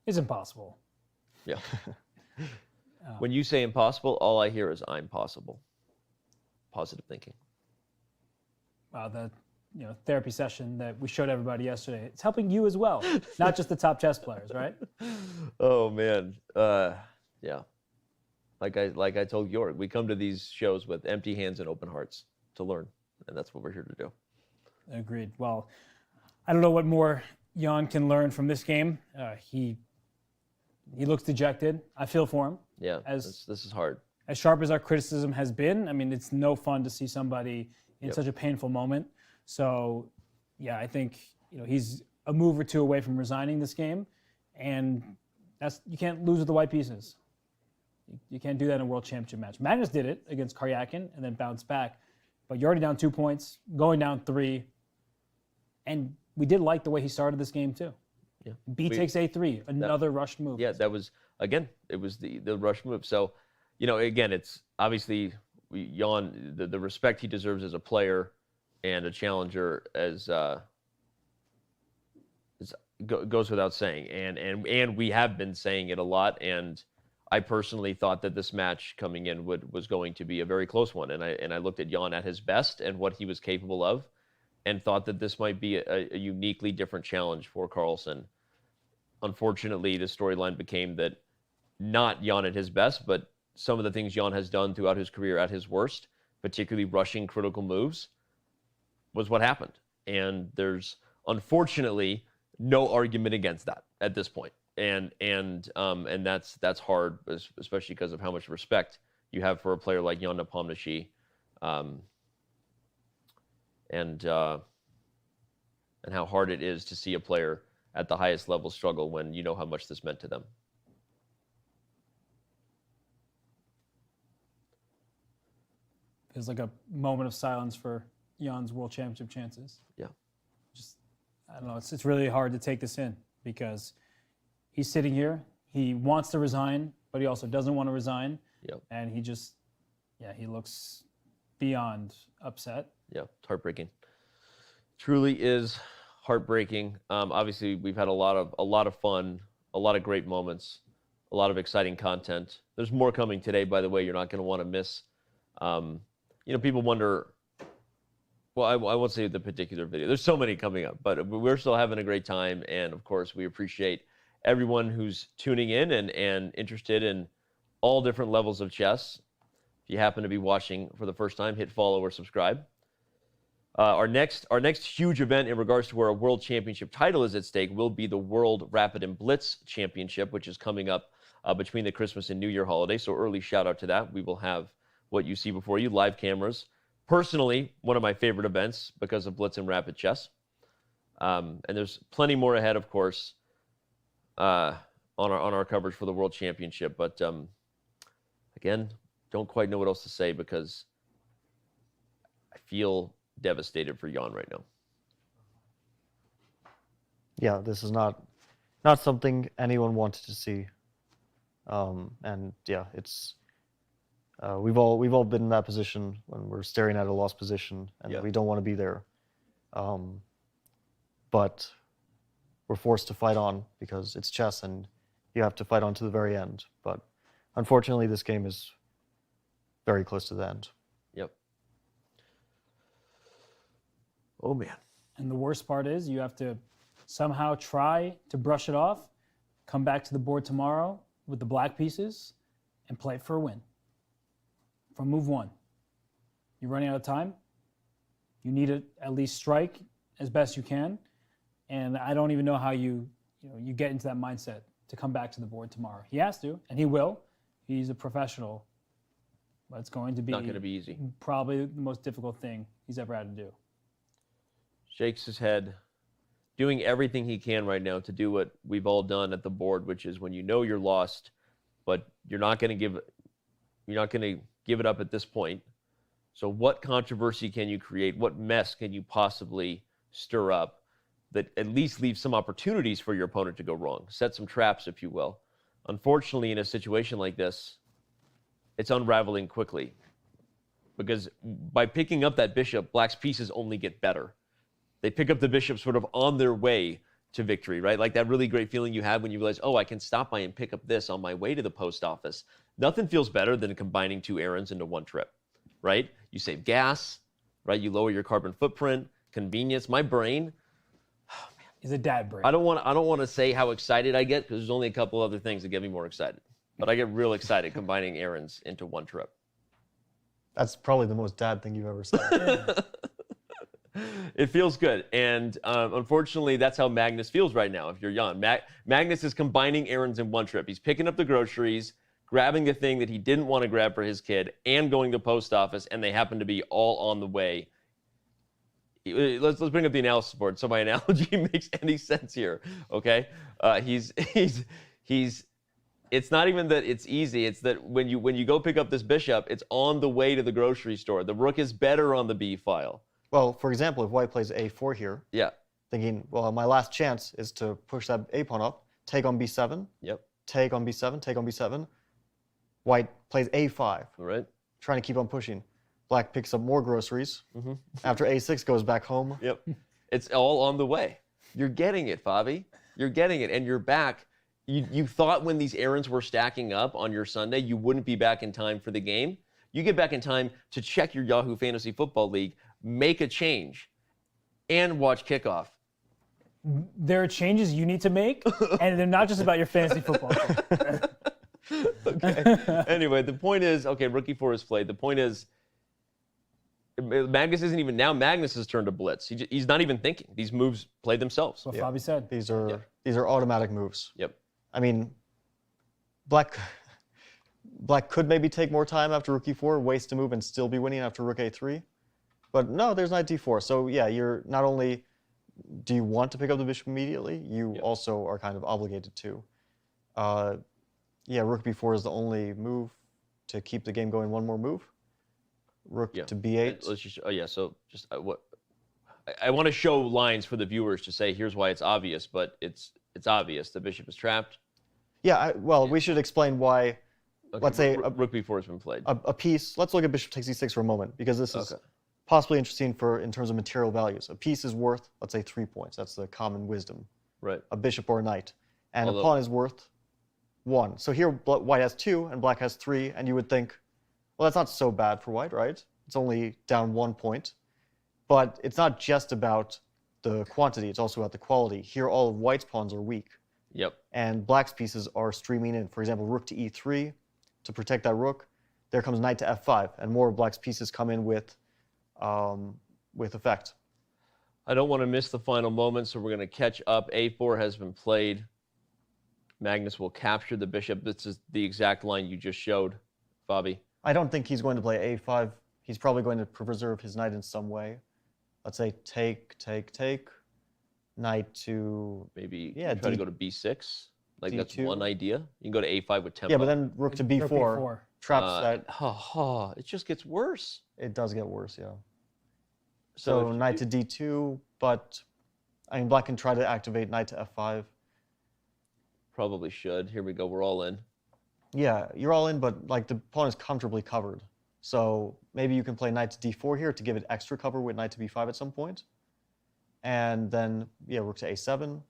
Speaker 8: It's impossible.
Speaker 5: Yeah. When you say impossible, all I hear is I'm possible. Positive thinking.
Speaker 8: Wow, the therapy session that we showed everybody yesterday, it's helping you as well, not just the top chess players, right?
Speaker 5: Oh man, yeah. Like I told Georg, we come to these shows with empty hands and open hearts to learn, and that's what we're here to do.
Speaker 8: Agreed. Well, I don't know what more Jan can learn from this game. He looks dejected. I feel for him.
Speaker 5: Yeah, this is hard.
Speaker 8: As sharp as our criticism has been, it's no fun to see somebody in such a painful moment. So, I think he's a move or 2 away from resigning this game, and you can't lose with the white pieces. You can't do that in a World Championship match. Magnus did it against Karyakin and then bounced back, but you're already down 2 points, going down 3, and we did like the way he started this game too.
Speaker 5: Yeah.
Speaker 8: B takes a3, another rushed move.
Speaker 5: Yeah, that was it was the rush move. So, again, it's obviously Jan, the respect he deserves as a player and a challenger goes without saying. And we have been saying it a lot. And I personally thought that this match coming in was going to be a very close one. And I looked at Jan at his best and what he was capable of, and thought that this might be a uniquely different challenge for Carlsen. Unfortunately, the storyline became that not Jan at his best, but some of the things Jan has done throughout his career at his worst, particularly rushing critical moves, was what happened. And there's unfortunately, no argument against that at this point. And that's hard, especially because of how much respect you have for a player like Jan Nepomniachtchi, and how hard it is to see a player at the highest level struggle when you know how much this meant to them.
Speaker 8: Feels like a moment of silence for Jan's World Championship chances.
Speaker 5: Yeah.
Speaker 8: I don't know. It's really hard to take this in because he's sitting here. He wants to resign, but he also doesn't want to resign.
Speaker 5: Yep.
Speaker 8: And he just, he looks beyond upset.
Speaker 5: Yeah, it's heartbreaking. Truly is heartbreaking. Obviously, we've had a lot of fun, a lot of great moments, a lot of exciting content. There's more coming today, by the way. You're not going to want to miss. People wonder. Well, I won't say the particular video. There's so many coming up, but we're still having a great time. And of course, we appreciate everyone who's tuning in and interested in all different levels of chess. If you happen to be watching for the first time, hit follow or subscribe. Our next huge event in regards to where a world championship title is at stake will be the World Rapid and Blitz Championship, which is coming up between the Christmas and New Year holiday. So early shout out to that. We will have what you see before you, live cameras. Personally, one of my favorite events because of Blitz and Rapid Chess. And there's plenty more ahead, of course, on our coverage for the World Championship. But again, don't quite know what else to say because I feel devastated for Jan right now.
Speaker 6: Yeah, this is not something anyone wanted to see. And yeah, it's we've all been in that position when we're staring at a lost position and we don't want to be there. But we're forced to fight on because it's chess and you have to fight on to the very end. But unfortunately, this game is very close to the end.
Speaker 5: Yep. Oh, man.
Speaker 8: And the worst part is you have to somehow try to brush it off, come back to the board tomorrow with the black pieces, and play it for a win. From move one. You're running out of time. You need to at least strike as best you can. And I don't even know how you get into that mindset to come back to the board tomorrow. He has to, and he will. He's a professional. But it's going to be
Speaker 5: not going to be easy.
Speaker 8: Probably the most difficult thing he's ever had to do.
Speaker 5: Shakes his head, doing everything he can right now to do what we've all done at the board, which is when you know you're lost, but you're not going to give it up at this point. So what controversy can you create? What mess can you possibly stir up that at least leaves some opportunities for your opponent to go wrong? Set some traps, if you will. Unfortunately, in a situation like this, it's unraveling quickly because by picking up that bishop, black's pieces only get better. They pick up the bishop sort of on their way to victory, right? Like that really great feeling you have when you realize, oh, I can stop by and pick up this on my way to the post office. Nothing feels better than combining two errands into one trip, right? You save gas, right? You lower your carbon footprint, convenience. My brain, oh man,
Speaker 8: is a dad brain.
Speaker 5: I don't want to say how excited I get because there's only a couple other things that get me more excited. But I get real excited combining errands into one trip.
Speaker 6: That's probably the most dad thing you've ever said.
Speaker 5: It feels good. And unfortunately, that's how Magnus feels right now if you're young. Magnus is combining errands in one trip. He's picking up the groceries, grabbing the thing that he didn't want to grab for his kid, and going to the post office, and they happen to be all on the way. Let's bring up the analysis board so my analogy makes any sense here, okay? It's not even that it's easy. It's that when you go pick up this bishop, it's on the way to the grocery store. The rook is better on the B file.
Speaker 6: Well, for example, if white plays a4 here,
Speaker 5: yeah,
Speaker 6: thinking, well, my last chance is to push that a pawn up, take on b7,
Speaker 5: yep,
Speaker 6: take on b7, take on b7. White plays a5,
Speaker 5: all right,
Speaker 6: trying to keep on pushing. Black picks up more groceries.
Speaker 5: Mm-hmm.
Speaker 6: After a6 goes back home.
Speaker 5: Yep, it's all on the way. You're getting it, Fabi. You're getting it, and you're back. You thought when these errands were stacking up on your Sunday, you wouldn't be back in time for the game. You get back in time to check your Yahoo Fantasy Football League, make a change, and watch kickoff.
Speaker 8: There are changes you need to make, and they're not just about your fantasy football.
Speaker 5: Okay. Anyway, the point is, okay, rook e4 is played. The point is, Magnus isn't even now. Magnus's turn to blitz. He's not even thinking. These moves play themselves.
Speaker 8: What Fabi said.
Speaker 6: These are automatic moves.
Speaker 5: Yep.
Speaker 6: I mean, Black could maybe take more time after rook e4, waste a move, and still be winning after rook a3. But no, there's knight d4. So yeah, you're not only do you want to pick up the bishop immediately, you also are kind of obligated to. Yeah, rook b4 is the only move to keep the game going. One more move. Rook to b8.
Speaker 5: Let's just, so just what I want to show lines for the viewers to say here's why it's obvious, but it's obvious. The bishop is trapped.
Speaker 6: Yeah, well, we should explain why.
Speaker 5: Okay,
Speaker 6: let's say
Speaker 5: rook b4 has been played.
Speaker 6: A piece. Let's look at bishop takes e6 for a moment, because this is possibly interesting in terms of material values. A piece is worth, let's say, 3 points. That's the common wisdom.
Speaker 5: Right.
Speaker 6: A bishop or a knight, and a pawn is worth 1. So here, white has 2 and black has 3, and you would think, well, that's not so bad for white, right? It's only down 1 point. But it's not just about the quantity, it's also about the quality. Here, all of white's pawns are weak.
Speaker 5: Yep.
Speaker 6: And black's pieces are streaming in. For example, rook to e3 to protect that rook. There comes knight to f5, and more of black's pieces come in with effect.
Speaker 5: I don't want to miss the final moment, so we're going to catch up. a4 has been played. Magnus will capture the bishop. This is the exact line you just showed, Fabi.
Speaker 6: I don't think he's going to play a5. He's probably going to preserve his knight in some way. Let's say take, take, take. Knight to
Speaker 5: maybe try to go to b6. Like
Speaker 6: D2.
Speaker 5: That's one idea. You can go to a5 with tempo.
Speaker 6: Yeah, but then rook to b4, traps that.
Speaker 5: It just gets worse.
Speaker 6: It does get worse, yeah. So knight to d2, but I mean, black can try to activate knight to f5.
Speaker 5: Probably should. Here we go. We're all in.
Speaker 6: Yeah, you're all in, but like the pawn is comfortably covered. So maybe you can play knight to d4 here to give it extra cover with knight to b5 at some point. And then, yeah, rook to a7.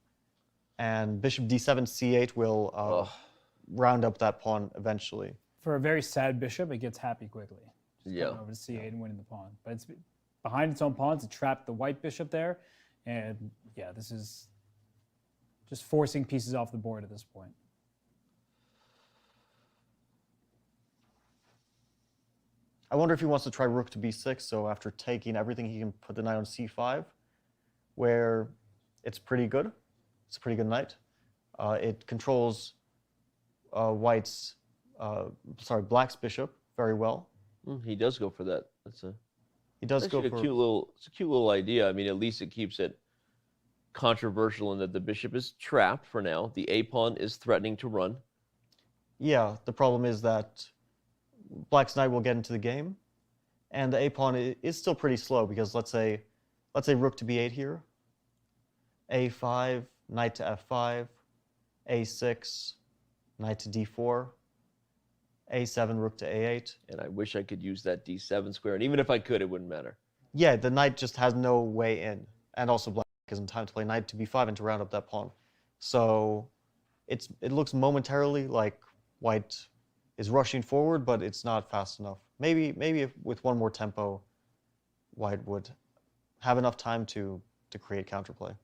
Speaker 6: And bishop d7, c8 will round up that pawn eventually.
Speaker 8: For a very sad bishop, it gets happy quickly. Just
Speaker 5: Yeah.
Speaker 8: going over to c8 and winning the pawn. But it's behind its own pawns to trap the white bishop there. And yeah, this is just forcing pieces off the board at this point.
Speaker 6: I wonder if he wants to try rook to b6, so after taking everything, he can put the knight on c5, where it's pretty good. It's a pretty good knight. It controls black's bishop very well.
Speaker 5: He does go for that.
Speaker 6: He does
Speaker 5: that's
Speaker 6: go
Speaker 5: a
Speaker 6: for
Speaker 5: cute little. It's a cute little idea. I mean, at least it keeps it controversial in that the bishop is trapped for now. The a pawn is threatening to run.
Speaker 6: Yeah, the problem is that black's knight will get into the game, and the a pawn is still pretty slow because let's say rook to b8 here, a5, knight to f5, a6, knight to d4, a7, rook to a8.
Speaker 5: And I wish I could use that d7 square, and even if I could, it wouldn't matter.
Speaker 6: Yeah, the knight just has no way in, and also black isn't time to play knight to b5 and to round up that pawn. So it looks momentarily like white is rushing forward, but it's not fast enough. Maybe if with one more tempo, white would have enough time to create counterplay.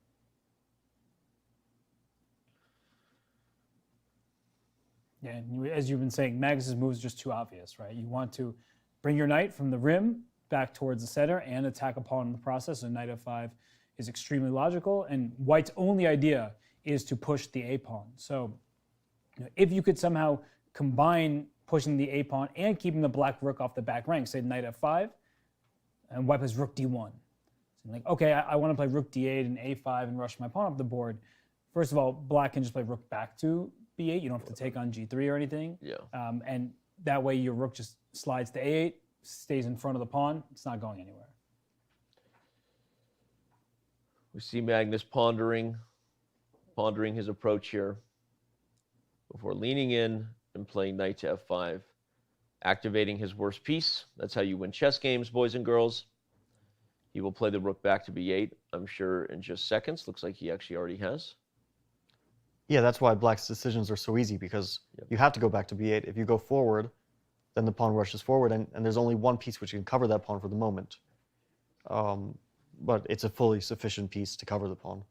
Speaker 8: Yeah, and as you've been saying, Magnus's move is just too obvious, right? You want to bring your knight from the rim back towards the center and attack a pawn in the process. So knight f5 is extremely logical, and white's only idea is to push the a pawn. So if you could somehow combine pushing the a pawn and keeping the black rook off the back rank, say knight f5, and white has rook d1. So like, okay, I want to play rook d8 and a5 and rush my pawn off the board. First of all, black can just play rook back to b8. You don't have to take on g3 or anything.
Speaker 5: Yeah.
Speaker 8: And that way your rook just slides to a8, stays in front of the pawn. It's not going anywhere.
Speaker 5: We see Magnus pondering his approach here before leaning in and playing knight to f5, activating his worst piece. That's how you win chess games, boys and girls. He will play the rook back to b8, I'm sure, in just seconds. Looks like he actually already has.
Speaker 6: Yeah, that's why black's decisions are so easy, because you have to go back to b8. If you go forward, then the pawn rushes forward, and there's only one piece which can cover that pawn for the moment. But it's a fully sufficient piece to cover the pawn.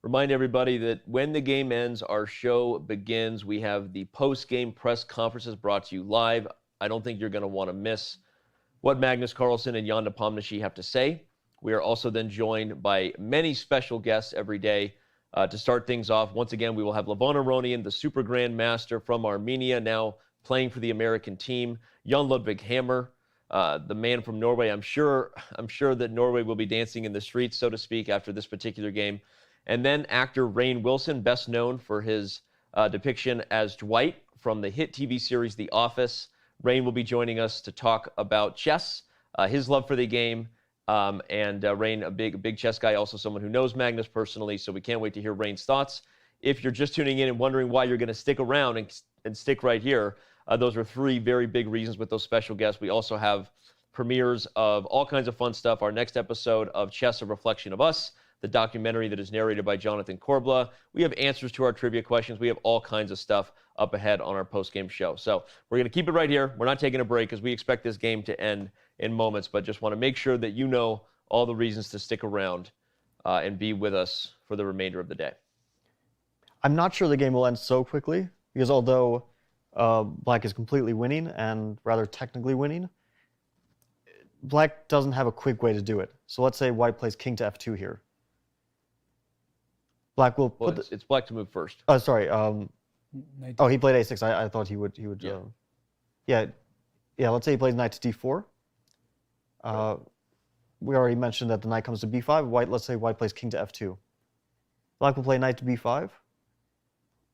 Speaker 5: Remind everybody that when the game ends, our show begins. We have the post-game press conferences brought to you live. I don't think you're going to want to miss what Magnus Carlsen and Jan Nepomniachtchi have to say. We are also then joined by many special guests every day. To start things off, once again, we will have Levon Aronian, the Super Grand Master from Armenia, now playing for the American team. Jon Ludvig Hammer, the man from Norway. I'm sure that Norway will be dancing in the streets, so to speak, after this particular game. And then actor Rainn Wilson, best known for his depiction as Dwight from the hit TV series The Office. Rainn will be joining us to talk about chess, his love for the game, and Rainn, a big chess guy, also someone who knows Magnus personally, so we can't wait to hear Rainn's thoughts. If you're just tuning in and wondering why you're going to stick around and stick right here, those are 3 very big reasons with those special guests. We also have premieres of all kinds of fun stuff. Our next episode of Chess, A Reflection of Us, the documentary that is narrated by Jonathan Korbla. We have answers to our trivia questions. We have all kinds of stuff up ahead on our post-game show. So we're going to keep it right here. We're not taking a break because we expect this game to end in moments, but just want to make sure that you know all the reasons to stick around and be with us for the remainder of the day.
Speaker 6: I'm not sure the game will end so quickly, because although Black is completely winning and rather technically winning, Black doesn't have a quick way to do it. So let's say White plays king to f2 here. Black will put
Speaker 5: it's Black to move first.
Speaker 6: Oh, sorry. Oh, he played a6. I thought he would. Yeah. Yeah. Let's say he plays knight to d4. We already mentioned that the knight comes to b5. White. Let's say White plays king to f2. Black will play knight to b5.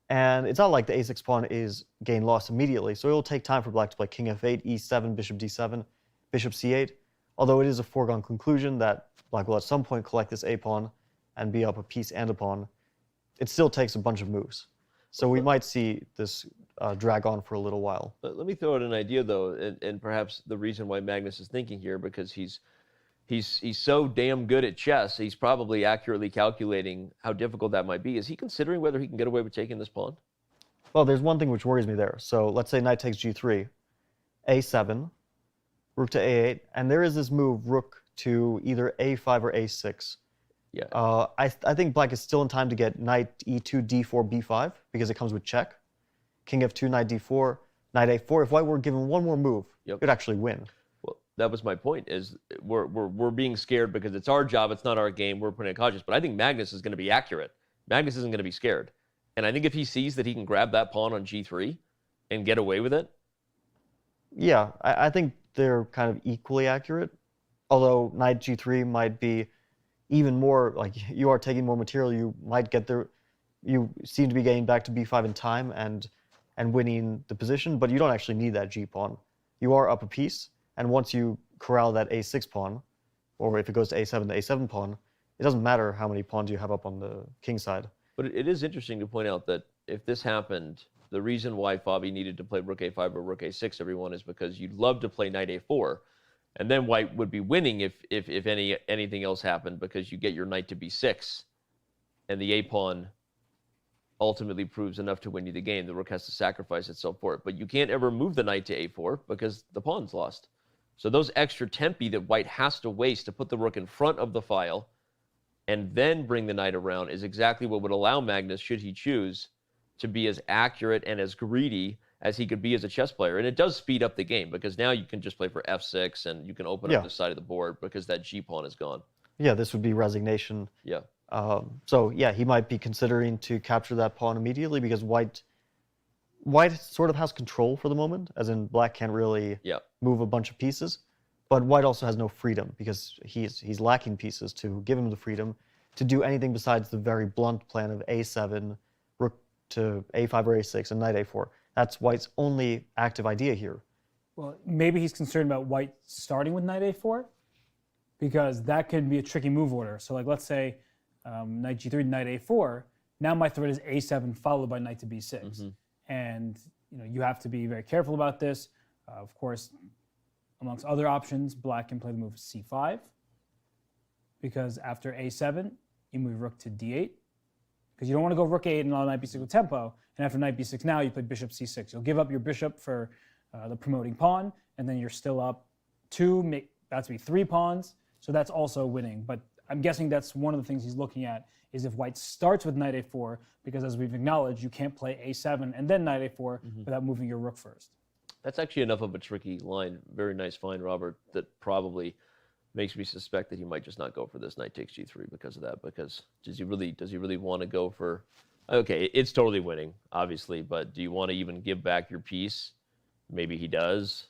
Speaker 6: And it's not like the a6 pawn is gain lost immediately, so it will take time for Black to play king f8, e7, bishop d7, bishop c8. Although it is a foregone conclusion that Black will at some point collect this a pawn and be up a piece and a pawn, it still takes a bunch of moves. So we might see this drag on for a little while.
Speaker 5: Let me throw out an idea, though, and perhaps the reason why Magnus is thinking here, because he's so damn good at chess, he's probably accurately calculating how difficult that might be. Is he considering whether he can get away with taking this pawn?
Speaker 6: Well, there's one thing which worries me there. So let's say knight takes g3, a7, rook to a8, and there is this move, rook to either a5 or a6.
Speaker 5: Yeah.
Speaker 6: I think Black is still in time to get knight e2, d4, b5, because it comes with check. King f2, knight d4, knight a4. If White were given one more move, it would actually win.
Speaker 5: Well, that was my point, is we're being scared because it's our job, it's not our game, we're putting it cautious. But I think Magnus is going to be accurate. Magnus isn't going to be scared. And I think if he sees that he can grab that pawn on g3 and get away with it.
Speaker 6: Yeah, I think they're kind of equally accurate. Although knight g3 might be even more, like, you are taking more material, you might get there, you seem to be getting back to b5 in time and winning the position, but you don't actually need that g-pawn. You are up a piece, and once you corral that a6 pawn, or if it goes to a7, the a7 pawn, it doesn't matter how many pawns you have up on the king side.
Speaker 5: But it is interesting to point out that if this happened, the reason why Fabi needed to play rook a5 or rook a6, everyone, is because you'd love to play knight a4, and then White would be winning if anything else happened, because you get your knight to b6, and the a-pawn ultimately proves enough to win you the game. The rook has to sacrifice itself for it. But you can't ever move the knight to a4 because the pawn's lost. So those extra tempi that White has to waste to put the rook in front of the file and then bring the knight around is exactly what would allow Magnus, should he choose, to be as accurate and as greedy as he could be as a chess player. And it does speed up the game, because now you can just play for f6 and you can open up the side of the board because that g-pawn is gone.
Speaker 6: Yeah, this would be resignation.
Speaker 5: Yeah.
Speaker 6: So yeah, he might be considering to capture that pawn immediately, because White sort of has control for the moment, as in Black can't really move a bunch of pieces. But White also has no freedom, because he's lacking pieces to give him the freedom to do anything besides the very blunt plan of a7, rook to a5 or a6, and knight a4. That's White's only active idea here.
Speaker 8: Well, maybe he's concerned about White starting with knight a4, because that could be a tricky move order. So, like, let's say knight g3, knight a4. Now my threat is a7 followed by knight to b6,
Speaker 5: Mm-hmm.
Speaker 8: and you have to be very careful about this. Of course, amongst other options, Black can play the move c5, because after a7, you move rook to d8, because you don't want to go rook a8 and allow knight b6 with tempo. And after knight b6 now, you play bishop c6. You'll give up your bishop for the promoting pawn, and then you're still up that's to be 3 pawns. So that's also winning. But I'm guessing that's one of the things he's looking at, is if White starts with knight a4, because as we've acknowledged, you can't play a7 and then knight a4 without moving your rook first.
Speaker 5: That's actually enough of a tricky line. Very nice find, Robert, that probably makes me suspect that he might just not go for this knight takes g3 because of that. Because does he really want to go for... Okay, it's totally winning, obviously, but do you want to even give back your piece? Maybe he does.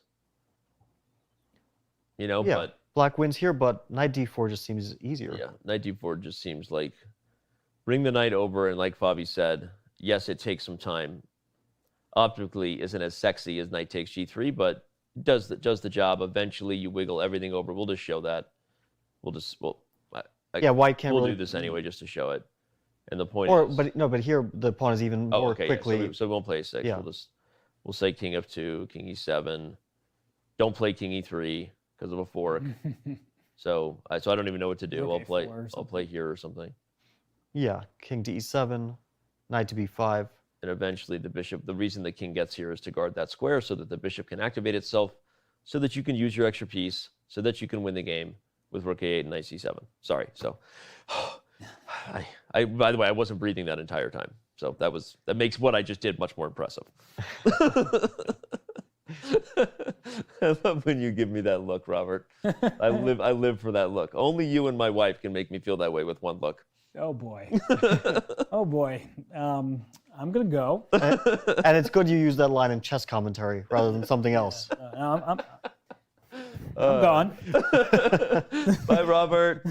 Speaker 5: You know,
Speaker 6: Yeah,
Speaker 5: but...
Speaker 6: black wins here, but knight d4 just seems easier.
Speaker 5: Yeah, knight d4 just seems like... Bring the knight over, and like Fabi said, yes, it takes some time. Optically isn't as sexy as knight takes g3, but does the job. Eventually, you wiggle everything over. We'll just show that. We'll
Speaker 6: White can't
Speaker 5: We'll
Speaker 6: really
Speaker 5: do this anyway just to show it. And the point
Speaker 6: Or,
Speaker 5: is...
Speaker 6: but here the pawn is even more
Speaker 5: okay,
Speaker 6: quickly.
Speaker 5: Yeah, so we won't play a6.
Speaker 6: Yeah.
Speaker 5: We'll say king f2, king e7. Don't play king e3 because of a fork. so I don't even know what to do.
Speaker 8: Okay,
Speaker 5: I'll play here or something.
Speaker 6: Yeah, king to e7, knight to b5.
Speaker 5: And eventually the bishop, the reason the king gets here is to guard that square so that the bishop can activate itself, so that you can use your extra piece, so that you can win the game with rook a8 and knight c7. Sorry. So, by the way, I wasn't breathing that entire time. So that makes what I just did much more impressive. I love when you give me that look, Robert. I live for that look. Only you and my wife can make me feel that way with one look.
Speaker 8: Oh boy. Oh boy. I'm gonna go.
Speaker 6: And it's good you use that line in chess commentary rather than something else.
Speaker 8: I'm gone.
Speaker 5: Bye, Robert.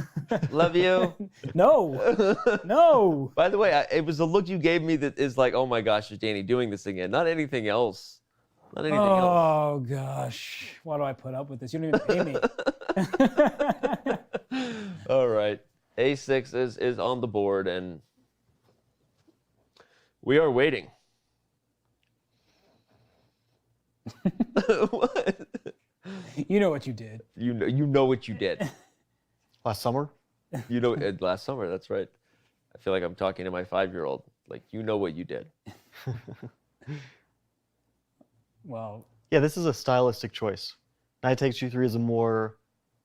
Speaker 5: Love you.
Speaker 8: No.
Speaker 5: By the way, it was the look you gave me that is like, oh my gosh, is Danny doing this again? Not anything else. Not anything else.
Speaker 8: Oh gosh. Why do I put up with this? You don't even pay me.
Speaker 5: All right. A6 is on the board, and we are waiting. What?
Speaker 8: You know what you did.
Speaker 5: You know what you did.
Speaker 6: Last summer?
Speaker 5: You know, last summer, that's right. I feel like I'm talking to my 5-year-old. Like, you know what you did.
Speaker 8: Well.
Speaker 6: Yeah, this is a stylistic choice. Knight takes g3 is a more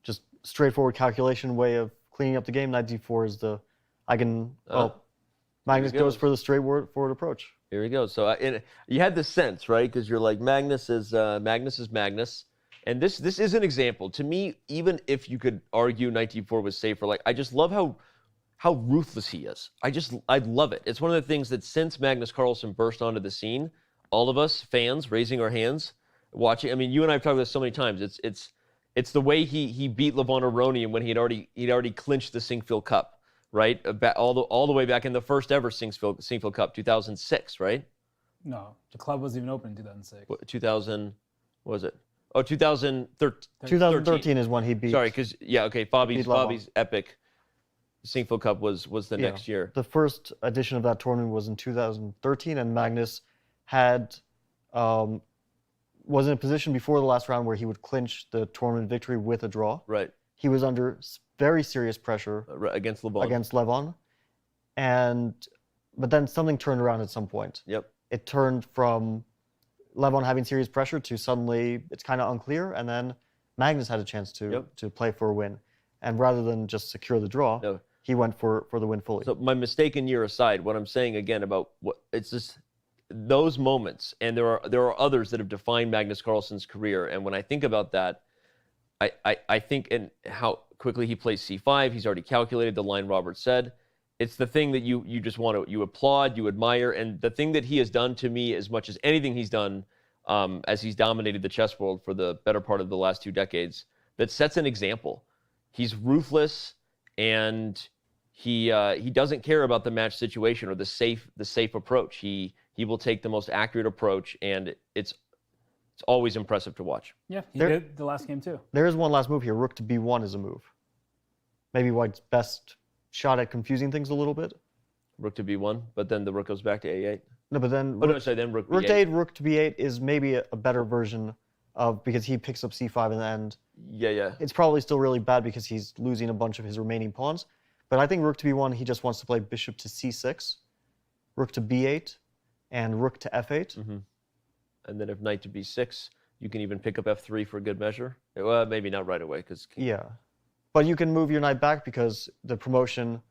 Speaker 6: just straightforward calculation way of cleaning up the game. Knight d4 is the, Magnus goes for the straightforward approach.
Speaker 5: Here we go. So you had the sense, right? Because you're like, Magnus is Magnus. And this is an example. To me, even if you could argue knight d4 was safer, like, I just love how ruthless he is. I love it. It's one of the things that since Magnus Carlsen burst onto the scene, all of us fans raising our hands, watching. I mean, you and I have talked about this so many times. It's the way he beat Levon Aronian when he'd already clinched the Sinquefield Cup, right? All the way back in the first ever Sinquefield Cup, 2006, right?
Speaker 8: No, the club wasn't even open in 2006.
Speaker 5: 2000, what was it? Oh, 2013.
Speaker 6: 2013 is when he beat.
Speaker 5: Sorry, because Fabi's epic Sinquefield Cup was the next year.
Speaker 6: The first edition of that tournament was in 2013, and Magnus was in a position before the last round where he would clinch the tournament victory with a draw.
Speaker 5: Right.
Speaker 6: He was under very serious pressure
Speaker 5: against Levon.
Speaker 6: But then something turned around at some point.
Speaker 5: Yep.
Speaker 6: It turned from Levon having serious pressure to suddenly it's kind of unclear, and then Magnus had a chance to play for a win. And rather than just secure the draw, he went for the win fully.
Speaker 5: So my mistaken year aside, what I'm saying again about it's just those moments, and there are others that have defined Magnus Carlsen's career. And when I think about that, I think in how quickly he plays c5. He's already calculated the line Robert said. It's the thing that you just want to, you applaud, you admire, and the thing that he has done to me as much as anything he's done as he's dominated the chess world for the better part of the last 2 decades, that sets an example. He's ruthless, and he doesn't care about the match situation or the safe approach. He will take the most accurate approach, and it's always impressive to watch.
Speaker 8: Yeah, he did the last game too.
Speaker 6: There is one last move here. Rook to b1 is a move. Maybe White's best shot at confusing things a little bit.
Speaker 5: Rook to b1, but then the rook goes back to a8.
Speaker 6: No, but then
Speaker 5: then rook b8.
Speaker 6: Rook to 8, rook to b8 is maybe a better version of, because he picks up c5 in the end.
Speaker 5: Yeah.
Speaker 6: It's probably still really bad because he's losing a bunch of his remaining pawns. But I think rook to b1, he just wants to play bishop to c6, rook to b8, and rook to f8.
Speaker 5: Mm-hmm. And then if knight to b6, you can even pick up f3 for good measure. Well, maybe not right away, because
Speaker 6: yeah, but you can move your knight back because the promotion.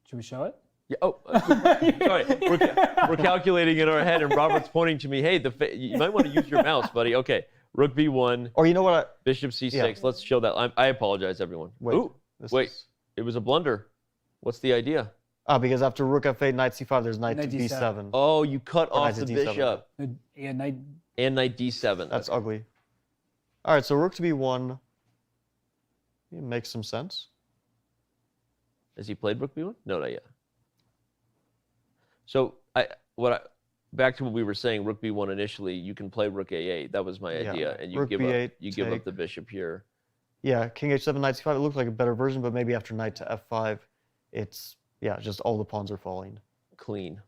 Speaker 8: Should we show it?
Speaker 5: Yeah. Oh, sorry. We're calculating in our head, and Robert's pointing to me. Hey, you might want to use your mouse, buddy. Okay. Rook b1.
Speaker 6: Or you know what?
Speaker 5: Bishop c6.
Speaker 6: Yeah.
Speaker 5: Let's show that. I apologize, everyone. Wait. It was a blunder. What's the idea?
Speaker 6: Because after rook f8, knight c5, there's knight to b7.
Speaker 5: Oh, you cut
Speaker 6: Or
Speaker 5: off the bishop.
Speaker 8: Yeah, knight.
Speaker 5: And knight d7.
Speaker 6: That's ugly. All right, so rook to b1 makes some sense.
Speaker 5: Has he played rook b1? No, not yet. So back to what we were saying, rook b1 initially, you can play rook a8. That was my idea, and you
Speaker 6: Rook
Speaker 5: give
Speaker 6: b8,
Speaker 5: up. You give up the bishop here.
Speaker 6: Yeah, king h7, knight c5. It looked like a better version, but maybe after knight to f5, it's just all the pawns are falling.
Speaker 5: Clean.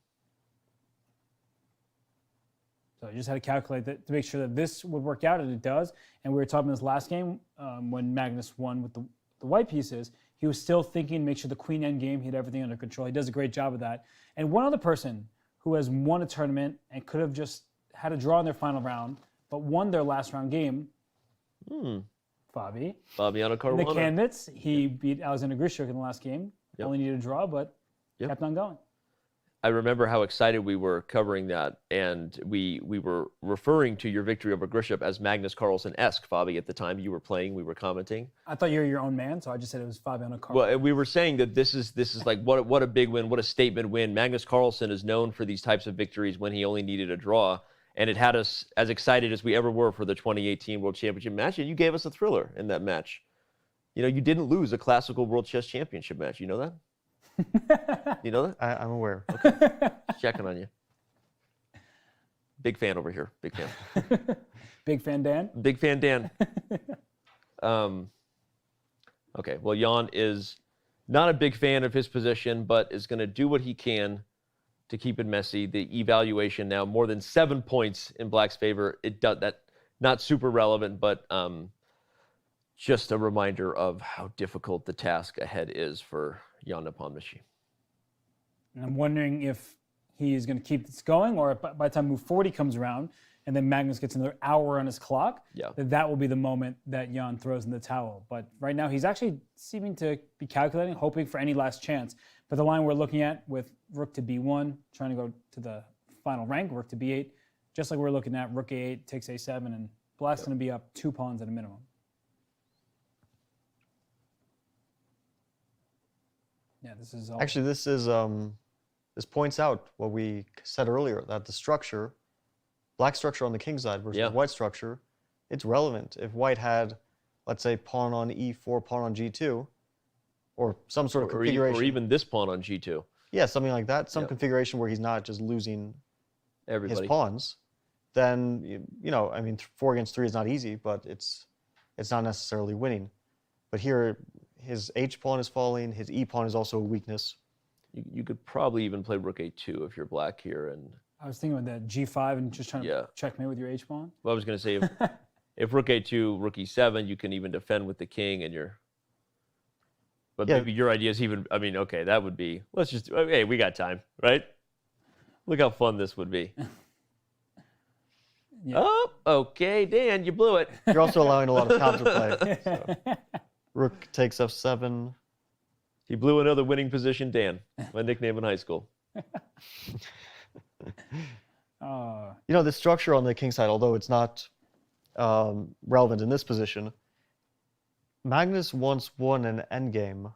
Speaker 8: So I just had to calculate that to make sure that this would work out, and it does. And we were talking this last game when Magnus won with the white pieces. He was still thinking, make sure the queen endgame, he had everything under control. He does a great job of that. And one other person who has won a tournament and could have just had a draw in their final round, but won their last round game, Fabiano
Speaker 5: Caruana.
Speaker 8: In the candidates, he beat Alexander Grishuk in the last game. Only needed a draw, but kept on going.
Speaker 5: I remember how excited we were covering that, and we were referring to your victory over Grishuk as Magnus Carlsen-esque, Fabi, at the time you were playing, we were commenting.
Speaker 8: I thought you were your own man, so I just said it was Fabiano Carlsen.
Speaker 5: Well, we were saying that this is like what a big win, what a statement win. Magnus Carlsen is known for these types of victories when he only needed a draw, and it had us as excited as we ever were for the 2018 World Championship match, and you gave us a thriller in that match. You know, you didn't lose a classical World Chess Championship match. You know that? You know that?
Speaker 6: I'm aware.
Speaker 5: Okay. Just checking on you. Big fan over here. Big fan.
Speaker 8: Big fan Dan?
Speaker 5: Big fan Dan. Okay, well, Jan is not a big fan of his position, but is going to do what he can to keep it messy. The evaluation now, more than 7 points in Black's favor. It does that. Not super relevant, but just a reminder of how difficult the task ahead is for Jan Nepomniachtchi.
Speaker 8: And I'm wondering if he's going to keep this going, or by the time move 40 comes around, and then Magnus gets another hour on his clock, that will be the moment that Jan throws in the towel. But right now, he's actually seeming to be calculating, hoping for any last chance. But the line we're looking at with rook to b1, trying to go to the final rank, rook to b8, just like we're looking at rook a8 takes a7, and Black's going to be up 2 pawns at a minimum. Yeah, this is all...
Speaker 6: Actually, this points out what we said earlier, that the structure, black structure on the king side versus white structure, it's relevant. If white had, let's say, pawn on e4, pawn on g2, or some sort of configuration.
Speaker 5: Or even this pawn on g2.
Speaker 6: Yeah, something like that. Some configuration where he's not just losing his pawns. Then, you know, I mean, 4 against 3 is not easy, but it's not necessarily winning. But here, his h pawn is falling. His e pawn is also a weakness.
Speaker 5: You could probably even play rook a2 if you're black here. And
Speaker 8: I was thinking about that g5 and just trying to checkmate with your h pawn.
Speaker 5: Well, I was going to say if rook a2, rook e7, you can even defend with the king, and you're. But maybe your idea is even. I mean, okay, that would be. Let's just. Hey, we got time, right? Look how fun this would be. Oh, okay, Dan, you blew it.
Speaker 6: You're also allowing a lot of counterplay. So. Rook takes f7.
Speaker 5: He blew another winning position, Dan. My nickname in high school.
Speaker 6: You know, the structure on the king side, although it's not relevant in this position, Magnus once won an endgame,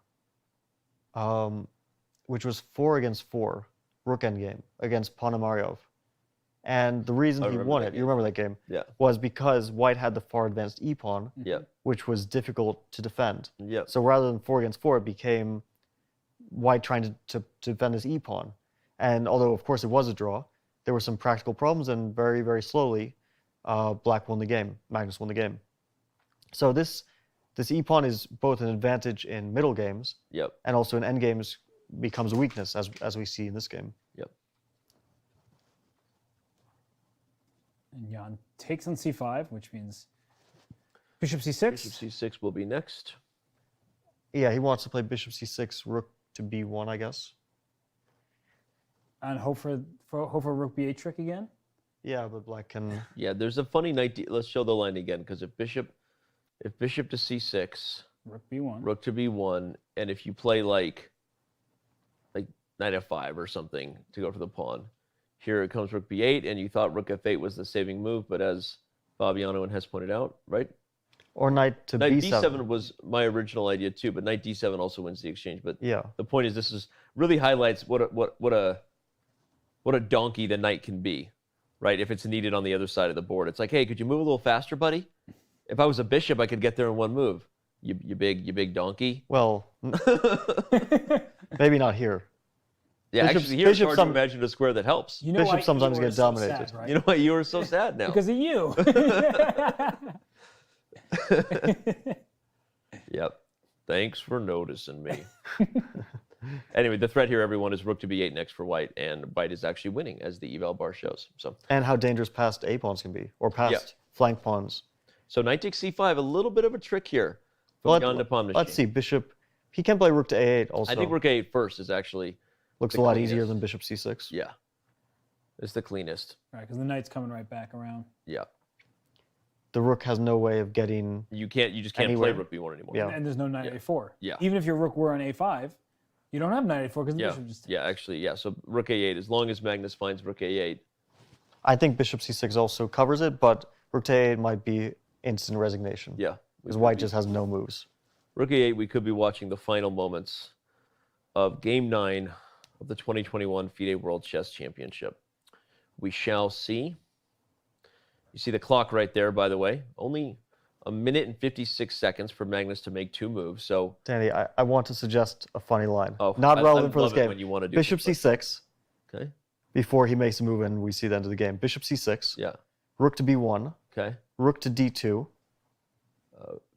Speaker 6: which was 4 against 4, rook endgame, against Ponomaryov. And the reason he won it, you remember that game, was because white had the far advanced e-pawn, which was difficult to defend. So rather than 4 against 4, it became white trying to defend his e-pawn. And although, of course, it was a draw, there were some practical problems, and very, very slowly, black won the game. Magnus won the game. So this e-pawn is both an advantage in middle games, and also in endgames becomes a weakness, as we see in this game.
Speaker 8: And Jan takes on c5, which means bishop c6.
Speaker 5: Bishop c6 will be next.
Speaker 6: Yeah, he wants to play bishop c6, rook to b1, I guess.
Speaker 8: And hope for rook b8 trick again?
Speaker 6: Yeah, but black can...
Speaker 5: Yeah, there's a funny knight... Let's show the line again, because if bishop to c6...
Speaker 8: Rook b1.
Speaker 5: Rook to b1, and if you play like knight f5 or something to go for the pawn. Here it comes rook b8, and you thought rook f8 was the saving move, but as Fabiano and Hess pointed out, right?
Speaker 6: Or knight to
Speaker 5: knight
Speaker 6: b7.
Speaker 5: b7 was my original idea too, but knight d7 also wins the exchange. But
Speaker 6: yeah,
Speaker 5: the point is, this is really highlights what a donkey the knight can be, right? If it's needed on the other side of the board, it's like, hey, could you move a little faster, buddy? If I was a bishop, I could get there in one move. You big donkey.
Speaker 6: Well, maybe not here.
Speaker 5: Yeah, actually, here it's hard to imagine a square that helps.
Speaker 8: You know
Speaker 6: Bishops sometimes get dominated.
Speaker 8: Sad, right?
Speaker 5: You know why you are so sad now?
Speaker 8: Because of you.
Speaker 5: Yep. Thanks for noticing me. Anyway, the threat here, everyone, is rook to b8 next for white, and white is actually winning, as the eval bar shows. So.
Speaker 6: And how dangerous passed a pawns can be, or passed flank pawns.
Speaker 5: So knight takes c5, a little bit of a trick here from Jan Nepomniachtchi.
Speaker 6: Let's see, bishop. He can play rook to a8 also.
Speaker 5: I think rook a8 first is actually
Speaker 6: looks a lot easier than bishop c6.
Speaker 5: Yeah, it's the cleanest.
Speaker 8: Right, because the knight's coming right back around.
Speaker 5: Yeah.
Speaker 6: The rook has no way of getting.
Speaker 5: You just can't play rook b1 anymore.
Speaker 6: Yeah.
Speaker 8: And there's no knight a4.
Speaker 5: Yeah.
Speaker 8: Even if your rook were on a5, you don't have knight a4 because the bishop just.
Speaker 5: Yeah, actually, yeah. So rook a8, as long as Magnus finds rook a8.
Speaker 6: I think bishop c6 also covers it, but rook to a8 might be instant resignation.
Speaker 5: Yeah.
Speaker 6: Because white just has no moves.
Speaker 5: Rook a8, we could be watching the final moments of Game 9 of the 2021 FIDE World Chess Championship. We shall see. You see the clock right there, by the way. Only a minute and 56 seconds for Magnus to make two moves. So,
Speaker 6: Danny, I want to suggest a funny line.
Speaker 5: Oh,
Speaker 6: Not relevant
Speaker 5: I
Speaker 6: for this
Speaker 5: love it
Speaker 6: game.
Speaker 5: when you want to do
Speaker 6: Bishop c6.
Speaker 5: Okay.
Speaker 6: Before he makes a move and we see the end of the game. Bishop c6.
Speaker 5: Yeah.
Speaker 6: Rook to b1.
Speaker 5: Okay.
Speaker 6: Rook to d2.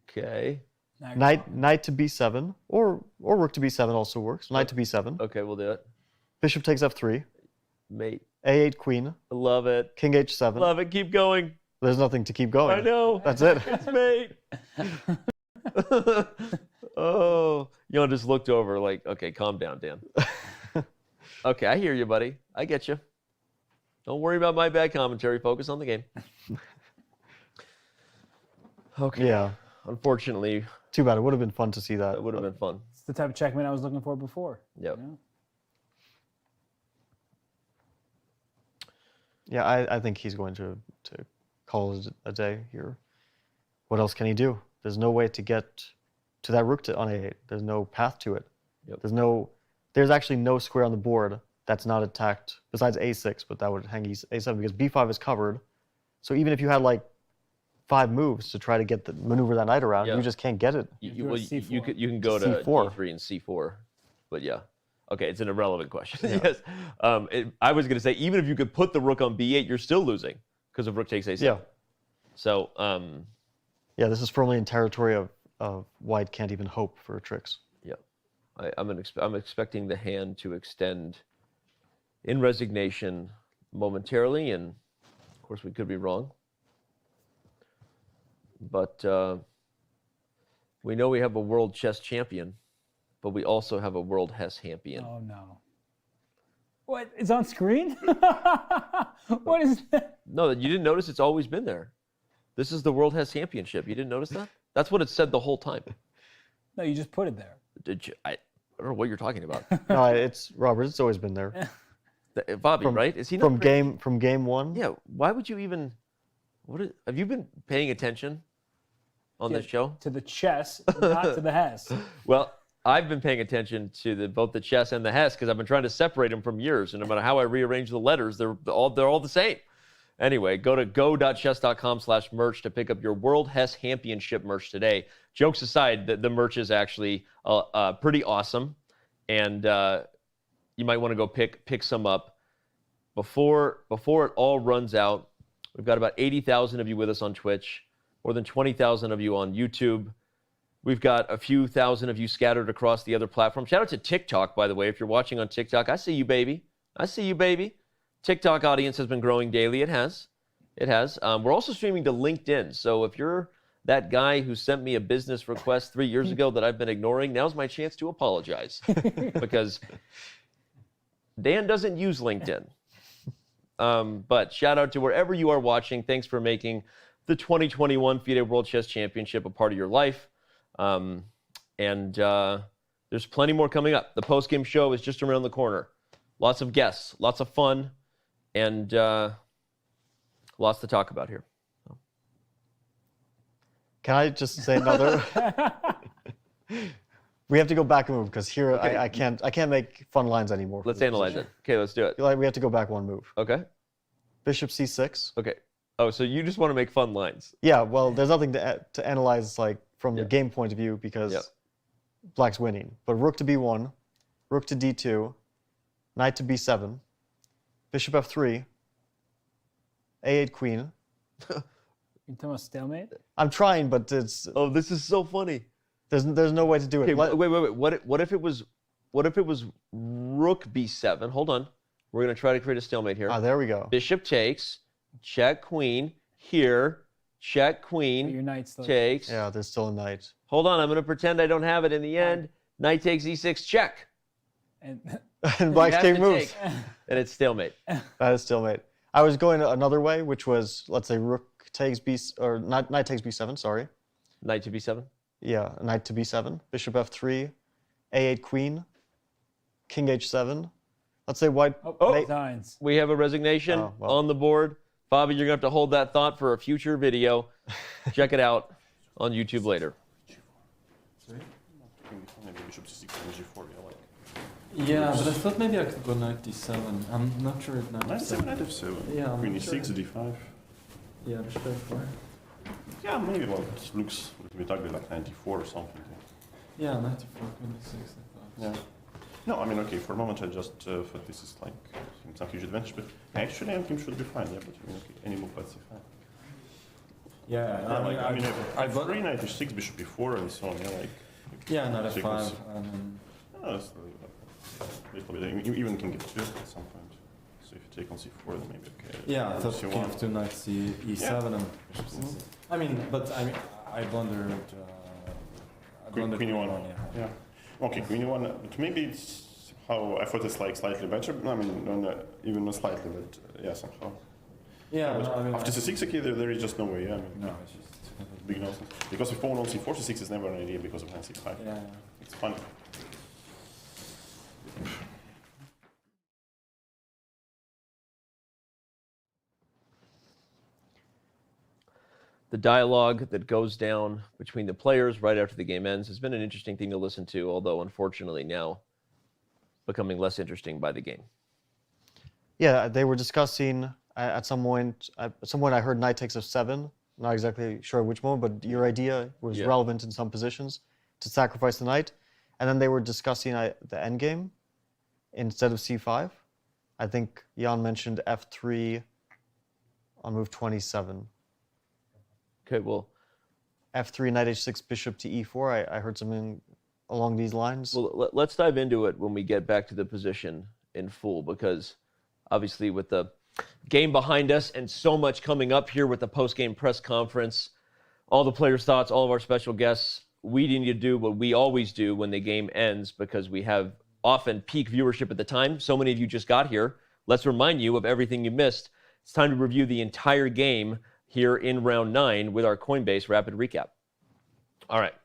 Speaker 5: Okay.
Speaker 6: Knight to b7. Or rook to b7 also works. Knight to b7.
Speaker 5: Okay, we'll do it.
Speaker 6: Bishop takes f3.
Speaker 5: Mate.
Speaker 6: a8 queen.
Speaker 5: I love it.
Speaker 6: King h7.
Speaker 5: Love it. Keep going.
Speaker 6: There's nothing to keep going.
Speaker 5: I know.
Speaker 6: That's it.
Speaker 5: It's mate. Oh, Jan just looked over like, okay, calm down, Dan. Okay, I hear you, buddy. I get you. Don't worry about my bad commentary. Focus on the game. Okay.
Speaker 6: Yeah.
Speaker 5: Unfortunately.
Speaker 6: Too bad. It would have been fun to see that.
Speaker 5: It would have been fun.
Speaker 8: It's the type of checkmate I was looking for before.
Speaker 5: Yep.
Speaker 6: Yeah, I think he's going to call it a day here. What else can he do? There's no way to get to that rook on a8. There's no path to it.
Speaker 5: Yep.
Speaker 6: There's actually no square on the board that's not attacked besides a6, but that would hang a7 because b5 is covered. So even if you had like 5 moves to try to maneuver that knight around, you just can't get it.
Speaker 5: You can go to
Speaker 6: C4.
Speaker 5: d3 and c4, but yeah. Okay, it's an irrelevant question. Yes. I was going to say, even if you could put the rook on b8, you're still losing because of rook takes a7.
Speaker 6: Yeah.
Speaker 5: So,
Speaker 6: yeah, this is firmly in territory of white can't even hope for tricks.
Speaker 5: Yeah. I'm expecting the hand to extend in resignation momentarily, and of course we could be wrong. But we know we have a world chess champion, but we also have a world Hess champion.
Speaker 8: Oh, no. What? It's on screen? What is that?
Speaker 5: No, you didn't notice it's always been there. This is the World Hess Championship. You didn't notice that? That's what it said the whole time.
Speaker 8: No, you just put it there.
Speaker 5: Did you? I don't know what you're talking about.
Speaker 6: No, it's Robert. It's always been there.
Speaker 5: Bobby, right? Is he not
Speaker 6: from game one?
Speaker 5: Yeah. Why would you even? Have you been paying attention on this show?
Speaker 8: To the chess, not to the Hess.
Speaker 5: Well, I've been paying attention to both the chess and the Hess because I've been trying to separate them from years. And no matter how I rearrange the letters, they're all the same. Anyway, go to go.chess.com/merch to pick up your World Hess Championship merch today. Jokes aside, the merch is actually pretty awesome, and you might want to go pick some up before it all runs out. We've got about 80,000 of you with us on Twitch, more than 20,000 of you on YouTube. We've got a few thousand of you scattered across the other platforms. Shout out to TikTok, by the way. If you're watching on TikTok, I see you, baby. I see you, baby. TikTok audience has been growing daily. It has. It has. We're also streaming to LinkedIn. So if you're that guy who sent me a business request 3 years ago that I've been ignoring, now's my chance to apologize. Because Dan doesn't use LinkedIn. But shout out to wherever you are watching. Thanks for making the 2021 FIDE World Chess Championship a part of your life. And there's plenty more coming up. The post-game show is just around the corner. lots of guests, lots of fun, and lots to talk about here.
Speaker 6: Can I just say another? We have to go back a move because here
Speaker 5: Okay.
Speaker 6: I can't make fun lines anymore.
Speaker 5: Let's analyze it. Okay, let's do it.
Speaker 6: Like we have to go back one move.
Speaker 5: Okay.
Speaker 6: Bishop c6.
Speaker 5: Okay. Oh, so you just want to make fun lines?
Speaker 6: Yeah. Well, there's nothing to analyze like from the game point of view because Black's winning. But rook to b1, rook to d2, knight to b7, bishop f3, a8 queen.
Speaker 8: You talking about stalemate?
Speaker 6: I'm trying, but it's.
Speaker 5: Oh, this is so funny.
Speaker 6: There's no way to do it.
Speaker 5: Okay, wait. What if it was rook b7? Hold on. We're gonna try to create a stalemate here.
Speaker 6: Ah, there we go.
Speaker 5: Bishop takes, check queen here, check queen.
Speaker 8: Your knight still
Speaker 5: takes.
Speaker 6: Yeah, there's still a knight.
Speaker 5: Hold on, I'm gonna pretend I don't have it in the end. Knight takes e6, check.
Speaker 8: And
Speaker 6: Black's king moves.
Speaker 5: And it's stalemate.
Speaker 6: That is stalemate. I was going another way, which was, let's say, rook takes knight takes b7. Sorry.
Speaker 5: Knight to b7.
Speaker 6: Yeah, knight to b7, bishop f3, a8 queen, king h7. Let's say white.
Speaker 5: We have a resignation on the board. Bobby, you're gonna have to hold that thought for a future video. Check it out on YouTube later.
Speaker 10: Yeah, but I thought maybe I could go knight d7. I'm not sure if knight
Speaker 9: d7, knight f7.
Speaker 10: Yeah, I'm
Speaker 9: Queen
Speaker 10: not
Speaker 9: e6,
Speaker 10: sure.
Speaker 9: d5.
Speaker 10: Yeah, bishop f4.
Speaker 9: Yeah, maybe well, it looks a little bit ugly, like 94 or something.
Speaker 10: Yeah, knight f4, queen e6, I thought.
Speaker 9: Yeah. No, I mean, okay, for a moment I just thought this is like some huge advantage, but actually I think should be fine, yeah, but I mean, okay, any move but c5.
Speaker 10: Yeah,
Speaker 9: I mean, I've 3 knight h6, bishop b4, and so on, yeah, like.
Speaker 10: Yeah, knight f5.
Speaker 9: No, that's a little bit. You even can get 2 at some point. So if you take on c4, then maybe okay.
Speaker 10: Yeah, I thought
Speaker 9: c1.
Speaker 10: king f2, knight e7,
Speaker 9: Yeah.
Speaker 10: and bishop c6. I mean, I blundered.
Speaker 9: Queen e1.
Speaker 10: Yeah.
Speaker 9: Okay, queen e1. But maybe it's how I thought it's like slightly better. I mean, even not slightly, but yeah, somehow.
Speaker 10: Yeah,
Speaker 9: But
Speaker 10: no, I mean,
Speaker 9: after c6, okay, there is just no way. Yeah, I mean,
Speaker 10: no, it's just
Speaker 9: big nonsense. Because if pawn on c4, c6 is never an idea because of hand c5.
Speaker 10: Yeah.
Speaker 9: It's funny.
Speaker 5: The dialogue that goes down between the players right after the game ends has been an interesting thing to listen to, although unfortunately now becoming less interesting by the game.
Speaker 6: Yeah, they were discussing at some point. I heard knight takes f7. Not exactly sure which moment, but your idea was relevant in some positions to sacrifice the knight. And then they were discussing the endgame instead of c5. I think Jan mentioned f3 on move 27.
Speaker 5: Okay, well,
Speaker 6: f3, knight h6, bishop to e4. I heard something along these lines.
Speaker 5: Well, let's dive into it when we get back to the position in full, because obviously with the game behind us and so much coming up here with the post-game press conference, all the players' thoughts, all of our special guests, we need to do what we always do when the game ends, because we have often peak viewership at the time. So many of you just got here. Let's remind you of everything you missed. It's time to review the entire game here in round 9 with our Coinbase rapid recap. All right.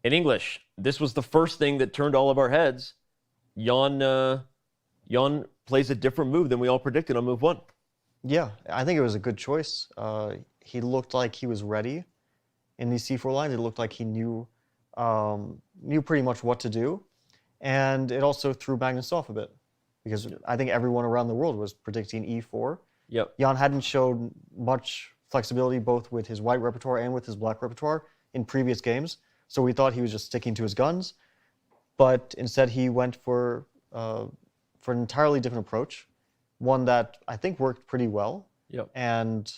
Speaker 5: In English, this was the first thing that turned all of our heads. Jan plays a different move than we all predicted on move 1.
Speaker 6: Yeah, I think it was a good choice. He looked like he was ready in these c4 lines. It looked like he knew pretty much what to do. And it also threw Magnus off a bit, because I think everyone around the world was predicting e4.
Speaker 5: Yep.
Speaker 6: Jan hadn't showed much flexibility both with his white repertoire and with his black repertoire in previous games. So we thought he was just sticking to his guns. But instead he went for an entirely different approach, one that I think worked pretty well.
Speaker 5: Yep.
Speaker 6: And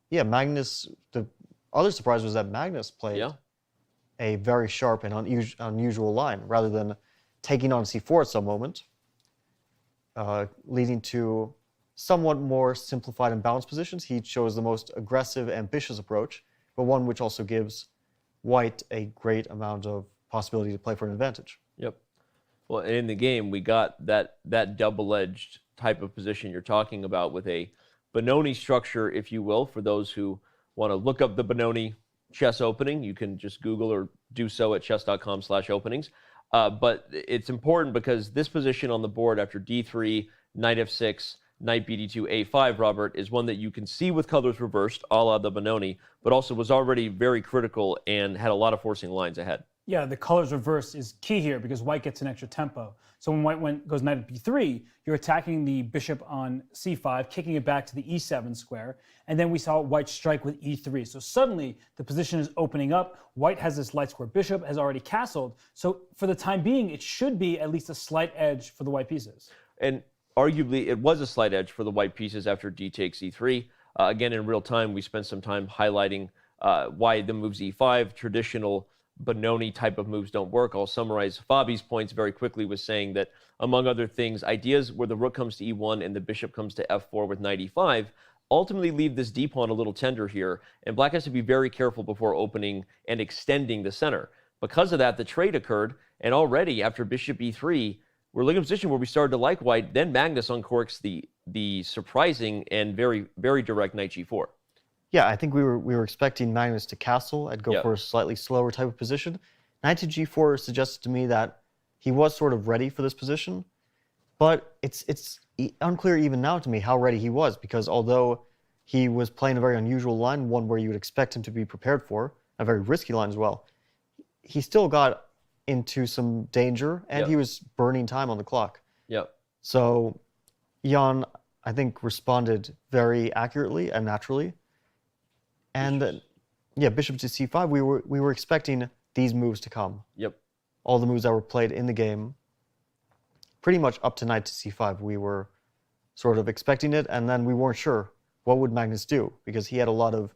Speaker 6: yeah, the other surprise was that Magnus played a very sharp and unusual line, rather than taking on c4 at some moment, leading to somewhat more simplified and balanced positions. He chose the most aggressive, ambitious approach, but one which also gives white a great amount of possibility to play for an advantage.
Speaker 5: Yep. Well, in the game, we got that double-edged type of position you're talking about, with a Benoni structure, if you will. For those who want to look up the Benoni chess opening, you can just Google or do so at chess.com/openings. But it's important because this position on the board after d3, knight f6, knight bd2, a5, Robert, is one that you can see with colors reversed, a la the Benoni, but also was already very critical and had a lot of forcing lines ahead.
Speaker 8: Yeah, the colors reversed is key here because white gets an extra tempo. So when white goes knight at b3, you're attacking the bishop on c5, kicking it back to the e7 square, and then we saw white strike with e3. So suddenly the position is opening up. White has this light square bishop, has already castled. So for the time being, it should be at least a slight edge for the white pieces.
Speaker 5: And arguably, it was a slight edge for the white pieces after d takes e3. Again, in real time, we spent some time highlighting why the moves e5, traditional Benoni type of moves don't work. I'll summarize Fabi's points very quickly with saying that, among other things, ideas where the rook comes to e1 and the bishop comes to f4 with knight e5 ultimately leave this d-pawn a little tender here, and black has to be very careful before opening and extending the center. Because of that, the trade occurred, and already after bishop e3, we're looking at a position where we started to like white. Then Magnus uncorks the surprising and very, very direct knight g4.
Speaker 6: Yeah, I think we were expecting Magnus to castle. I'd go for a slightly slower type of position. Knight to g4 suggested to me that he was sort of ready for this position, but it's unclear even now to me how ready he was, because although he was playing a very unusual line, one where you would expect him to be prepared for, a very risky line as well, he still got into some danger, and he was burning time on the clock. So Jan, I think, responded very accurately and naturally. And yeah, bishop to c5, we were expecting these moves to come. All the moves that were played in the game, pretty much up to knight to c5, we were sort of expecting it, and then we weren't sure what would Magnus do, because he had a lot of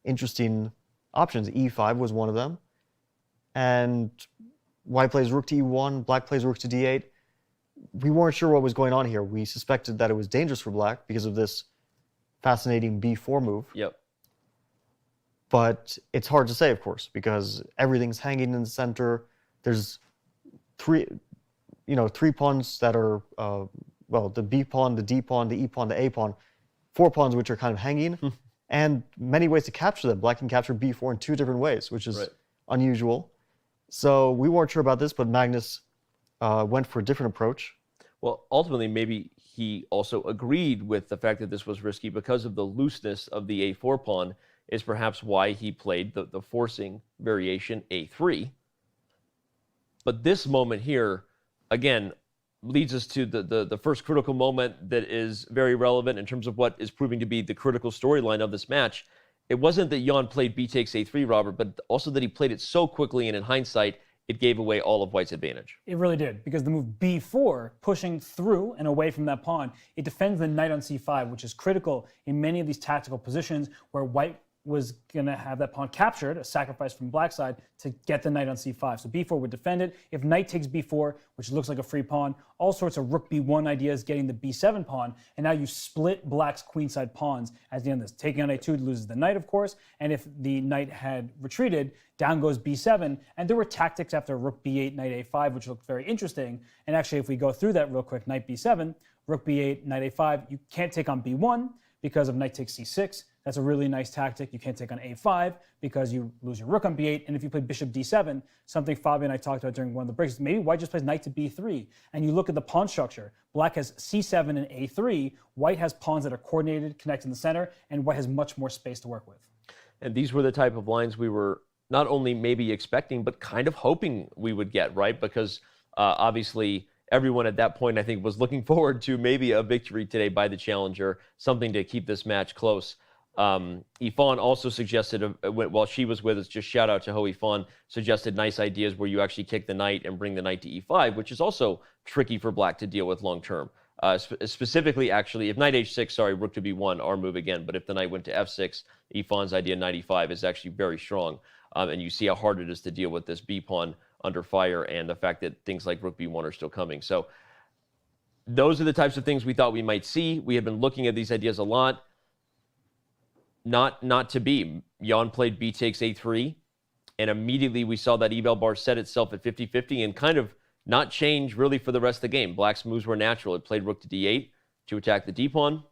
Speaker 6: interesting options. e5 was one of them, and white plays rook to e1, black plays rook to d8. We weren't sure what was going on here. We suspected that it was dangerous for black because of this fascinating b4 move. But it's hard to say, of course, because everything's hanging in the center. There's three pawns that are, well, the b pawn, the d pawn, the e pawn, the a pawn, 4 pawns which are kind of hanging, and many ways to capture them. Black can capture b4 in 2 different ways, which is unusual. So we weren't sure about this, but Magnus went for a different approach.
Speaker 5: Well, ultimately, maybe he also agreed with the fact that this was risky because of the looseness of the a4 pawn, is perhaps why he played the forcing variation a3. But this moment here, again, leads us to the first critical moment that is very relevant in terms of what is proving to be the critical storyline of this match. It wasn't that Jan played b takes a3, Robert, but also that he played it so quickly, and in hindsight, it gave away all of white's advantage.
Speaker 8: It really did, because the move b4, pushing through and away from that pawn, it defends the knight on c5, which is critical in many of these tactical positions where white was going to have that pawn captured, a sacrifice from black side, to get the knight on c5. So b4 would defend it. If knight takes b4, which looks like a free pawn, all sorts of rook b1 ideas getting the b7 pawn, and now you split black's queenside pawns at the end of this. Taking on a2 loses the knight, of course, and if the knight had retreated, down goes b7, and there were tactics after rook b8, knight a5, which looked very interesting. And actually, if we go through that real quick, knight b7, rook b8, knight a5, you can't take on b1 because of knight takes c6. That's a really nice tactic. You can't take on a5 because you lose your rook on b8. And if you play bishop d7, something Fabi and I talked about during one of the breaks, maybe white just plays knight to b3. And you look at the pawn structure. Black has c7 and a3. White has pawns that are coordinated, connect in the center, and white has much more space to work with.
Speaker 5: And these were the type of lines we were not only maybe expecting, but kind of hoping we would get, right? Because obviously, everyone at that point, I think, was looking forward to maybe a victory today by the challenger, something to keep this match close. Yifan also suggested, while she was with us, just shout out to Hou Yifan, suggested nice ideas where you actually kick the knight and bring the knight to e5, which is also tricky for black to deal with long term. Specifically, actually, if knight h6, sorry, rook to b1, our move again, but if the knight went to f6, Yifan's idea, knight e5, is actually very strong. And you see how hard it is to deal with this b pawn under fire and the fact that things like rook b1 are still coming. So those are the types of things we thought we might see. We had been looking at these ideas a lot. Not to be. Jan played b takes a3, and immediately we saw that eval bar set itself at 50-50 and kind of not change really for the rest of the game. Black's moves were natural. It played rook to d8 to attack the d-pawn.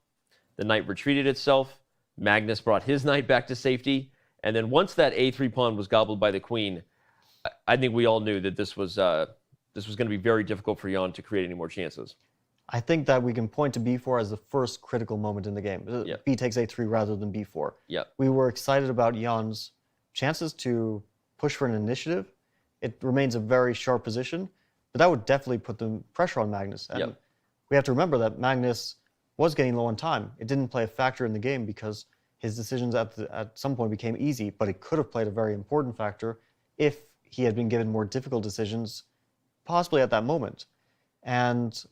Speaker 5: The knight retreated itself. Magnus brought his knight back to safety. And then once that a3 pawn was gobbled by the queen, I think we all knew that this was this was going to be very difficult for Jan to create any more chances.
Speaker 6: I think that we can point to b4 as the first critical moment in the game.
Speaker 5: Yeah.
Speaker 6: B takes a3 rather than b4.
Speaker 5: Yeah.
Speaker 6: We were excited about Jan's chances to push for an initiative. It remains a very sharp position, but that would definitely put the pressure on Magnus. And we have to remember that Magnus was getting low on time. It didn't play a factor in the game because his decisions at some point became easy, but it could have played a very important factor if he had been given more difficult decisions, possibly at that moment. And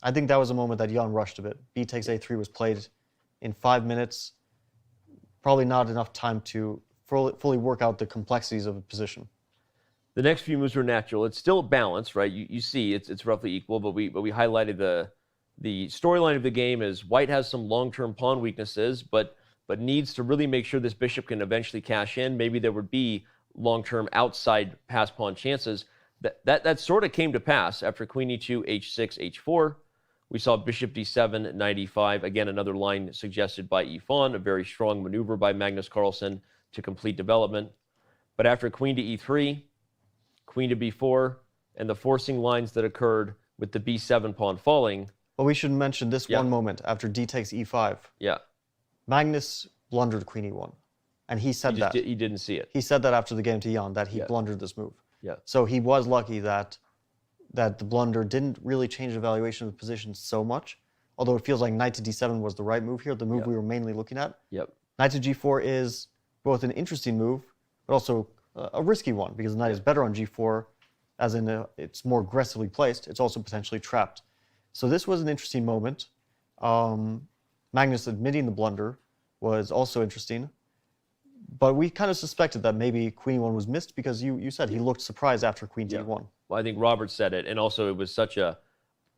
Speaker 6: I think that was a moment that Jan rushed a bit. B takes a3 was played in 5 minutes, probably not enough time to fully work out the complexities of a position.
Speaker 5: The next few moves were natural. It's still balanced, right? You see it's roughly equal, but we highlighted the storyline of the game is White has some long-term pawn weaknesses, but needs to really make sure this bishop can eventually cash in. Maybe there would be long-term outside pass pawn chances. That sort of came to pass after queen e2, h6, h4. We saw bishop d7, knight e5. Again, another line suggested by Yifan, a very strong maneuver by Magnus Carlsen to complete development. But after queen to e3, queen to b4, and the forcing lines that occurred with the b7 pawn falling.
Speaker 6: Well, we should mention this one moment after d takes e5.
Speaker 5: Yeah.
Speaker 6: Magnus blundered queen e1. And he said that.
Speaker 5: He didn't see it.
Speaker 6: He said that after the game to Jan, that he blundered this move.
Speaker 5: Yeah.
Speaker 6: So he was lucky that the blunder didn't really change the valuation of the position so much, although it feels like knight to d7 was the right move here, the move we were mainly looking at.
Speaker 5: Yep.
Speaker 6: Knight to g4 is both an interesting move, but also a risky one, because the knight is better on g4, as in it's more aggressively placed. It's also potentially trapped. So this was an interesting moment. Magnus admitting the blunder was also interesting. But we kind of suspected that maybe queen e1 was missed because you said he looked surprised after queen d1.
Speaker 5: Well, I think Robert said it, and also it was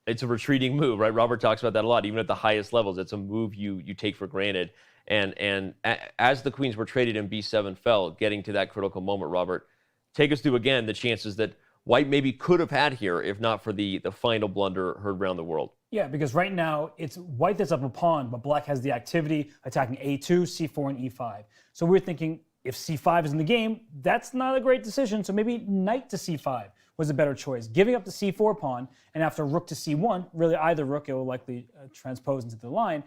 Speaker 5: it's a retreating move, right? Robert talks about that a lot, even at the highest levels. It's a move you take for granted. And as the queens were traded and b7 fell, getting to that critical moment, Robert, take us through again the chances that White maybe could have had here if not for the final blunder heard around the world.
Speaker 8: Yeah, because right now it's White that's up a pawn, but Black has the activity attacking a2, c4, and e5. So we're thinking if c5 is in the game, that's not a great decision. So maybe knight to c5 was a better choice. Giving up the c4 pawn, and after rook to c1, really either rook, it will likely transpose into the line.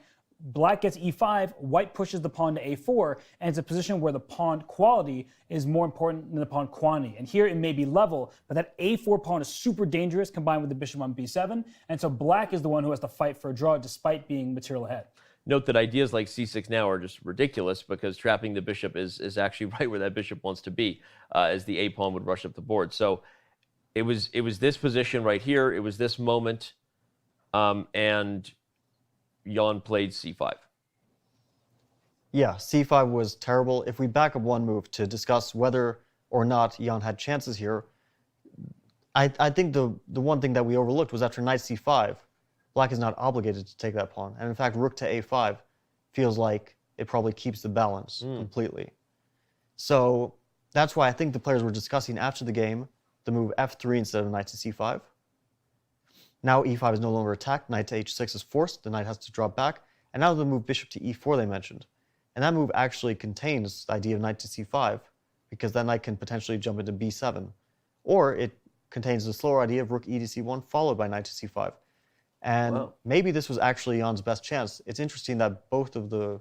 Speaker 8: Black gets e5, White pushes the pawn to a4, and it's a position where the pawn quality is more important than the pawn quantity. And here it may be level, but that a4 pawn is super dangerous combined with the bishop on b7, and so Black is the one who has to fight for a draw despite being material ahead.
Speaker 5: Note that ideas like c6 now are just ridiculous because trapping the bishop is actually right where that bishop wants to be, as the a pawn would rush up the board. So it was this position right here, it was this moment, and Jan played c5.
Speaker 6: Yeah, c5 was terrible. If we back up one move to discuss whether or not Jan had chances here, I think the one thing that we overlooked was after knight c5, Black is not obligated to take that pawn. And in fact, rook to a5 feels like it probably keeps the balance completely. So that's why I think the players were discussing after the game the move f3 instead of knight to c5. Now e5 is no longer attacked, knight to h6 is forced, the knight has to drop back, and now the move bishop to e4 they mentioned. And that move actually contains the idea of knight to c5, because that knight can potentially jump into b7. Or it contains the slower idea of rook e to c1 followed by knight to c5. And maybe this was actually Jan's best chance. It's interesting that both of the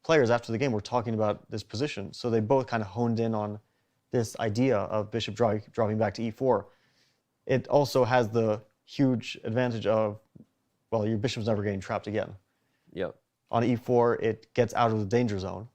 Speaker 6: players after the game were talking about this position, so they both kind of honed in on this idea of bishop dropping back to e4. It also has the huge advantage of, well, your bishop's never getting trapped again.
Speaker 5: Yep.
Speaker 6: On e4, it gets out of the danger zone.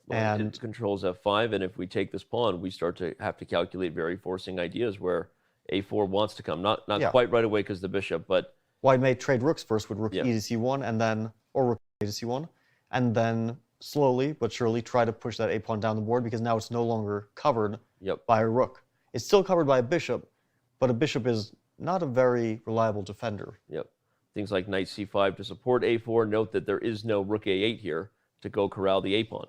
Speaker 5: Well,
Speaker 6: and
Speaker 5: it controls f5, and if we take this pawn, we start to have to calculate very forcing ideas where a4 wants to come. Not quite right away because the bishop, but
Speaker 6: White may trade rooks first with rook e to c1, and then, or rook a to c1, and then slowly but surely try to push that a pawn down the board because now it's no longer covered by a rook. It's still covered by a bishop, but a bishop is not a very reliable defender.
Speaker 5: Yep. Things like knight c5 to support a4. Note that there is no rook a8 here to go corral the a pawn,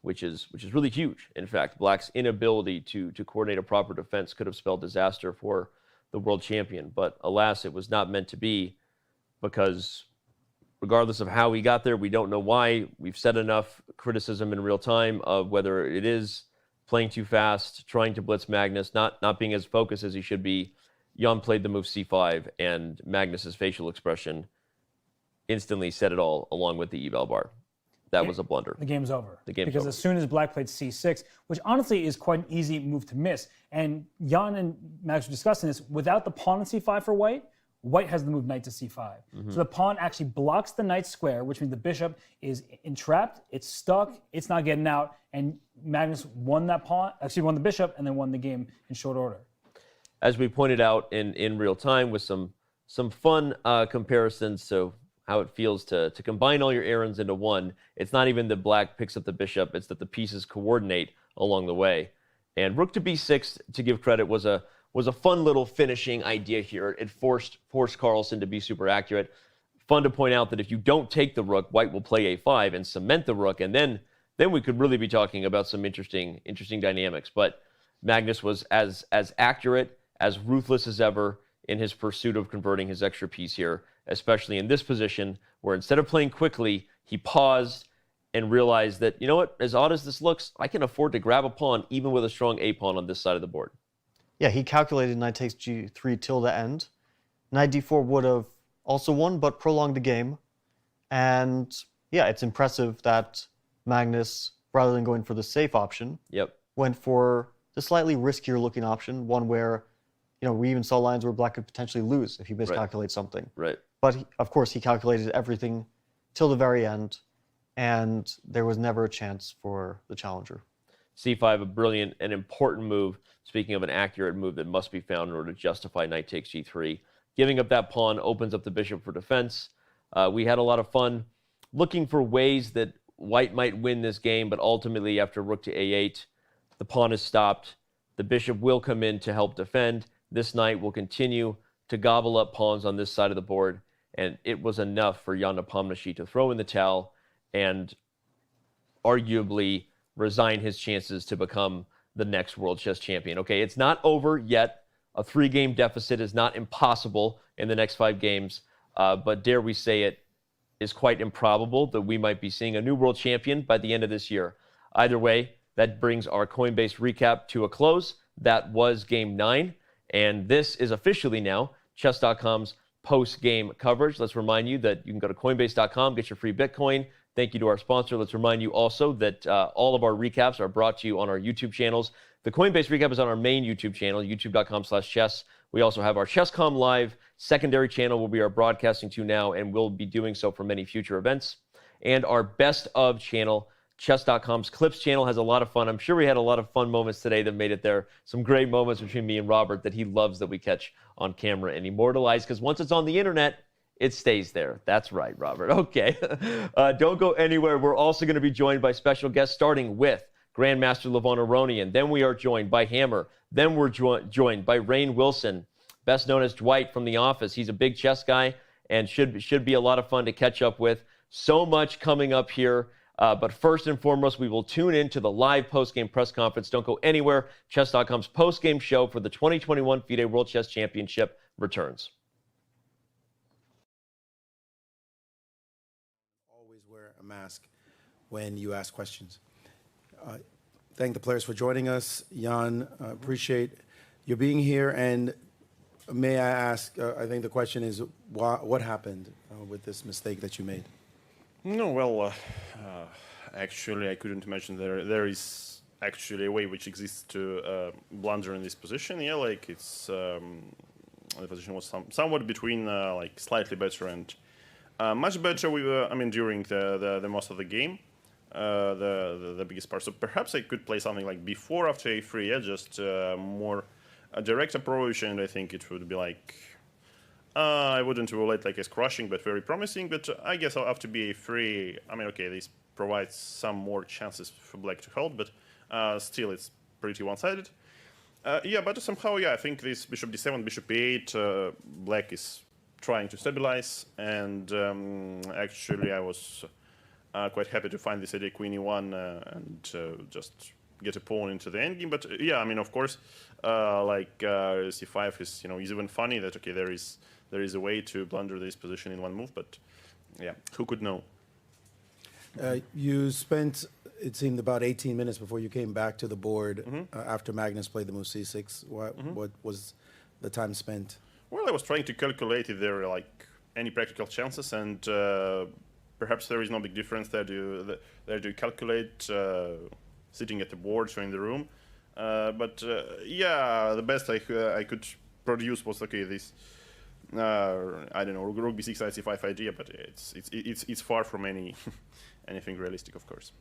Speaker 5: which is really huge. In fact, Black's inability to coordinate a proper defense could have spelled disaster for the world champion. But alas, it was not meant to be, because regardless of how he got there, we don't know why. We've said enough criticism in real time of whether it is playing too fast, trying to blitz Magnus, not being as focused as he should be. Jan played the move c5, and Magnus's facial expression instantly said it all, along with the eval bar. That was a blunder.
Speaker 8: The game's over.
Speaker 5: The game's
Speaker 8: because
Speaker 5: over.
Speaker 8: as soon as black played c6, which honestly is quite an easy move to miss, and Jan and Max were discussing this, without the pawn on c5 for white, white has the move knight to c5. So the pawn actually blocks the knight square, which means the bishop is entrapped, it's stuck, it's not getting out, and Magnus won that pawn, actually won the bishop, and then won the game in short order.
Speaker 5: As we pointed out in real time with some fun comparisons to how it feels to combine all your errands into one. It's not even that black picks up the bishop, it's that the pieces coordinate along the way. And rook to b6, to give credit, was a fun little finishing idea here. It forced Carlsen to be super accurate. Fun to point out that if you don't take the rook, white will play a5 and cement the rook, and then we could really be talking about some interesting dynamics. But Magnus was as accurate, as ruthless as ever in his pursuit of converting his extra piece here, especially in this position where instead of playing quickly, he paused and realized that, you know what, as odd as this looks, I can afford to grab a pawn even with a strong a pawn on this side of the board.
Speaker 6: Yeah, he calculated knight takes g3 till the end. Knight d4 would have also won, but prolonged the game. And yeah, it's impressive that Magnus, rather than going for the safe option, went for the slightly riskier looking option, one where, you know, we even saw lines where black could potentially lose if he miscalculates something.
Speaker 5: Right.
Speaker 6: But of course, he calculated everything till the very end, and there was never a chance for the challenger.
Speaker 5: c5, a brilliant and important move. Speaking of an accurate move that must be found in order to justify knight takes g3. Giving up that pawn opens up the bishop for defense. We had a lot of fun looking for ways that white might win this game, but ultimately after rook to a8, the pawn is stopped. The bishop will come in to help defend. This knight will continue to gobble up pawns on this side of the board, and it was enough for Jan Nepomniachtchi to throw in the towel and arguably resign his chances to become the next world chess champion. Okay, it's not over yet. A 3-game deficit is not impossible in the next 5 games, but dare we say it, is quite improbable that we might be seeing a new world champion by the end of this year. Either way, that brings our Coinbase recap to a close. That was game 9, and this is officially now Chess.com's post-game coverage. Let's remind you that you can go to Coinbase.com, get your free Bitcoin. Thank you to our sponsor. Let's remind you also that all of our recaps are brought to you on our YouTube channels. The Coinbase recap is on our main YouTube channel, youtube.com/chess. We also have our ChessCom Live secondary channel where we are broadcasting to now, and will be doing so for many future events. And our best of channel, Chess.com's Clips channel, has a lot of fun. I'm sure we had a lot of fun moments today that made it there. Some great moments between me and Robert that he loves that we catch on camera and immortalize, because once it's on the internet, it stays there. That's right, Robert. Okay. Don't go anywhere. We're also going to be joined by special guests, starting with Grandmaster Levon Aronian. Then we are joined by Hammer. Then we're joined by Rainn Wilson, best known as Dwight from The Office. He's a big chess guy and should be a lot of fun to catch up with. So much coming up here. But first and foremost, we will tune into the live post-game press conference. Don't go anywhere. Chess.com's post-game show for the 2021 FIDE World Chess Championship returns.
Speaker 13: Always wear a mask when you ask questions. Thank the players for joining us. Jan, appreciate you being here. And may I ask, I think the question is, what happened with this mistake that you made?
Speaker 9: No, well, actually, I couldn't imagine there is actually a way which exists to blunder in this position. Yeah, like it's the position was somewhat between like slightly better and much better. We were, I mean, during the most of the game, the biggest part. So perhaps I could play something like b4 after a3. Yeah, just more a direct approach, and I think it would be like. I wouldn't rule it like as crushing, but very promising. But I guess after ba3, I mean, okay, this provides some more chances for black to hold, but still it's pretty one-sided. Yeah, but somehow, yeah, I think this bishop d7, bishop a8, black is trying to stabilize, and actually I was quite happy to find this idea queen e1 and just get a pawn into the endgame. But yeah, I mean, of course, like c5 is, you know, is even funny that, okay, there is a way to blunder this position in one move, but yeah, who could know?
Speaker 13: You spent, it seemed, about 18 minutes before you came back to the board after Magnus played the move c6. What was the time spent?
Speaker 9: Well, I was trying to calculate if there were like any practical chances, and perhaps there is no big difference there to calculate sitting at the board or in the room. But yeah, the best I could produce was okay. This I don't know, Rook B6 IC5 idea, but it's far from anything realistic, of course.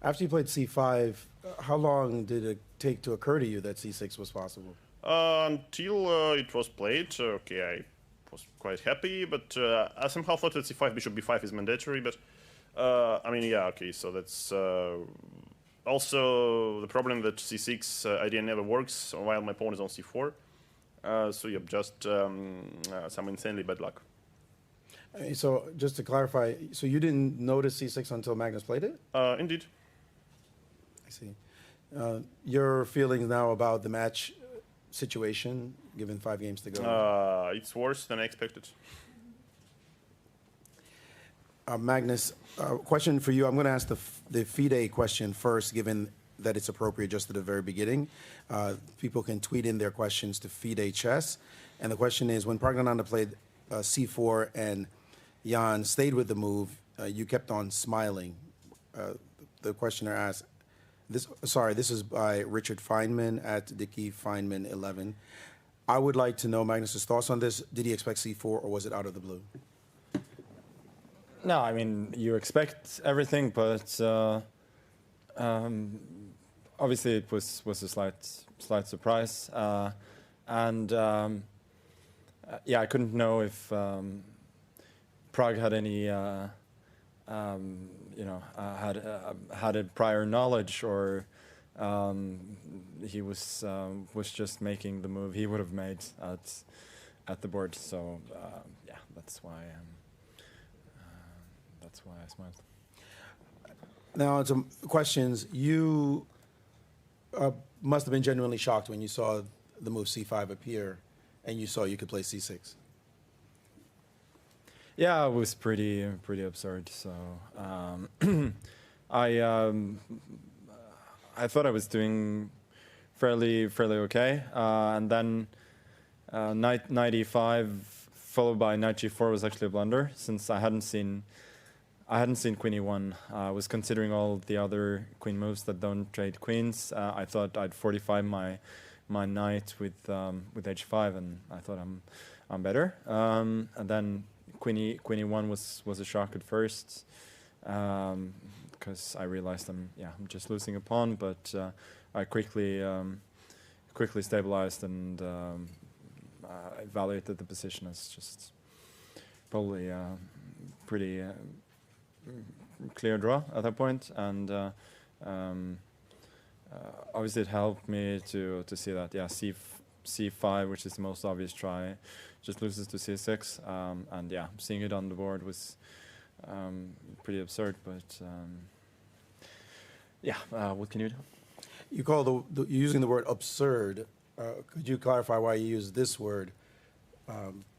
Speaker 13: After you played C5, how long did it take to occur to you that C6 was possible?
Speaker 9: Until it was played, okay, I was quite happy, but I somehow thought that C5, Bishop B5 is mandatory, but I mean, yeah, okay, so that's also the problem that C6 idea never works while my pawn is on C4. So yeah, just some insanely bad luck.
Speaker 13: So just to clarify, so you didn't notice C6 until Magnus played it?
Speaker 9: Indeed.
Speaker 13: I see. Your feelings now about the match situation, given 5 games to go?
Speaker 9: It's worse than I expected.
Speaker 13: Magnus, question for you. I'm going to ask the FIDE question first, given that it's appropriate just at the very beginning. People can tweet in their questions to FIDE Chess. And the question is, when Praggnanandhaa played C4 and Jan stayed with the move, you kept on smiling. The questioner asked, this is by Richard Feynman at Dicky Feynman 11. I would like to know Magnus's thoughts on this. Did he expect C4 or was it out of the blue?
Speaker 10: No, I mean, you expect everything, but obviously it was a slight surprise. Yeah, I couldn't know if Prague had any, had a prior knowledge, or he was just making the move he would have made at the board. So yeah, that's why I smiled.
Speaker 13: Now, some questions. You must have been genuinely shocked when you saw the move C5 appear, and you saw you could play C6.
Speaker 10: Yeah, it was pretty absurd. So I thought I was doing fairly okay, and then knight e5 followed by knight g4 was actually a blunder, since I hadn't seen queen e1. I was considering all the other queen moves that don't trade queens. I thought I'd fortify my knight with h5, and I thought I'm better. And then queen e1 was a shock at first, because I realized I'm just losing a pawn. But I quickly stabilized and evaluated the position as just probably pretty clear draw at that point, and obviously it helped me to see that c5, which is the most obvious try, just loses to c6, and yeah, seeing it on the board was pretty absurd, but yeah, what can you do?
Speaker 13: You call you're using the word absurd. Could you clarify why you use this word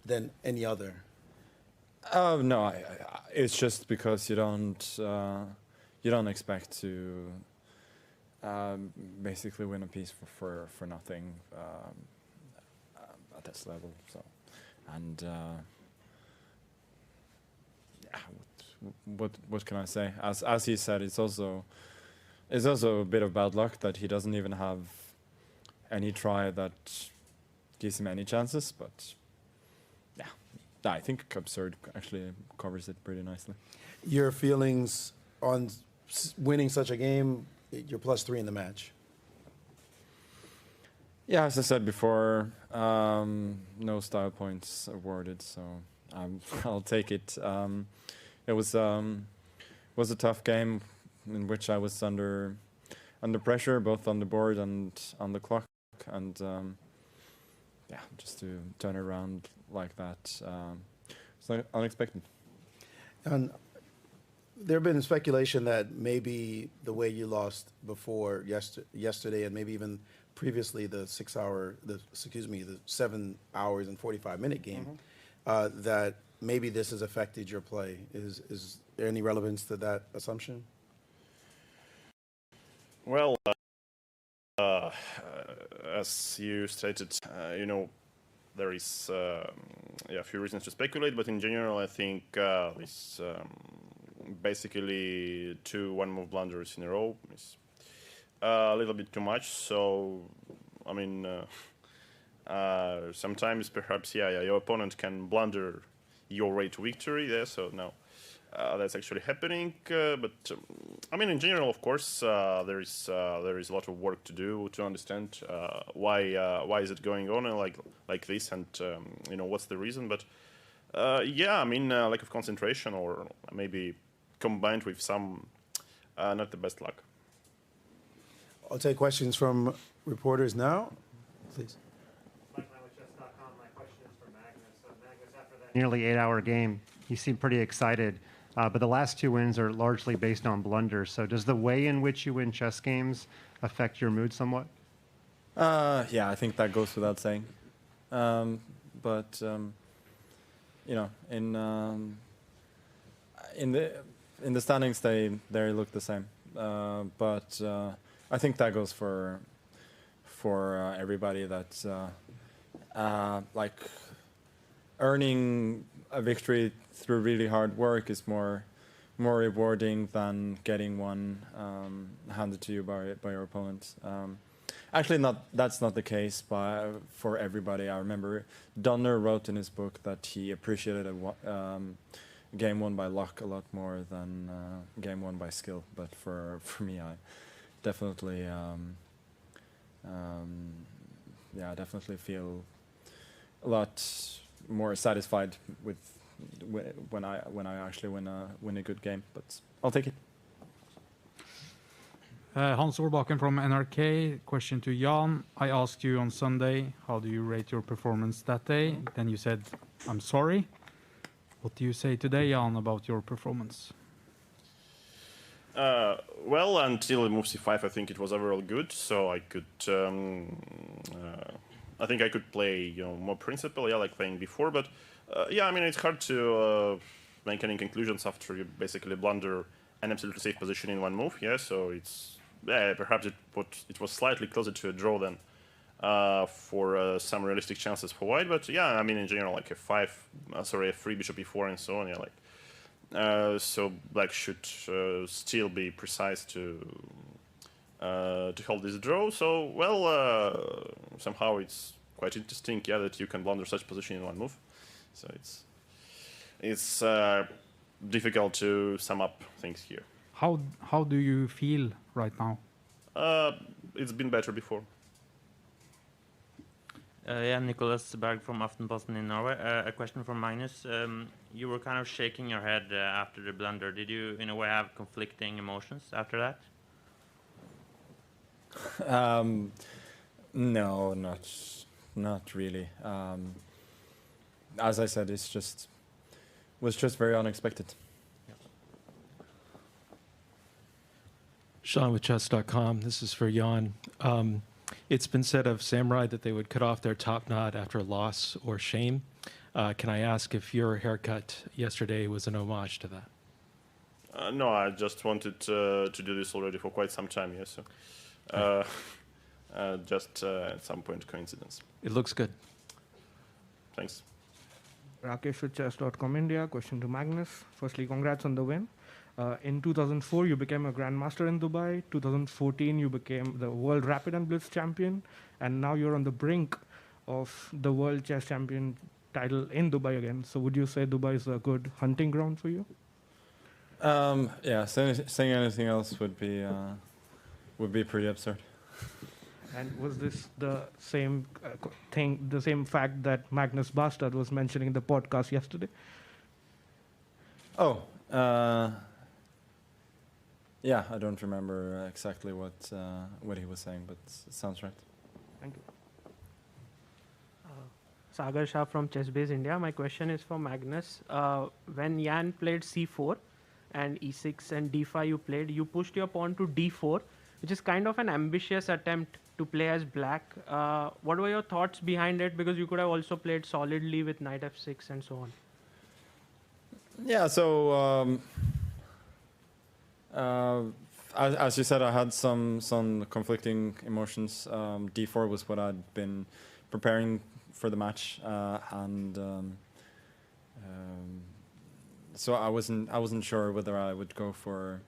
Speaker 13: than any other?
Speaker 10: No, it's just because you don't expect to basically win a piece for nothing at this level. So, and yeah, what can I say? As he said, it's also a bit of bad luck that he doesn't even have any try that gives him any chances, but. I think absurd actually covers it pretty nicely.
Speaker 13: Your feelings on winning such a game, you're +3 in the match.
Speaker 10: Yeah, as I said before, no style points awarded, so I'll take it. It was a tough game in which I was under pressure, both on the board and on the clock, and yeah, just to turn around like that, it's unexpected.
Speaker 13: And there have been speculation that maybe the way you lost before yesterday, and maybe even previously the 7 hours and 45-minute game, that maybe this has affected your play. Is there any relevance to that assumption?
Speaker 9: Well, as you stated, there is a few reasons to speculate, but in general, I think this basically 2 one-move blunders in a row is a little bit too much. So, I mean, sometimes perhaps, your opponent can blunder your way to victory there. So no, that's actually happening. But I mean, in general, of course, there is a lot of work to do to understand why is it going on like this, and what's the reason. But I mean, lack of concentration, or maybe combined with some not the best luck.
Speaker 18: I'll take questions from reporters now, please.
Speaker 12: Nearly 8-hour game. You seem pretty excited, but the last 2 wins are largely based on blunders. So does the way in which you win chess games affect your mood somewhat?
Speaker 10: Yeah, I think that goes without saying. In the standings, they look the same. But I think that goes for everybody. That's like earning a victory through really hard work is more rewarding than getting one handed to you by your opponent. Actually, that's not the case for everybody. I remember Donner wrote in his book that he appreciated a game won by luck a lot more than game won by skill. But for me, I definitely definitely feel a lot more satisfied with when I actually win a good game. But I'll take it.
Speaker 19: Hans Orbakken from NRK. Question to Jan. I asked you on Sunday, how do you rate your performance that day? Then you said, I'm sorry. What do you say today, Jan, about your performance?
Speaker 9: Well, until move c5, I think it was overall good. So I could, I think I could play, more principle, like playing before. But I mean, it's hard to make any conclusions after you basically blunder an absolutely safe position in one move. So it's perhaps it was slightly closer to a draw than for some realistic chances for white. But I mean, in general, like a 3 bishop e4 and so on. So black should still be precise to hold this draw. So somehow it's quite interesting, that you can blunder such position in one move. So it's difficult to sum up things here.
Speaker 19: How do you feel right now?
Speaker 9: It's been better before.
Speaker 20: Nicholas Berg from Aftenposten in Norway. A question from Magnus. You were kind of shaking your head after the blunder. Did you, in a way, have conflicting emotions after that?
Speaker 10: No, not really. As I said, was just very unexpected.
Speaker 21: Sean with chess.com. This is for Jan. It's been said of Samurai that they would cut off their top knot after loss or shame. Can I ask if your haircut yesterday was an homage to that?
Speaker 9: No, I just wanted to do this already for quite some time, So just at some point, coincidence.
Speaker 21: It looks good.
Speaker 9: Thanks.
Speaker 22: Rakesh with chess.com India. Question to Magnus. Firstly, congrats on the win. In 2004, you became a grandmaster in Dubai. 2014, you became the World Rapid and Blitz champion. And now you're on the brink of the World Chess Champion title in Dubai again. So would you say Dubai is a good hunting ground for you?
Speaker 10: Saying anything else would be pretty absurd.
Speaker 22: And was this the same thing, the same fact that Magnus Bastard was mentioning in the podcast yesterday?
Speaker 10: Yeah, I don't remember exactly what he was saying, but it sounds right.
Speaker 22: Thank you.
Speaker 23: Sagar Shah from ChessBase India. My question is for Magnus. When Jan played c4 and e6 and d5 you pushed your pawn to d4, which is kind of an ambitious attempt to play as black. What were your thoughts behind it? Because you could have also played solidly with knight f6 and so on.
Speaker 10: Yeah, so as you said, I had some conflicting emotions. D4 was what I'd been preparing for the match, so I wasn't sure whether I would go for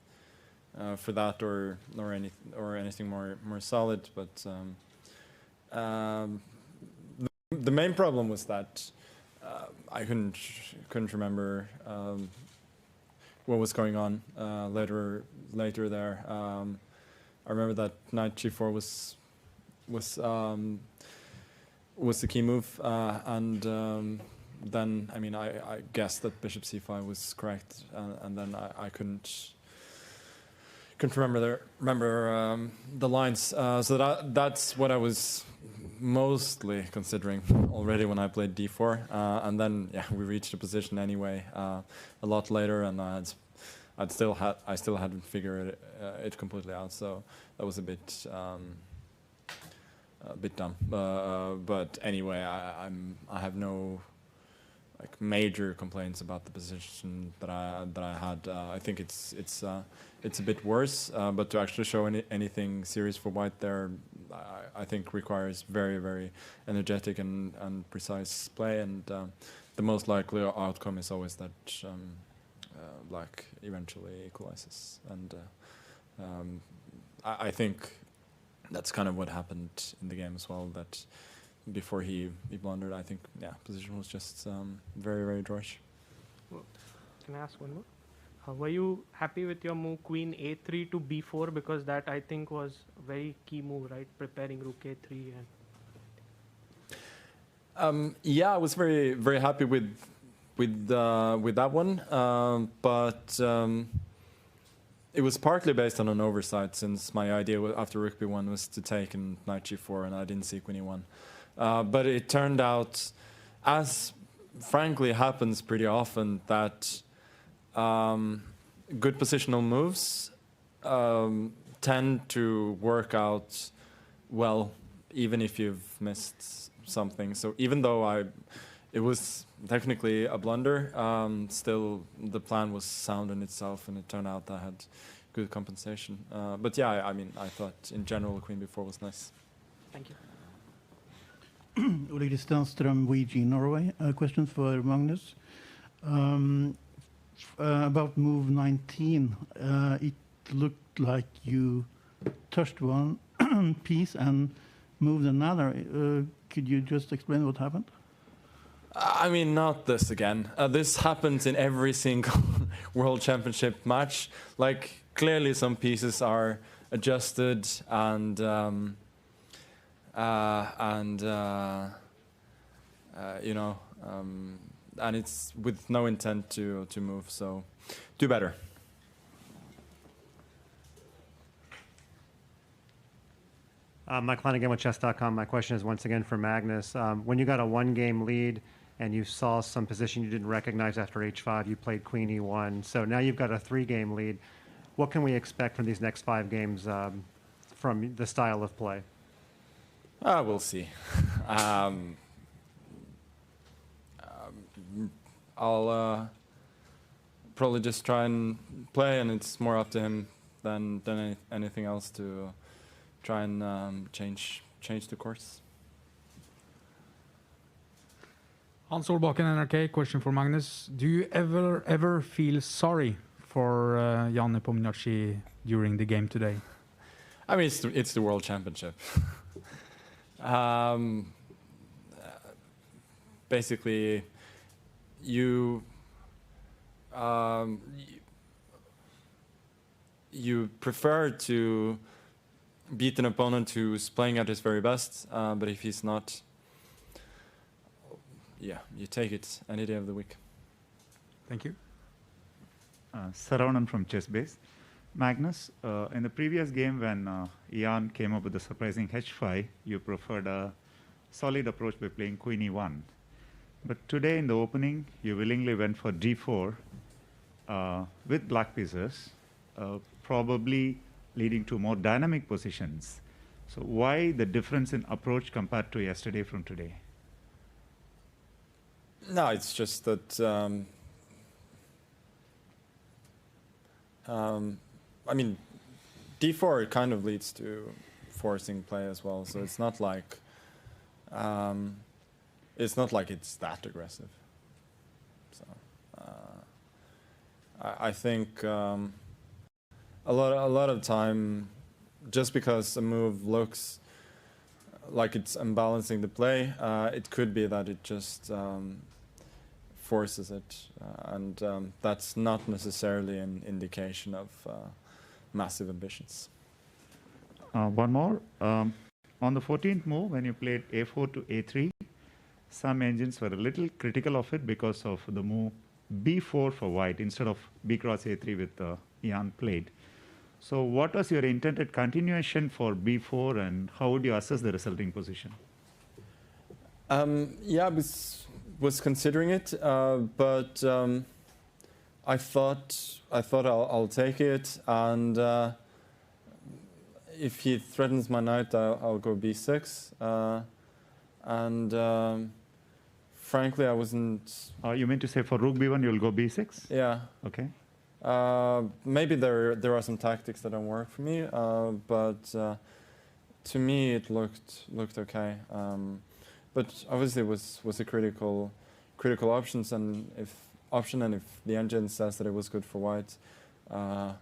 Speaker 10: that or anything more solid. But the main problem was that I couldn't remember what was going on later there. I remember that knight g4 was the key move, and then I mean I guessed that bishop c5 was correct, and then I couldn't remember the lines. So that's what I was mostly considering already when I played d4, and then yeah, we reached a position anyway a lot later, and I still hadn't figured it completely out. So that was a bit dumb. But anyway, I have no like major complaints about the position that I had. I think it's a bit worse, but to actually show anything serious for white there, I think requires very, very energetic and precise play, and the most likely outcome is always that black eventually equalizes, and I think that's kind of what happened in the game as well, that before he blundered, I think, yeah, position was just very, very drawish.
Speaker 23: Well, can I ask one more? Were you happy with your move queen a3 to b4? Because that, I think, was a very key move, right? Preparing rook a3. And
Speaker 10: yeah, I was very, very happy with that one, but it was partly based on an oversight, since my idea after rook b1 was to take in knight g4, and I didn't see queen e1. But it turned out, as frankly happens pretty often, that good positional moves tend to work out well, even if you've missed something. So even though it was technically a blunder, still the plan was sound in itself, and it turned out that I had good compensation. But yeah, I mean, I thought in general queen b4 was nice.
Speaker 23: Thank you.
Speaker 7: Ole Christian Strøm, VG Norway. A question for Magnus. About move 19, it looked like you touched one piece and moved another. Could you just explain what happened?
Speaker 10: I mean, not this again. This happens in every single World Championship match. Like, clearly some pieces are adjusted and you know, and it's with no intent to move. So, do better.
Speaker 12: Mike Klein again with chess.com. My question is once again for Magnus. When you got a one-game lead and you saw some position you didn't recognize after h5, you played queen e1. So now you've got a three-game lead. What can we expect from these next 5 games from the style of play?
Speaker 10: We'll see. I'll probably just try and play, and it's more up to him than anything else to try and change the course.
Speaker 19: Hans Solbakken, NRK, question for Magnus. Do you ever feel sorry for Jan Nepomniachtchi during the game today?
Speaker 10: I mean, it's the World Championship. Basically, you prefer to beat an opponent who's playing at his very best, but if he's not, yeah, you take it any day of the week.
Speaker 19: Thank you.
Speaker 14: Saravanan from ChessBase. Magnus, in the previous game when Ian came up with the surprising h5, you preferred a solid approach by playing queen e1. But today in the opening, you willingly went for d4 with black pieces, probably leading to more dynamic positions. So why the difference in approach compared to yesterday from today?
Speaker 10: No, it's just that I mean, d4 kind of leads to forcing play as well, so it's not like it's not like it's that aggressive. So I think a lot of time, just because a move looks like it's unbalancing the play, it could be that it just forces it, and that's not necessarily an indication of massive ambitions.
Speaker 14: One more. On the 14th move, when you played a4 to a3, some engines were a little critical of it because of the move b4 for white instead of b cross a3 with Ian played. So what was your intended continuation for b4, and how would you assess the resulting position?
Speaker 10: Yeah, I was considering it, but I thought I'll take it, and if he threatens my knight, I'll go b6, and frankly, I wasn't.
Speaker 14: You mean to say for rook b1 you'll go b6?
Speaker 10: Yeah.
Speaker 14: Okay.
Speaker 10: Maybe there are some tactics that don't work for me, but to me it looked okay. But obviously it was a critical option, and if the engine says that it was good for white, who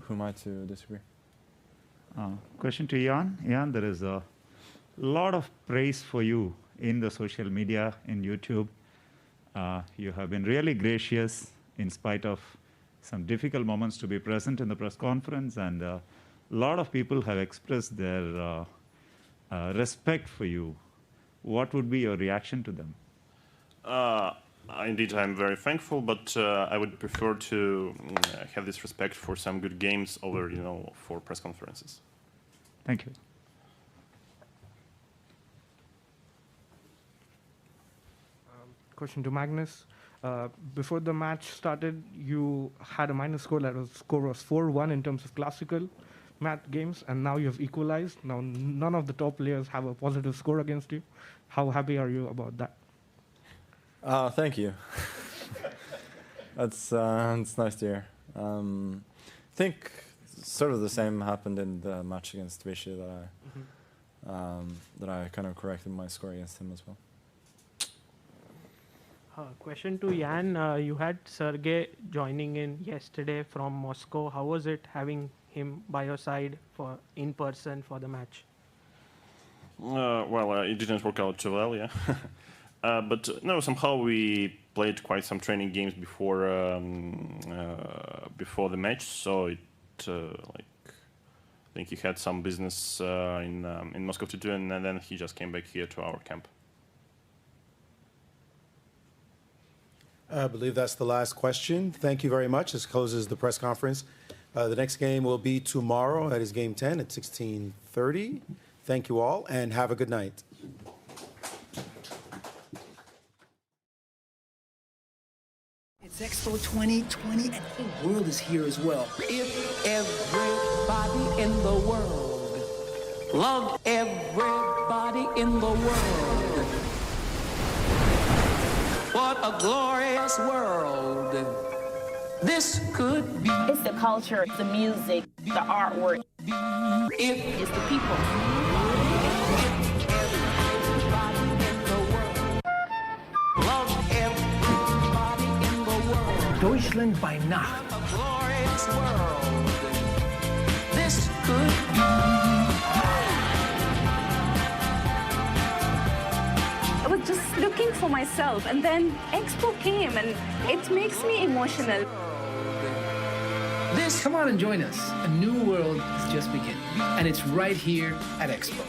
Speaker 10: am I to disagree?
Speaker 14: Question to Jan. Jan, there is a lot of praise for you in the social media, in YouTube. You have been really gracious in spite of some difficult moments to be present in the press conference, and a lot of people have expressed their respect for you. What would be your reaction to them?
Speaker 9: Indeed, I'm very thankful, but I would prefer to have this respect for some good games over, for press conferences.
Speaker 14: Thank you.
Speaker 22: Question to Magnus. Before the match started, you had a minus score. Score was 4-1 in terms of classical mat games, and now you have equalized. Now none of the top players have a positive score against you. How happy are you about that?
Speaker 10: Thank you. That's nice to hear. I think sort of the same happened in the match against Vichy that I kind of corrected my score against him as well.
Speaker 23: Question to Jan. You had Sergey joining in yesterday from Moscow. How was it having him by your side in person for the match?
Speaker 9: Well, it didn't work out too well, yeah. But no, somehow we played quite some training games before the match, so I think he had some business in Moscow to do, and then he just came back here to our camp.
Speaker 18: I believe that's the last question. Thank you very much. This closes the press conference. The next game will be tomorrow. That is game 10 at 16:30. Thank you all, and have a good night.
Speaker 1: It's Expo 2020, and the world is here as well.
Speaker 2: If everybody in the world loved everybody in the world, what a glorious world this could be.
Speaker 3: It's the culture, the music, the artwork. It's the people.
Speaker 1: Deutschland by Nacht.
Speaker 2: A glorious world this could be.
Speaker 4: I was just looking for myself, and then Expo came, and it makes me emotional.
Speaker 1: Come on and join us. A new world is just beginning, and it's right here at Expo.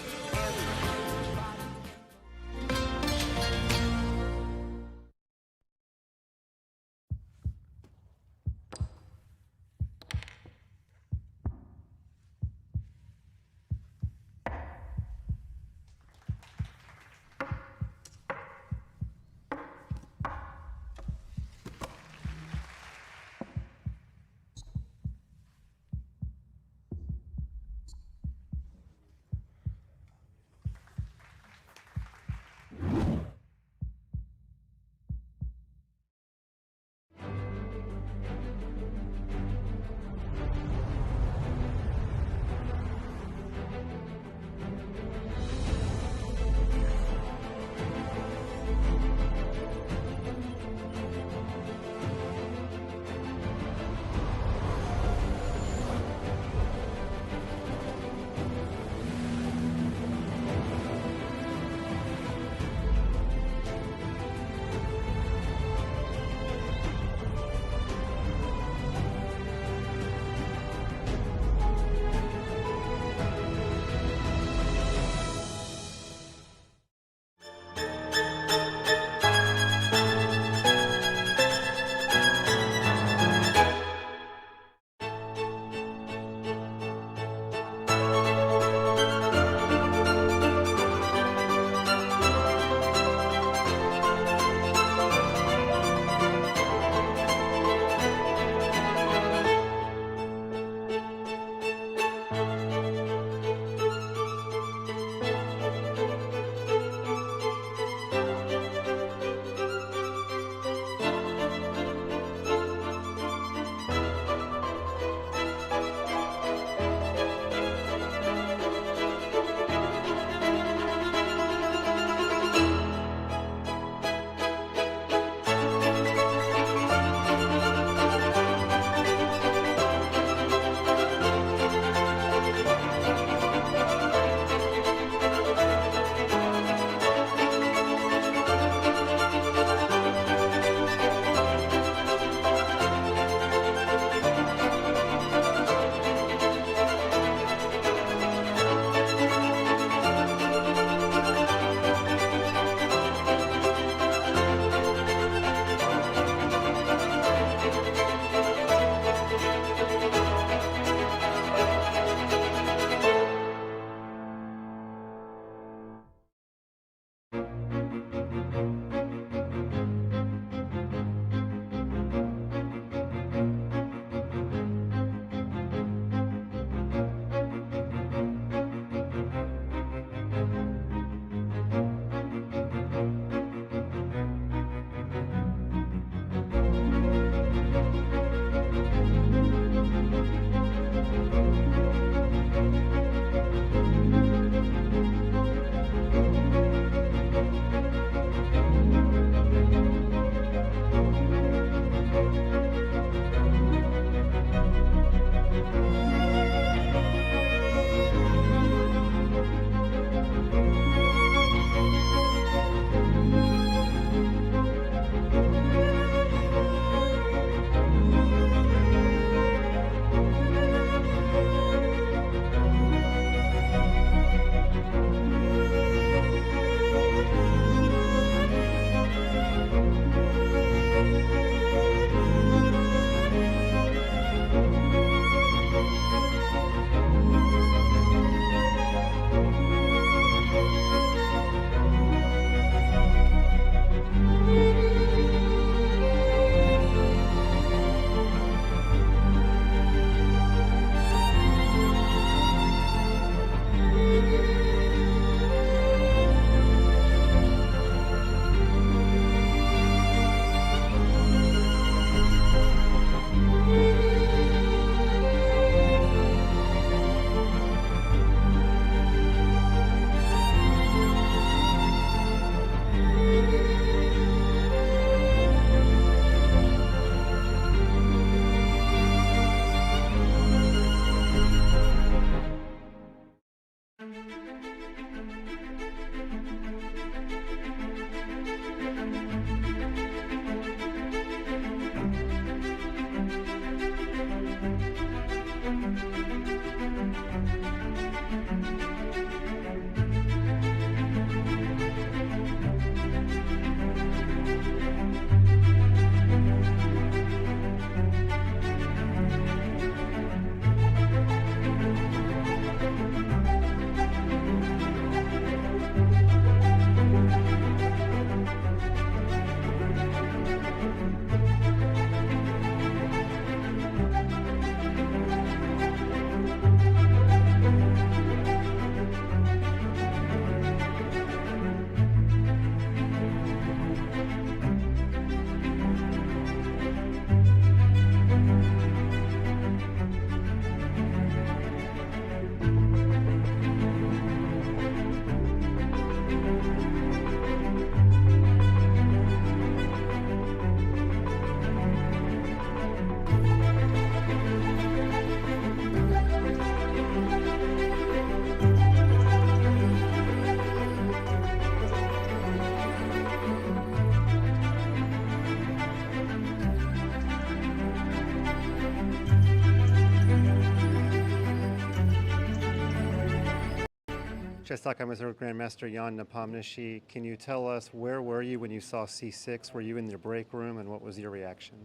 Speaker 12: Chess.com is our Grandmaster Jan Nepomniachtchi. Can you tell us where were you when you saw c6? Were you in your break room, and what was your reaction?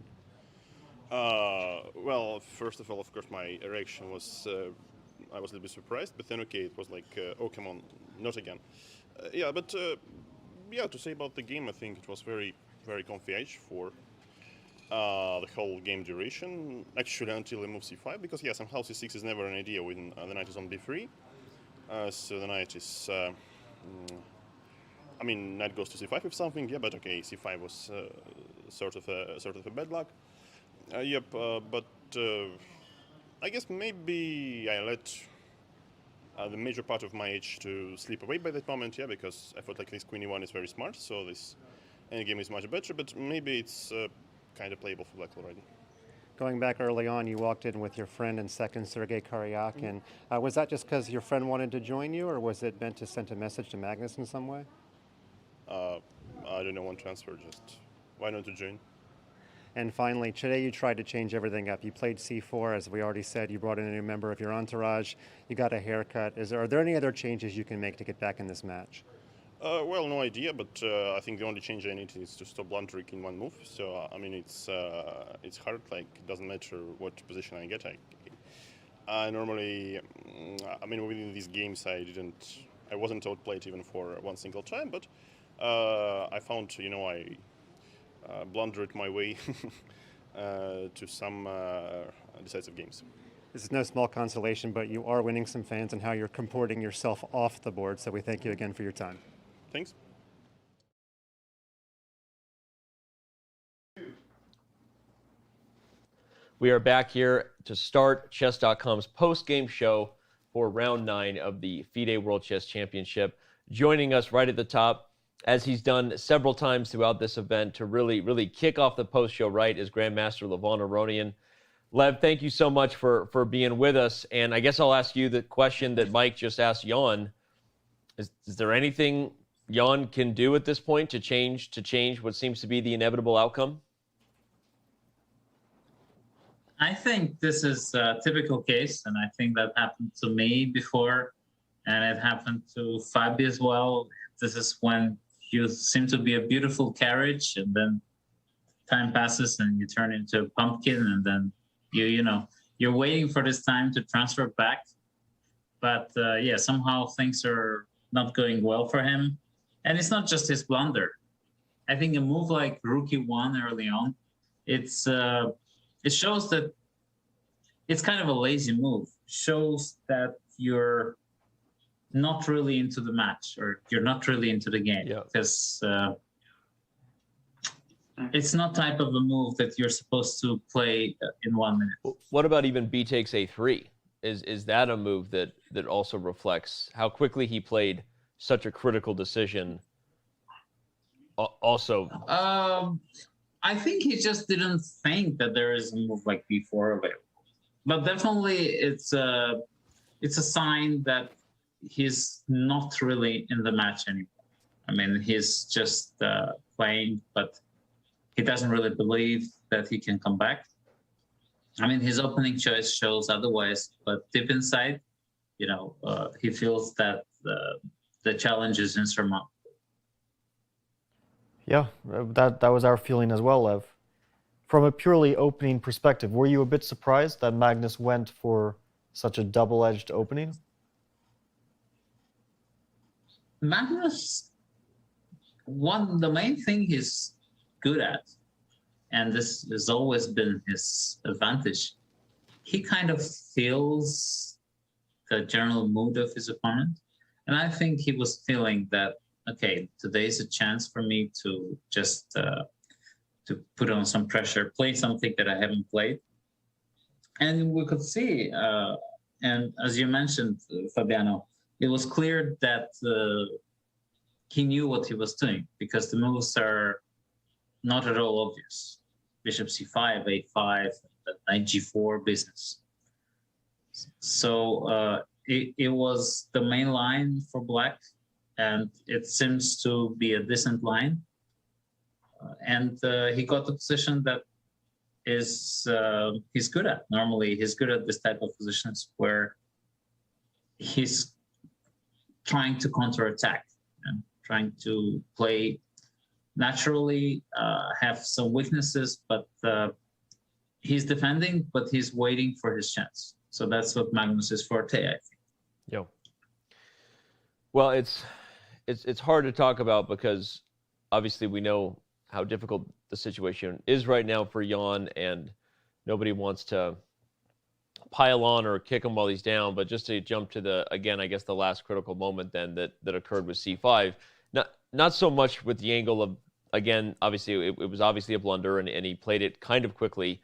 Speaker 9: Well, first of all, of course, my reaction was I was a little bit surprised, but then okay, it was like, oh, come on, not again. Yeah, but yeah, to say about the game, I think it was very, very comfy edge for the whole game duration, actually until the move c5, because yeah, somehow c6 is never an idea when the knight is on b3. So the knight is, I mean, knight goes to c5 if something, yeah, but okay, c5 was sort of a bad luck. Yep, but I guess maybe I let the major part of my edge to slip away by that moment, yeah, because I felt like this queen e1 is very smart, so this endgame is much better, but maybe it's kind of playable for black already.
Speaker 12: Going back early on, you walked in with your friend and second, Sergei Karyakin. Was that just because your friend wanted to join you, or was it meant to send a message to Magnus in some way?
Speaker 9: I don't know, one transfer, just why not to join?
Speaker 12: And finally, today you tried to change everything up. You played c4, as we already said. You brought in a new member of your entourage. You got a haircut. Are there any other changes you can make to get back in this match?
Speaker 9: Well, no idea, but I think the only change I need is to stop blundering in one move. So I mean, it's hard. Like, it doesn't matter what position I get. I normally, I mean, within these games, I wasn't outplayed even for one single time. But I found, you know, I blundered my way to some decisive games.
Speaker 12: This is no small consolation, but you are winning some fans and how you're comporting yourself off the board. So we thank you again for your time.
Speaker 9: Thanks.
Speaker 5: We are back here to start Chess.com's post-game show for round 9 of the FIDE World Chess Championship. Joining us right at the top, as he's done several times throughout this event to really kick off the post-show right, is Grandmaster Levon Aronian. Lev, thank you so much for being with us. And I guess I'll ask you the question that Mike just asked Jan. Is there anything Jan can do at this point to change what seems to be the inevitable outcome?
Speaker 15: I think this is a typical case, and I think that happened to me before, and it happened to Fabi as well. This is when you seem to be a beautiful carriage, and then time passes and you turn into a pumpkin, and then you're waiting for this time to transfer back. But yeah, somehow things are not going well for him. And it's not just his blunder. I think a move like Rook e1 early on, it shows that it's kind of a lazy move. Shows that you're not really into the match, or you're not really into the game, because it's not type of a move that you're supposed to play in 1 minute.
Speaker 5: What about even b takes a3? Is that a move that also reflects how quickly he played such a critical decision? Also,
Speaker 15: I think he just didn't think that there is a move like b4 available. But definitely, it's a sign that he's not really in the match anymore. I mean, he's just playing, but he doesn't really believe that he can come back. I mean, his opening choice shows otherwise, but deep inside, he feels that the challenge is insurmountable.
Speaker 6: Yeah, that was our feeling as well, Lev. From a purely opening perspective, were you a bit surprised that Magnus went for such a double-edged opening?
Speaker 15: Magnus, the main thing he's good at, and this has always been his advantage, he kind of feels the general mood of his opponent. And I think he was feeling that, okay, today's a chance for me to just to put on some pressure, play something that I haven't played. And we could see, and as you mentioned, Fabiano, it was clear that he knew what he was doing, because the moves are not at all obvious. Bishop c5, a5, knight g4 business. So it was the main line for black, and it seems to be a decent line. And he got the position that he's good at. Normally, he's good at this type of positions where he's trying to counterattack and trying to play naturally, have some weaknesses, but he's defending, but he's waiting for his chance. So that's what Magnus's forte, I think.
Speaker 5: Yeah. Well, it's hard to talk about because obviously we know how difficult the situation is right now for Jan, and nobody wants to pile on or kick him while he's down. But just to jump to the, again, I guess the last critical moment then that occurred with C5, not so much with the angle of, again, obviously it was obviously a blunder and he played it kind of quickly,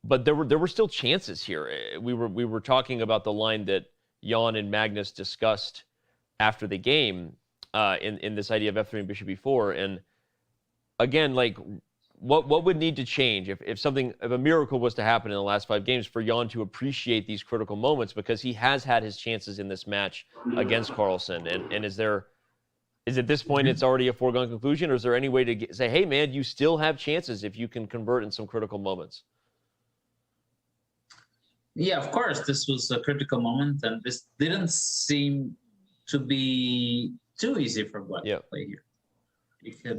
Speaker 5: but there were still chances here. We were talking about the line that Jan and Magnus discussed after the game in this idea of F3 and Bishop E4, and again, like what would need to change if a miracle was to happen in the last 5 games for Jan to appreciate these critical moments, because he has had his chances in this match against Carlsen, and is at this point it's already a foregone conclusion, or is there any way to say, hey man, you still have chances if you can convert in some critical moments?
Speaker 15: Yeah, of course, this was a critical moment, and this didn't seem to be too easy for Black to play here.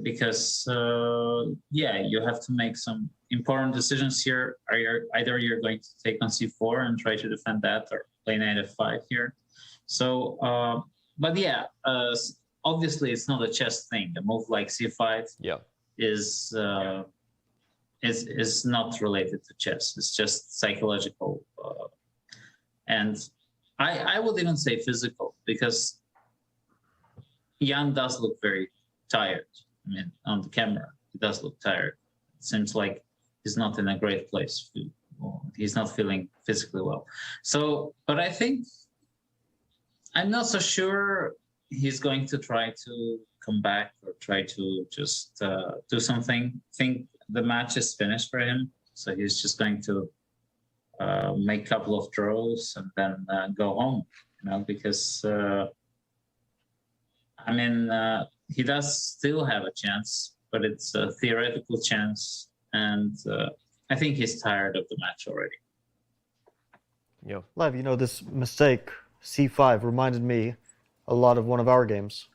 Speaker 15: Because you have to make some important decisions here. Either you're going to take on C4 and try to defend that, or play knight F5 here. So, but yeah, obviously it's not a chess thing. A move like C5 is not related to chess. It's just psychological, and I would even say physical, because Jan does look very tired. I mean, on the camera, he does look tired. It seems like he's not in a great place. He's not feeling physically well. So, but I think I'm not so sure he's going to try to come back or try to just do something. I think the match is finished for him. So he's just going to make a couple of draws and then go home, because he does still have a chance, but it's a theoretical chance, and I think he's tired of the match already.
Speaker 5: Yeah.
Speaker 6: Lev, this mistake, C5, reminded me a lot of one of our games,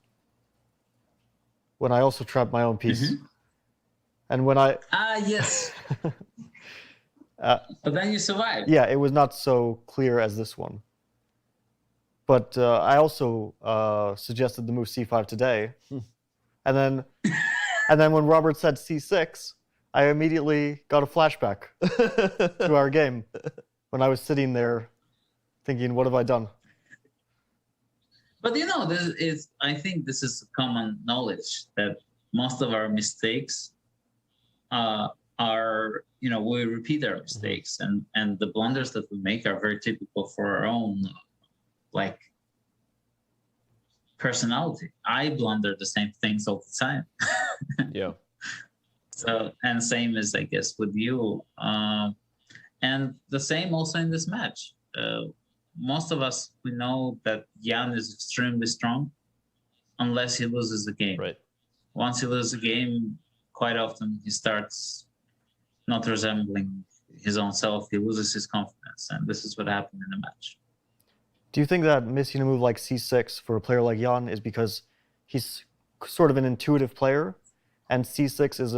Speaker 6: when I also trapped my own piece. And when I...
Speaker 15: yes. But then you survived.
Speaker 6: Yeah, it was not so clear as this one. But I also suggested the move C5 today. And then when Robert said C6, I immediately got a flashback to our game when I was sitting there thinking, what have I done?
Speaker 15: But I think this is common knowledge that most of our mistakes are, we repeat our mistakes, and the blunders that we make are very typical for our own personality. I blunder the same things all the time.
Speaker 5: Yeah.
Speaker 15: So, and same as I guess with you, and the same also in this match. Most of us, we know that Jan is extremely strong, unless he loses the game.
Speaker 5: Right.
Speaker 15: Once he loses the game, quite often he starts not resembling his own self. He loses his confidence, and this is what happened in the match.
Speaker 6: Do you think that missing a move like C6 for a player like Jan is because he's sort of an intuitive player, and C6 is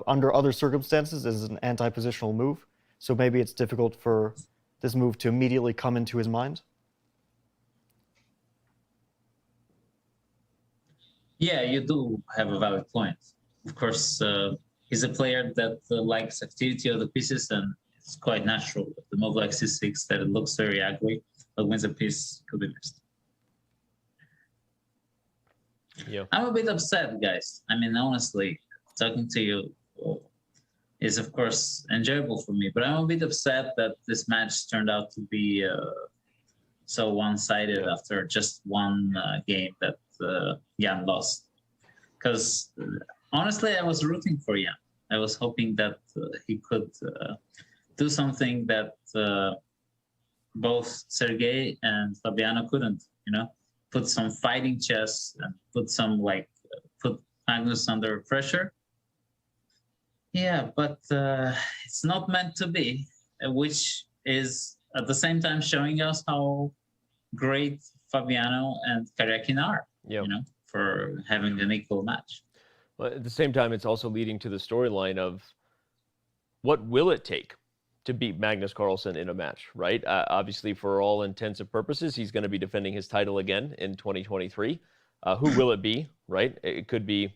Speaker 6: under other circumstances is an anti-positional move, so maybe it's difficult for this move to immediately come into his mind?
Speaker 15: Yeah, you do have a valid point. Of course, he's a player that likes activity of the pieces, and it's quite natural with the move like C6 that it looks very ugly, but when the piece could be missed.
Speaker 5: Yeah.
Speaker 15: I'm a bit upset, guys. I mean, honestly, talking to you is, of course, enjoyable for me, but I'm a bit upset that this match turned out to be so one-sided after just one game that Jan lost. Because honestly, I was rooting for Jan. I was hoping that he could do something that both Sergei and Fabiano couldn't, put some fighting chess and put Magnus under pressure. Yeah, but it's not meant to be, which is at the same time showing us how great Fabiano and Karjakin are, for having an equal match.
Speaker 5: But at the same time, it's also leading to the storyline of what will it take to beat Magnus Carlsen in a match, right? Obviously, for all intents and purposes, he's going to be defending his title again in 2023. Who will it be, right? It could be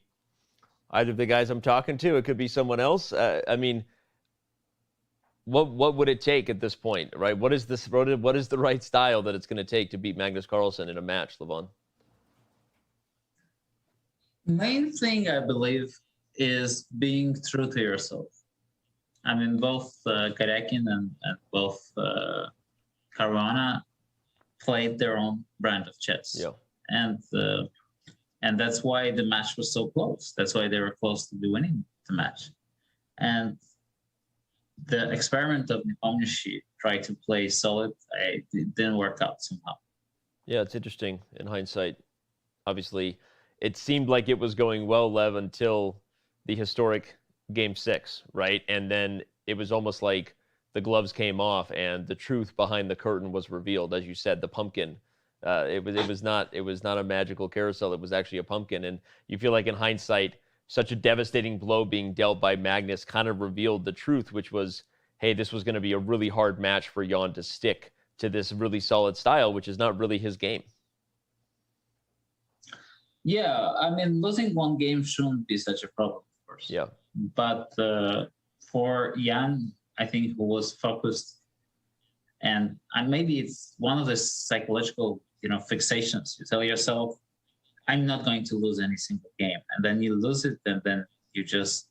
Speaker 5: either of the guys I'm talking to. It could be someone else. I mean, what would it take at this point, right? What is the right style that it's going to take to beat Magnus Carlsen in a match, Levon?
Speaker 15: Main thing, I believe, is being true to yourself. I mean, both Karjakin and both Caruana played their own brand of chess.
Speaker 5: Yeah.
Speaker 15: And that's why the match was so close. That's why they were close to be winning the match. And the experiment of Nepomniachtchi tried to play solid, it didn't work out somehow.
Speaker 5: Yeah, it's interesting in hindsight. Obviously, it seemed like it was going well, Lev, until the historic Game 6, right? And then it was almost like the gloves came off and the truth behind the curtain was revealed. As you said, the pumpkin. It was not a magical carousel. It was actually a pumpkin. And you feel like in hindsight, such a devastating blow being dealt by Magnus kind of revealed the truth, which was, hey, this was going to be a really hard match for Jan to stick to this really solid style, which is not really his game.
Speaker 15: Yeah, I mean, losing one game shouldn't be such a problem, of course.
Speaker 5: Yeah.
Speaker 15: But for Jan, I think, who was focused, and maybe it's one of the psychological, fixations. You tell yourself, I'm not going to lose any single game. And then you lose it, and then you just,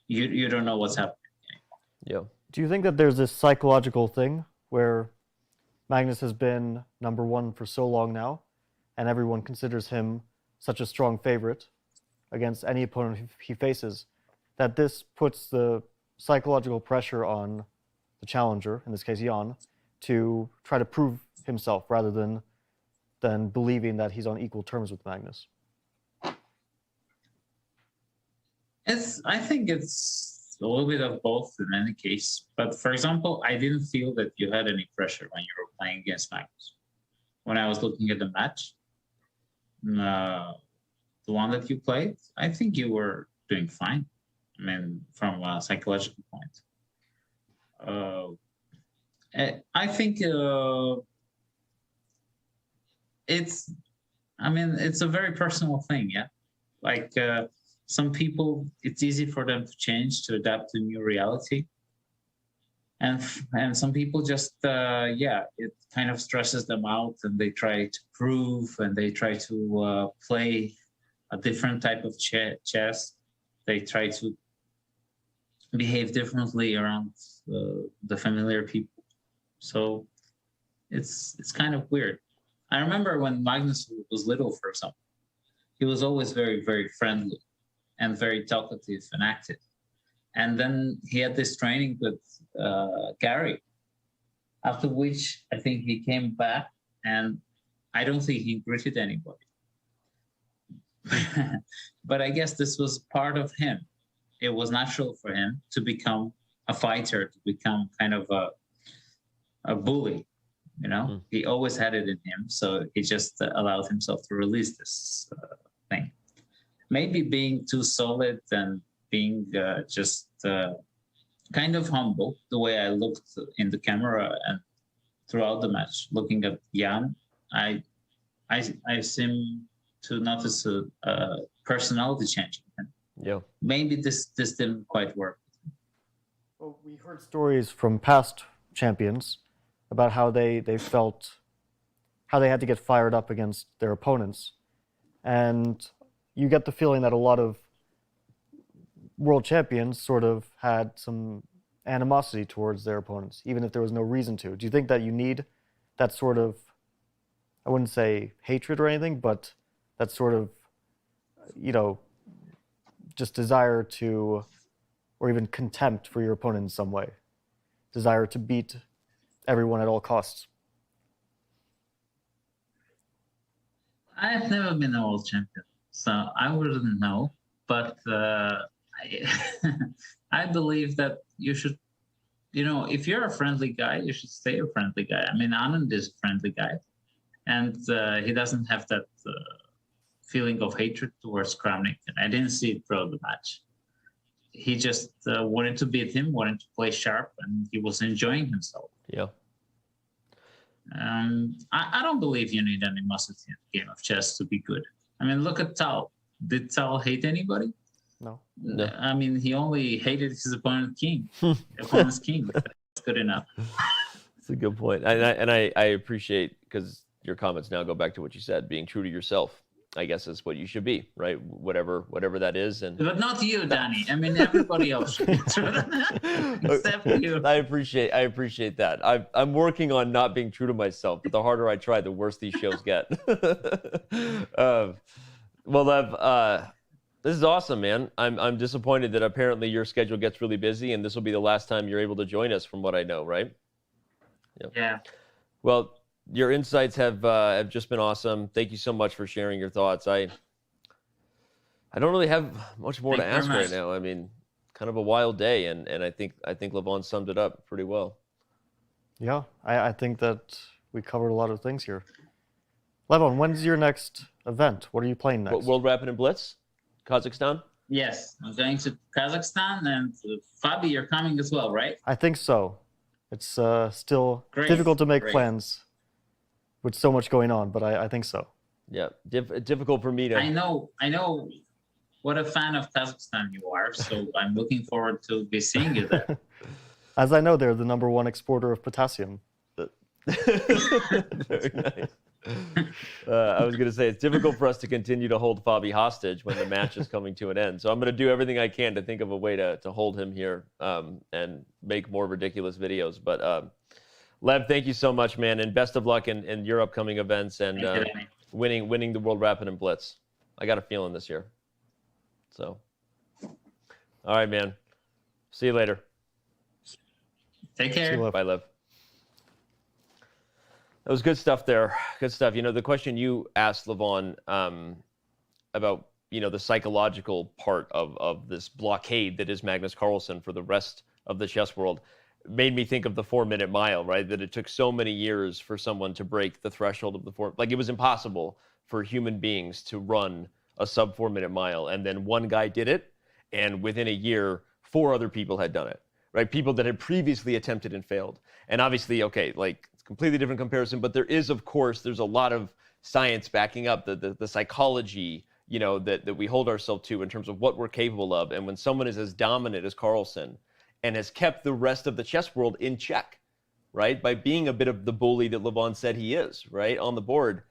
Speaker 15: you don't know what's happening anymore.
Speaker 5: Yeah.
Speaker 6: Do you think that there's this psychological thing where Magnus has been #1 for so long now, and everyone considers him such a strong favorite against any opponent he faces, that this puts the psychological pressure on the challenger, in this case Jan, to try to prove himself rather than believing that he's on equal terms with Magnus?
Speaker 15: I think it's a little bit of both in any case. But for example, I didn't feel that you had any pressure when you were playing against Magnus. When I was looking at the match, the one that you played, I think you were doing fine. I mean, from a psychological point. I think it's a very personal thing, yeah? Like some people, it's easy for them to change, to adapt to new reality. And some people just, it kind of stresses them out, and they try to prove, and they try to play a different type of chess. They try to behave differently around the familiar people. So it's kind of weird. I remember when Magnus was little, for example, he was always very, very friendly and very talkative and active. And then he had this training with Gary, after which I think he came back, and I don't think he greeted anybody. But I guess this was part of him. It was natural for him to become a fighter, to become kind of a bully, He always had it in him, so he just allowed himself to release this thing. Maybe being too solid and being just kind of humble, the way I looked in the camera and throughout the match, looking at Jan, I seem to notice a personality change in him.
Speaker 5: Yeah.
Speaker 15: Maybe this didn't quite work.
Speaker 6: Well, we heard stories from past champions about how they felt, how they had to get fired up against their opponents. And you get the feeling that a lot of world champions sort of had some animosity towards their opponents, even if there was no reason to. Do you think that you need that sort of, I wouldn't say hatred or anything, but that sort of, just desire to, or even contempt for your opponent in some way? Desire to beat everyone at all costs?
Speaker 15: I've never been a world champion, so I wouldn't know. But I believe that you you know, if you're a friendly guy, you should stay a friendly guy. I mean, Anand is a friendly guy, and he doesn't have that feeling of hatred towards Kramnik. And I didn't see it throughout the match. He just wanted to beat him, wanted to play sharp, and he was enjoying himself.
Speaker 5: Yeah.
Speaker 15: I don't believe you need animosity in a game of chess to be good. I mean, look at Tal. Did Tal hate anybody?
Speaker 6: No.
Speaker 15: I mean, he only hated his opponent's king. That's good enough.
Speaker 5: That's a good point. And I appreciate, because your comments now go back to what you said, being true to yourself, I guess, is what you should be, right? Whatever that is.
Speaker 15: But not you, Danny. I mean, everybody else should be true to that, except you.
Speaker 5: I appreciate that. I'm working on not being true to myself, but the harder I try, the worse these shows get. Well, Lev, this is awesome, man. I'm disappointed that apparently your schedule gets really busy, and this will be the last time you're able to join us, from what I know, right? Yep.
Speaker 15: Yeah.
Speaker 5: Well, your insights have just been awesome. Thank you so much for sharing your thoughts. I don't really have much more to ask right now. I mean, kind of a wild day, and I think Levon summed it up pretty well.
Speaker 6: Yeah, I think that we covered a lot of things here. Levon, when's your next event? What are you playing next?
Speaker 5: World Rapid and Blitz, Kazakhstan?
Speaker 15: Yes, I'm going to Kazakhstan, and Fabi, you're coming as well, right?
Speaker 6: I think so. It's still difficult to make plans with so much going on, but I think so.
Speaker 5: Yeah, difficult for me to...
Speaker 15: I know what a fan of Kazakhstan you are, so I'm looking forward to be seeing you there.
Speaker 6: As I know, they're the #1 exporter of potassium.
Speaker 5: Very nice. I was going to say, it's difficult for us to continue to hold Fabi hostage when the match is coming to an end. So I'm going to do everything I can to think of a way to hold him here and make more ridiculous videos. But Lev, thank you so much, man, and best of luck in your upcoming events and winning the World Rapid and Blitz. I got a feeling this year. So, all right, man. See you later.
Speaker 15: Take care.
Speaker 5: Bye, Lev. That was good stuff there. Good stuff. You know, the question you asked, Levon, about, you know, the psychological part of this blockade that is Magnus Carlsen for the rest of the chess world made me think of the 4-minute mile, right? That it took so many years for someone to break the threshold of the like it was impossible for human beings to run a sub 4-minute mile. And then one guy did it. And within a year, 4 other people had done it, right? People that had previously attempted and failed. And obviously, okay, like, completely different comparison, but there is, of course, there's a lot of science backing up the psychology, you know, that we hold ourselves to in terms of what we're capable of. And when someone is as dominant as Carlsen and has kept the rest of the chess world in check, right, by being a bit of the bully that Levon said he is, right, on the board,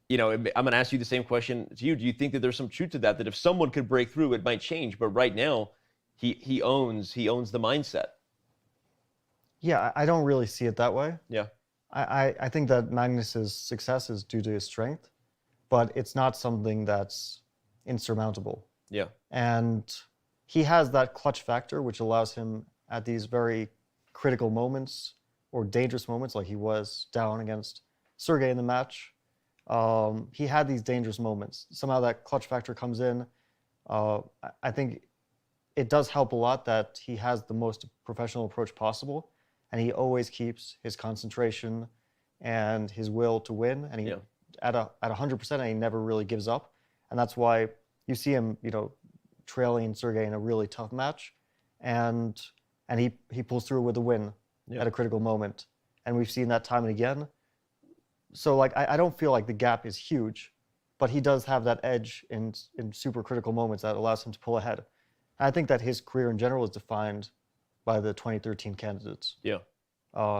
Speaker 5: you know, I'm going to ask you the same question to you. Do you think that there's some truth to that if someone could break through, it might change? But right now, he owns the mindset.
Speaker 6: Yeah, I don't really see it that way.
Speaker 5: Yeah.
Speaker 6: I think that Magnus's success is due to his strength, but it's not something that's insurmountable.
Speaker 5: Yeah.
Speaker 6: And he has that clutch factor, which allows him at these very critical moments or dangerous moments, like he was down against Sergey in the match. He had these dangerous moments. Somehow that clutch factor comes in. I think it does help a lot that he has the most professional approach possible. And he always keeps his concentration and his will to win, and he at 100%, and he never really gives up. And that's why you see him, you know, trailing Sergey in a really tough match, and he pulls through with a win at a critical moment. And we've seen that time and again. So like I don't feel like the gap is huge, but he does have that edge in super critical moments that allows him to pull ahead. And I think that his career in general is defined by the 2013 candidates.
Speaker 5: Yeah.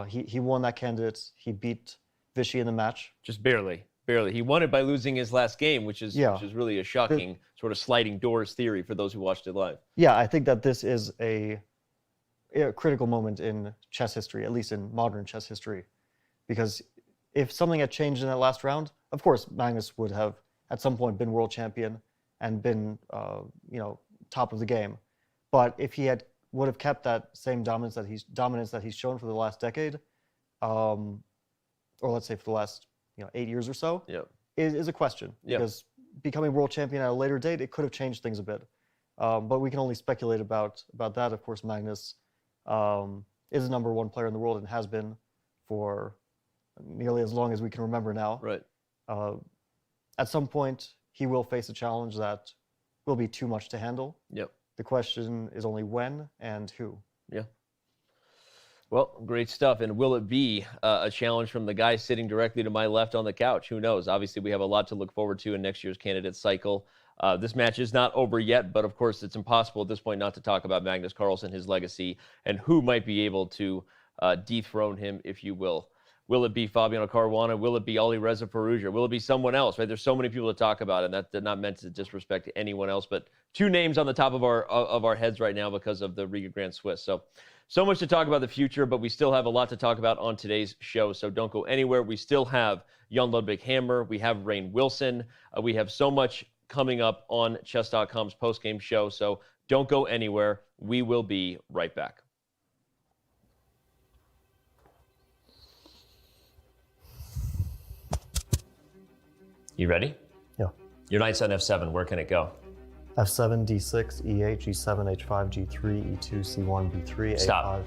Speaker 6: He won that candidates. He beat Vichy in the match.
Speaker 5: Just barely. He won it by losing his last game, which is really a shocking sort of sliding doors theory for those who watched it live.
Speaker 6: Yeah, I think that this is a critical moment in chess history, at least in modern chess history. Because if something had changed in that last round, of course, Magnus would have at some point been world champion and been, you know, top of the game. But if he would have kept that same dominance that he's shown for the last decade, or let's say for the last 8 years or so, is a question. Because becoming world champion at a later date, it could have changed things a bit. But we can only speculate about that. Of course, Magnus is the #1 player in the world and has been for nearly as long as we can remember now.
Speaker 5: Right.
Speaker 6: At some point, he will face a challenge that will be too much to handle.
Speaker 5: Yep.
Speaker 6: The question is only when and who.
Speaker 5: Yeah. Well, great stuff. And will it be a challenge from the guy sitting directly to my left on the couch? Who knows? Obviously, we have a lot to look forward to in next year's candidate cycle. This match is not over yet, but of course, it's impossible at this point not to talk about Magnus Carlsen, his legacy, and who might be able to dethrone him, if you will. Will it be Fabiano Caruana? Will it be Ali Reza Firouzja? Will it be someone else? Right? There's so many people to talk about, and that's not meant to disrespect anyone else, but two names on the top of our heads right now because of the Riga Grand Swiss. So much to talk about the future, but we still have a lot to talk about on today's show, so don't go anywhere. We still have Jon Ludvig Hammer. We have Rainn Wilson. We have so much coming up on Chess.com's postgame show, so don't go anywhere. We will be right back. You ready?
Speaker 11: Yeah.
Speaker 5: Your knight's on f7. Where can it go?
Speaker 11: f7, d6, e8, g7, h5, g3, e2, c1, b3,
Speaker 5: Stop.
Speaker 11: a5.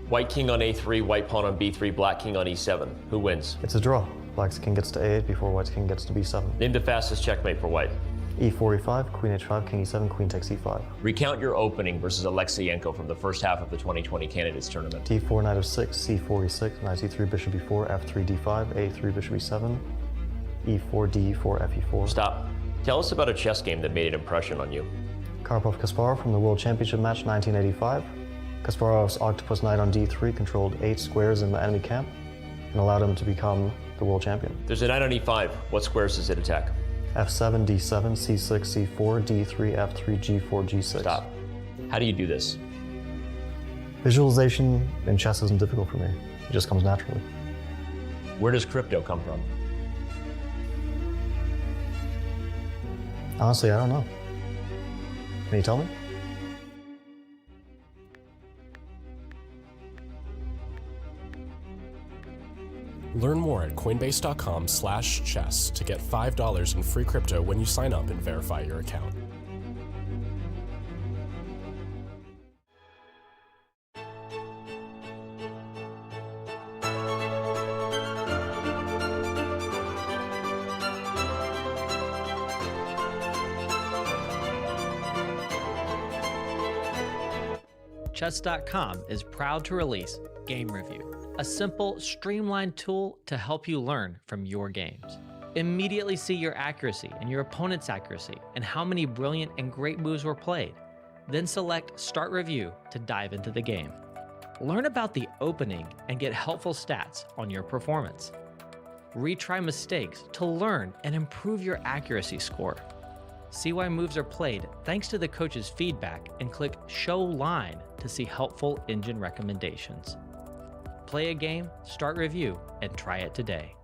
Speaker 5: White king on a3, white pawn on b3, black king on e7. Who wins?
Speaker 11: It's a draw. Black's king gets to a8 before white's king gets to b7.
Speaker 5: Name the fastest checkmate for white.
Speaker 11: e4, e5, queen h5, king e7, queen takes e5.
Speaker 5: Recount your opening versus Alexeyenko from the first half of the 2020 Candidates Tournament.
Speaker 11: d4, knight of6, c4, e6, knight e3, bishop e4, f3, d5, a3, bishop e7, e4, d4, fe4.
Speaker 5: Stop. Tell us about a chess game that made an impression on you.
Speaker 11: Karpov-Kasparov from the World Championship match 1985. Kasparov's octopus knight on d3 controlled 8 squares in the enemy camp and allowed him to become the world champion.
Speaker 5: There's a knight on e5. What squares does it attack?
Speaker 11: f7, d7, c6, c4, d3, f3, g4, g6.
Speaker 5: Stop. How do you do this?
Speaker 11: Visualization in chess isn't difficult for me. It just comes naturally.
Speaker 5: Where does crypto come from?
Speaker 11: Honestly, I don't know. Can you tell me?
Speaker 16: Learn more at coinbase.com/chess to get $5 in free crypto when you sign up and verify your account.
Speaker 17: Chess.com is proud to release Game Review, a simple, streamlined tool to help you learn from your games. Immediately see your accuracy and your opponent's accuracy and how many brilliant and great moves were played. Then select Start Review to dive into the game. Learn about the opening and get helpful stats on your performance. Retry mistakes to learn and improve your accuracy score. See why moves are played thanks to the coach's feedback and click Show Line to see helpful engine recommendations. Play a game, start review, and try it today.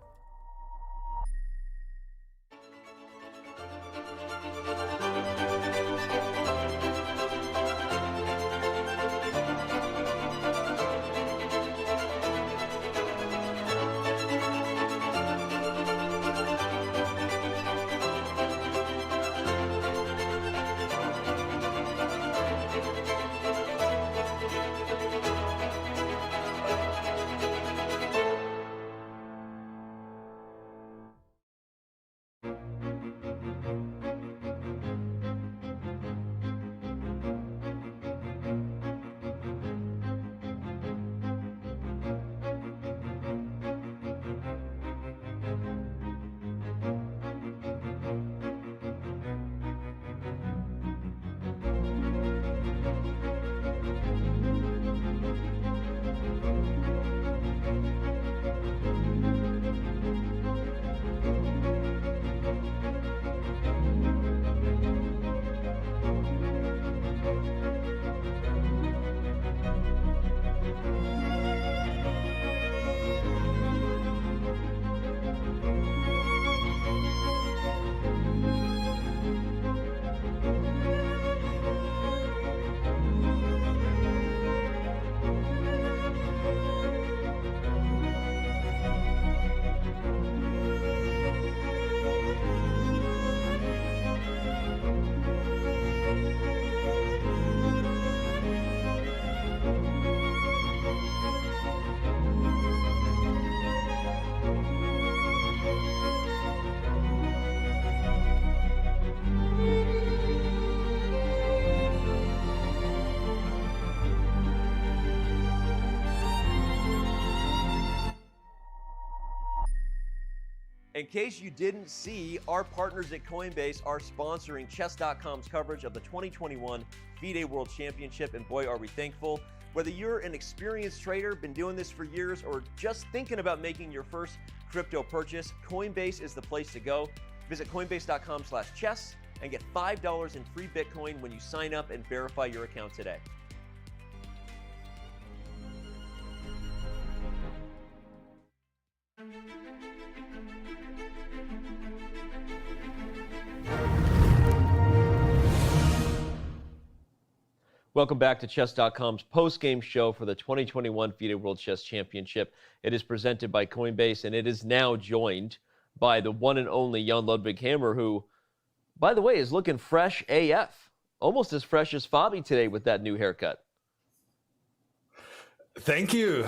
Speaker 5: In case you didn't see, our partners at Coinbase are sponsoring Chess.com's coverage of the 2021 FIDE World Championship, and boy, are we thankful. Whether you're an experienced trader, been doing this for years, or just thinking about making your first crypto purchase, Coinbase is the place to go. Visit coinbase.com/chess and get $5 in free Bitcoin when you sign up and verify your account today. Welcome back to Chess.com's post-game show for the 2021 FIDE World Chess Championship. It is presented by Coinbase, and it is now joined by the one and only Jon Ludvig Hammer, who, by the way, is looking fresh AF. Almost as fresh as Fabi today with that new haircut.
Speaker 8: Thank you.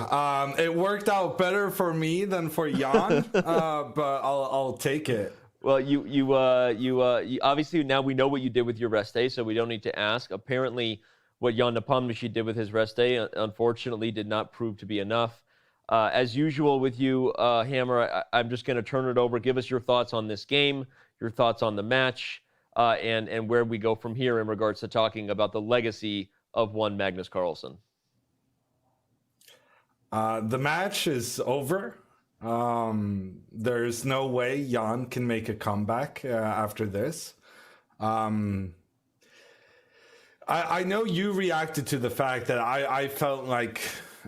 Speaker 8: It worked out better for me than for Jan, but I'll take it.
Speaker 5: Well, you obviously now we know what you did with your rest day, so we don't need to ask. Apparently, what Jan Nepomniachtchi did with his rest day, unfortunately, did not prove to be enough. As usual with you, Hammer, I'm just going to turn it over. Give us your thoughts on this game, your thoughts on the match, and where we go from here in regards to talking about the legacy of one Magnus Carlsen.
Speaker 8: The match is over. There's no way Jan can make a comeback after this. I know you reacted to the fact that I felt like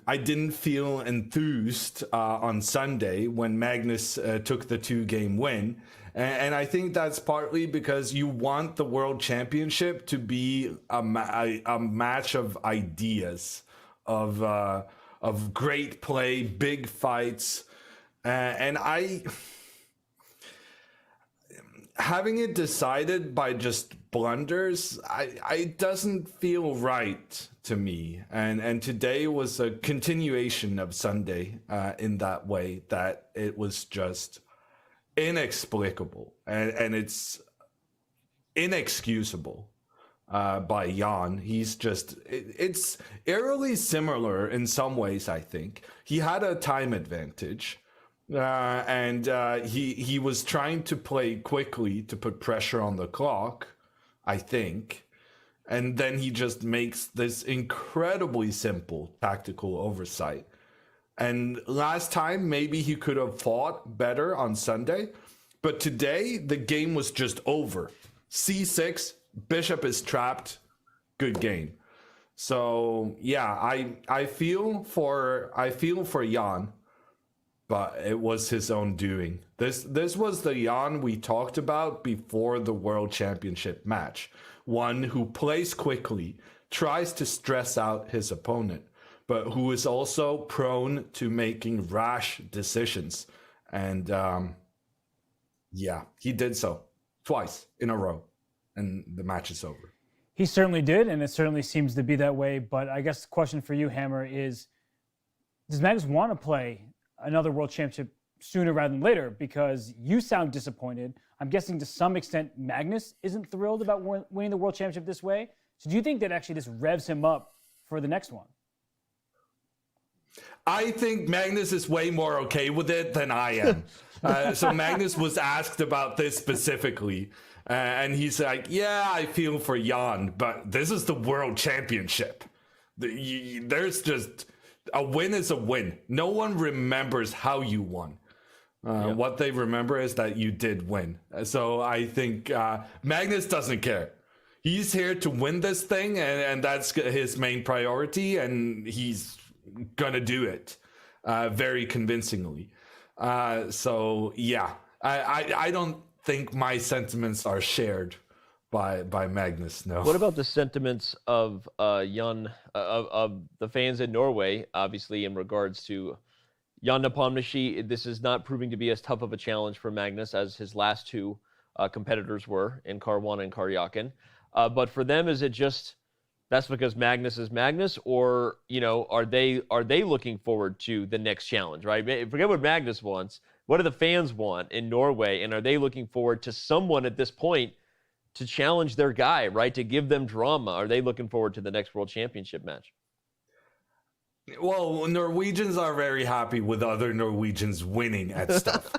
Speaker 8: I didn't feel enthused on Sunday when Magnus took the 2-game win. And I think that's partly because you want the World Championship to be a match of ideas, of great play, big fights. And having it decided by just blunders, it doesn't feel right to me. And today was a continuation of Sunday in that way, that it was just inexplicable and it's inexcusable by Jan. He's just, it's eerily similar in some ways, I think. He had a time advantage. And he was trying to play quickly to put pressure on the clock, I think. And then he just makes this incredibly simple tactical oversight. And last time, maybe he could have fought better on Sunday. But today, the game was just over. C6, bishop is trapped, good game. So, yeah, I feel for Jan. But it was his own doing. This was the Jan we talked about before the World Championship match. One who plays quickly, tries to stress out his opponent, but who is also prone to making rash decisions. And yeah, he did so twice in a row, and the match is over.
Speaker 13: He certainly did, and it certainly seems to be that way. But I guess the question for you, Hammer, is does Magnus want to play another World Championship sooner rather than later? Because you sound disappointed. I'm guessing to some extent Magnus isn't thrilled about winning the World Championship this way. So do you think that actually this revs him up for the next one?
Speaker 8: I think Magnus is way more okay with it than I am. So Magnus was asked about this specifically. And he's like, yeah, I feel for Jan, but this is the World Championship. There's just... a win is a win. No one remembers how you won. What they remember is that you did win. So I think Magnus doesn't care. He's here to win this thing, and that's his main priority, and he's going to do it very convincingly. So, yeah, I don't think my sentiments are shared by Magnus, no.
Speaker 5: What about the sentiments of Jan, of the fans in Norway, obviously in regards to Jan Nepomniachtchi? This is not proving to be as tough of a challenge for Magnus as his last two competitors were in Caruana and Karyakin. But for them, is it just that's because Magnus is Magnus, or are they looking forward to the next challenge? Right? Forget what Magnus wants. What do the fans want in Norway, and are they looking forward to someone at this point to challenge their guy, right? To give them drama? Are they looking forward to the next World Championship match?
Speaker 8: Well, Norwegians are very happy with other Norwegians winning at stuff.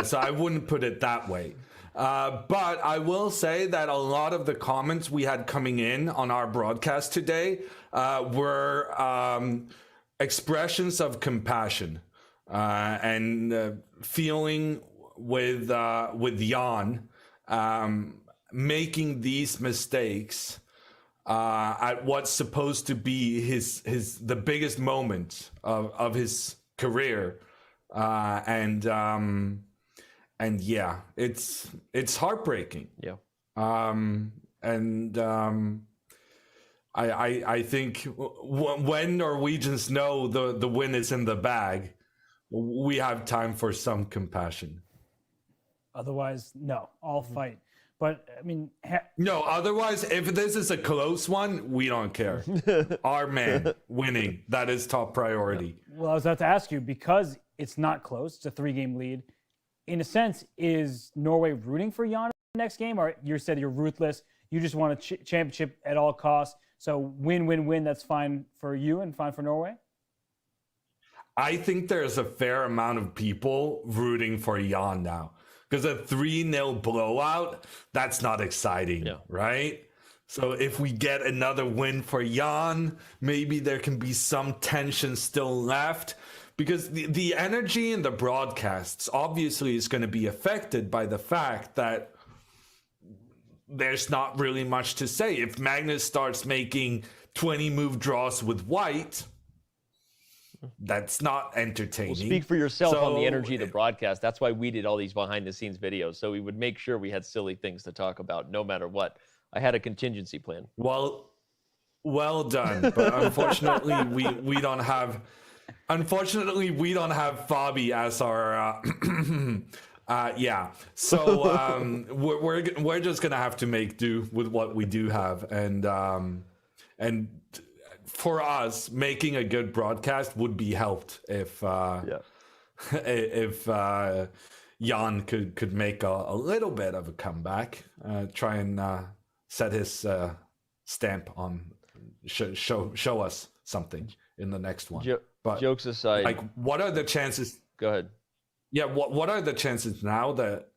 Speaker 8: So I wouldn't put it that way. But I will say that a lot of the comments we had coming in on our broadcast today were expressions of compassion and feeling with Jan making these mistakes at what's supposed to be the biggest moment of his career, and yeah, it's heartbreaking.
Speaker 5: Yeah.
Speaker 8: I think when Norwegians know the win is in the bag, we have time for some compassion.
Speaker 13: Otherwise, no, all fight. But I mean,
Speaker 8: no. Otherwise, if this is a close one, we don't care. Our man winning, that is top priority.
Speaker 13: Well, I was about to ask you, because it's not close, it's a 3-game lead. In a sense, is Norway rooting for Jan in the next game? Or you said you're ruthless, you just want a championship at all costs. So win, that's fine for you and fine for Norway?
Speaker 8: I think there's a fair amount of people rooting for Jan now. Because a 3-0 blowout, that's not exciting, right? So if we get another win for Jan, maybe there can be some tension still left. Because the energy in the broadcasts obviously is going to be affected by the fact that there's not really much to say. If Magnus starts making 20-move draws with white, that's not entertaining.
Speaker 5: Well, speak for yourself on the energy of the broadcast. That's why we did all these behind-the-scenes videos, so we would make sure we had silly things to talk about no matter what. I had a contingency plan.
Speaker 8: Well done, but unfortunately we don't have. Unfortunately, we don't have Fabi as our. Yeah, so we're just gonna have to make do with what we do have, and for us, making a good broadcast would be helped if Jan could make a little bit of a comeback, try and set his stamp on, show us something in the next one. But
Speaker 5: jokes aside,
Speaker 8: like, what are the chances?
Speaker 5: Go ahead.
Speaker 8: Yeah, what are the chances now that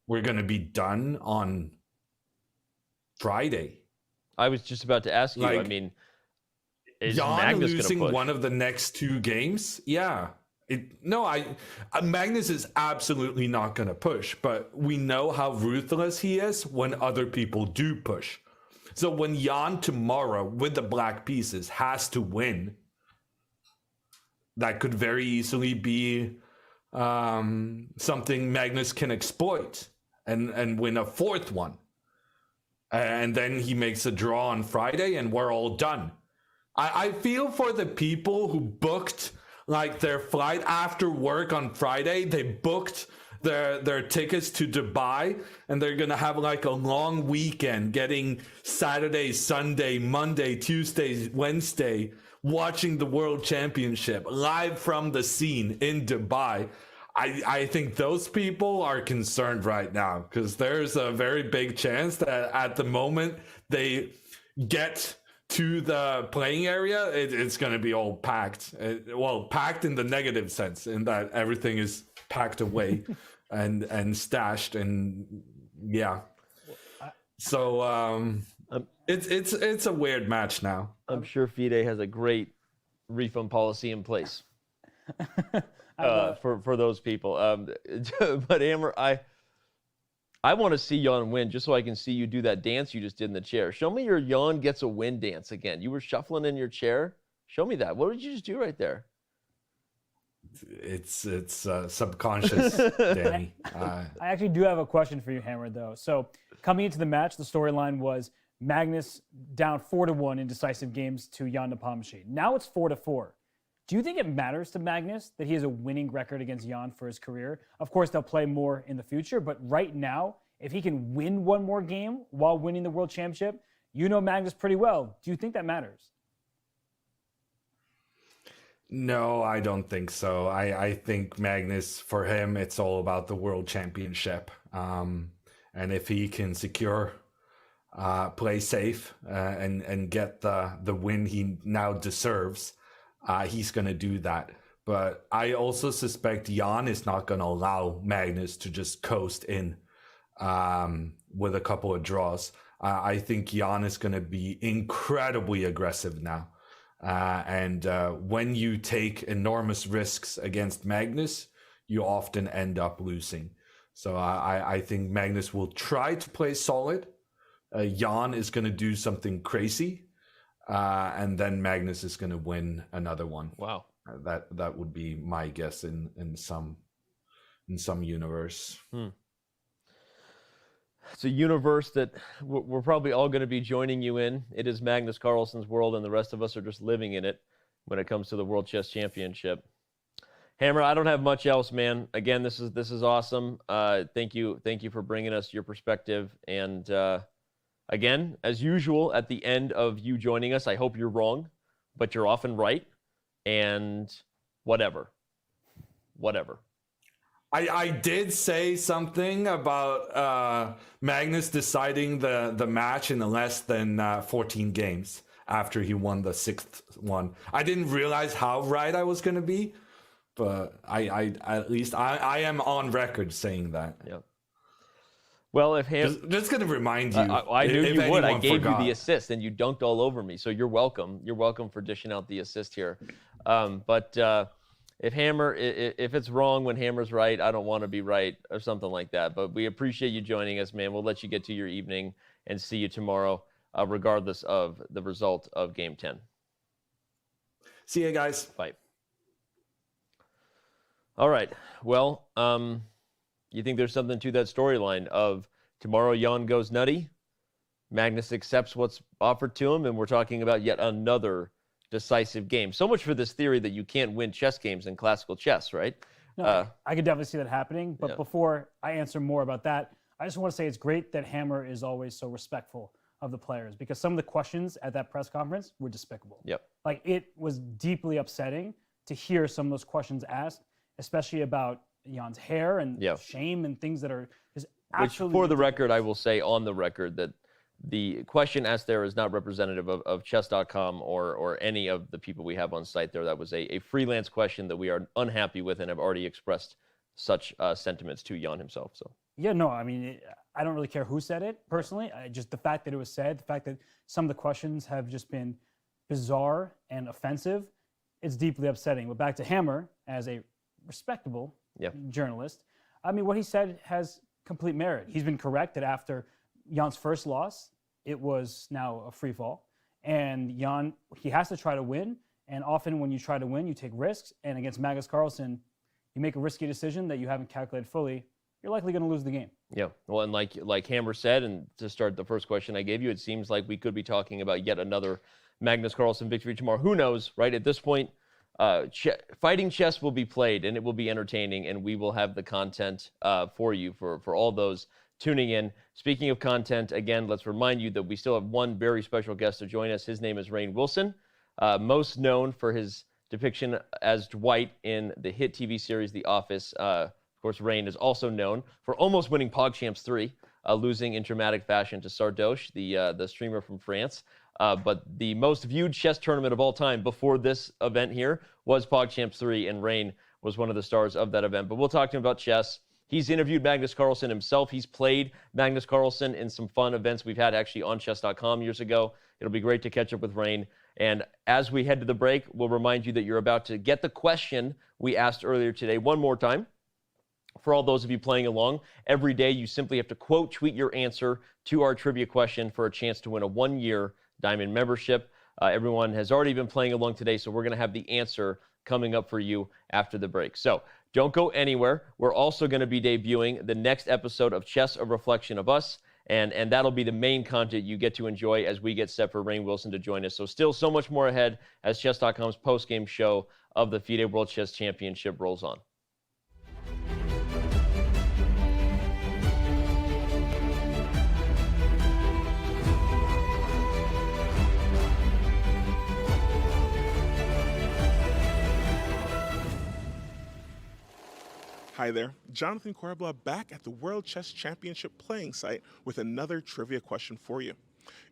Speaker 8: we're going to be done on Friday?
Speaker 5: I was just about to ask you. I mean, is Magnus
Speaker 8: losing
Speaker 5: push?
Speaker 8: one of the next 2 games? Yeah. Magnus is absolutely not going to push, but we know how ruthless he is when other people do push. So when Jan tomorrow with the black pieces has to win, that could very easily be something Magnus can exploit and win a 4th one. And then he makes a draw on Friday and we're all done. I feel for the people who booked like their flight after work on Friday. They booked their tickets to Dubai, and they're gonna have like a long weekend, getting Saturday, Sunday, Monday, Tuesday, Wednesday, watching the World Championship live from the scene in Dubai. I think those people are concerned right now, because there's a very big chance that at the moment they get to the playing area, it's going to be all packed. Packed in the negative sense, in that everything is packed away and stashed, and yeah. So it's a weird match now.
Speaker 5: I'm sure FIDE has a great refund policy in place for those people. But Hammer, I want to see Jan win just so I can see you do that dance you just did in the chair. Show me your Jan gets a win dance again. You were shuffling in your chair. Show me that. What did you just do right there?
Speaker 8: It's subconscious, Danny.
Speaker 13: I actually do have a question for you, Hammer, though. So coming into the match, the storyline was Magnus down 4-1 in decisive games to Jan Nepomniachtchi. Now it's 4-4. Do you think it matters to Magnus that he has a winning record against Jan for his career? Of course, they'll play more in the future, but right now, if he can win one more game while winning the World Championship, you know Magnus pretty well. Do you think that matters?
Speaker 8: No, I don't think so. I think Magnus, for him, it's all about the World Championship. And if he can secure, play safe, and get the win he now deserves, he's going to do that. But I also suspect Jan is not going to allow Magnus to just coast in with a couple of draws. I think Jan is going to be incredibly aggressive now. And when you take enormous risks against Magnus, you often end up losing. So I think Magnus will try to play solid. Jan is going to do something crazy. And then Magnus is going to win another one.
Speaker 5: Wow.
Speaker 8: That would be my guess in some universe.
Speaker 5: It's a universe that we're probably all going to be joining you in. It is Magnus Carlsen's world, and the rest of us are just living in it when it comes to the World Chess Championship. Hammer, I don't have much else, man. Again, this is awesome. Thank you for bringing us your perspective. And again, as usual, at the end of you joining us, I hope you're wrong, but you're often right. And whatever.
Speaker 8: I did say something about Magnus deciding the match in less than 14 games after he won the 6th one. I didn't realize how right I was going to be, but I at least I am on record saying that.
Speaker 5: Yep. Well, if
Speaker 8: just going to remind you,
Speaker 5: I knew you would. I gave
Speaker 8: forgot.
Speaker 5: you the assist, and you dunked all over me. So you're welcome. You're welcome for dishing out the assist here. But if Hammer, if it's wrong when Hammer's right, I don't want to be right or something like that. But we appreciate you joining us, man. We'll let you get to your evening and see you tomorrow, regardless of the result of Game 10.
Speaker 8: See you guys.
Speaker 5: Bye. All right. Well, you think there's something to that storyline of tomorrow Jan goes nutty, Magnus accepts what's offered to him, and we're talking about yet another decisive game. So much for this theory that you can't win chess games in classical chess, right?
Speaker 13: No, I could definitely see that happening. But
Speaker 5: yeah.
Speaker 13: before I answer more about that, I just want to say it's great that Hammer is always so respectful of the players, because some of the questions at that press conference were despicable.
Speaker 5: Yep.
Speaker 13: Like, it was deeply upsetting to hear some of those questions asked, especially about Jan's hair and shame and things that are just absolutely...
Speaker 5: Which, for the record, I will say on the record that the question asked there is not representative of chess.com or any of the people we have on site there. That was a freelance question that we are unhappy with and have already expressed such sentiments to Jan himself. So
Speaker 13: yeah, no, I mean, I don't really care who said it personally. Just the fact that it was said, the fact that some of the questions have just been bizarre and offensive, it's deeply upsetting. But back to Hammer, as a respectable journalist, I mean, what he said has complete merit. He's been correct that after Jan's first loss, it was now a free fall. And Jan, he has to try to win. And often when you try to win, you take risks. And against Magnus Carlsen, you make a risky decision that you haven't calculated fully, you're likely going to lose the game.
Speaker 5: Yeah, well, and like Hammer said, and to start the first question I gave you, it seems like we could be talking about yet another Magnus Carlsen victory tomorrow. Who knows, right? At this point, fighting chess will be played, and it will be entertaining, and we will have the content for you, for all those tuning in. Speaking of content, again, let's remind you that we still have one very special guest to join us. His name is Rainn Wilson, most known for his depiction as Dwight in the hit TV series The Office. Of course, Rainn is also known for almost winning PogChamps 3, losing in dramatic fashion to Sardoche, the streamer from France. But the most viewed chess tournament of all time before this event here was PogChamps 3, and Rainn was one of the stars of that event. But we'll talk to him about chess. He's interviewed Magnus Carlsen himself. He's played Magnus Carlsen in some fun events we've had actually on chess.com years ago. It'll be great to catch up with Rainn. And as we head to the break, we'll remind you that you're about to get the question we asked earlier today one more time. For all those of you playing along, every day you simply have to quote tweet your answer to our trivia question for a chance to win a 1-year Diamond membership. Everyone has already been playing along today, so we're going to have the answer coming up for you after the break. So don't go anywhere. We're also going to be debuting the next episode of Chess, a Reflection of Us, and that'll be the main content you get to enjoy as we get set for Rainn Wilson to join us. So still so much more ahead as Chess.com's post-game show of the FIDE World Chess Championship rolls on.
Speaker 7: Hi there, Jonathan Corbla back at the World Chess Championship playing site with another trivia question for you.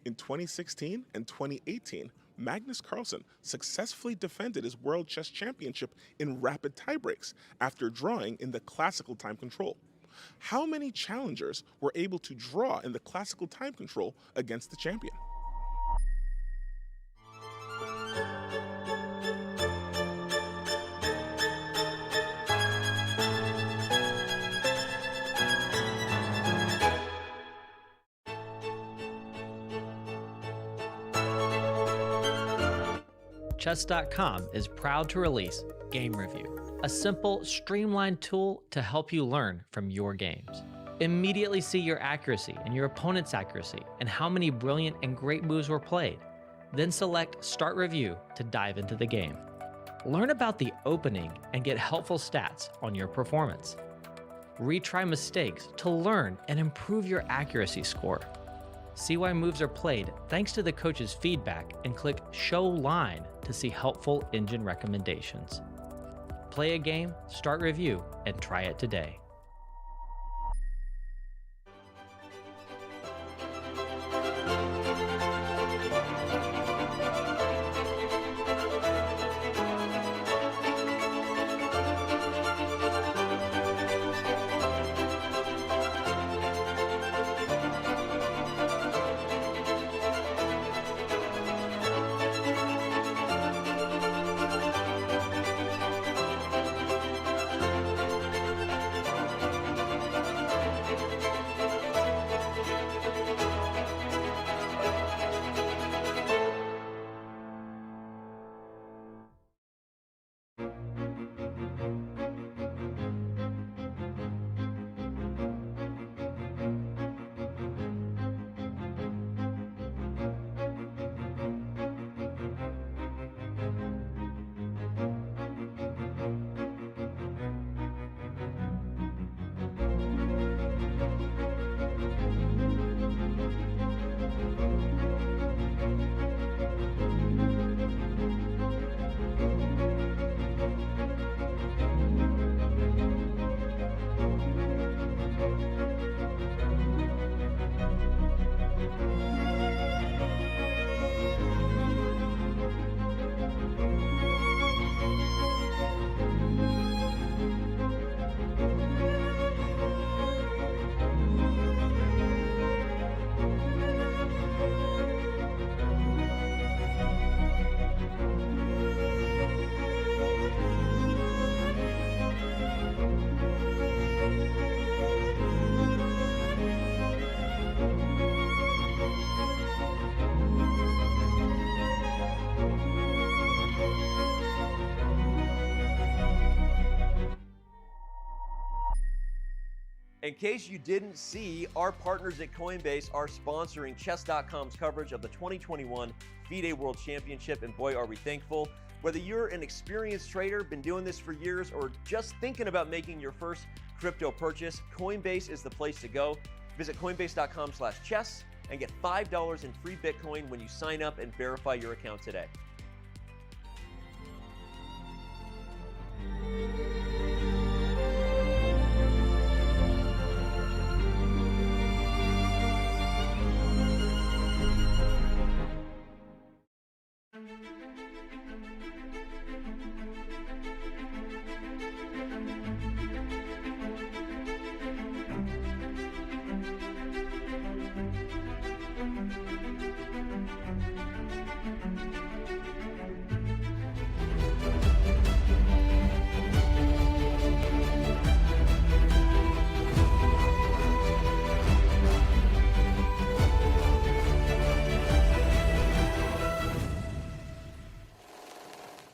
Speaker 7: In 2016 and 2018, Magnus Carlsen successfully defended his World Chess Championship in rapid tiebreaks after drawing in the classical time control. How many challengers were able to draw in the classical time control against the champion?
Speaker 17: Chess.com is proud to release Game Review, a simple, streamlined tool to help you learn from your games. Immediately see your accuracy and your opponent's accuracy and how many brilliant and great moves were played. Then select Start Review to dive into the game. Learn about the opening and get helpful stats on your performance. Retry mistakes to learn and improve your accuracy score. See why moves are played thanks to the coach's feedback and click Show Line to see helpful engine recommendations. Play a game, start review, and try it today.
Speaker 5: In case you didn't see, our partners at Coinbase are sponsoring Chess.com's coverage of the 2021 FIDE World Championship, and boy, are we thankful. Whether you're an experienced trader, been doing this for years, or just thinking about making your first crypto purchase, Coinbase is the place to go. Visit coinbase.com/chess and get $5 in free Bitcoin when you sign up and verify your account today.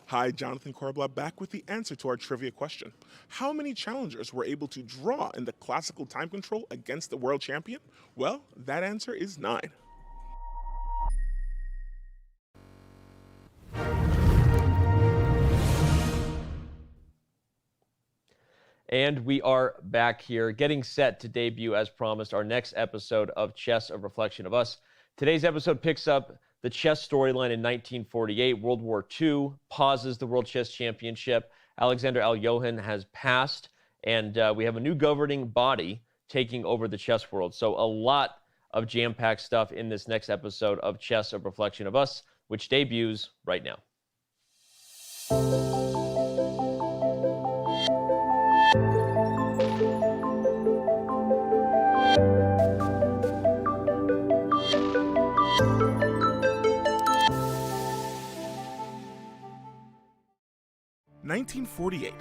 Speaker 7: Hi, Jonathan Korbla back with the answer to our trivia question. How many challengers were able to draw in the classical time control against the world champion? Well, that answer is 9.
Speaker 5: And we are back here, getting set to debut, as promised, our next episode of Chess, a Reflection of Us. Today's episode picks up the chess storyline in 1948. World War II pauses the World Chess Championship. Alexander Aljohan has passed, and we have a new governing body taking over the chess world. So a lot of jam-packed stuff in this next episode of Chess, a Reflection of Us which debuts right now.
Speaker 7: (1948)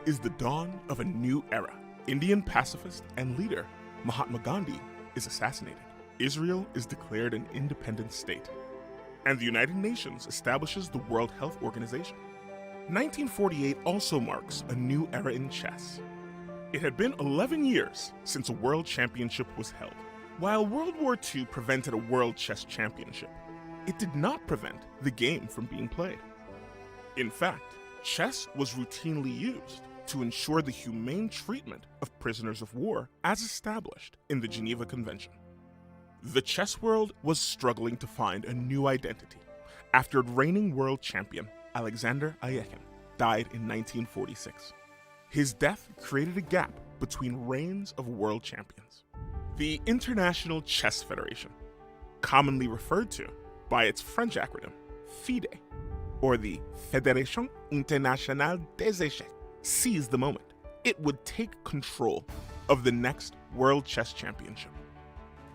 Speaker 7: is the dawn of a new era. Indian pacifist and leader Mahatma Gandhi is assassinated. Israel is declared an independent state. And the United Nations establishes the World Health Organization. 1948 also marks a new era in chess. It had been 11 years since a World Championship was held. While World War II prevented a World Chess Championship, it did not prevent the game from being played. In fact, chess was routinely used to ensure the humane treatment of prisoners of war as established in the Geneva Convention. The chess world was struggling to find a new identity after reigning world champion Alexander Alekhine died in 1946. His death created a gap between reigns of world champions. The International Chess Federation, commonly referred to by its French acronym FIDE, or the Fédération Internationale des Échecs, seized the moment. It would take control of the next World Chess Championship.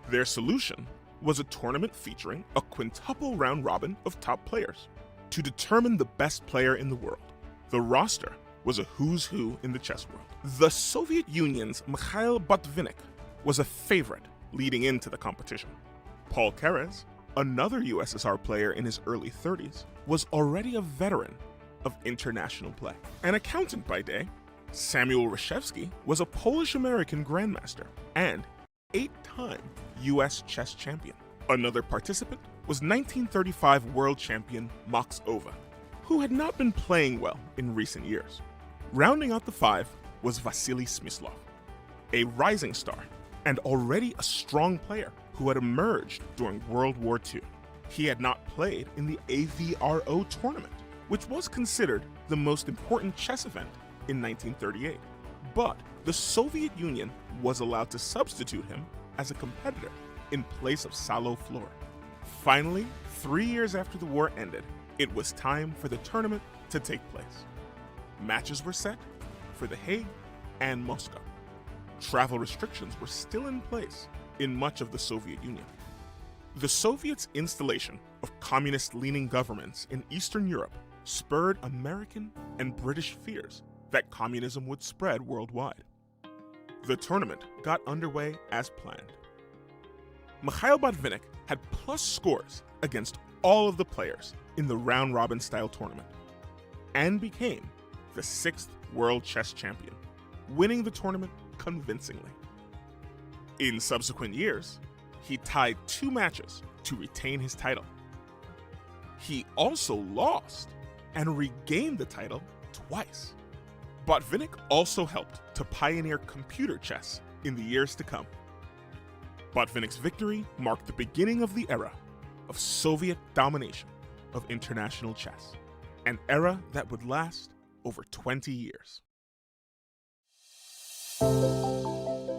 Speaker 7: Their solution was a tournament featuring a quintuple round robin of top players to determine the best player in the world. The roster was a who's who in the chess world. The Soviet Union's Mikhail Botvinnik was a favorite leading into the competition. Paul Keres, another USSR player in his early 30s, was already a veteran of international play. An accountant by day, Samuel Reshevsky was a Polish-American grandmaster and 8-time US chess champion. Another participant was 1935 world champion Max Ova, who had not been playing well in recent years. Rounding out the five was Vasily Smyslov, a rising star and already a strong player who had emerged during World War II. He had not played in the AVRO tournament, which was considered the most important chess event in 1938. But the Soviet Union was allowed to substitute him as a competitor in place of Salo Flor. Finally, 3 years after the war ended, it was time for the tournament to take place. Matches were set for The Hague and Moscow. Travel restrictions were still in place in much of the Soviet Union. The Soviets' installation of communist-leaning governments in Eastern Europe spurred American and British fears that communism would spread worldwide. The tournament got underway as planned. Mikhail Botvinnik had plus scores against all of the players in the round-robin style tournament and became the 6th world chess champion, winning the tournament convincingly. In subsequent years, he tied 2 matches to retain his title. He also lost and regained the title twice. Botvinnik also helped to pioneer computer chess in the years to come. Botvinnik's victory marked the beginning of the era of Soviet domination of international chess, an era that would last over 20 years.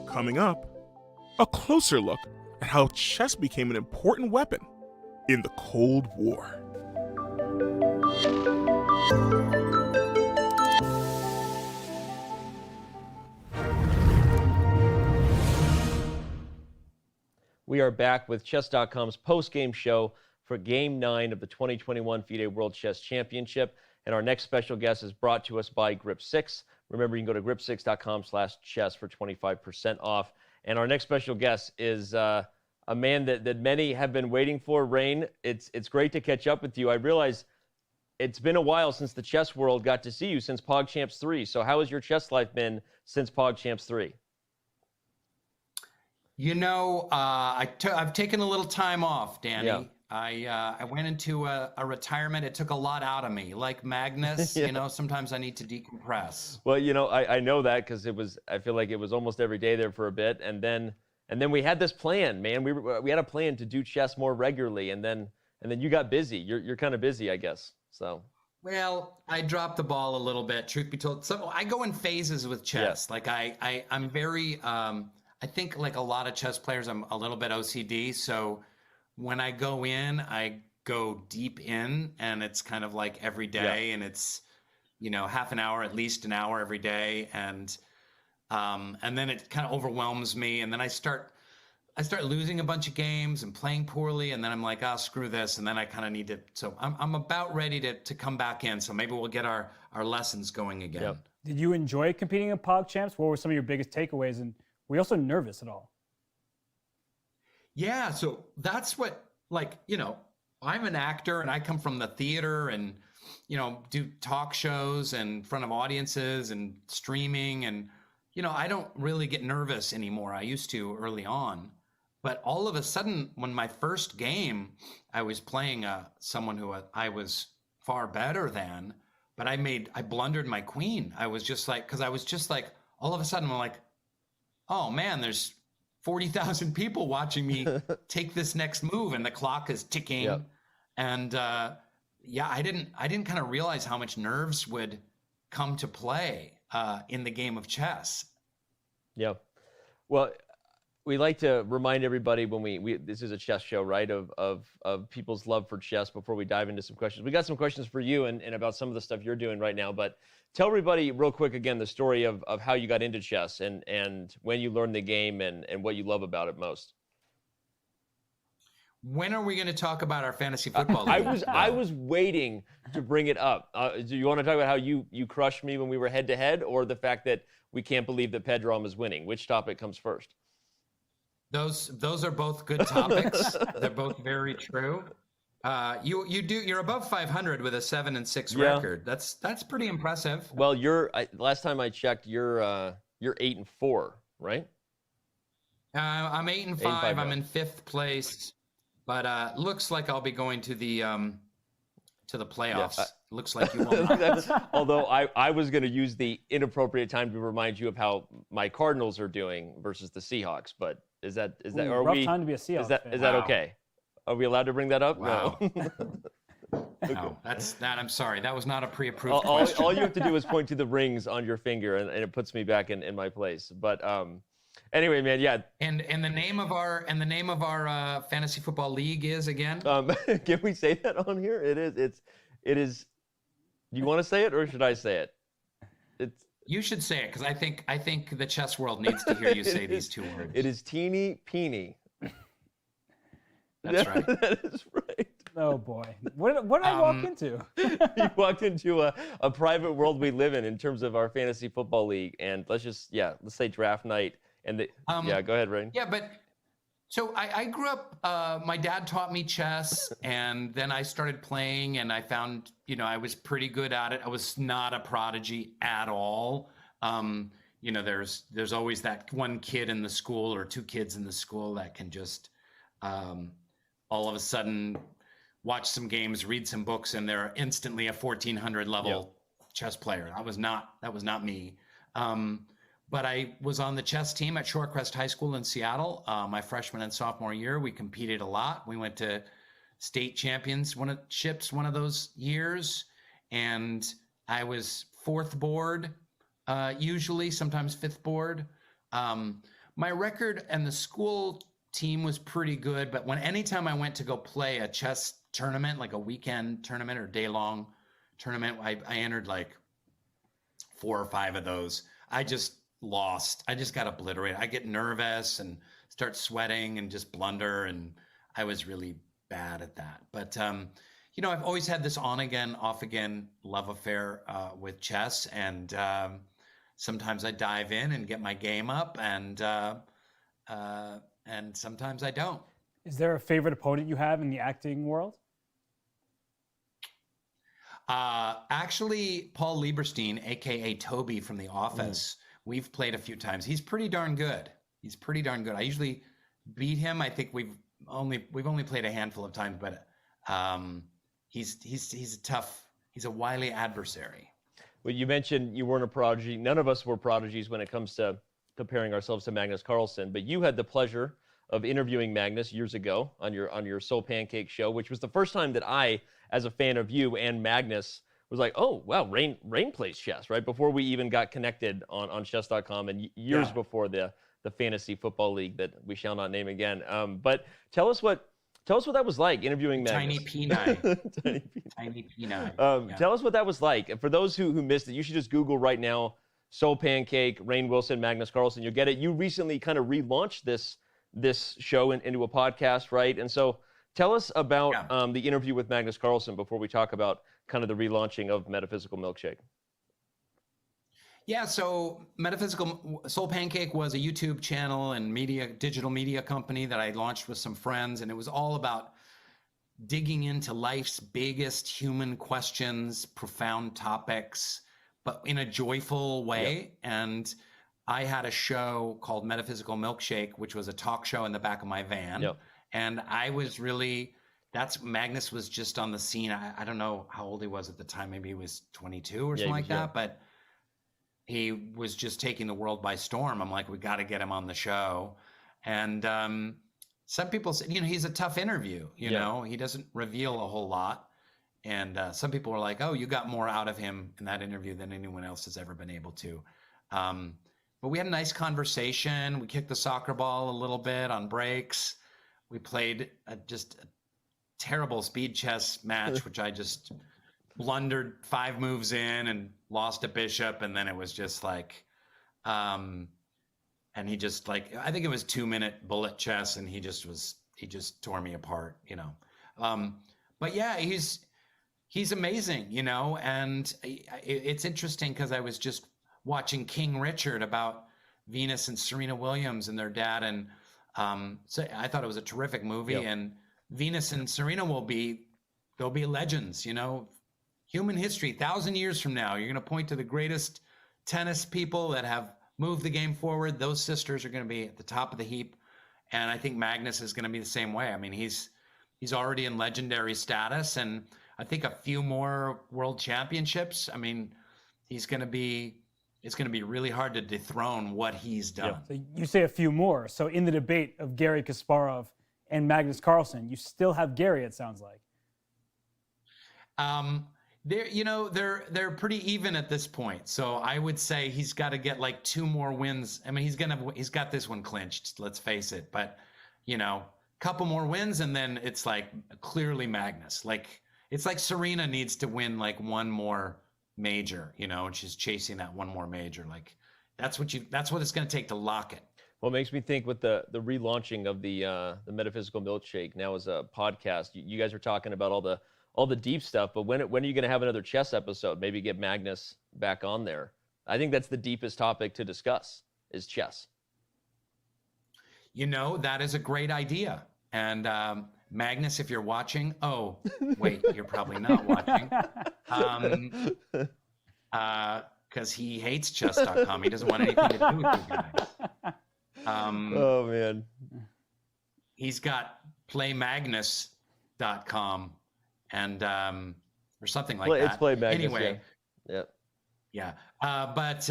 Speaker 7: Coming up, a closer look at how chess became an important weapon in the Cold War.
Speaker 5: We are back with Chess.com's post-game show for Game 9 of the 2021 FIDE World Chess Championship. And our next special guest is brought to us by Grip6. Remember, you can go to grip6.com/chess for 25% off. And our next special guest is a man that many have been waiting for. Rainn, it's great to catch up with you. I realize it's been a while since the chess world got to see you, since PogChamps 3. So how has your chess life been since PogChamps 3?
Speaker 19: You know, I've taken a little time off, Danny.
Speaker 5: Yeah.
Speaker 19: I went into a retirement. It took a lot out of me. Like Magnus,
Speaker 5: Yeah.
Speaker 19: You know, sometimes I need to decompress.
Speaker 5: Well, you know, I know that because I feel like it was almost every day there for a bit, and then we had this plan, man. We had a plan to do chess more regularly, and then you got busy. You're kind of busy, I guess. So.
Speaker 19: Well, I dropped the ball a little bit, truth be told. So I go in phases with chess.
Speaker 5: Yeah.
Speaker 19: Like I'm very, I think like a lot of chess players, I'm a little bit OCD. So when I go in, I go deep in, and it's kind of like every day, and it's, half an hour, at least an hour every day. And then it kind of overwhelms me. And then I start losing a bunch of games and playing poorly. And then I'm like, screw this. And then I kind of need to, so I'm about ready to come back in. So maybe we'll get our lessons going again.
Speaker 13: Yep. Did you enjoy competing in Pog Champs? What were some of your biggest takeaways? And were you also nervous at all?
Speaker 19: Yeah, so that's what, I'm an actor and I come from the theater and, do talk shows and in front of audiences and streaming. And, I don't really get nervous anymore. I used to early on. But all of a sudden, when my first game, I was playing someone who I was far better than, but I blundered my queen. I was just like, all of a sudden I'm like, oh man, there's 40,000 people watching me take this next move, and the clock is ticking. Yep. And I didn't kind of realize how much nerves would come to play in the game of chess.
Speaker 5: Yeah. Well, we like to remind everybody when this is a chess show, right, of people's love for chess before we dive into some questions. We got some questions for you and about some of the stuff you're doing right now, but tell everybody real quick again the story of how you got into chess and when you learned the game and what you love about it most.
Speaker 19: When are we going to talk about our fantasy football league?
Speaker 5: I was waiting to bring it up. Do you want to talk about how you crushed me when we were head to head, or the fact that we can't believe that Pedram is winning? Which topic comes first?
Speaker 19: Those are both good topics. They're both very true. You're above 500 with a 7-6 record. That's pretty impressive.
Speaker 5: Well, last time I checked, you're 8-4, right?
Speaker 19: I'm 8-5. I'm in 5th place, but looks like I'll be going to the playoffs. Yeah, looks like you won't.
Speaker 5: Although I was going to use the inappropriate time to remind you of how my Cardinals are doing versus the Seahawks, but is that
Speaker 13: rough time to be a Seahawks fan.
Speaker 5: Is that okay? Are we allowed to bring that up?
Speaker 19: Wow.
Speaker 5: No.
Speaker 19: No, I'm sorry. That was not a pre-approved question.
Speaker 5: All you have to do is point to the rings on your finger, and it puts me back in my place. But anyway, man, yeah.
Speaker 19: And the name of our fantasy football league is again?
Speaker 5: Can we say that on here? It is. Do you want to say it, or should I say it?
Speaker 19: You should say it, because I think the chess world needs to hear you say these two words.
Speaker 5: It is Teeny Peeny.
Speaker 19: That's right.
Speaker 5: That is right.
Speaker 13: Oh boy, what did I walk into?
Speaker 5: You walked into a private world we live in terms of our fantasy football league, and let's say draft night, and go ahead, Rainn.
Speaker 19: Yeah, but so I grew up. My dad taught me chess, and then I started playing, and I found I was pretty good at it. I was not a prodigy at all. There's always that one kid in the school or two kids in the school that can just all of a sudden watch some games, read some books, and they're instantly a 1400 level chess player. That was not me. But I was on the chess team at Shorecrest High School in Seattle. My freshman and sophomore year, we competed a lot. We went to state championships one of those years, and I was 4th board, usually, sometimes 5th board. My record and the school team was pretty good, but anytime I went to go play a chess tournament, like a weekend tournament or day-long tournament, I entered like 4 or 5 of those. I just lost. I just got obliterated. I get nervous and start sweating and just blunder, and I was really bad at that. But I've always had this on-again, off-again love affair with chess, and sometimes I dive in and get my game up, and sometimes I don't.
Speaker 13: Is there a favorite opponent you have in the acting world?
Speaker 19: Actually, Paul Lieberstein, aka Toby from The Office. We've played a few times. He's pretty darn good. I usually beat him. I think we've only played a handful of times, but he's tough. He's a wily adversary.
Speaker 5: Well, you mentioned you weren't a prodigy. None of us were prodigies when it comes to comparing ourselves to Magnus Carlsen, but you had the pleasure of interviewing Magnus years ago on your Soul Pancake show, which was the first time that I, as a fan of you and Magnus, was like, oh, wow, Rainn plays chess, right? Before we even got connected on chess.com and years before the fantasy football league that we shall not name again. But tell us what Tell us what that was like interviewing
Speaker 19: Tiny
Speaker 5: Magnus.
Speaker 19: P9. Tiny P9. Yeah.
Speaker 5: Tell us what that was like. And for those who missed it, you should just Google right now, Soul Pancake, Rainn Wilson, Magnus Carlsen. You'll get it. You recently kind of relaunched this show into a podcast, right? And so tell us about the interview with Magnus Carlsen before we talk about kind of the relaunching of Metaphysical Milkshake.
Speaker 19: Yeah, so Metaphysical Soul Pancake was a YouTube channel and digital media company that I launched with some friends, and it was all about digging into life's biggest human questions, profound topics, but in a joyful way. And I had a show called Metaphysical Milkshake, which was a talk show in the back of my van. And I was really, Magnus was just on the scene. I don't know how old he was at the time. Maybe he was 22 or something like that, but he was just taking the world by storm. I'm like, we got to get him on the show. And some people said, he's a tough interview, you know, he doesn't reveal a whole lot. And some people were like, oh, you got more out of him in that interview than anyone else has ever been able to. But we had a nice conversation. We kicked the soccer ball a little bit on breaks. We played just a terrible speed chess match, which I just blundered 5 moves in and lost a bishop. And then it was just like, and he just like, I think it was 2-minute bullet chess, and he just tore me apart, you know. But yeah, he's amazing, you know, and it's interesting because I was just watching King Richard about Venus and Serena Williams and their dad. And so I thought it was a terrific movie, and Venus and Serena they'll be legends, you know, human history, 1,000 years from now, you're going to point to the greatest tennis people that have moved the game forward. Those sisters are going to be at the top of the heap. And I think Magnus is going to be the same way. I mean, he's already in legendary status, and I think a few more world championships. I mean, it's going to be really hard to dethrone what he's done.
Speaker 13: So you say a few more. So in the debate of Garry Kasparov and Magnus Carlsen, you still have Garry, it sounds like.
Speaker 19: They're pretty even at this point. So I would say he's got to get like 2 more wins. I mean, he's got this one clinched, let's face it. But, you know, couple more wins, and then it's like clearly Magnus. Like, it's like Serena needs to win like 1 more major, you know, and she's chasing that 1 more major. Like, that's what it's going to take to lock it.
Speaker 5: Well, it makes me think with the relaunching of the Metaphysical Milkshake now as a podcast, you guys are talking about all the deep stuff, but when are you going to have another chess episode? Maybe get Magnus back on there. I think that's the deepest topic to discuss is chess.
Speaker 19: You know, that is a great idea. And Magnus, if you're watching, oh, wait, you're probably not watching. Because he hates chess.com. He doesn't want anything to do with you guys.
Speaker 5: Oh, man.
Speaker 19: He's got playmagnus.com and or something like that.
Speaker 5: It's Play Magnus,
Speaker 19: anyway.
Speaker 5: Yeah.
Speaker 19: But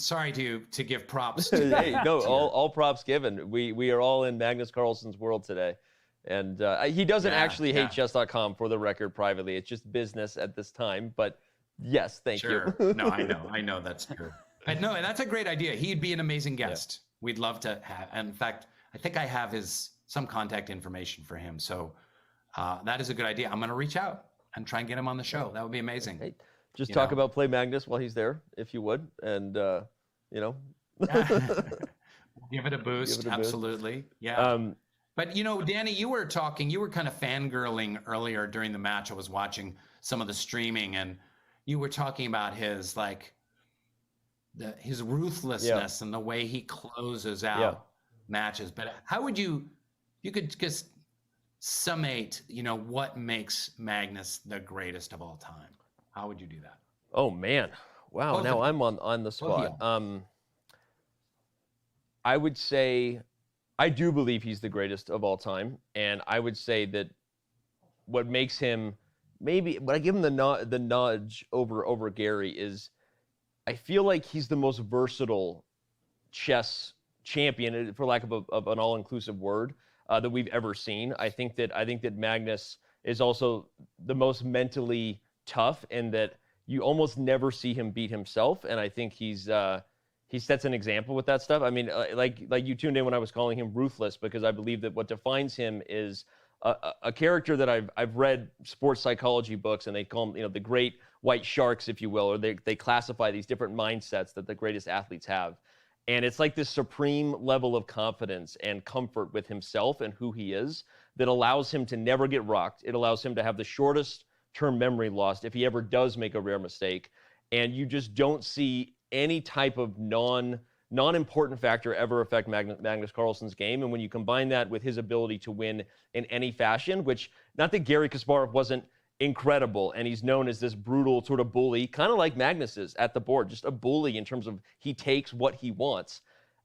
Speaker 19: sorry to give props.
Speaker 5: Hey, no, all props given. We are all in Magnus Carlsen's world today. And he doesn't actually hate chess.com, for the record, privately. It's just business at this time. But yes, thank you.
Speaker 19: No, I know that's true. But no, that's a great idea. He'd be an amazing guest. We'd love to have. In fact, I think I have some contact information for him. So that is a good idea. I'm going to reach out and try and get him on the show. That would be amazing.
Speaker 5: Hey, just talk about Play Magnus while he's there, if you would. And, you know.
Speaker 19: Give it a boost. Absolutely. Yeah. But, you know, Danny, you were kind of fangirling earlier during the match. I was watching some of the streaming, and you were talking about his, like, his ruthlessness and the way he closes out matches. But how would you could just summate, you know, what makes Magnus the greatest of all time? How would you do that?
Speaker 5: Oh, man. Wow. Now I'm on the spot. I would say I do believe he's the greatest of all time. And I would say that what makes him but I give him the nudge over Garry is I feel like he's the most versatile chess champion, for lack of an all-inclusive word, that we've ever seen. I think that Magnus is also the most mentally tough, and that you almost never see him beat himself. And I think he sets an example with that stuff. I mean, like you tuned in when I was calling him ruthless, because I believe that what defines him is a character that I've read sports psychology books, and they call them, the great white sharks, if you will, or they classify these different mindsets that the greatest athletes have. And it's like this supreme level of confidence and comfort with himself and who he is that allows him to never get rocked. It allows him to have the shortest term memory lost if he ever does make a rare mistake. And you just don't see any type of non-important factor ever affect Magnus Carlsen's game. And when you combine that with his ability to win in any fashion, which, not that Garry Kasparov wasn't incredible, and he's known as this brutal sort of bully, kind of like Magnus is at the board, just a bully in terms of he takes what he wants.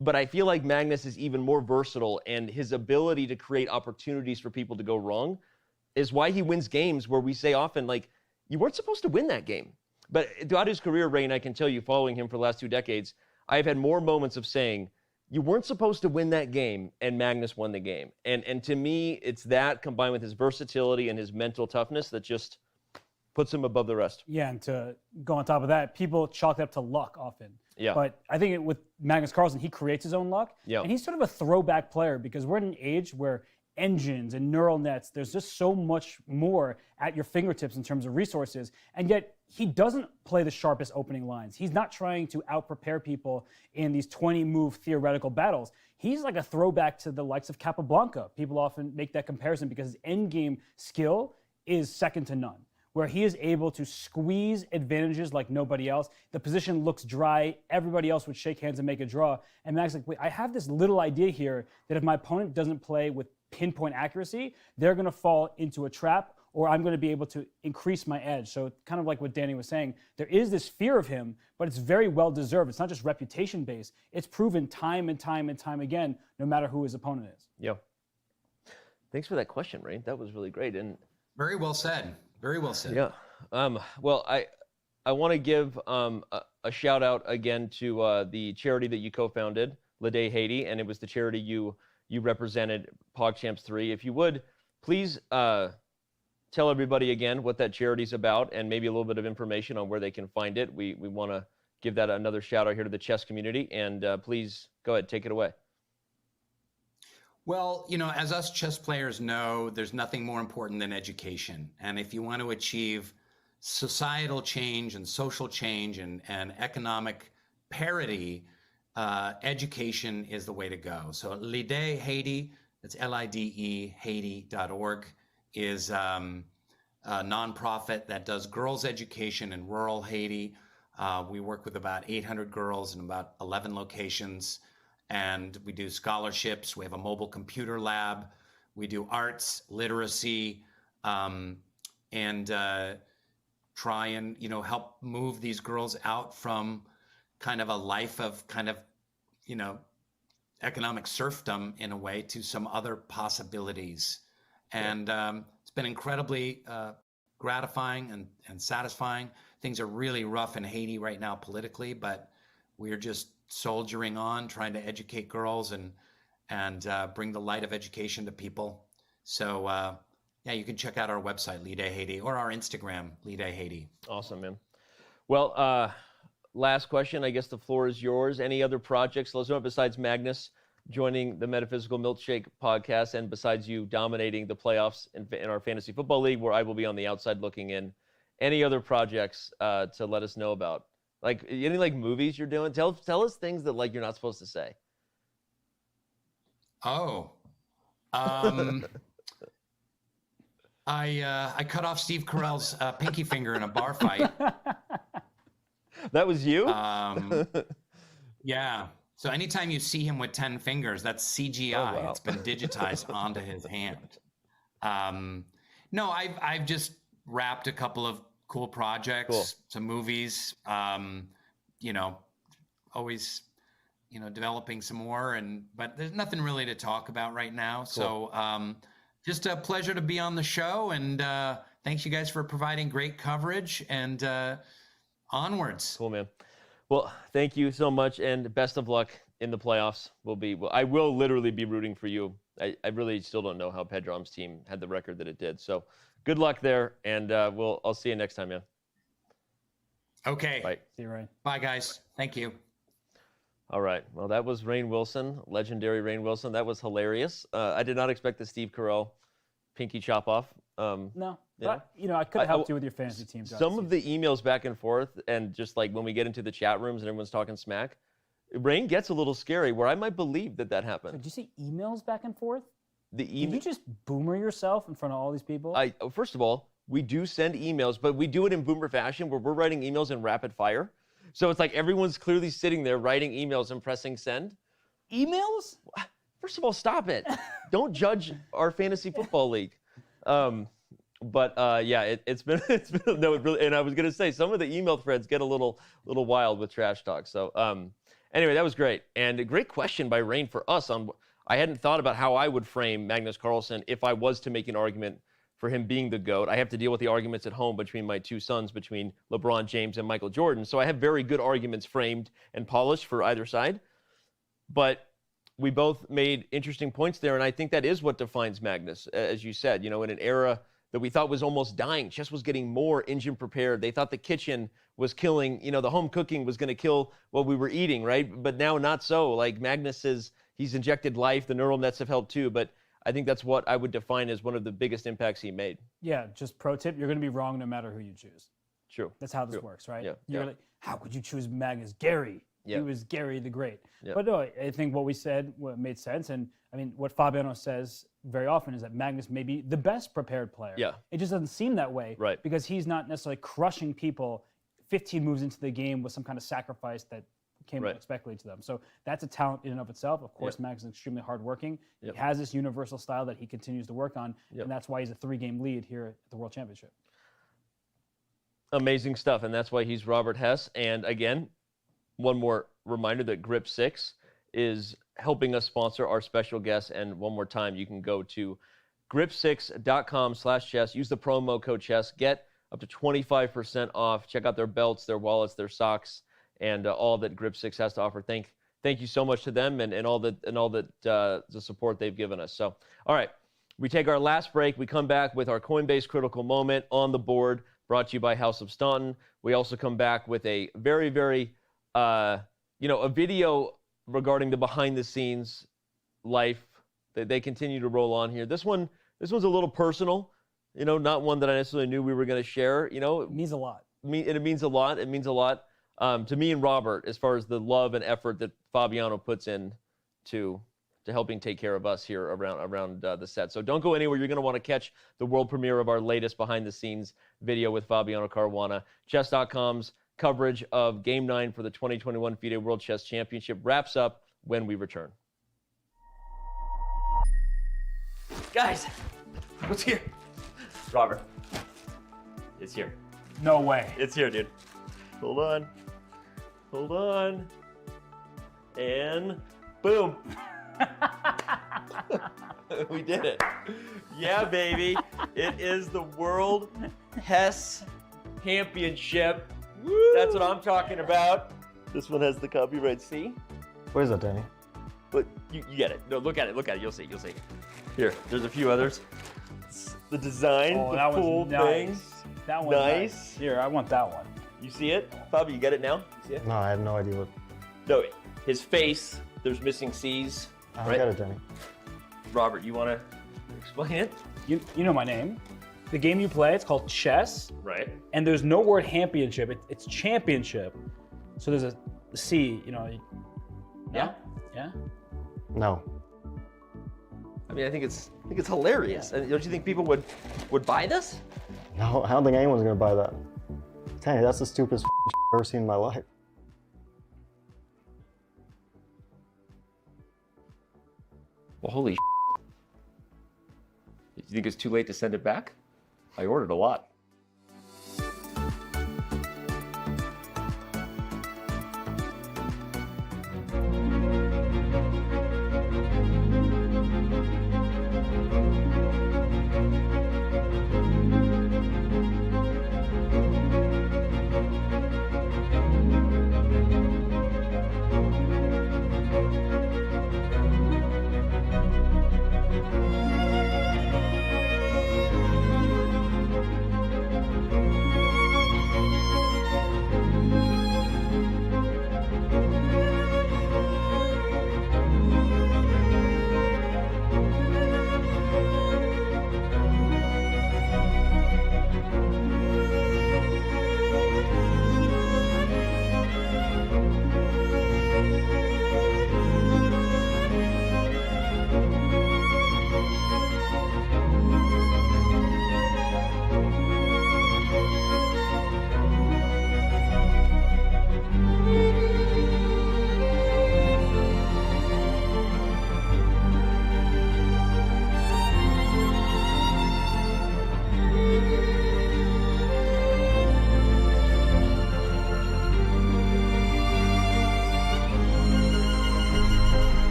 Speaker 5: But I feel like Magnus is even more versatile, and his ability to create opportunities for people to go wrong is why he wins games where we say often, like, you weren't supposed to win that game. But throughout his career, Rainn, I can tell you, following him for the last 2 decades, I've had more moments of saying, you weren't supposed to win that game, and Magnus won the game. And to me, it's that combined with his versatility and his mental toughness that just puts him above the rest.
Speaker 13: Yeah, and to go on top of that, people chalk it up to luck often.
Speaker 5: Yeah.
Speaker 13: But I think with Magnus Carlsen, he creates his own luck.
Speaker 5: Yeah.
Speaker 13: And he's sort of a throwback player because we're in an age where engines and neural nets, there's just so much more at your fingertips in terms of resources. And yet he doesn't play the sharpest opening lines. He's not trying to out-prepare people in these 20-move theoretical battles. He's like a throwback to the likes of Capablanca. People often make that comparison because his endgame skill is second to none, where he is able to squeeze advantages like nobody else. The position looks dry. Everybody else would shake hands and make a draw. And Max like, wait, I have this little idea here that if my opponent doesn't play with pinpoint accuracy, they're going to fall into a trap, or I'm going to be able to increase my edge. So kind of like what Danny was saying, there is this fear of him, but it's very well deserved. It's not just reputation based. It's proven time and time and time again, no matter who his opponent is.
Speaker 5: Yeah. Thanks for that question, Rainn. That was really great. And
Speaker 19: very well said. Very well said.
Speaker 5: Yeah. Well, I want to give a shout out again to the charity that you co-founded, Lede Haiti, and it was the charity you represented, PogChamps 3. If you would, please tell everybody again what that charity's about and maybe a little bit of information on where they can find it. We want to give that another shout out here to the chess community. And please go ahead, take it away.
Speaker 19: Well, as us chess players know, there's nothing more important than education. And if you want to achieve societal change and social change and economic parity, education is the way to go. So Lide Haiti, that's L-I-D-E, Haiti.org, is a nonprofit that does girls' education in rural Haiti. We work with about 800 girls in about 11 locations. And we do scholarships. We have a mobile computer lab. We do arts, literacy, and try and help move these girls out from kind of a life of economic serfdom in a way to some other possibilities. And it's been incredibly gratifying and satisfying. Things are really rough in Haiti right now politically, but we're just soldiering on, trying to educate girls and bring the light of education to people. So yeah, you can check out our website, Lide Haiti, or our Instagram, Lide Haiti.
Speaker 5: Awesome, man. Well, last question. I guess the floor is yours. Any other projects, Levon, besides Magnus joining the Metaphysical Milkshake podcast, and besides you dominating the playoffs in our fantasy football league, where I will be on the outside looking in? Any other projects to let us know about? Like any movies you're doing? Tell us things that you're not supposed to say.
Speaker 19: Oh, I cut off Steve Carell's pinky finger in a bar fight.
Speaker 5: That was you?
Speaker 19: Yeah. So anytime you see him with 10 fingers, that's CGI. Oh, wow. It's been digitized onto his hand. No, I've just wrapped a couple of cool projects, cool. Some movies, always, developing some more, but there's nothing really to talk about right now. Cool. So just a pleasure to be on the show, and thanks you guys for providing great coverage, and onwards.
Speaker 5: Cool, man. Well, thank you so much, and best of luck in the playoffs. I will literally be rooting for you. I really still don't know how Pedrom's team had the record that it did. So good luck there, and I'll see you next time, man.
Speaker 19: Okay.
Speaker 5: Bye.
Speaker 13: See you, Rainn.
Speaker 19: Bye, guys. Thank you.
Speaker 5: All right. Well, that was Rainn Wilson, legendary Rainn Wilson. That was hilarious. I did not expect the Steve Carell pinky chop off.
Speaker 13: No,
Speaker 5: Yeah.
Speaker 13: but I could have helped you with your fantasy team.
Speaker 5: Some of the emails back and forth, and just like when we get into the chat rooms and everyone's talking smack, Rainn gets a little scary where I might believe that happened.
Speaker 13: Did you see emails back and forth?
Speaker 5: Did
Speaker 13: you just boomer yourself in front of all these people?
Speaker 5: First of all, we do send emails, but we do it in boomer fashion where we're writing emails in rapid fire. So it's like everyone's clearly sitting there writing emails and pressing send.
Speaker 13: Emails?
Speaker 5: First of all, stop it. Don't judge our fantasy football league. But it's been no, it really, and I was gonna say some of the email threads get a little wild with trash talk. So anyway, that was great, and a great question by Rainn for us on. I hadn't thought about how I would frame Magnus Carlsen if I was to make an argument for him being the GOAT. I have to deal with the arguments at home between my two sons, between LeBron James and Michael Jordan. So I have very good arguments framed and polished for either side. But we both made interesting points there, and I think that is what defines Magnus, as you said. In an era that we thought was almost dying, chess was getting more engine prepared. They thought the kitchen was killing, the home cooking was going to kill what we were eating, right? But now not so. Like Magnus he's injected life. The neural nets have helped too, but I think that's what I would define as one of the biggest impacts he made.
Speaker 13: Yeah, just pro tip, you're going to be wrong no matter who you choose.
Speaker 5: True.
Speaker 13: That's how this works, right?
Speaker 5: Yeah.
Speaker 13: You're like, how could you choose Magnus? Gary.
Speaker 5: Yeah.
Speaker 13: He was Gary the Great.
Speaker 5: Yeah.
Speaker 13: But no, I think what we said made sense. And I mean, what Fabiano says very often is that Magnus may be the best prepared player.
Speaker 5: Yeah.
Speaker 13: It just doesn't seem that way.
Speaker 5: Right.
Speaker 13: Because he's not necessarily crushing people 15 moves into the game with some kind of sacrifice that came unexpectedly to them. So that's a talent in and of itself. Of course, Magnus is extremely hardworking. He has this universal style that he continues to work on. And that's why he's a 3-game lead here at the World Championship.
Speaker 5: Amazing stuff. And that's why he's Robert Hess. And again, one more reminder that Grip 6 is helping us sponsor our special guests. And one more time, you can go to grip6.com/chess. Use the promo code chess. Get up to 25% off. Check out their belts, their wallets, their socks, and all that Grip 6 has to offer. Thank you so much to them and all that the support they've given us. So, all right, we take our last break. We come back with our Coinbase Critical Moment on the board, brought to you by House of Staunton. We also come back with a very, very, a video regarding the behind-the-scenes life that they continue to roll on here. This one's a little personal, not one that I necessarily knew we were going to share.
Speaker 13: It means a lot.
Speaker 5: It means a lot. It means a lot. To me and Robert, as far as the love and effort that Fabiano puts in to helping take care of us here around the set. So don't go anywhere. You're going to want to catch the world premiere of our latest behind-the-scenes video with Fabiano Caruana. Chess.com's coverage of Game 9 for the 2021 FIDE World Chess Championship wraps up when we return. Guys, what's here? Robert, it's here.
Speaker 13: No way.
Speaker 5: It's here, dude. Hold on. Hold on. And boom. We did it. Yeah, baby. It is the World Chess Championship. Woo! That's what I'm talking about. This one has the copyright C.
Speaker 11: What is that, Danny?
Speaker 5: But you get it. No, look at it. Look at it. You'll see. You'll see. Here, there's a few others. The design, the cool thing.
Speaker 13: That one's
Speaker 5: nice.
Speaker 13: Here, I want that one.
Speaker 5: You see it? Bobby, you get it now? You see it?
Speaker 11: No, I have no idea what.
Speaker 5: No, his face, there's missing C's.
Speaker 11: I don't get it, Danny.
Speaker 5: Robert, you want to explain it?
Speaker 13: You know my name. The game you play, it's called chess.
Speaker 5: Right.
Speaker 13: And there's no word championship. It's championship. So there's a C,
Speaker 5: Yeah?
Speaker 13: Yeah?
Speaker 11: No.
Speaker 5: I mean, I think it's hilarious. And don't you think people would buy this?
Speaker 11: No, I don't think anyone's gonna buy that. Danny, that's the stupidest I've ever seen in my life.
Speaker 5: Well, holy Do you think it's too late to send it back? I ordered a lot.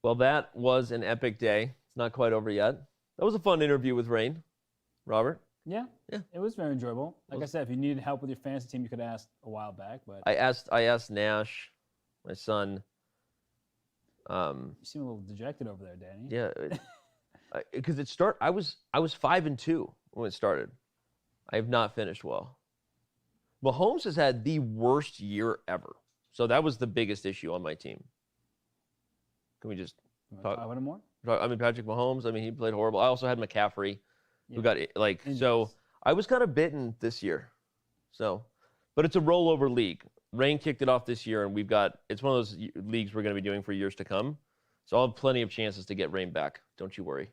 Speaker 5: Well, that was an epic day. It's not quite over yet. That was a fun interview with Rainn. Robert?
Speaker 13: Yeah, it was very enjoyable. Like I said, if you needed help with your fantasy team, you could have asked a while back. But
Speaker 5: I asked Nash, my son.
Speaker 13: You seem a little dejected over there, Danny.
Speaker 5: Yeah, because I was 5-2 when it started. I have not finished well. Mahomes has had the worst year ever, so that was the biggest issue on my team. Can we just talk
Speaker 13: about him more?
Speaker 5: I mean, Patrick Mahomes. I mean, he played horrible. I also had McCaffrey, who got so. I was kind of bitten this year, so, but it's a rollover league. Rainn kicked it off this year, and it's one of those leagues we're going to be doing for years to come. So I'll have plenty of chances to get Rainn back. Don't you worry.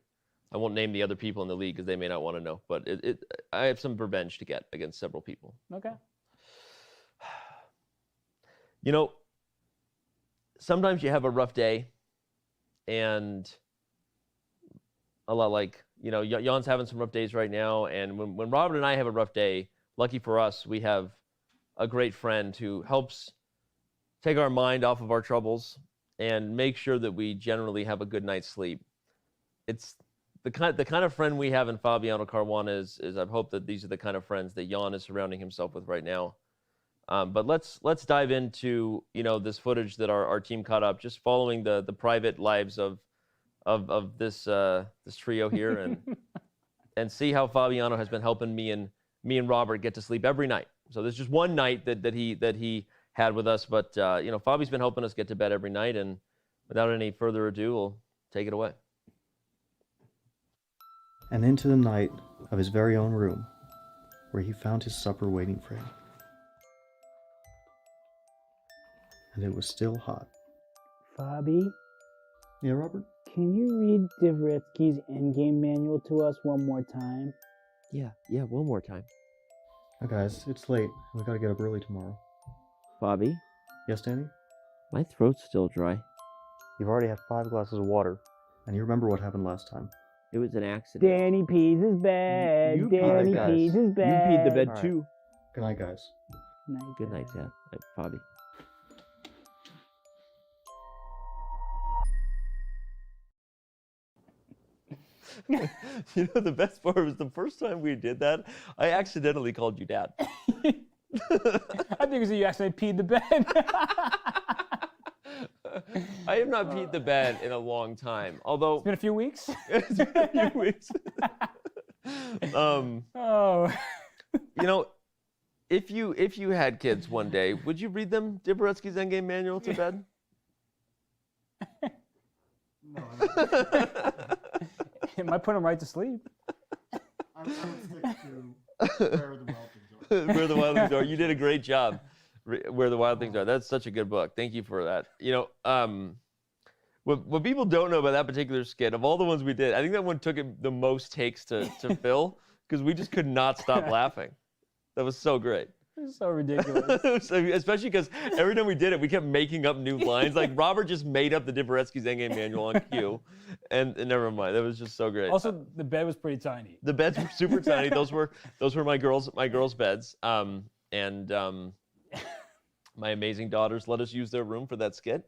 Speaker 5: I won't name the other people in the league because they may not want to know, but I have some revenge to get against several people.
Speaker 13: Okay.
Speaker 5: You know, sometimes you have a rough day, and a lot like, Jan's having some rough days right now, and when Robert and I have a rough day, lucky for us, we have a great friend who helps take our mind off of our troubles and make sure that we generally have a good night's sleep. It's the kind of friend we have in Fabiano Caruana is I hope that these are the kind of friends that Jan is surrounding himself with right now. But let's dive into this footage that our team caught up, just following the private lives of this trio here, and see how Fabiano has been helping me and Robert get to sleep every night. So there's just one night that he had with us, but Fabi's been helping us get to bed every night, and without any further ado, we'll take it away.
Speaker 11: And into the night of his very own room, where he found his supper waiting for him. And it was still hot.
Speaker 14: Fabi?
Speaker 11: Yeah, Robert?
Speaker 14: Can you read Dvoretsky's endgame manual to us one more time?
Speaker 5: Yeah, one more time.
Speaker 11: Oh, guys, it's late. We gotta get up early tomorrow.
Speaker 20: Bobby?
Speaker 11: Yes, Danny?
Speaker 20: My throat's still dry.
Speaker 11: You've already had 5 glasses of water, and you remember what happened last time.
Speaker 20: It was an accident.
Speaker 14: Danny pees his bed.
Speaker 20: You
Speaker 14: Danny
Speaker 20: peed
Speaker 14: pees his bed.
Speaker 20: You peed the bed
Speaker 11: All right.
Speaker 20: too.
Speaker 11: Good night, guys.
Speaker 20: Good night, Dad. Bobby.
Speaker 5: You know, the best part was the first time we did that, I accidentally called you Dad.
Speaker 13: I think it was you accidentally peed the bed.
Speaker 5: I have not peed the bed in a long time. Although
Speaker 13: It's been a few weeks.
Speaker 5: It's been a few weeks.
Speaker 13: Oh.
Speaker 5: You know, if you had kids one day, would you read them Dvoretsky's Endgame Manual to bed?
Speaker 13: It might put them right to sleep.
Speaker 6: I would stick to Where the Wild Things Are.
Speaker 5: Where the Wild Things Are. You did a great job. Where the Wild Things Are. That's such a good book. Thank you for that. You know, what people don't know about that particular skit, of all the ones we did, I think that one took the most takes to fill because we just could not stop laughing. That was so great.
Speaker 13: It's so ridiculous.
Speaker 5: Especially because every time we did it, we kept making up new lines. Like Robert just made up the Dvoretsky's Endgame Manual on cue, and never mind. That was just so great.
Speaker 13: Also, the bed was pretty tiny.
Speaker 5: The beds were super tiny. Those were my girls' beds. My amazing daughters let us use their room for that skit.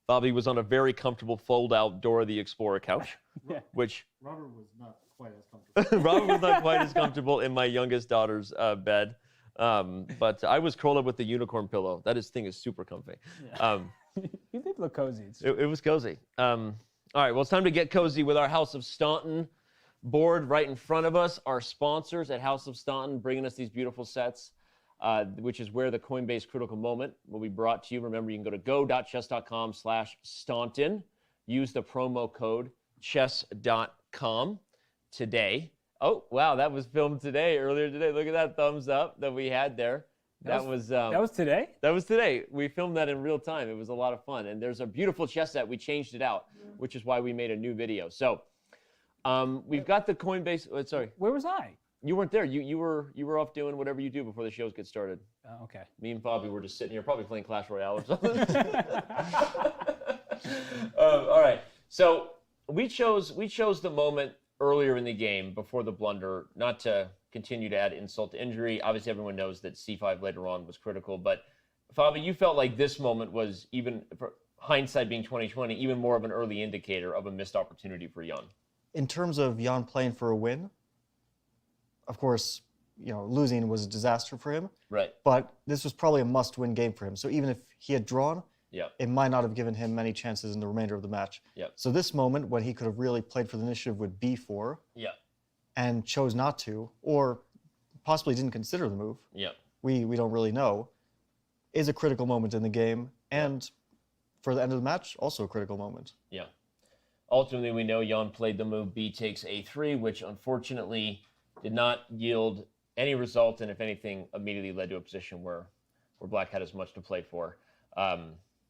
Speaker 5: Bobby was on a very comfortable fold-out Dora the Explorer couch, which
Speaker 6: Robert was not quite as comfortable.
Speaker 5: Robert was not quite as comfortable in my youngest daughter's bed. But I was curled up with the unicorn pillow. Thing is super comfy.
Speaker 13: Yeah. You did look cozy.
Speaker 5: It was cozy. All right, well, it's time to get cozy with our House of Staunton board right in front of us. Our sponsors at House of Staunton bringing us these beautiful sets, which is where the Coinbase Critical Moment will be brought to you. Remember, you can go to go.chess.com/Staunton. Use the promo code chess.com today. Oh, wow, that was filmed earlier today. Look at that thumbs up that we had there. That was
Speaker 13: today?
Speaker 5: That was today. We filmed that in real time. It was a lot of fun. And there's a beautiful chess set. We changed it out, which is why we made a new video. So we've got the Coinbase. Sorry.
Speaker 13: Where was I?
Speaker 5: You weren't there. You were off doing whatever you do before the shows get started.
Speaker 13: Okay.
Speaker 5: Me and Bobby were just sitting here, probably playing Clash Royale or something. All right. So we chose the moment earlier in the game before the blunder, not to continue to add insult to injury. Obviously, everyone knows that c5 later on was critical, but Fabi, you felt like this moment was, even for hindsight being 2020, even more of an early indicator of a missed opportunity for Jan.
Speaker 6: In terms of Jan playing for a win, of course, losing was a disaster for him.
Speaker 5: Right.
Speaker 6: But this was probably a must-win game for him. So even if he had drawn, it might not have given him many chances in the remainder of the match. So this moment, when he could have really played for the initiative with b4 and chose not to, or possibly didn't consider the move, we don't really know, is a critical moment in the game. And for the end of the match, also a critical moment.
Speaker 5: Yeah. Ultimately, we know Jan played the move b takes a3, which unfortunately did not yield any result, and if anything, immediately led to a position where Black had as much to play for.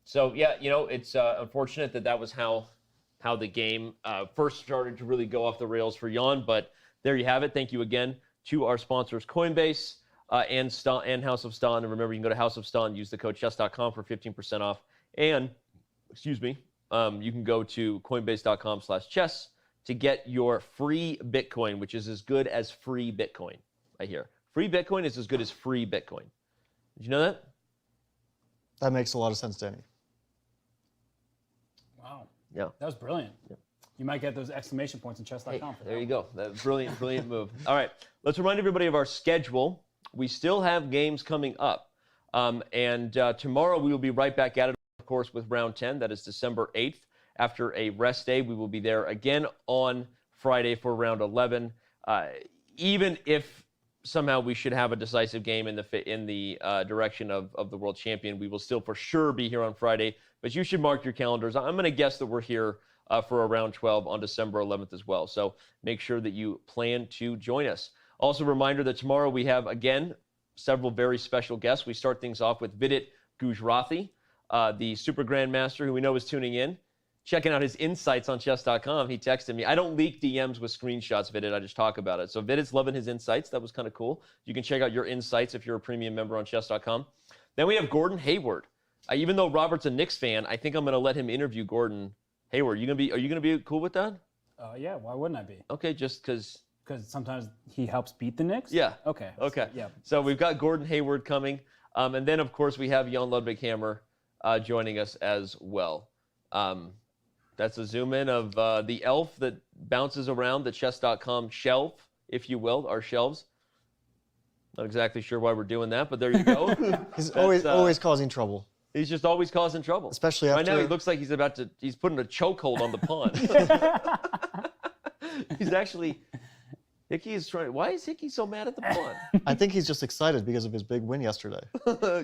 Speaker 5: So yeah, it's unfortunate that was how the game first started to really go off the rails for Jan. But there you have it. Thank you again to our sponsors, Coinbase and House of Staunton. And remember, you can go to House of Staunton, use the code chess.com for 15% off. And you can go to coinbase.com/chess to get your free Bitcoin, which is as good as free Bitcoin. I hear free Bitcoin is as good as free Bitcoin. Did you know that?
Speaker 6: That makes a lot of sense, Danny.
Speaker 13: Wow.
Speaker 5: Yeah.
Speaker 13: That was brilliant. Yeah. You might get those exclamation points in chess.com.
Speaker 5: Hey,
Speaker 13: for
Speaker 5: there you go. That brilliant move. All right. Let's remind everybody of our schedule. We still have games coming up. Tomorrow we will be right back at it, of course, with round 10. That is December 8th. After a rest day, we will be there again on Friday for round 11. Even if somehow we should have a decisive game in the direction of the world champion, we will still for sure be here on Friday. But you should mark your calendars. I'm going to guess that we're here for a round 12 on December 11th as well. So make sure that you plan to join us. Also, a reminder that tomorrow we have, again, several very special guests. We start things off with Vidit Gujrathi, the Super Grandmaster, who we know is tuning in. checking out his insights on chess.com. He texted me. I don't leak DMs with screenshots, Vidit. I just talk about it. So Vidit's loving his insights. That was kind of cool. You can check out your insights if you're a premium member on chess.com. Then we have Gordon Hayward. Even though Robert's a Knicks fan, I think I'm going to let him interview Gordon Hayward. Are you going to be cool with that?
Speaker 13: Yeah, why wouldn't I be?
Speaker 5: Okay, just because...
Speaker 13: Because sometimes he helps beat the Knicks?
Speaker 5: Yeah.
Speaker 13: Okay.
Speaker 5: Okay.
Speaker 13: Yeah.
Speaker 5: So we've got Gordon Hayward coming. And then, of course, we have Jon Ludvig Hammer joining us as well. That's a zoom in of the elf that bounces around the chess.com shelf, if you will, our shelves. Not exactly sure why we're doing that, but there you go.
Speaker 6: He's always causing trouble.
Speaker 5: He's just always causing trouble.
Speaker 6: Especially after...
Speaker 5: Right now, he looks like he's putting a chokehold on the pawn. He's actually... Hickey is trying... Why is Hickey so mad at the pawn?
Speaker 6: I think he's just excited because of his big win yesterday.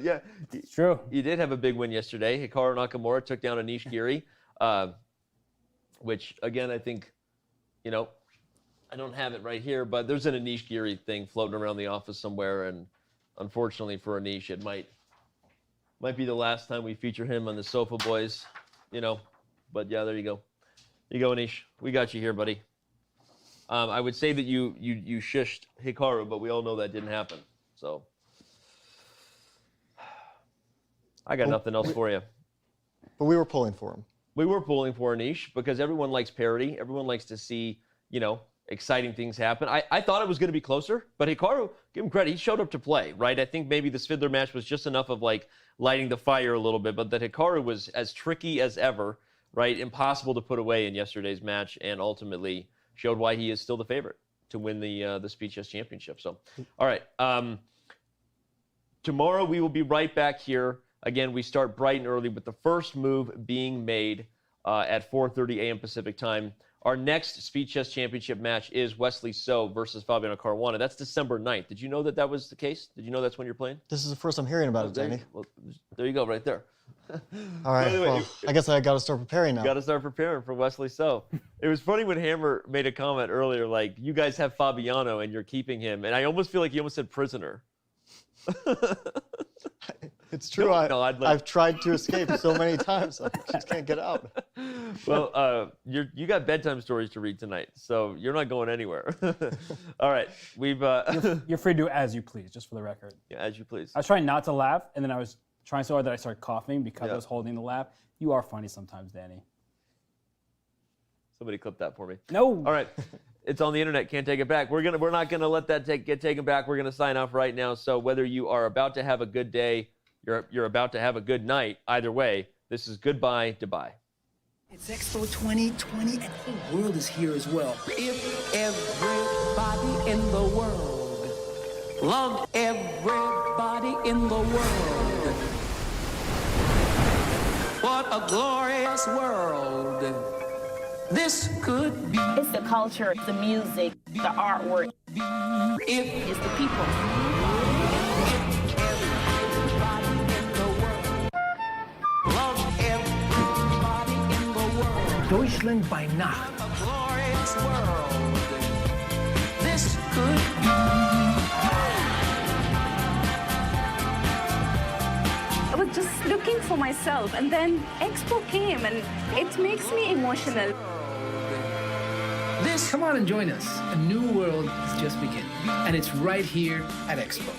Speaker 5: Yeah.
Speaker 13: It's true.
Speaker 5: He did have a big win yesterday. Hikaru Nakamura took down Anish Giri, which, again, I think, I don't have it right here, but there's an Anish Giri thing floating around the office somewhere, and unfortunately for Anish, it might be the last time we feature him on the Sofa Boys, But, yeah, there you go. There you go, Anish. We got you here, buddy. I would say that you shushed Hikaru, but we all know that didn't happen. So I got nothing else for you.
Speaker 6: But we were pulling for him.
Speaker 5: We were pulling for Anish because everyone likes parity. Everyone likes to see, exciting things happen. I thought it was going to be closer, but Hikaru, give him credit, he showed up to play, right? I think maybe this Fiddler match was just enough of lighting the fire a little bit, but that Hikaru was as tricky as ever, right? Impossible to put away in yesterday's match, and ultimately showed why he is still the favorite to win the Speed Chess Championship. So, all right. Tomorrow we will be right back here. Again, we start bright and early with the first move being made at 4:30 a.m. Pacific time. Our next Speed Chess Championship match is Wesley So versus Fabiano Caruana. That's December 9th. Did you know that was the case? Did you know that's when you're playing?
Speaker 6: This is the first I'm hearing about it, Danny.
Speaker 5: Well, there you go, right there.
Speaker 6: All right, well, I guess I got to start preparing now.
Speaker 5: Got to start preparing for Wesley So. It was funny when Hammer made a comment earlier, like, you guys have Fabiano and you're keeping him. And I almost feel like he almost said prisoner.
Speaker 6: It's true. I've tried to escape so many times. I just can't get out.
Speaker 5: Well, you got bedtime stories to read tonight, so you're not going anywhere. All right.
Speaker 13: You're free to do as you please, just for the record.
Speaker 5: Yeah, as you please.
Speaker 13: I was trying not to laugh, and then I was trying so hard that I started coughing because I was holding the laugh. You are funny sometimes, Danny.
Speaker 5: Somebody clip that for me.
Speaker 13: No.
Speaker 5: All right. It's on the internet. Can't take it back. We're not gonna let that get taken back. We're gonna sign off right now. So whether you are about to have a good day, you're about to have a good night. Either way, this is goodbye, Dubai.
Speaker 1: It's Expo 2020, and the whole world is here as well.
Speaker 2: If everybody in the world loved everybody in the world, what a glorious world this could be.
Speaker 3: It's the culture, the music, the artwork. It's the people.
Speaker 1: Deutschland by Nacht.
Speaker 2: A glorious world this could be.
Speaker 4: I was just looking for myself, and then Expo came, and it makes me emotional.
Speaker 1: Come on and join us. A new world is just beginning, and it's right here at Expo.